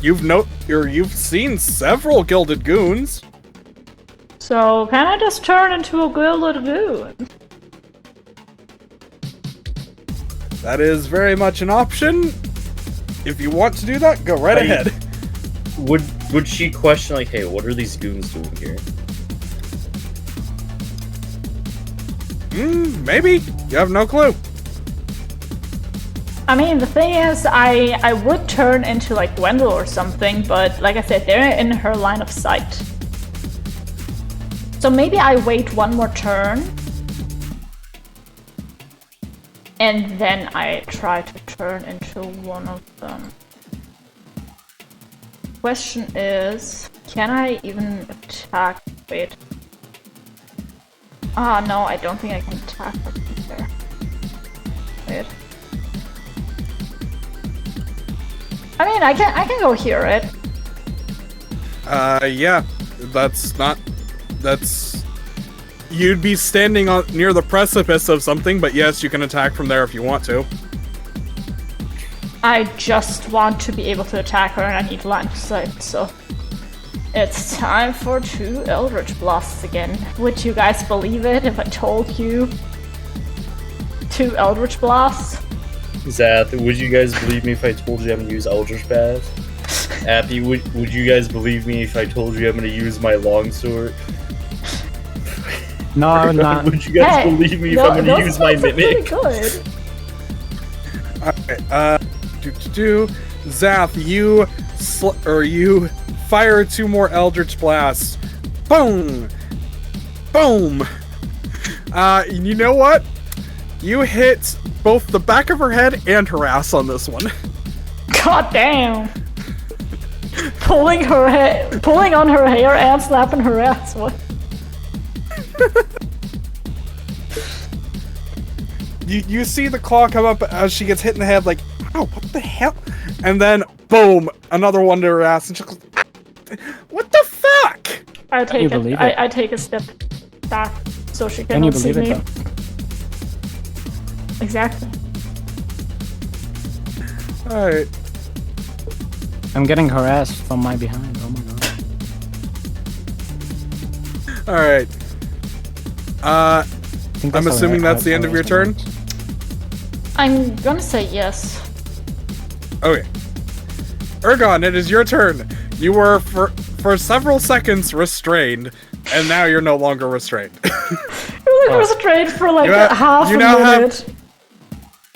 You've seen several gilded goons. So can I just turn into a gilded goon? That is very much an option. If you want to do that, go right ahead. Would she question like, hey, what are these goons doing here? Maybe. You have no clue. I mean, the thing is, I would turn into like Gwendol or something, but like I said, they're in her line of sight. So maybe I wait one more turn, and then I try to turn into one of them. Question is, can I even attack? Wait. Ah, no, I don't think I can attack her there. Wait. I mean, I can go hear it. Yeah. That's... You'd be standing near the precipice of something, but yes, you can attack from there if you want to. I just want to be able to attack her and I need line of sight, so... It's time for 2 Eldritch Blasts again. Would you guys believe it if I told you? 2 Eldritch Blasts? Zath, would you guys believe me if I told you I'm gonna use Eldritch Blast? Appy, would you guys believe me if I told you I'm gonna use my longsword? No, I'm not. Would you guys believe me if I'm gonna use my Mimic? Good. Alright, Zath, you fire 2 more Eldritch Blasts. Boom! Boom! You know what? You hit both the back of her head and her ass on this one. God damn! Pulling on her hair and slapping her ass. What? You see the claw come up as she gets hit in the head, like, ow, what the hell? And then, boom, another one to her ass, and she goes, what the fuck? I Can you believe it? I take a step back so she Can you cannot see believe it me. though? Exactly. Alright. I'm getting harassed from my behind. Oh my god. Alright. I think I'm that's assuming how that's the end of your turn? I'm gonna say yes. Okay. Ergon, it is your turn. You were, for several seconds, restrained, and now you're no longer restrained. You're like restrained for like half a minute.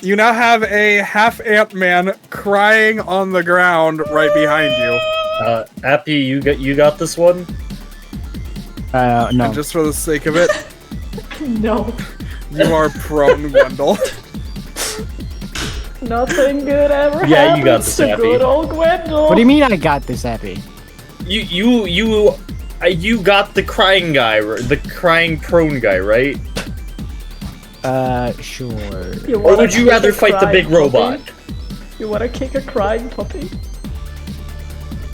You now have a half Ant-Man crying on the ground right behind you. Appy, you got this one? No. And just for the sake of it, No. you are prone, Gwendol. Nothing good ever Yeah, you got happens this, to Abby. good old Gwendol. What do you mean I got this, Abby? You got the crying guy, the crying prone guy, right? Sure. Or would you rather fight the big robot? You wanna kick a crying puppy?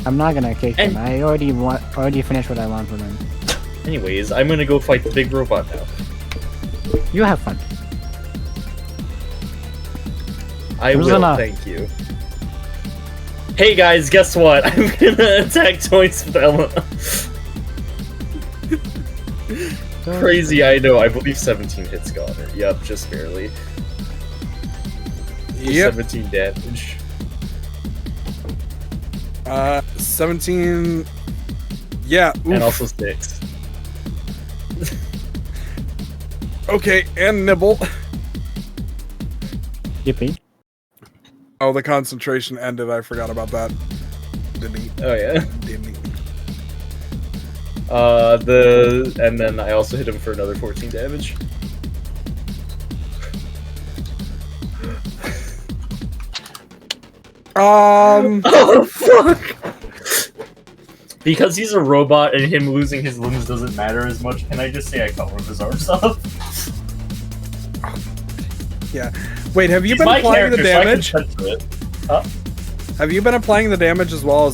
I'm not gonna kick And- him. I already finished what I want from him. Anyways, I'm gonna go fight the big robot now. You have fun. I Who's will, enough? thank you. Hey guys, guess what? I'm gonna attack twice with Ella. Crazy, I know. I believe 17 hits Goner. Yep, just barely. Yep. 17 damage. 17. Yeah. And Oof. also 6. Okay, and nibble. Yippee. Oh, the concentration ended. I forgot about that. Didn't he? Oh yeah. Didn't he? And then I also hit him for another 14 damage. Oh fuck! Because he's a robot and him losing his limbs doesn't matter as much, can I just say I cut one of his arms off? Yeah. Wait, have you He's been my applying the character, so I can damage? touch it. Huh? Have you been applying the damage as well?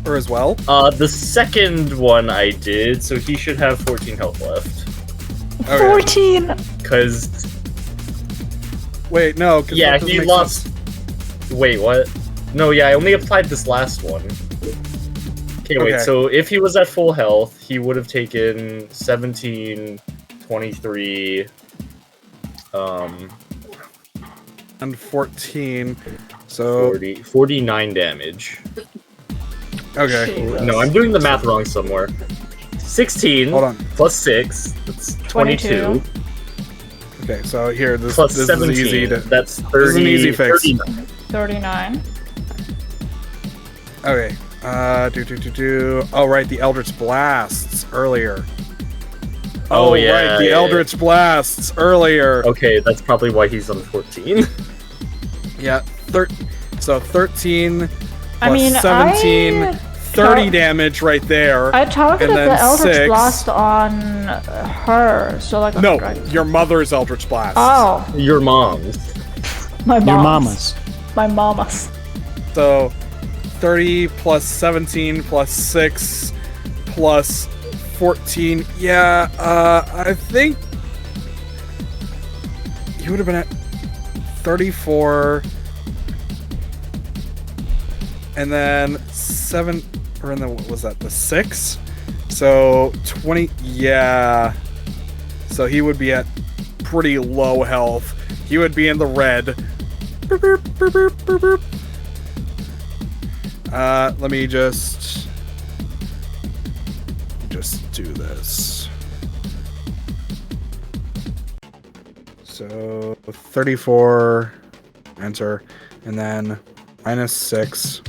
The second one I did, so he should have 14 health left. Okay. 14! Cause Wait, no. 'Cause yeah, that doesn't he make lost. sense. Wait, what? No, yeah, I only applied this last one. Okay, wait. Okay. So if he was at full health, he would have taken 17, 23. And 14. So 49 damage. okay. No, I'm doing the math wrong somewhere. 16 Hold on. plus 6, that's 22. Okay, so here this Plus this 17, is easy to. that's 30. This is an easy fix. 39. 39. Okay. Oh right, the Eldritch Blasts earlier. Oh, yeah, right, the yeah, Eldritch Blasts earlier. Okay, that's probably why he's on 14. Yeah, so 13 I plus mean, 17, I 30 damage right there. I targeted And then the Eldritch 6. Blast on her, so like. No, your mother's Eldritch Blast. Oh, Your mom's. my mom's. Your mama's. My mama's. So 30 plus 17 plus 6 plus 14. Yeah, I think you would have been at 34. And then 7, or in the, what was that, the 6? So 20, yeah. So he would be at pretty low health. He would be in the red. Boop, boop, boop, boop, boop, boop. Let me just do this. So 34, enter, and then -6,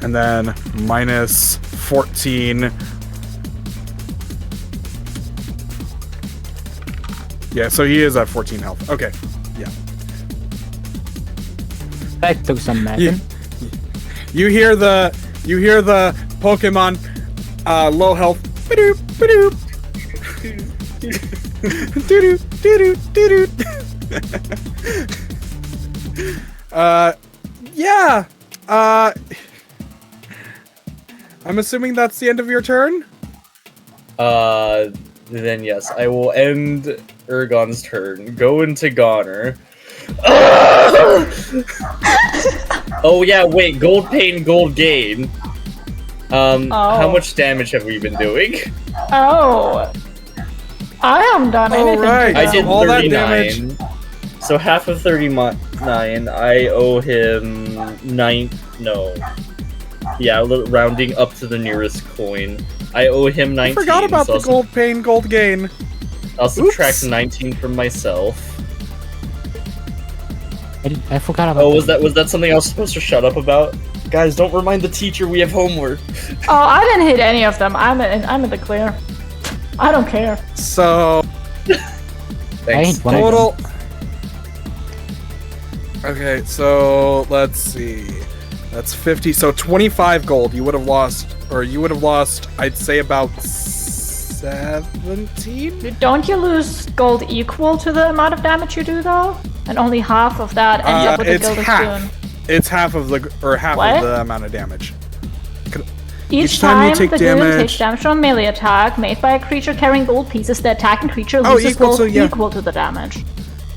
and then -14. Yeah, so he is at 14 health. Okay, yeah. That took some math. Yeah. You hear the Pokemon low health. Ba-doop, ba-doop. Doo-doo, doo-doo, doo-doo. Yeah. I'm assuming that's the end of your turn? Then yes, I will end Ergon's turn. Go into Goner. Oh yeah, wait, gold pain, gold gain. How much damage have we been doing? Oh. I haven't done anything. right. to I them. did all that 39. So half of 39, I owe him 9. No. Yeah, rounding up to the nearest coin. I owe him 19. I forgot about so the gold pain, gold gain. I'll subtract Oops. 19 from myself. I forgot about Oh, was that something I was supposed to shut up about? Guys, don't remind the teacher we have homework. Oh, I didn't hit any of them. I'm in the clear. I don't care. So Thanks. hit one of total. Okay, so let's see. That's 50. So 25 gold. You would have lost, I'd say about 17. Don't you lose gold equal to the amount of damage you do, though? And only half of that ends up with the It's Gilded half. Spoon. It's half of What? the amount of damage. Each time you time take the goon damage- takes damage from a melee attack made by a creature carrying gold pieces, the attacking creature Oh, loses equal gold to- yeah. equal to the damage.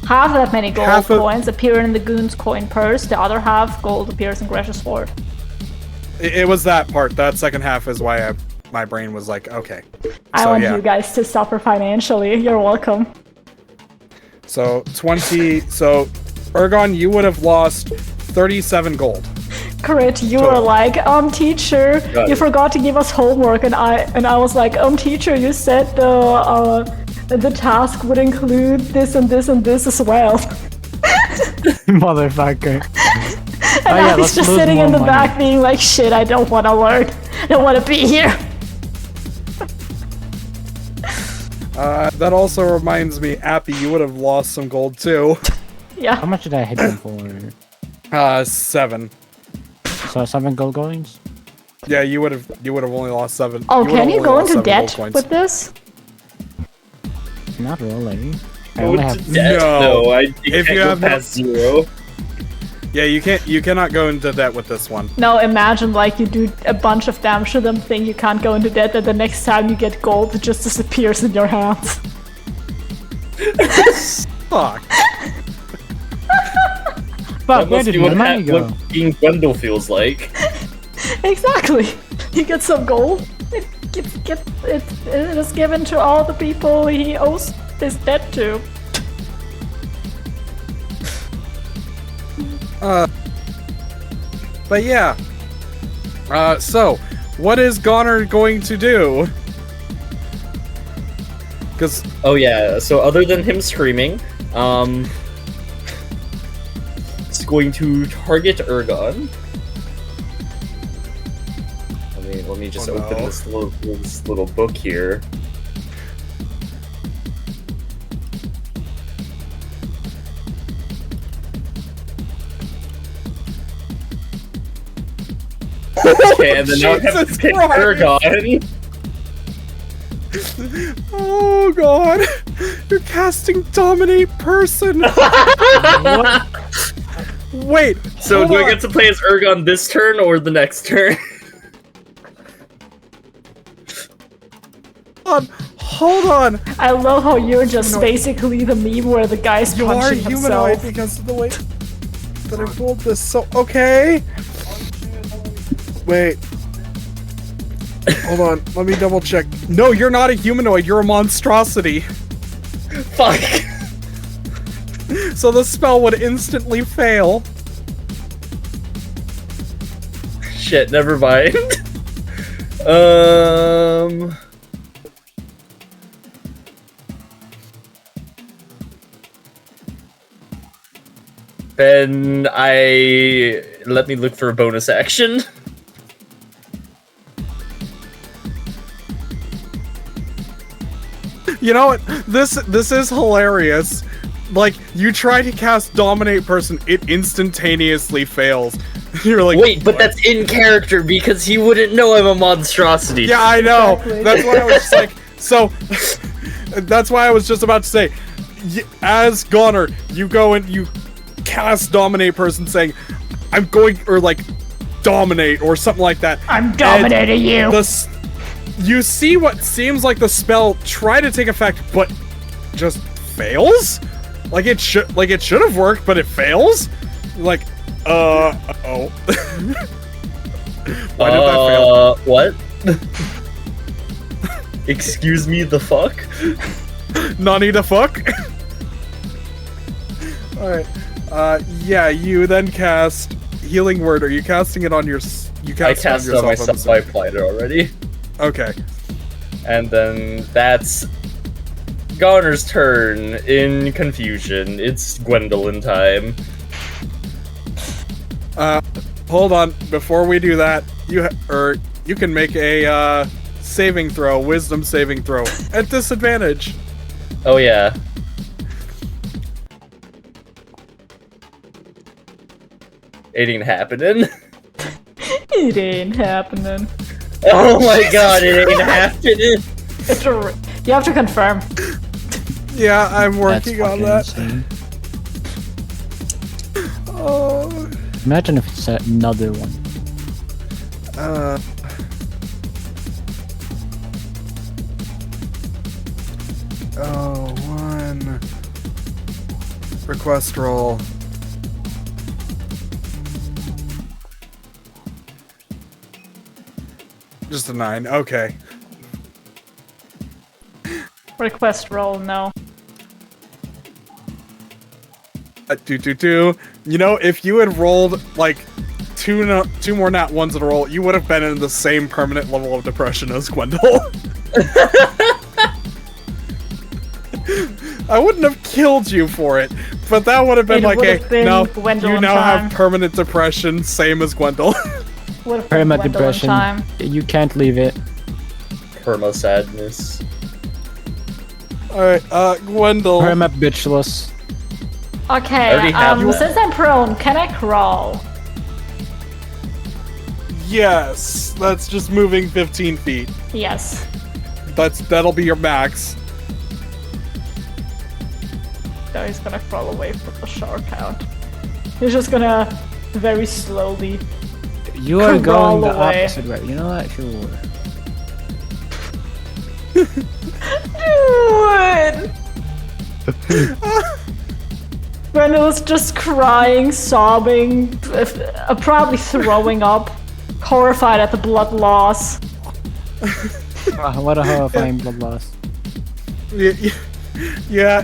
Half that many gold Half of- coins appear in the goon's coin purse, the other half gold appears in Gresh's sword. It was that part. That second half is why my brain was like, okay. I So, want yeah. you guys to suffer financially. You're welcome. So 20. So Ergon, you would have lost 37 gold. Crit, you were like, teacher, you forgot to give us homework, and I was like, teacher, you said the task would include this and this and this as well. Motherfucker. And I was just sitting in the back being like, shit, I don't want to learn. I don't want to be here. That also reminds me, Appy, you would have lost some gold too. Yeah. How much did I hit him for? 7. So 7 gold coins? Yeah, you would have only lost 7. Oh, can you go into debt with this? Not really. I Go only into have debt? No, I If can't you go have past 0. Yeah, you cannot go into debt with this one. No, imagine like you do a bunch of damage to them, think you can't go into debt, and the next time you get gold, it just disappears in your hands. Fuck. Fuck, That where must did be my money go? what being Gwendol feels like. Exactly. You get some gold. It is given to all the people he owes his debt to. But yeah. So, what is Goner going to do? Because Oh yeah, so other than him screaming, it's going to target Ergon. Let me just Oh, open no. this little book here. Okay, and then now I have to Jesus pick Christ. Ergon. oh god, you're casting dominate person. Wait, So hold do on. I get to play as Ergon this turn or the next turn? Hold on. I love how you're just basically the meme where the guy's You are punching humanoid himself. because of the way that I rolled this. So okay. Wait. Hold on. Let me double check. No, you're not a humanoid. You're a monstrosity. Fuck. So the spell would instantly fail. Shit, never mind. Then let me look for a bonus action. You know what? This is hilarious. Like, you try to cast Dominate Person, it instantaneously fails. You're like, Wait, but what? that's in character because he wouldn't know I'm a monstrosity. Yeah, I know. Exactly. That's why I was just like, so. That's why I was just about to say, as Goner, you go and you cast Dominate Person, saying, "I'm going," or like, "Dominate," or something like that. I'm dominating you. You see what seems like the spell try to take effect, but just fails. Like it should have worked, but it fails. Like, oh. Why did that fail? What? Excuse me, the fuck? Nani the fuck? Alright. Yeah, you then cast Healing Word. Are you casting it on your... You I cast cast it on myself, I applied it already. Okay. And then that's Goner's turn in confusion. It's Gwendolyn time. Hold on. Before we do that, you can make a saving throw, wisdom saving throw, at disadvantage. Oh yeah. It ain't happening. It ain't happening. Oh my god, it ain't happening. You have to confirm. Yeah, I'm That's working on fucking that. insane. Oh. Imagine if it's another one. Oh, one. Request roll. Just a 9. Okay. Request roll, no. You know, if you had rolled like two more nat ones in a row, you would have been in the same permanent level of depression as Gwendol. I wouldn't have killed you for it, but that would have been no, you now have permanent depression, same as Gwendol. Perma depression. You can't leave it. Perma sadness. Alright, Gwendol. Perma bitchless. Okay, since I'm prone, can I crawl? Yes, that's just moving 15 feet. Yes. That'll be your max. Now he's gonna crawl away from the shark hound. He's just gonna very slowly. You are going the away. opposite way. You know what? Sure. Dude! Grendel's just crying, sobbing, probably throwing up, horrified at the blood loss. What a horrifying blood loss. Yeah.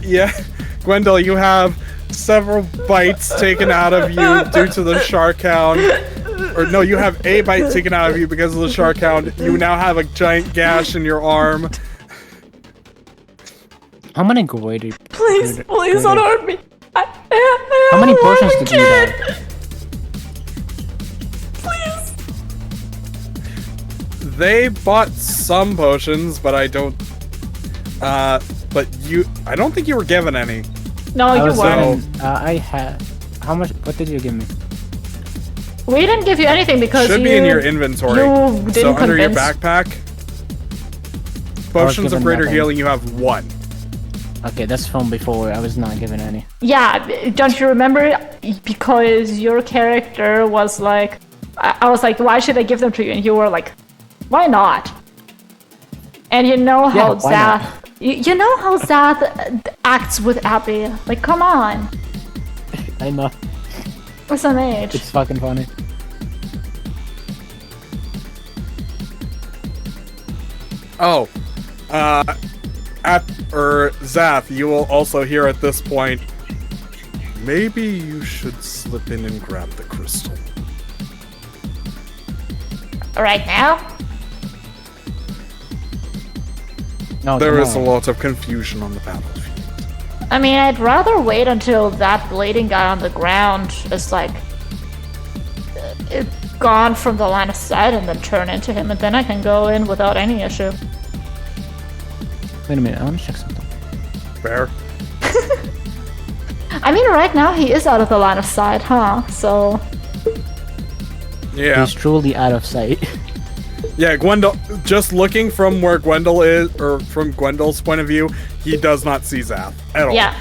Gwendol, you have several bites taken out of you due to the shark hound. Or no, you have a bite taken out of you because of the shark hound. You now have a giant gash in your arm. How many goiter? Please don't hurt me. How many potions did you have? Please. They bought some potions, but I don't. I don't think you were given any. No, you weren't. I had. How much? What did you give me? We didn't give you anything because should be in your inventory. You didn't so under your convince- backpack, potions of greater healing, you have 1. Okay, that's from before. I was not given any. Yeah, don't you remember? Because your character was like, I was like, why should I give them to you? And you were like, why not? And you know how Zath, you know how Zath acts with Abby. Like, come on. I know. What's an age? It's fucking funny. Oh, Zath, you will also hear at this point, maybe you should slip in and grab the crystal. Right now? No, There is a lot of confusion on the battlefield. I mean, I'd rather wait until that bleeding guy on the ground is like gone from the line of sight and then turn into him, and then I can go in without any issue. Wait a minute, I want to check something. Fair. I mean, right now he is out of the line of sight, huh? So Yeah. He's truly out of sight. Yeah, Gwendol, just looking from where Gwendol is, or from Gwendol's point of view, he does not see Zath at all. yeah.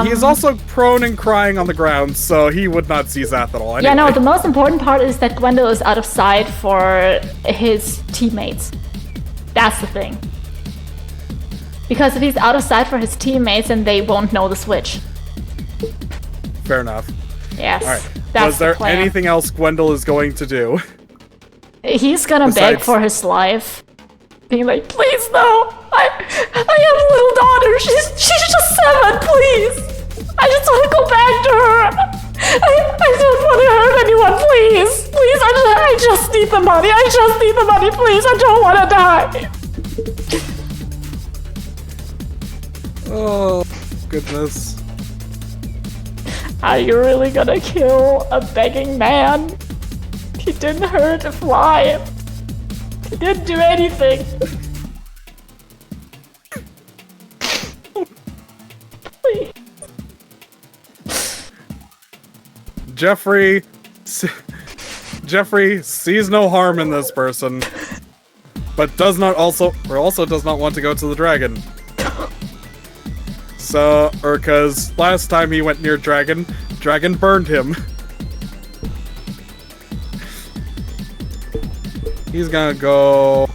He's also prone and crying on the ground, so he would not see Zath at all. Anyway. Yeah, no, the most important part is that Gwendol is out of sight for his teammates. That's the thing. Because if he's out of sight for his teammates, then they won't know the switch. Fair enough. Yes. All right. That's Was there the plan. anything else Gwendol is going to do? He's gonna beg Besides- for his life. Being like, please no! I have a little daughter, she's just 7, please! I just wanna go back to her! I don't wanna hurt anyone, please! Please, I just need the money, please, I don't wanna die! Oh, goodness. Are you really gonna kill a begging man? He didn't hurt a fly. He didn't do anything. Please. Jeffrey sees no harm in this person, but does not also does not want to go to the dragon. So, cause last time he went near dragon burned him. He's gonna go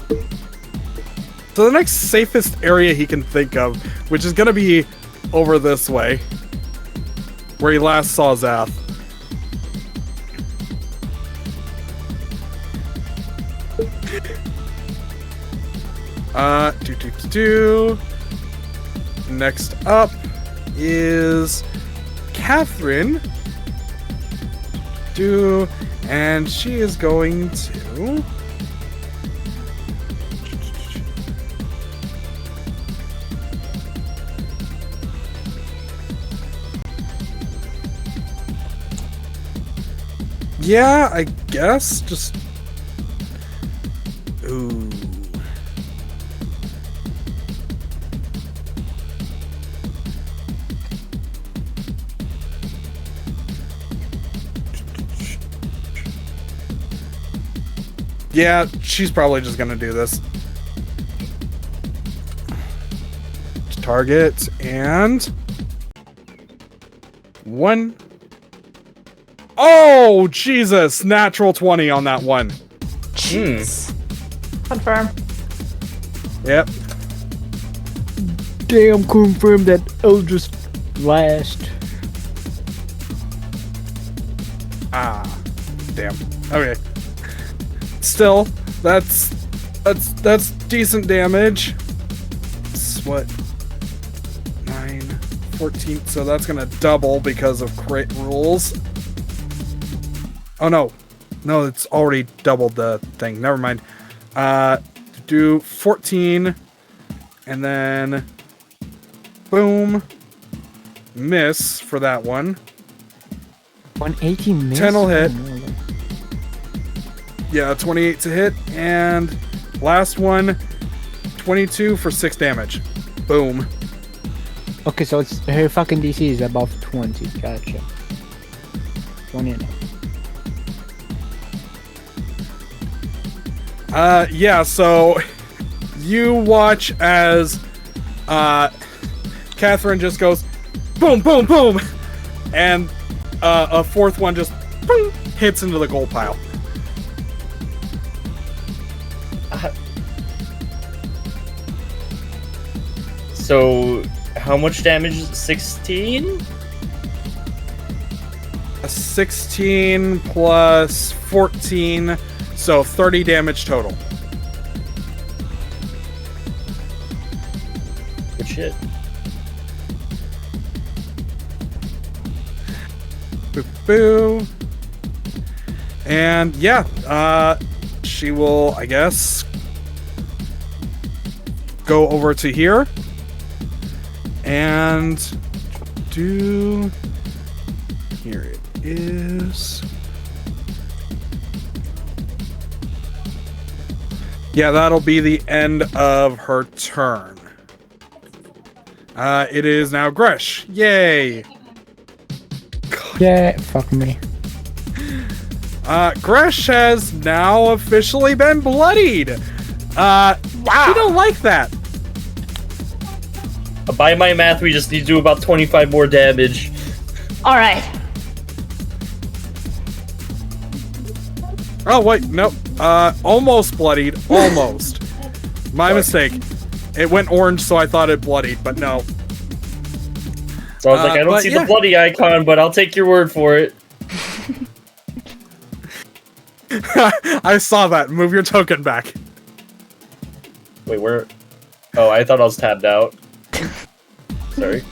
to the next safest area he can think of, which is gonna be over this way, where he last saw Zath. Next up is Catherine, And she is going to... Yeah, I guess. Just... Ooh. Yeah, she's probably just gonna do this. Target and... 1. Oh, Jesus! Natural 20 on that one. Jeez. Confirm. Yep. Damn, confirm that Eldritch Blast. Ah. Damn. Okay. Still, that's decent damage. It's what? 9, 14. So that's gonna double because of crit rules. Oh no. No, it's already doubled the thing. Never mind. Do 14 and then boom. Miss for that one. 180 miss. 10 will hit. Yeah, 28 to hit, and last one, 22 for 6 damage. Boom. Okay, so it's her fucking DC is above 20. Gotcha. 20 and up. Yeah, so you watch as Catherine just goes boom, boom, boom, and a fourth one just boom, hits into the gold pile. So, how much damage is it? 16? 16 plus 14, so 30 damage total. Good shit. Boo boo. And yeah, she will, I guess, go over to here and do... Here it is. Yeah, that'll be the end of her turn. It is now Gresh. Yay! Yeah, fuck me. Gresh has now officially been bloodied. Wow. We don't like that. By my math, we just need to do about 25 more damage. Alright. Oh, wait, nope. Almost bloodied. Almost. My mistake. It went orange, so I thought it bloodied, but no. So I was like, I don't see the bloody icon, but I'll take your word for it. I saw that. Move your token back. Wait, where? Oh, I thought I was tabbed out. Sorry.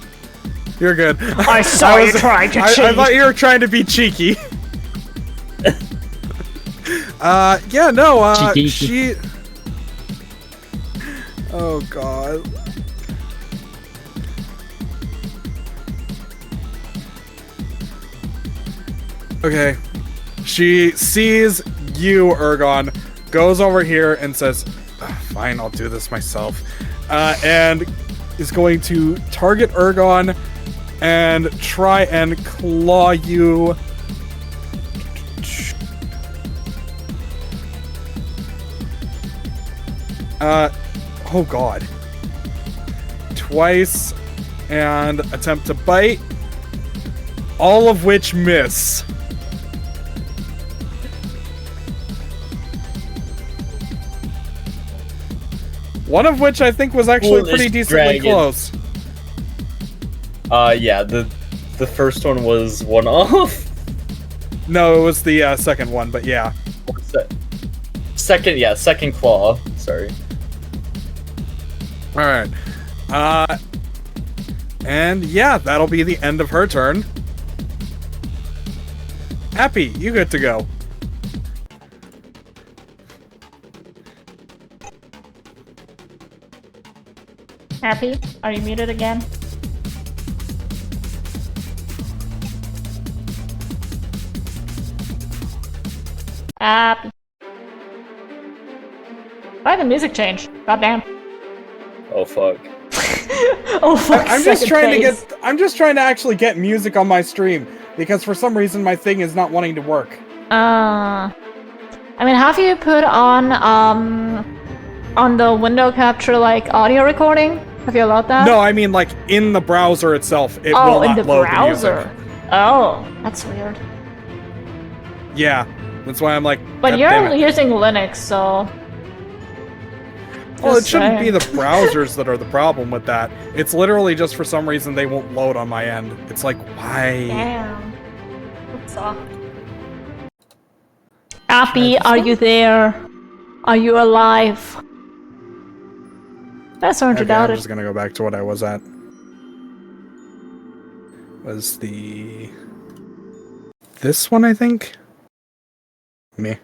You're good. I saw you trying to cheat. I thought you were trying to be cheeky. Yeah, no, Cheeky. she... Oh, God. Okay. She sees you, Ergon, goes over here and says, fine, I'll do this myself. And is going to target Ergon and try and claw you. Oh God. Twice and attempt to bite. All of which miss. One of which I think was actually pretty decently close. Yeah, the first one was one off. No, it was the second one, but yeah. Second claw. Sorry. Alright. And yeah, that'll be the end of her turn. Appy, you good to go. Happy? Are you muted again? Happy. Why the music change? Goddamn. Oh fuck. Oh fuck. I'm just trying phase. I'm just trying to actually get music on my stream because for some reason my thing is not wanting to work. I mean, have you put on the window capture like audio recording? Have you allowed that? No, I mean like in the browser itself, it Oh, will in not the load browser. the music. Oh, that's weird. Yeah, that's why I'm like. But God you're damn it. using Linux, so. Well, it Just shouldn't be saying. the browsers that are the problem with that. It's literally just for some reason they won't load on my end. It's like, why? Damn. What's up? Appy, are you there? Are you alive? That's hard to Okay, doubt I'm it. just gonna go back to what I was at. Was this one, I think? Me.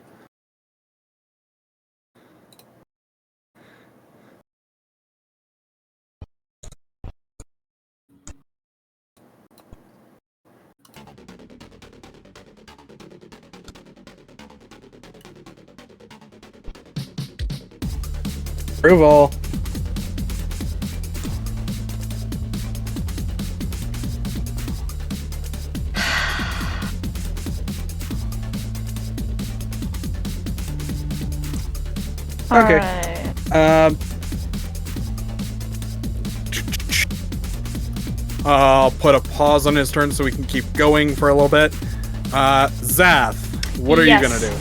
Approval. Okay. Alright. I'll put a pause on his turn so we can keep going for a little bit. Zath, what are you Yes. gonna do?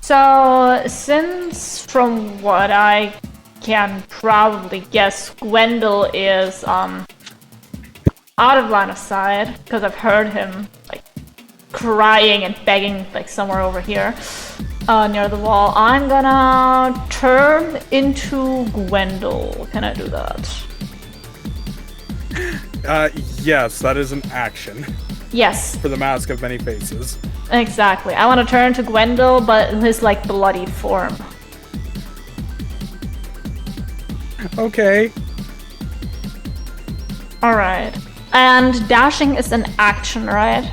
So, since from what I can probably guess, Gwendol is out of line of sight because I've heard him like crying and begging like somewhere over here near the wall. I'm gonna turn into Gwendol. Can I do that? Yes, that is an action Yes, for the Mask of Many Faces. exactly. I want to turn to Gwendol, but in his like bloody form. Okay. Alright. And dashing is an action, right?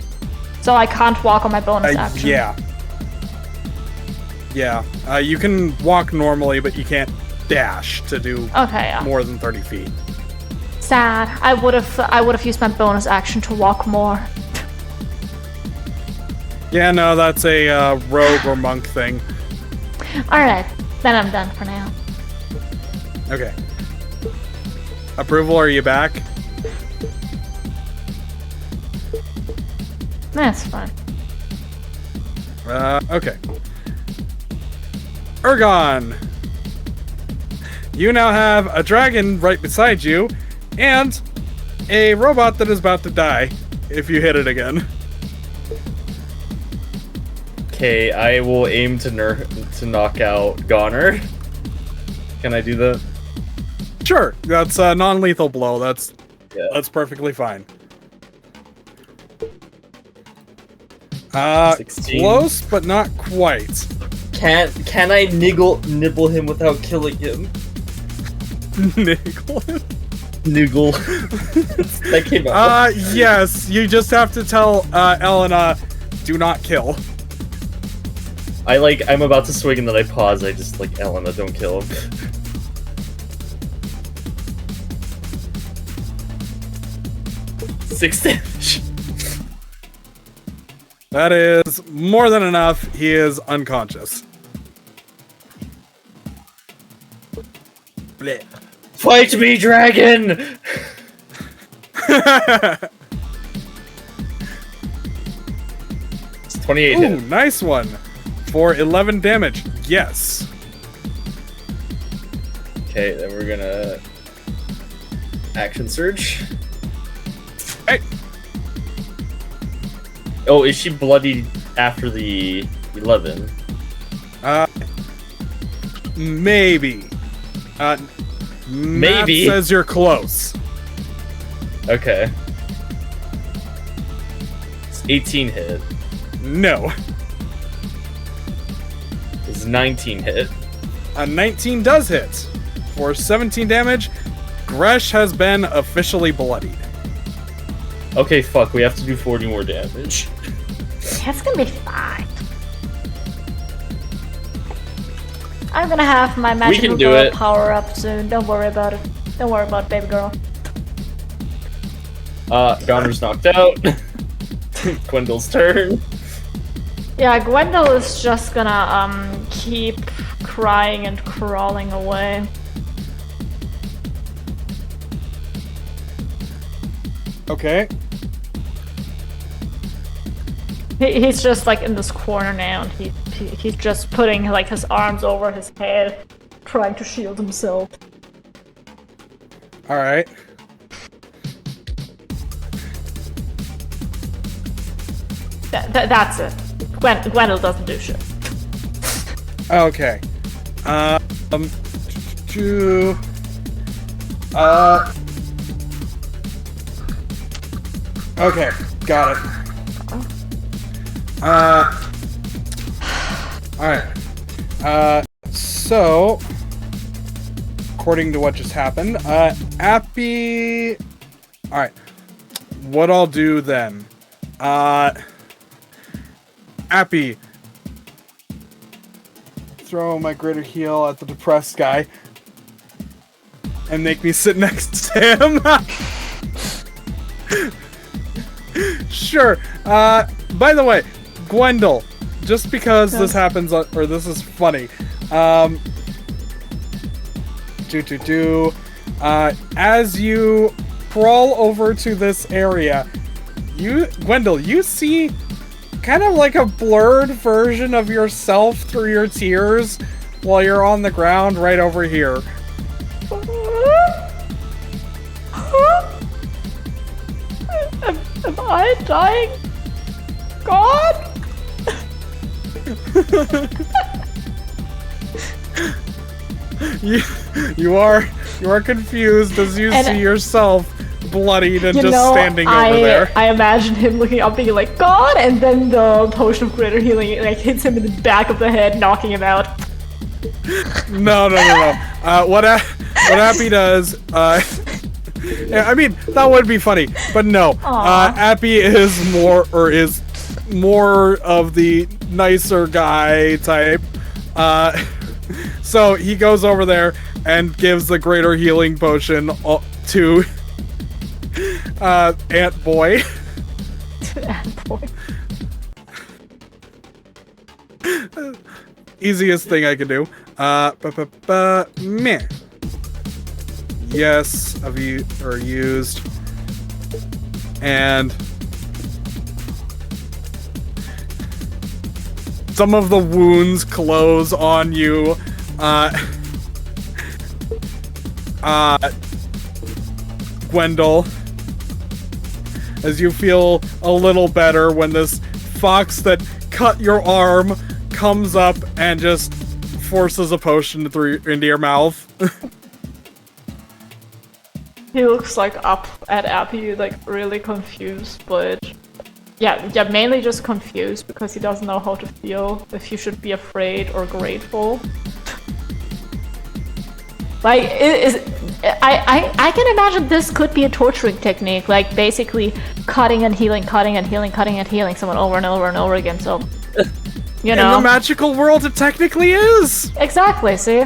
So I can't walk on my bonus action. Yeah. Yeah. You can walk normally, but you can't dash to do Okay, yeah. more than 30 feet. Sad. I would have used my bonus action to walk more. Yeah, no, that's a rogue or monk thing. Alright, then I'm done for now. Okay. Approval, are you back? That's fine. Okay. Ergon! You now have a dragon right beside you, and a robot that is about to die if you hit it again. Okay, I will aim to knock out Goner. Can I do that? Sure, that's a non-lethal blow. That's Yeah. perfectly fine. 16. Close, but not quite. Can I nibble him without killing him? Nicholas? Niggle. That came out. Yes, you just have to tell Elena, do not kill. I'm about to swing and then I pause. I just like, Elena, don't kill him. Six damage. That is more than enough. He is unconscious. Blech. Fight me, dragon! It's 28 Ooh, hit. nice one. For 11 damage. Yes. Okay, then we're gonna action surge. Hey. Oh, is she bloodied after the 11? Maybe. Maybe. Matt says you're close. Okay. It's 18 hit. No. Does 19 hit? A 19 does hit. For 17 damage, Gresh has been officially bloodied. Okay, fuck, we have to do 40 more damage. That's gonna be fine. I'm gonna have my magical can do girl it. power up soon. Don't worry about it. Don't worry about it, baby girl. Goner's knocked out. Gwendol's turn. Yeah, Gwendol is just gonna keep crying and crawling away. Okay. He's just like in this corner now, and he's just putting like his arms over his head, trying to shield himself. Alright. That's it. Gwendol doesn't do shit. Okay. Okay, got it. Alright. So, according to what just happened, Appy... Alright. What I'll do then, Appy, throw my greater heal at the depressed guy, and make me sit next to him. Sure. By the way, Gwendol, just because this happens, or this is funny, as you crawl over to this area, Gwendol, you see kind of like a blurred version of yourself through your tears while you're on the ground right over here. Am I dying? God? You are confused as you see yourself bloodied and just standing over there. I imagine him looking up being like, God, and then the potion of greater healing like hits him in the back of the head, knocking him out. No. What Appy does, yeah, I mean, that would be funny, but no. Appy is more of the nicer guy type. So he goes over there and gives the greater healing potion to Ant Boy. Ant Boy. Easiest thing I can do. Meh. Yes, are used. And some of the wounds close on you. Gwendol, as you feel a little better when this fox that cut your arm comes up and just forces a potion into your mouth. He looks like up at Appy, like really confused, but yeah, mainly just confused because he doesn't know how to feel, if he should be afraid or grateful. Like, I can imagine this could be a torturing technique, like basically cutting and healing someone over and over and over again, so, you know. In the magical world, it technically is! Exactly, see?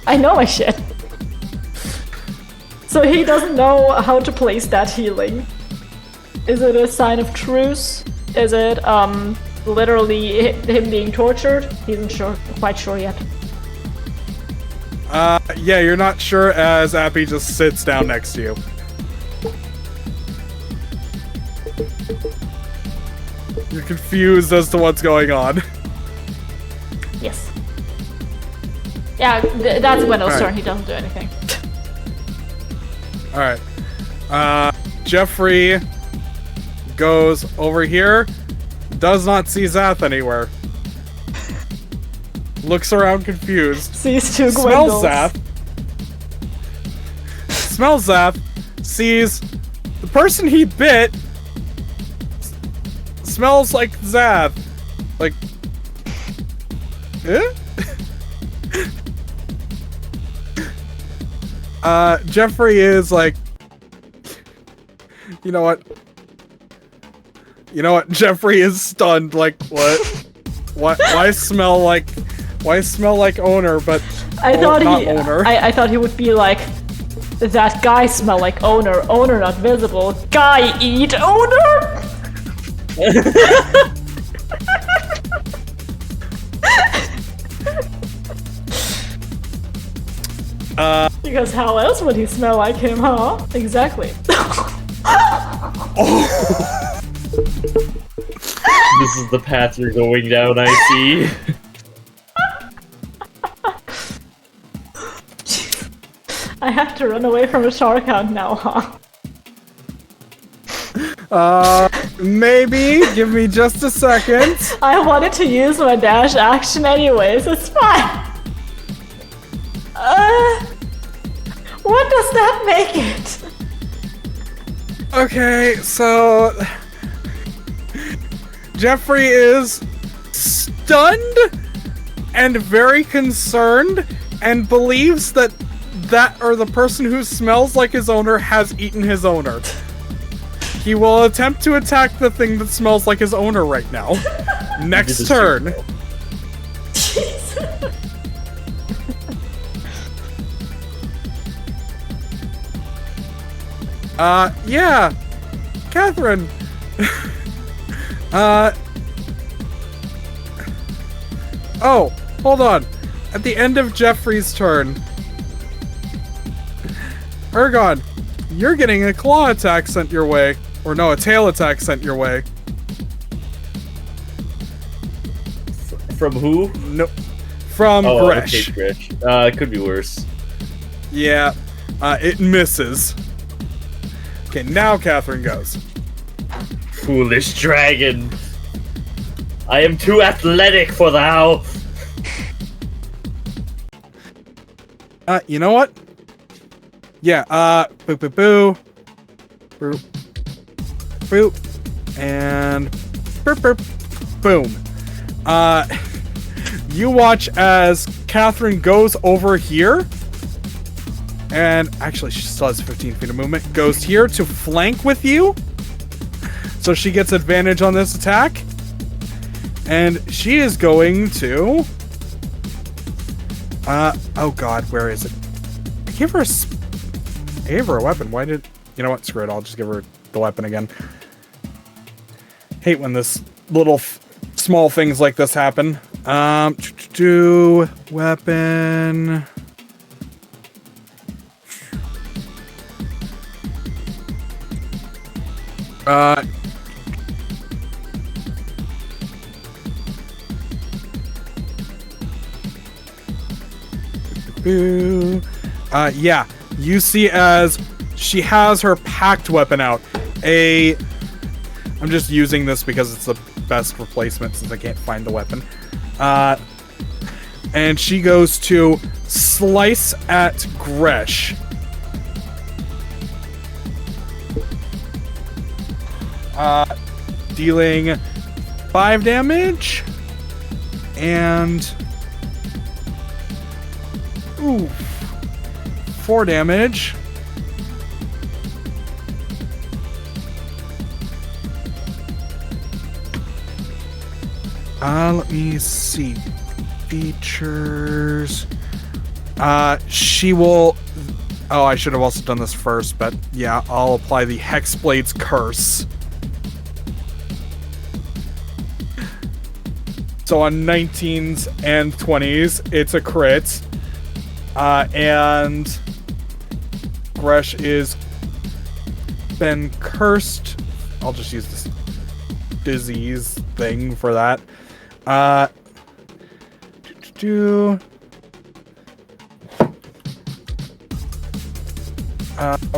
I know my shit. So he doesn't know how to place that healing. Is it a sign of truce? Is it, literally him being tortured? He isn't quite sure yet. Yeah, you're not sure as Appy just sits down next to you. You're confused as to what's going on. Yes. Yeah, that's Gwendol's turn. He doesn't do anything. Alright. Jeffrey goes over here. Does not see Zath anywhere. Looks around confused. Sees two Smells Gwendols. Zath. Smells Zath. Sees the person he bit. smells like Zath. Like, Jeffrey is like, you know what? Jeffrey is stunned. Like, what? Why smell like owner? But I thought not he. owner. I thought he would be like, that guy smell like owner. Owner not visible. Guy eat owner. Because how else would he smell like him, huh? Exactly. This is the path you're going down, I see. I have to run away from a shark hound now, huh? Maybe. Give me just a second. I wanted to use my dash action anyways, it's fine. What does that make it? Okay, so Jeffrey is stunned and very concerned and believes that the person who smells like his owner has eaten his owner. He will attempt to attack the thing that smells like his owner right now. Next turn. Yeah. Catherine. Oh, hold on. At the end of Jeffrey's turn, Ergon, you're getting a claw attack sent your way. Or no, a tail attack sent your way. From who? No. From Gresh. Okay, Gresh. It could be worse. Yeah. It misses. Okay, now Catherine goes. Foolish dragon. I am too athletic for thou. You know what? Yeah, boo boo boo. Boop. Boop. And burp burp. Boom. You watch as Catherine goes over here. And actually, she still has 15 feet of movement. Goes here to flank with you. So she gets advantage on this attack. And she is going to... oh god, where is it? I gave her a weapon. Why did... You know what? Screw it. I'll just give her the weapon again. Hate when this little small things like this happen. Weapon... yeah, you see as she has her packed weapon out. I'm just using this because it's the best replacement since I can't find the weapon. And she goes to slice at Gresh. Dealing 5 damage. And... ooh, 4 damage. Let me see. Features. She will... oh, I should have also done this first, but yeah, I'll apply the Hexblade's Curse. So on 19s and 20s, it's a crit. And Gresh is been cursed. I'll just use this disease thing for that.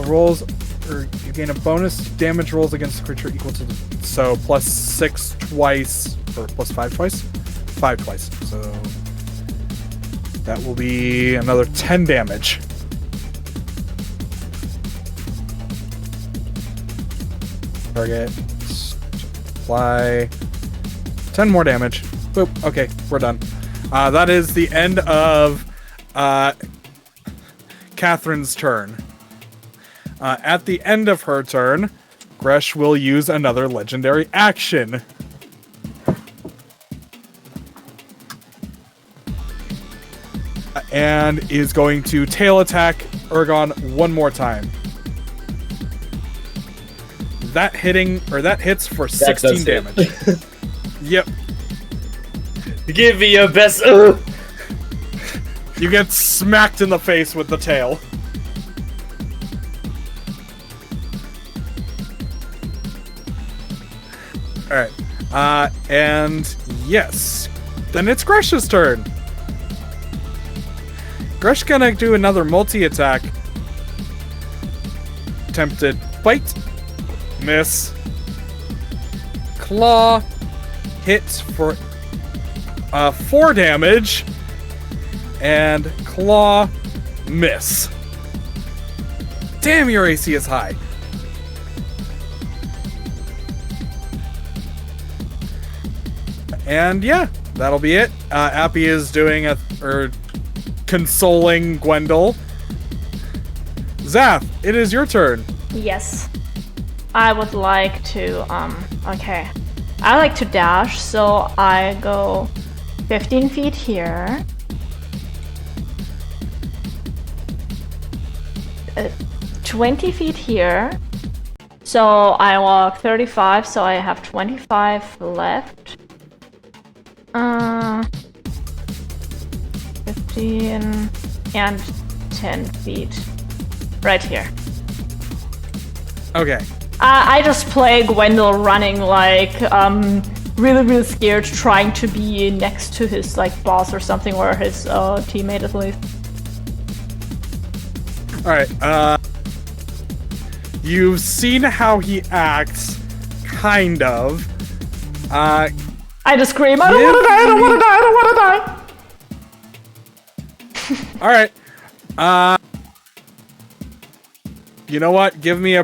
Rolls, or you gain a bonus damage rolls against the creature equal to the, so +6 twice, or +5 twice? 5 twice. So that will be another 10 damage. Target. apply 10 more damage. Boop. Okay, we're done. That is the end of Catherine's turn. At the end of her turn, Gresh will use another legendary action. And is going to tail attack Ergon one more time. That hits for 16 damage. Yep. Give me your best. You get smacked in the face with the tail. Alright. And yes. Then it's Gresh's turn. Gresh gonna do another multi-attack. Attempted bite. Miss. Claw. Hits for 4 damage. And claw. Miss. Damn, your AC is high. And yeah, that'll be it. Appy is doing consoling Gwendol. Zath, it is your turn. Yes. I would like to, okay. I like to dash, so I go 15 feet here. 20 feet here. So I walk 35, so I have 25 left. 15 and 10 feet. Right here. Okay. I just play Gwendol running like, really scared, trying to be next to his, like, boss or something, or his, teammate at least. Alright, you've seen how he acts, kind of. I just scream, I don't wanna die, I don't wanna die, I don't wanna die! Alright, you know what? Give me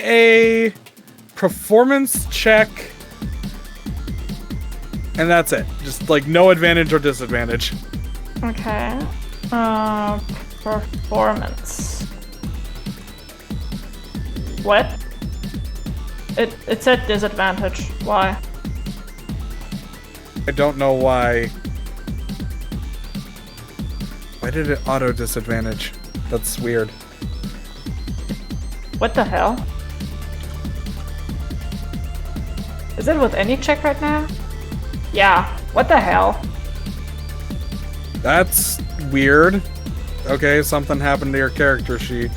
a performance check, and that's it. Just, like, no advantage or disadvantage. Okay. Performance. What? It said disadvantage. Why? I don't know why. Why did it auto disadvantage? That's weird. What the hell? Is it with any check right now? Yeah. What the hell? That's weird. Okay, something happened to your character sheet.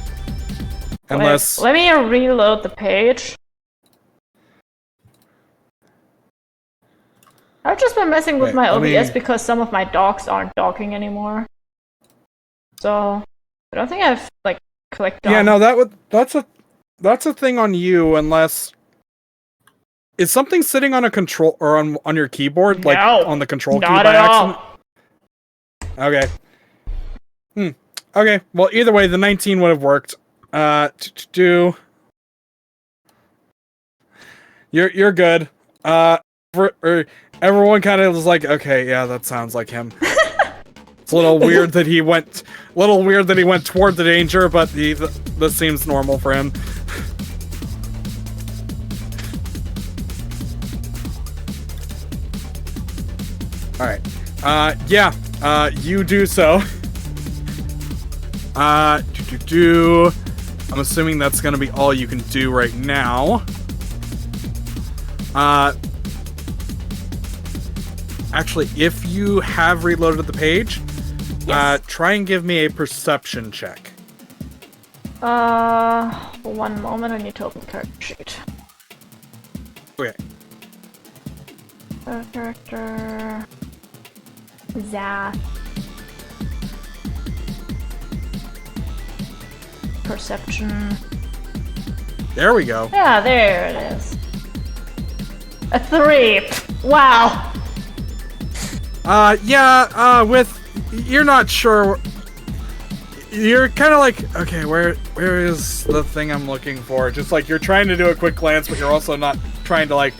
Unless... Wait, let me reload the page. I've just been messing with my OBS because some of my dogs aren't docking anymore. So, I don't think I've, like, clicked on... Yeah, no, that's a thing on you, unless... Is something sitting on a control, or on your keyboard, like, on the control key by accident? Okay. Okay, well, either way, the 19 would have worked. You're good. Everyone kind of was like, okay, yeah, that sounds like him. It's a little weird that he went toward the danger, but this seems normal for him. Alright. You do so. I'm assuming that's gonna be all you can do right now. Actually, if you have reloaded the page, yes. Try and give me a perception check. 1 moment, I need to open the character sheet. Okay. Character... Zath. Perception. There we go. Yeah, there it is. A 3. Wow. You're not sure. You're kind of like, okay, where is the thing I'm looking for? Just like you're trying to do a quick glance, but you're also not trying to like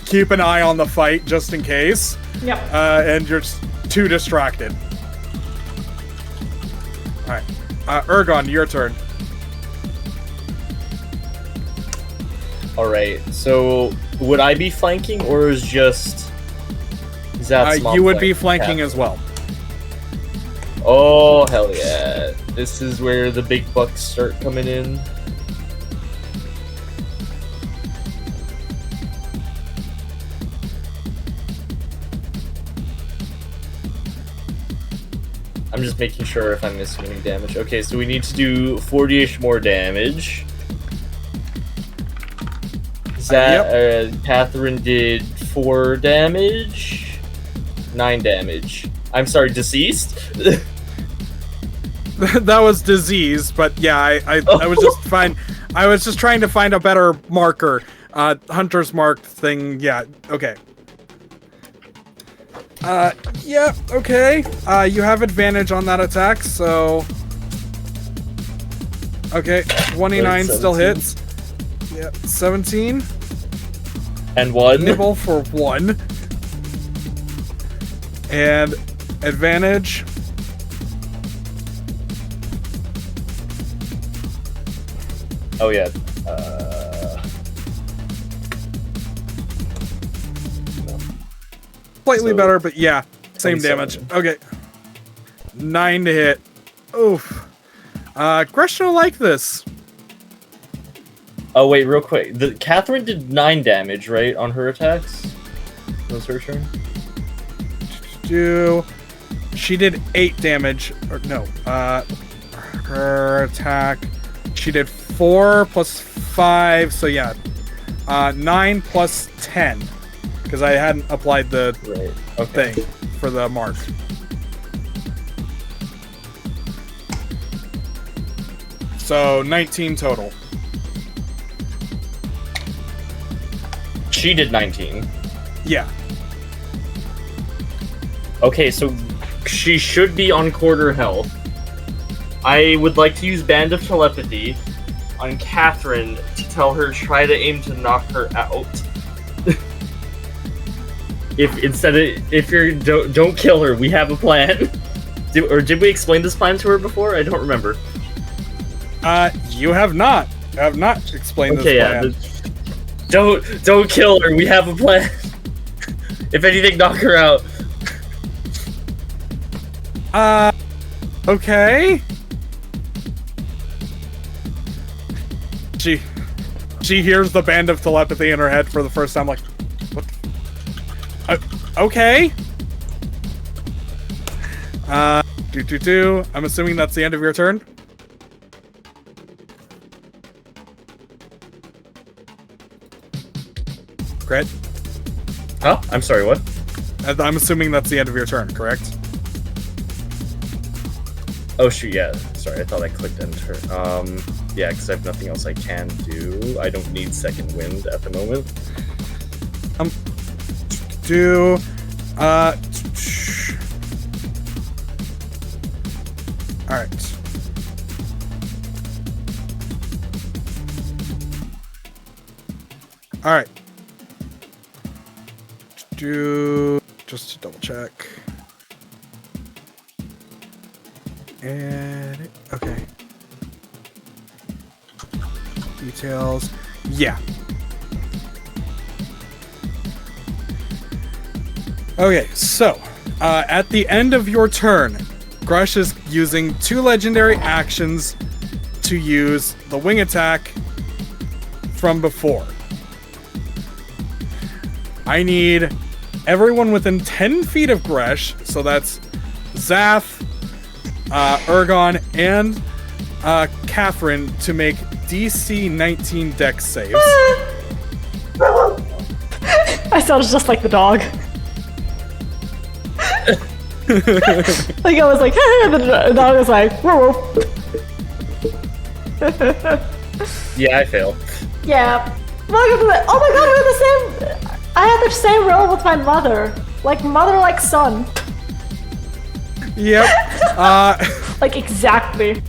keep an eye on the fight just in case. Yep. And you're just too distracted. All right, Ergon, your turn. All right. So would I be flanking, or is just Zat's mom You would be flanking flanking as well. Oh hell yeah! This is where the big bucks start coming in. I'm just making sure if I'm missing any damage. Okay, so we need to do 40-ish more damage. Catherine did 4 damage. 9 damage. I'm sorry, deceased? That was disease, but yeah, I was just fine. I was just trying to find a better marker. Hunter's mark thing, yeah, okay. Yeah, okay. You have advantage on that attack, so... Okay, 29 still hits. Yeah, 17. And 1. Nibble for 1. And advantage. Oh yeah. Slightly So, better, but yeah, same 27. damage. Okay. 9 to hit. Oof. Gresh will like this. Oh wait, real quick. Catherine did 9 damage, right, on her attacks? That was her turn? She did 8 damage. Or no, her attack. She did 4 plus 5, so yeah. 9 plus 10. Because I hadn't applied the thing for the mark. So 19 total. She did 19. Yeah. Okay, so she should be on quarter health. I would like to use Band of Telepathy on Catherine to tell her try to aim to knock her out. If you're don't kill her, we have a plan. Did we explain this plan to her before? I don't remember. You have not. I have not explained this plan. Don't kill her. We have a plan. If anything, knock her out. Okay. She hears the Band of Telepathy in her head for the first time, like, what? Okay. I'm assuming that's the end of your turn. Crit? Huh? I'm sorry, what? I'm assuming that's the end of your turn, correct? Oh shoot, yeah. Sorry, I thought I clicked enter. Yeah, because I have nothing else I can do. I don't need second wind at the moment. Alright. Alright. Just to double check. And okay. Details. Yeah. Okay, so at the end of your turn, Grush is using 2 legendary actions to use the wing attack from before. I need everyone within 10 feet of Gresh, so that's Zath, Ergon, and Catherine to make DC 19 Dex saves. I sounded just like the dog. Like I was like, the dog was like, whoa. Yeah, I fail. Yeah. Welcome to the. Oh my god, we're the same. I had the same role with my mother. Like mother, like son. Yep. Like exactly.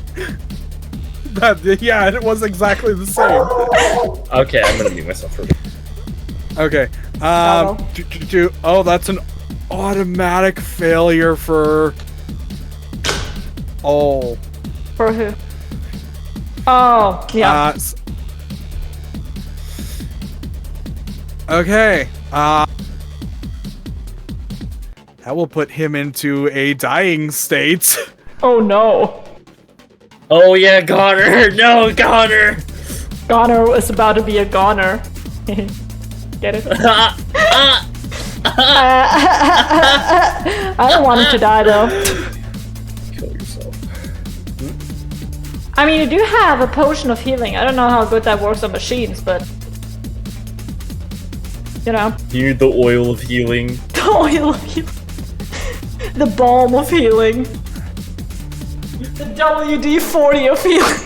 Yeah, it was exactly the same. Okay, I'm gonna mute myself for a bit. Okay. Oh, that's an automatic failure for. Oh. For who? Oh, yeah. Okay. That will put him into a dying state. Oh no. Oh yeah, goner! No, goner! Goner is about to be a goner. Get it? I don't want him to die though. Kill yourself. I mean, you do have a potion of healing. I don't know how good that works on machines, but you know. You need the oil of healing. The oil of healing. The balm of healing. The WD-40 of healing.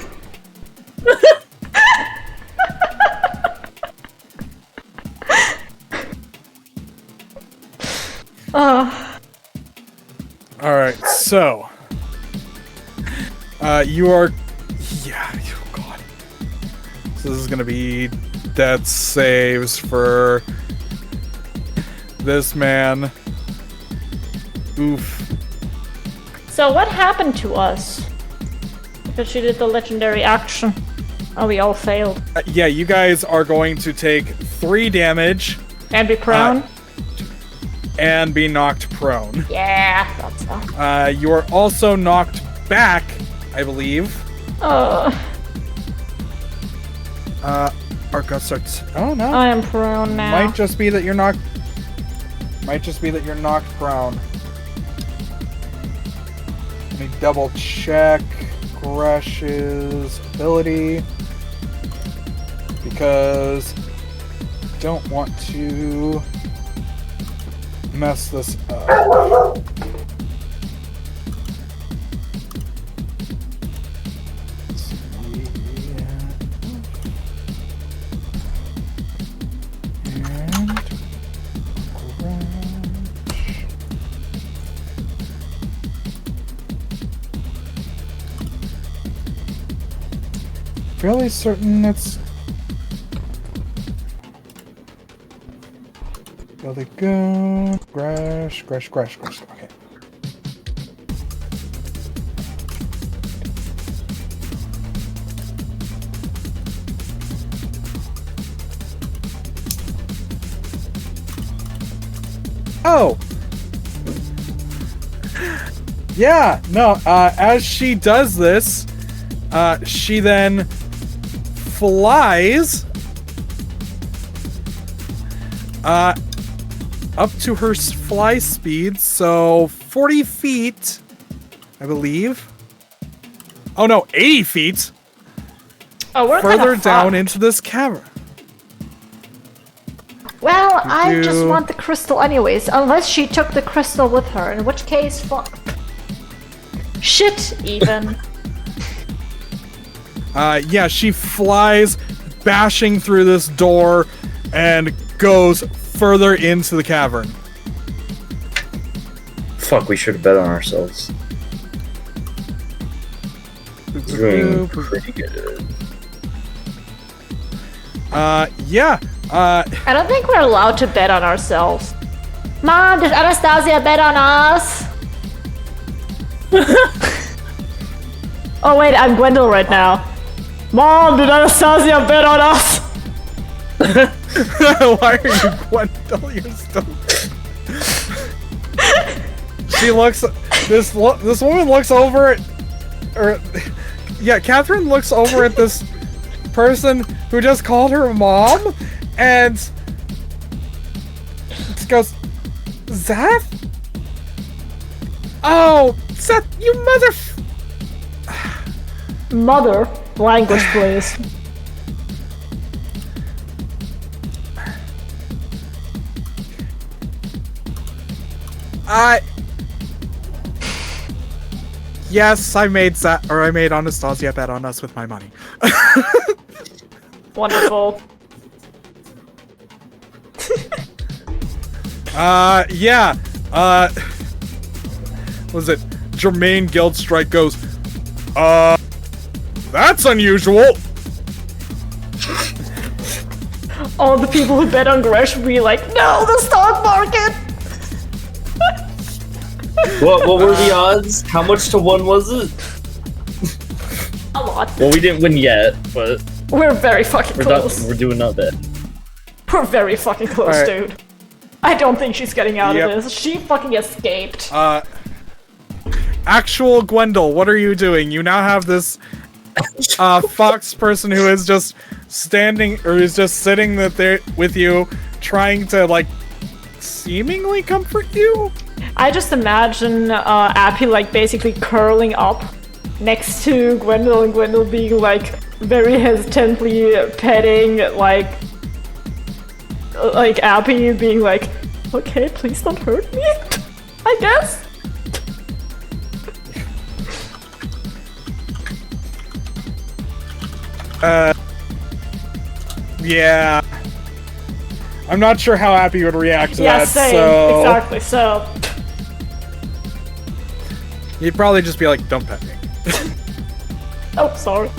Alright, so. You are. Yeah, oh god. So this is gonna be death saves for this man. Oof. So what happened to us? Because she did the legendary action. Oh, we all failed. Yeah, you guys are going to take 3 damage. And be prone? And be knocked prone. Yeah, that's so. You are also knocked back, I believe. Our guts starts. Oh no. I am prone now. Might just be that you're knocked. Might just be that you're knocked prone. Let me double check Gresh's ability because I don't want to mess this up. Fairly certain it's really good. Crash. Okay. Oh. Yeah. No. As she does this, she then flies up to her fly speed, so 40 feet, I believe. Oh no, 80 feet. Oh, we're further kinda down fucked. into this cavern. Well, I just want the crystal anyways, unless she took the crystal with her, in which case, fuck. Shit, even. Yeah, she flies, bashing through this door, and goes further into the cavern. Fuck, we should have bet on ourselves. Doing pretty good. Yeah, I don't think we're allowed to bet on ourselves. Mom, did Anastasia bet on us? Oh wait, I'm Gwendol right now. Mom, did Anastasia bet on us? Why are you Gwendol? You're still... She looks... This woman looks over at... Yeah, Catherine looks over at this person who just called her mom, and... Just goes... Zeth? Oh, Zeth, you mother... Mother, language please. Yes, I made Anastasia bet on us with my money. Wonderful. Yeah. Was it Jermaine Guildstrike goes, that's unusual. all the people who bet on Gresh would be like, no, the stock market! What were the odds? How much to 1 was it? A lot. Well, we didn't win yet, but We're very fucking close. we're doing not bad. We're very fucking close, Alright. dude. I don't think she's getting out Yep. of this. She fucking escaped. Actual Gwendol, what are you doing? You now have this fox person who is just standing, or is just sitting there with you, trying to, like, seemingly comfort you? I just imagine Appy like basically curling up next to Gwendol and Gwendol being like very hesitantly petting like Appy being like, okay, please don't hurt me, I guess. Yeah. I'm not sure how Appy would react to Yeah, that, same. so... Exactly, so... He'd probably just be like, don't pet me. Oh, sorry.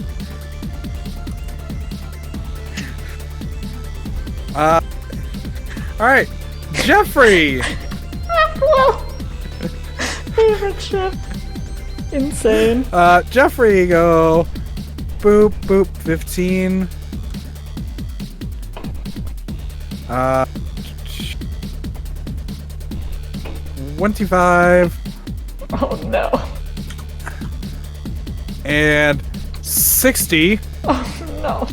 Alright, Jeffrey! Well, favorite ship. Insane. Jeffrey, go. Boop, boop, 15. 25. Oh no. And 60. Oh no.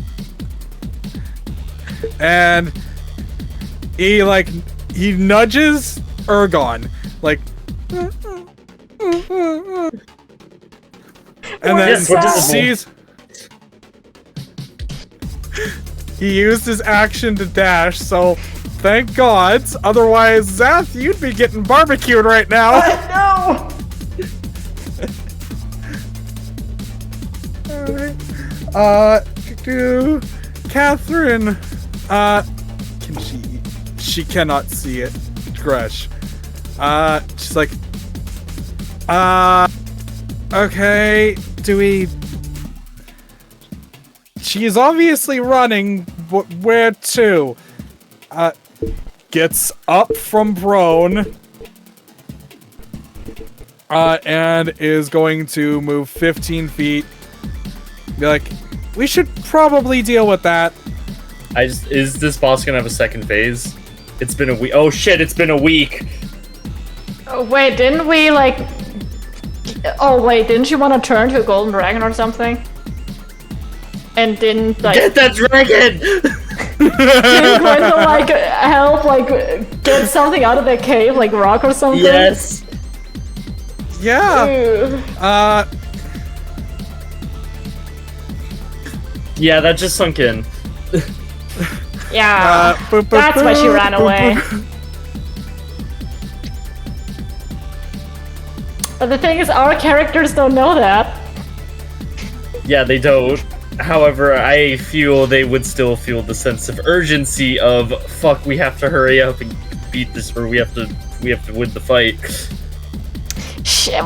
And he nudges Ergon, like, and then sees. He used his action to dash, so thank God. Otherwise, Zath, you'd be getting barbecued right now. No! Catherine, can she cannot see it. Gresh. She's like, okay, do we... She is obviously running, but where to? Gets up from prone, and is going to move 15 feet. Be like, we should probably deal with that. Is this boss gonna have a second phase? It's been a week. Oh shit, it's been a week. Oh, wait, didn't we like... Oh wait, didn't you want to turn to a golden dragon or something? And didn't like... Get that dragon! Didn't Gwendol like help like get something out of the cave, like rock or something? Yes. Yeah. Ew. Yeah, that just sunk in. Yeah. Boop, boop, That's why she boop, ran boop, away. boop. But the thing is, our characters don't know that. Yeah, they don't. However, I feel they would still feel the sense of urgency of fuck, we have to hurry up and beat this, or we have to win the fight. Shit,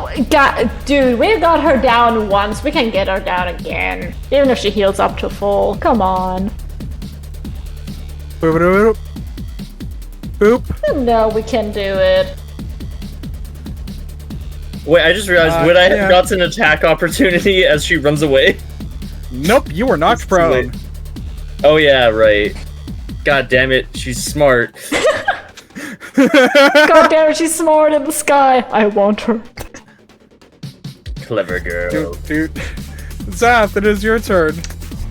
dude, we've got her down once. We can get her down again, even if she heals up to full. Come on. Boop, boop, boop. Boop. No, we can do it. Wait, I just realized, would I have gotten an attack opportunity as she runs away? Nope, you were knocked prone. Oh yeah, right. God damn it, she's smart. God damn it, she's smart in the sky. I want her. Clever girl. Dude. Zath, it is your turn.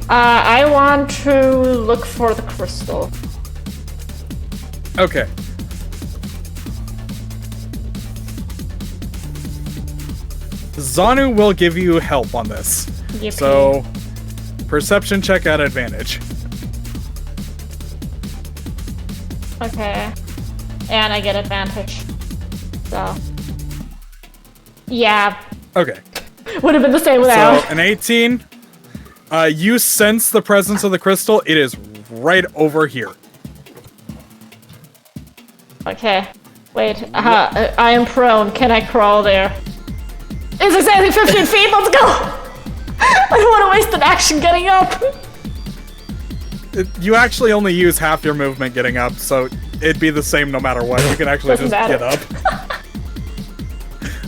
I want to look for the crystal. Okay. Zanu will give you help on this. Yippee. So, perception check at advantage. Okay. And I get advantage. So. Yeah. Okay. Would have been the same without. So, an 18. You sense the presence of the crystal. It is right over here. Okay. Wait. I am prone. Can I crawl there? It's exactly 15 feet. Let's go! I don't want to waste an action getting up. You actually only use half your movement getting up, so it'd be the same no matter what. You can actually Doesn't just matter. get up.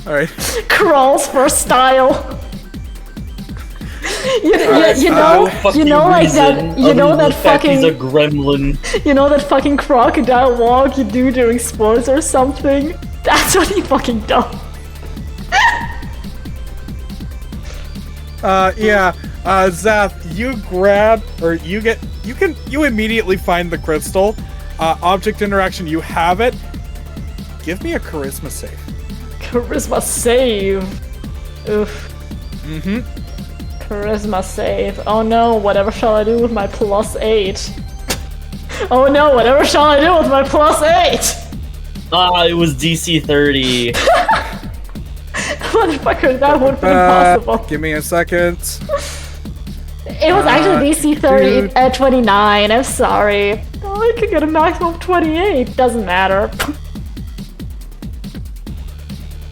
Alright. Crawls for style. You No fucking like that. reason You know other than that the fact fucking. He's a gremlin. You know that fucking crocodile walk you do during sports or something? That's what he fucking does. Yeah. Zath, you grab, or you immediately find the crystal. Object interaction, you have it. Give me a charisma save. Charisma save. Oof. Mm-hmm. Charisma save. Oh no, whatever shall I do with my +8? Oh no, whatever shall I do with my +8? It was DC 30. Motherfucker, that would be impossible. Give me a second. It was actually DC 30 dude. at 29, I'm sorry. Oh, I could get a maximum of 28, doesn't matter.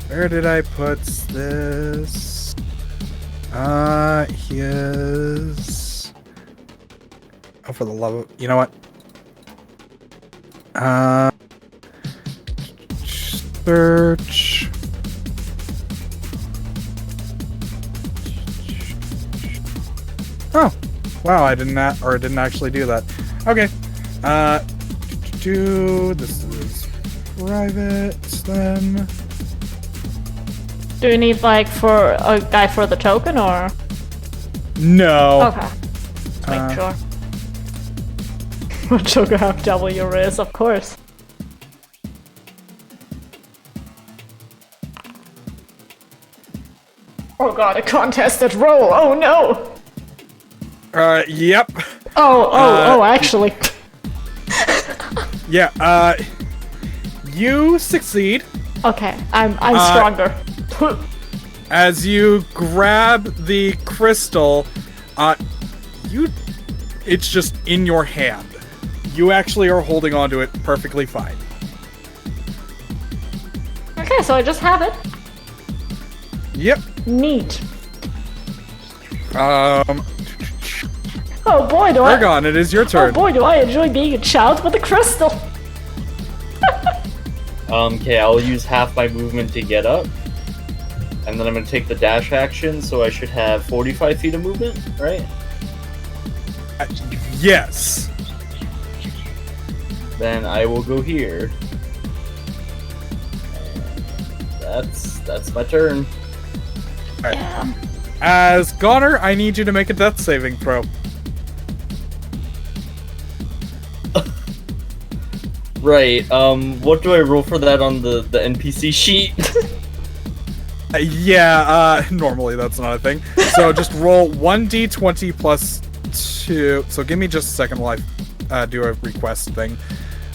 Where did I put this? Yes. Oh, for the love of... You know what? Search... Oh! Wow, I didn't actually do that. Okay. This is private, then... Do you need, like, for a guy for the token, or? No. Okay. Just make sure. What sugar have W is, of course. Oh god, a contested roll, oh no! Yep. Actually. Yeah, you succeed. Okay, I'm stronger. As you grab the crystal, it's just in your hand. You actually are holding onto it perfectly fine. Okay, so I just have it. Yep. Neat. Oh boy, do I... Ergon, it is your Oh turn. boy, do I enjoy being a child with a crystal! Okay, I'll use half my movement to get up. And then I'm gonna take the dash action, so I should have 45 feet of movement, right? Yes. Then I will go here. And that's my turn. Alright. Yeah. As Goner, I need you to make a death saving throw. Right, what do I roll for that on the NPC sheet? Normally that's not a thing. So just roll 1d20 plus 2. So give me just a second while I do a request thing.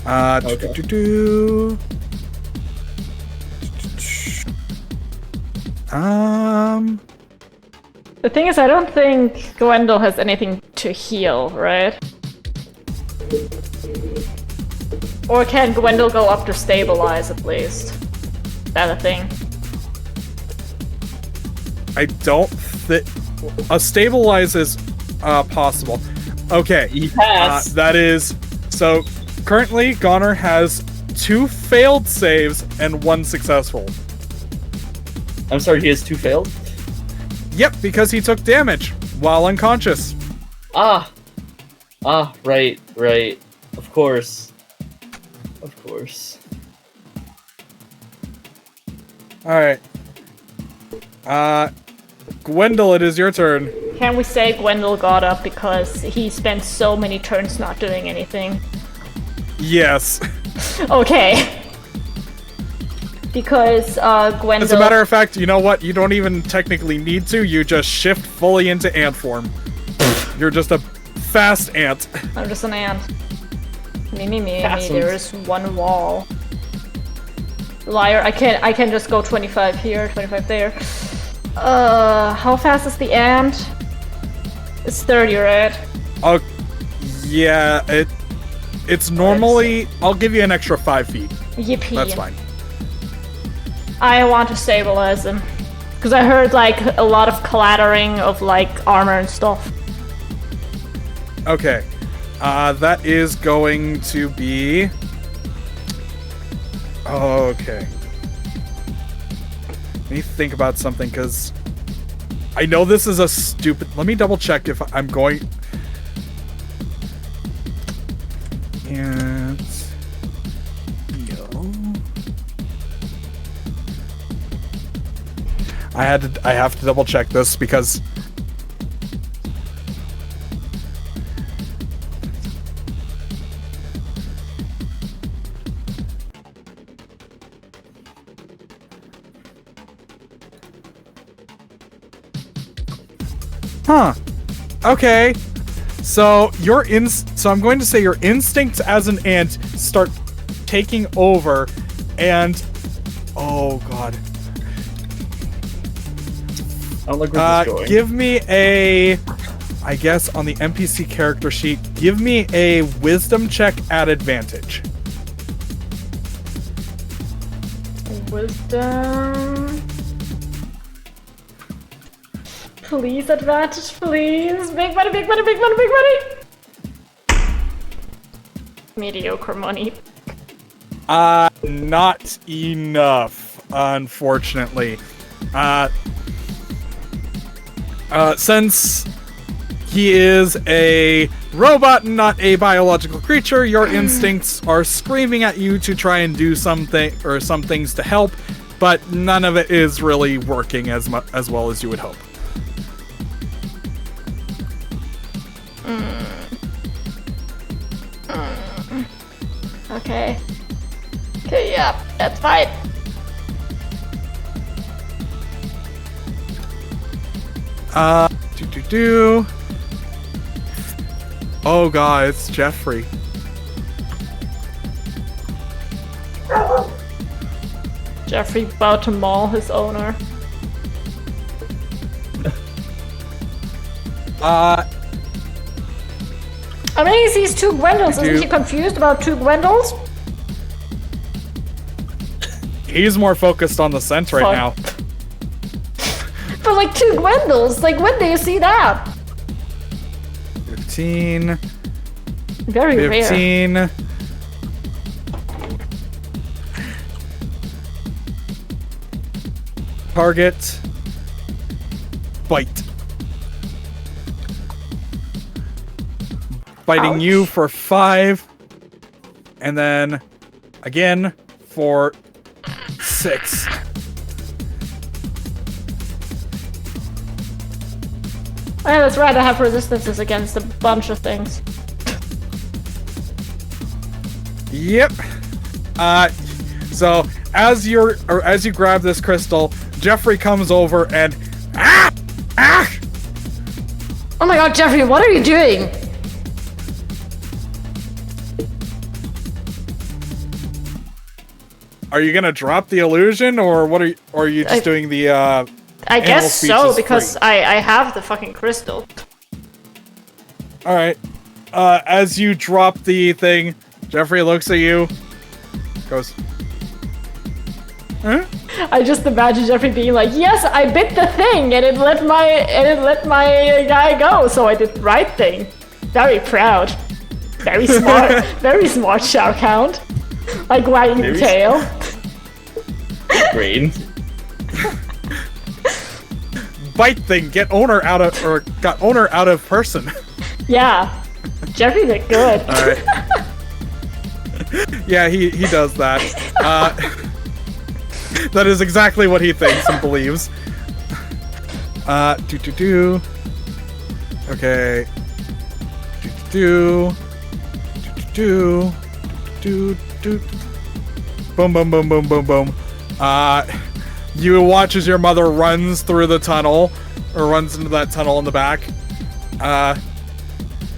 Okay. The thing is, I don't think Gwendol has anything to heal, right? Or can Gwendol go up to stabilize at least? Is that a thing? I don't think a stabilize is possible. Okay, Yes. that is so. Currently, Goner has 2 failed saves and 1 successful. I'm sorry, he has 2 failed? Yep, because he took damage while unconscious. Right. Of course. All right. Gwendol, it is your turn. Can we say Gwendol got up because he spent so many turns not doing anything? Yes. Okay. Because Gwendol... As a matter of fact, you know what? You don't even technically need to. You just shift fully into ant form. You're just a fast ant. I'm just an ant. Me, Fastened. there's one wall. Liar, I can just go 25 here, 25 there. How fast is the ant? It's 30, right? Oh, yeah, it's normally... I'll give you an extra 5 feet. Yippee. That's fine. I want to stabilize him. Because I heard, like, a lot of clattering of, like, armor and stuff. Okay. That is going to be... Okay. Let me think about something, because I know this is a stupid... Let me double check if I'm going... And... I have to double check this because... Huh. Okay. So so I'm going to say your instincts as an ant start taking over, and oh god. I don't like where this is going. Give me I guess on the NPC character sheet, give me a wisdom check at advantage. Wisdom. Please, advantage, please. Big money, big money, big money, big money. Mediocre money. Not enough, unfortunately. Since he is a robot and not a biological creature, your instincts are screaming at you to try and do something or some things to help, but none of it is really working as well as you would hope. Okay. Okay, yeah, that's fine. Oh god, it's Jeffrey. Jeffrey about to maul his owner. I mean, he sees two Gwendolys. Isn't he confused about two Gwendols? He's more focused on the scent right now. But like two Gwendols, like when do you see that? 15. Very 15. rare. Target. Bite. Biting Ouch. you for 5. And then again for 6. Oh, yeah, that's right, I have resistances against a bunch of things. Yep. So as you grab this crystal, Jeffrey comes over and Oh my god, Jeffrey, what are you doing? Are you gonna drop the illusion, or what are you just doing the I guess so, speech is because free? I have the fucking crystal. Alright. As you drop the thing, Jeffrey looks at you, goes, huh? I just imagine Jeffrey being like, yes, I bit the thing and it let my guy go, so I did the right thing. Very proud. Very smart. Very smart Shao Count. Like wagging the tail. Brain. Bite thing, got owner out of person. Yeah. Jeffrey did good. Alright. Yeah, he does that. That is exactly what he thinks and believes. Okay. Boom, boom, boom, boom, boom, boom. You watch as your mother runs through the tunnel, or runs into that tunnel in the back.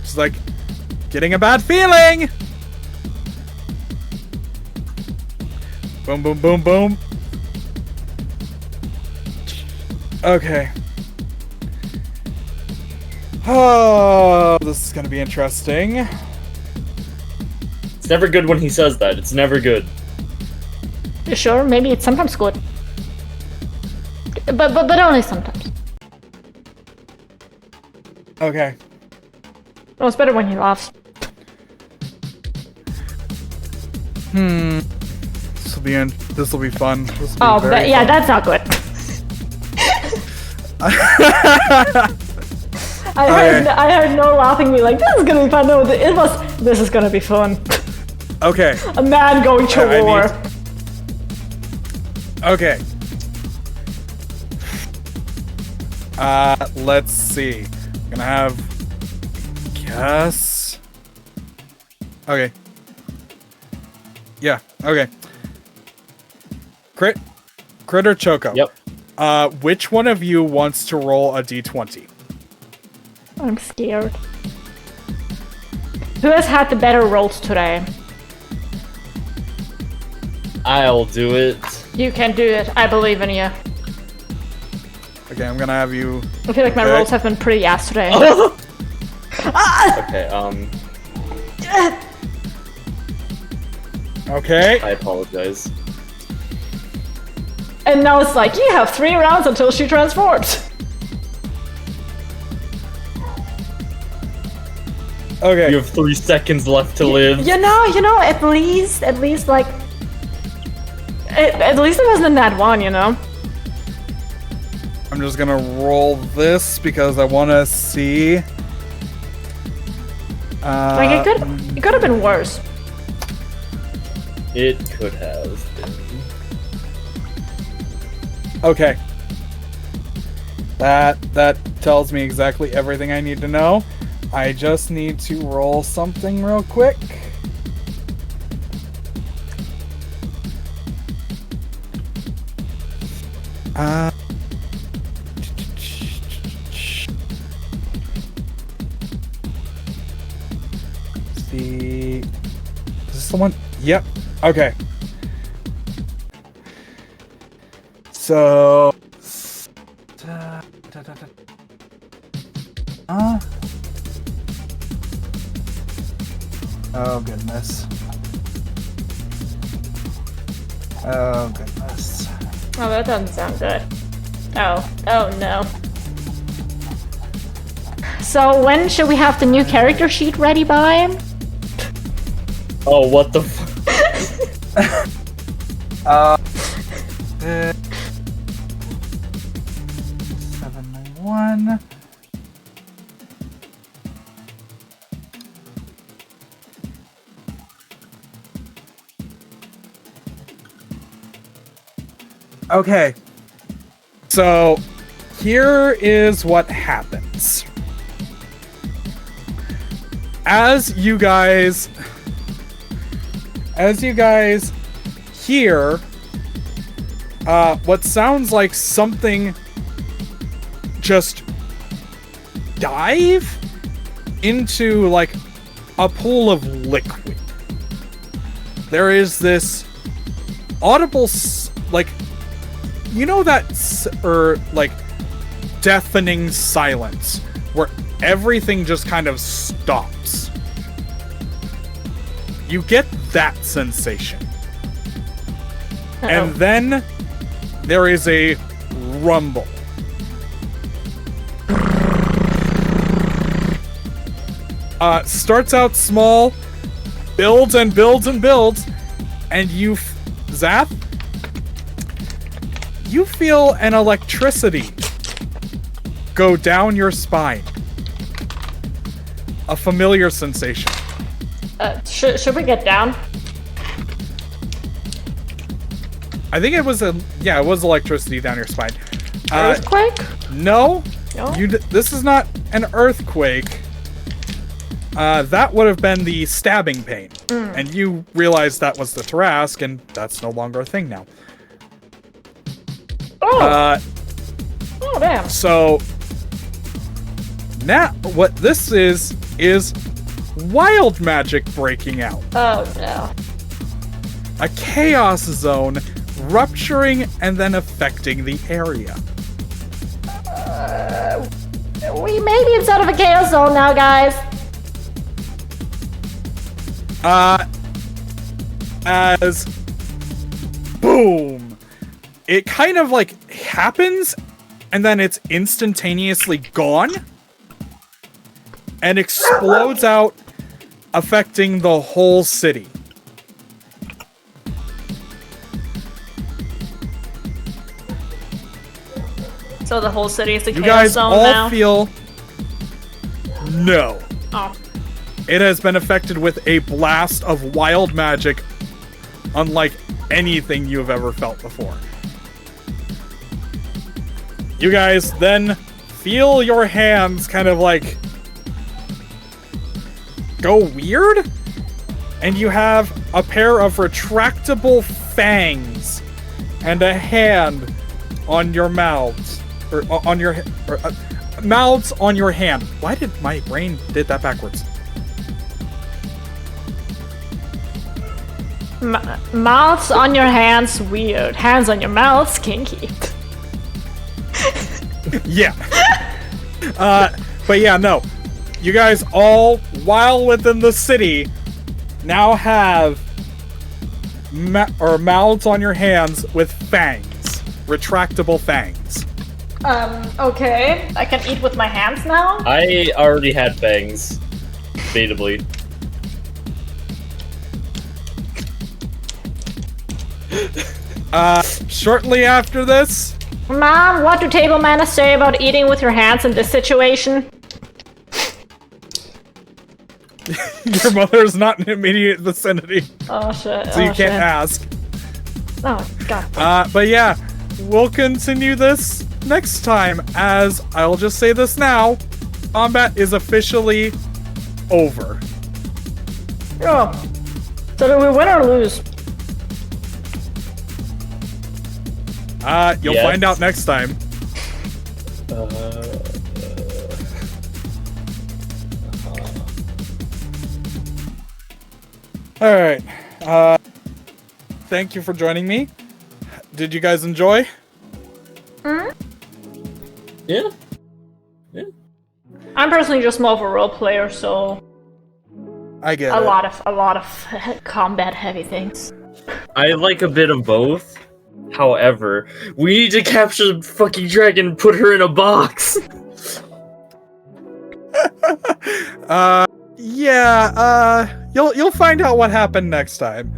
She's like, getting a bad feeling! Boom, boom, boom, boom. Okay. Oh, this is gonna be interesting. It's never good when he says that. It's never good. You sure? Maybe it's sometimes good. But only sometimes. Okay. No, it's better when he laughs. This will be fun. This'll be Oh, very yeah, fun. that's not good. I heard Noah laughing me like, this is gonna be fun. No, this is gonna be fun. Okay. A man going to I war. Okay. Let's see. I'm gonna have guess. Okay. Yeah, okay. Crit or Choco? Yep. Which one of you wants to roll a d20? I'm scared. Who has had the better rolls today? I'll do it. You can do it. I believe in you. Okay, I'm gonna have you. I feel like my Okay. rolls have been pretty ass today. Okay, Okay. I apologize. And now it's like, you have 3 rounds until she transforms. Okay. You have 3 seconds left to live. You know, at least like, at least it wasn't in that one, you know? I'm just gonna roll this because I want to see. Like, it could have been worse. It could have been. Okay. That tells me exactly everything I need to know. I just need to roll something real quick. Is this the one? Yep. Okay. So. Oh goodness. Oh goodness. Oh, that doesn't sound good. Oh no. So when should we have the new character sheet ready by? Oh, what the f- 791. Okay. So here is what happens. As you guys hear what sounds like something just dive into like a pool of liquid. There is this audible like, you know, that like deafening silence where everything just kind of stops. You get that sensation. And then there is a rumble. Starts out small, builds and builds and builds, and Zath, you feel an electricity go down your spine. A familiar sensation. Should we get down? I think it was it was electricity down your spine. Earthquake? No. No? This is not an earthquake. That would have been the stabbing pain. And you realized that was the Tarask, and that's no longer a thing now. Oh! Oh, damn. So now what this is wild magic breaking out. Oh, no. A chaos zone rupturing and then affecting the area. We may be inside of a chaos zone now, guys. As boom, it kind of like happens and then it's instantaneously gone and explodes out, affecting the whole city. So the whole city is a You chaos guys zone all now? feel... No. Oh. It has been affected with a blast of wild magic unlike anything you have ever felt before. You guys then feel your hands kind of like go weird, and you have a pair of retractable fangs and a hand on your mouths, or on your mouths on your hand. Why did my brain did that backwards? Mouths on your hands, weird. Hands on your mouths, kinky. Yeah. But yeah, no. You guys all, while within the city, now have mouths on your hands with fangs. Retractable fangs. Okay. I can eat with my hands now? I already had fangs. Debatably. Shortly after this, Mom, what do table manners say about eating with your hands in this situation? your mother is not in immediate vicinity, Oh shit. so you can't ask. Oh god. But yeah, we'll continue this next time, as I'll just say this now, combat is officially over. Oh. So do we win or lose? You'll Yes. find out next time. Alright. Thank you for joining me. Did you guys enjoy? Yeah. I'm personally just more of a role player, so I get a it. lot of combat heavy things. I like a bit of both. However, we need to capture the fucking dragon and put her in a box. You'll find out what happened next time.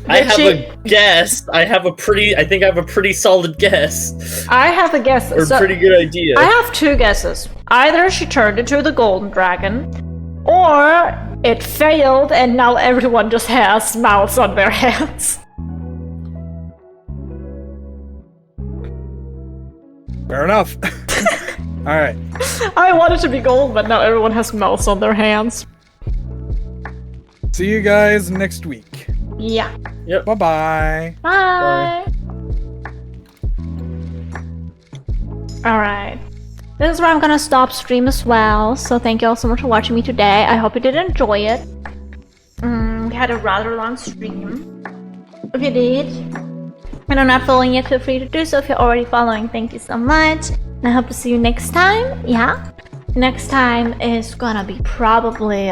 I have a guess. I think I have a pretty solid guess. I have a guess. Or So- pretty good idea. I have two guesses. Either she turned into the golden dragon, or it failed and now everyone just has mouths on their hands. Fair enough. Alright. I wanted to be gold, but now everyone has mouths on their hands. See you guys next week. Yeah. Bye-bye. Bye. Alright. This is where I'm gonna stop stream as well, so thank you all so much for watching me today. I hope you did enjoy it. We had a rather long stream. If you did, and I'm not following yet, feel free to do so. If you're already following, thank you so much. And I hope to see you next time. Yeah. Next time is gonna be probably,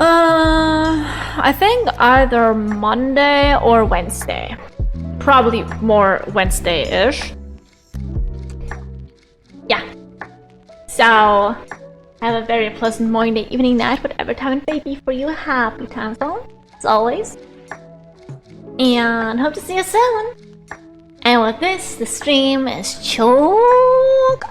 I think either Monday or Wednesday. Probably more Wednesday-ish. Yeah. So, have a very pleasant morning, day, evening, night, whatever time it may be for you. Happy time zone, as always. And hope to see you soon. And with this, the stream is choke.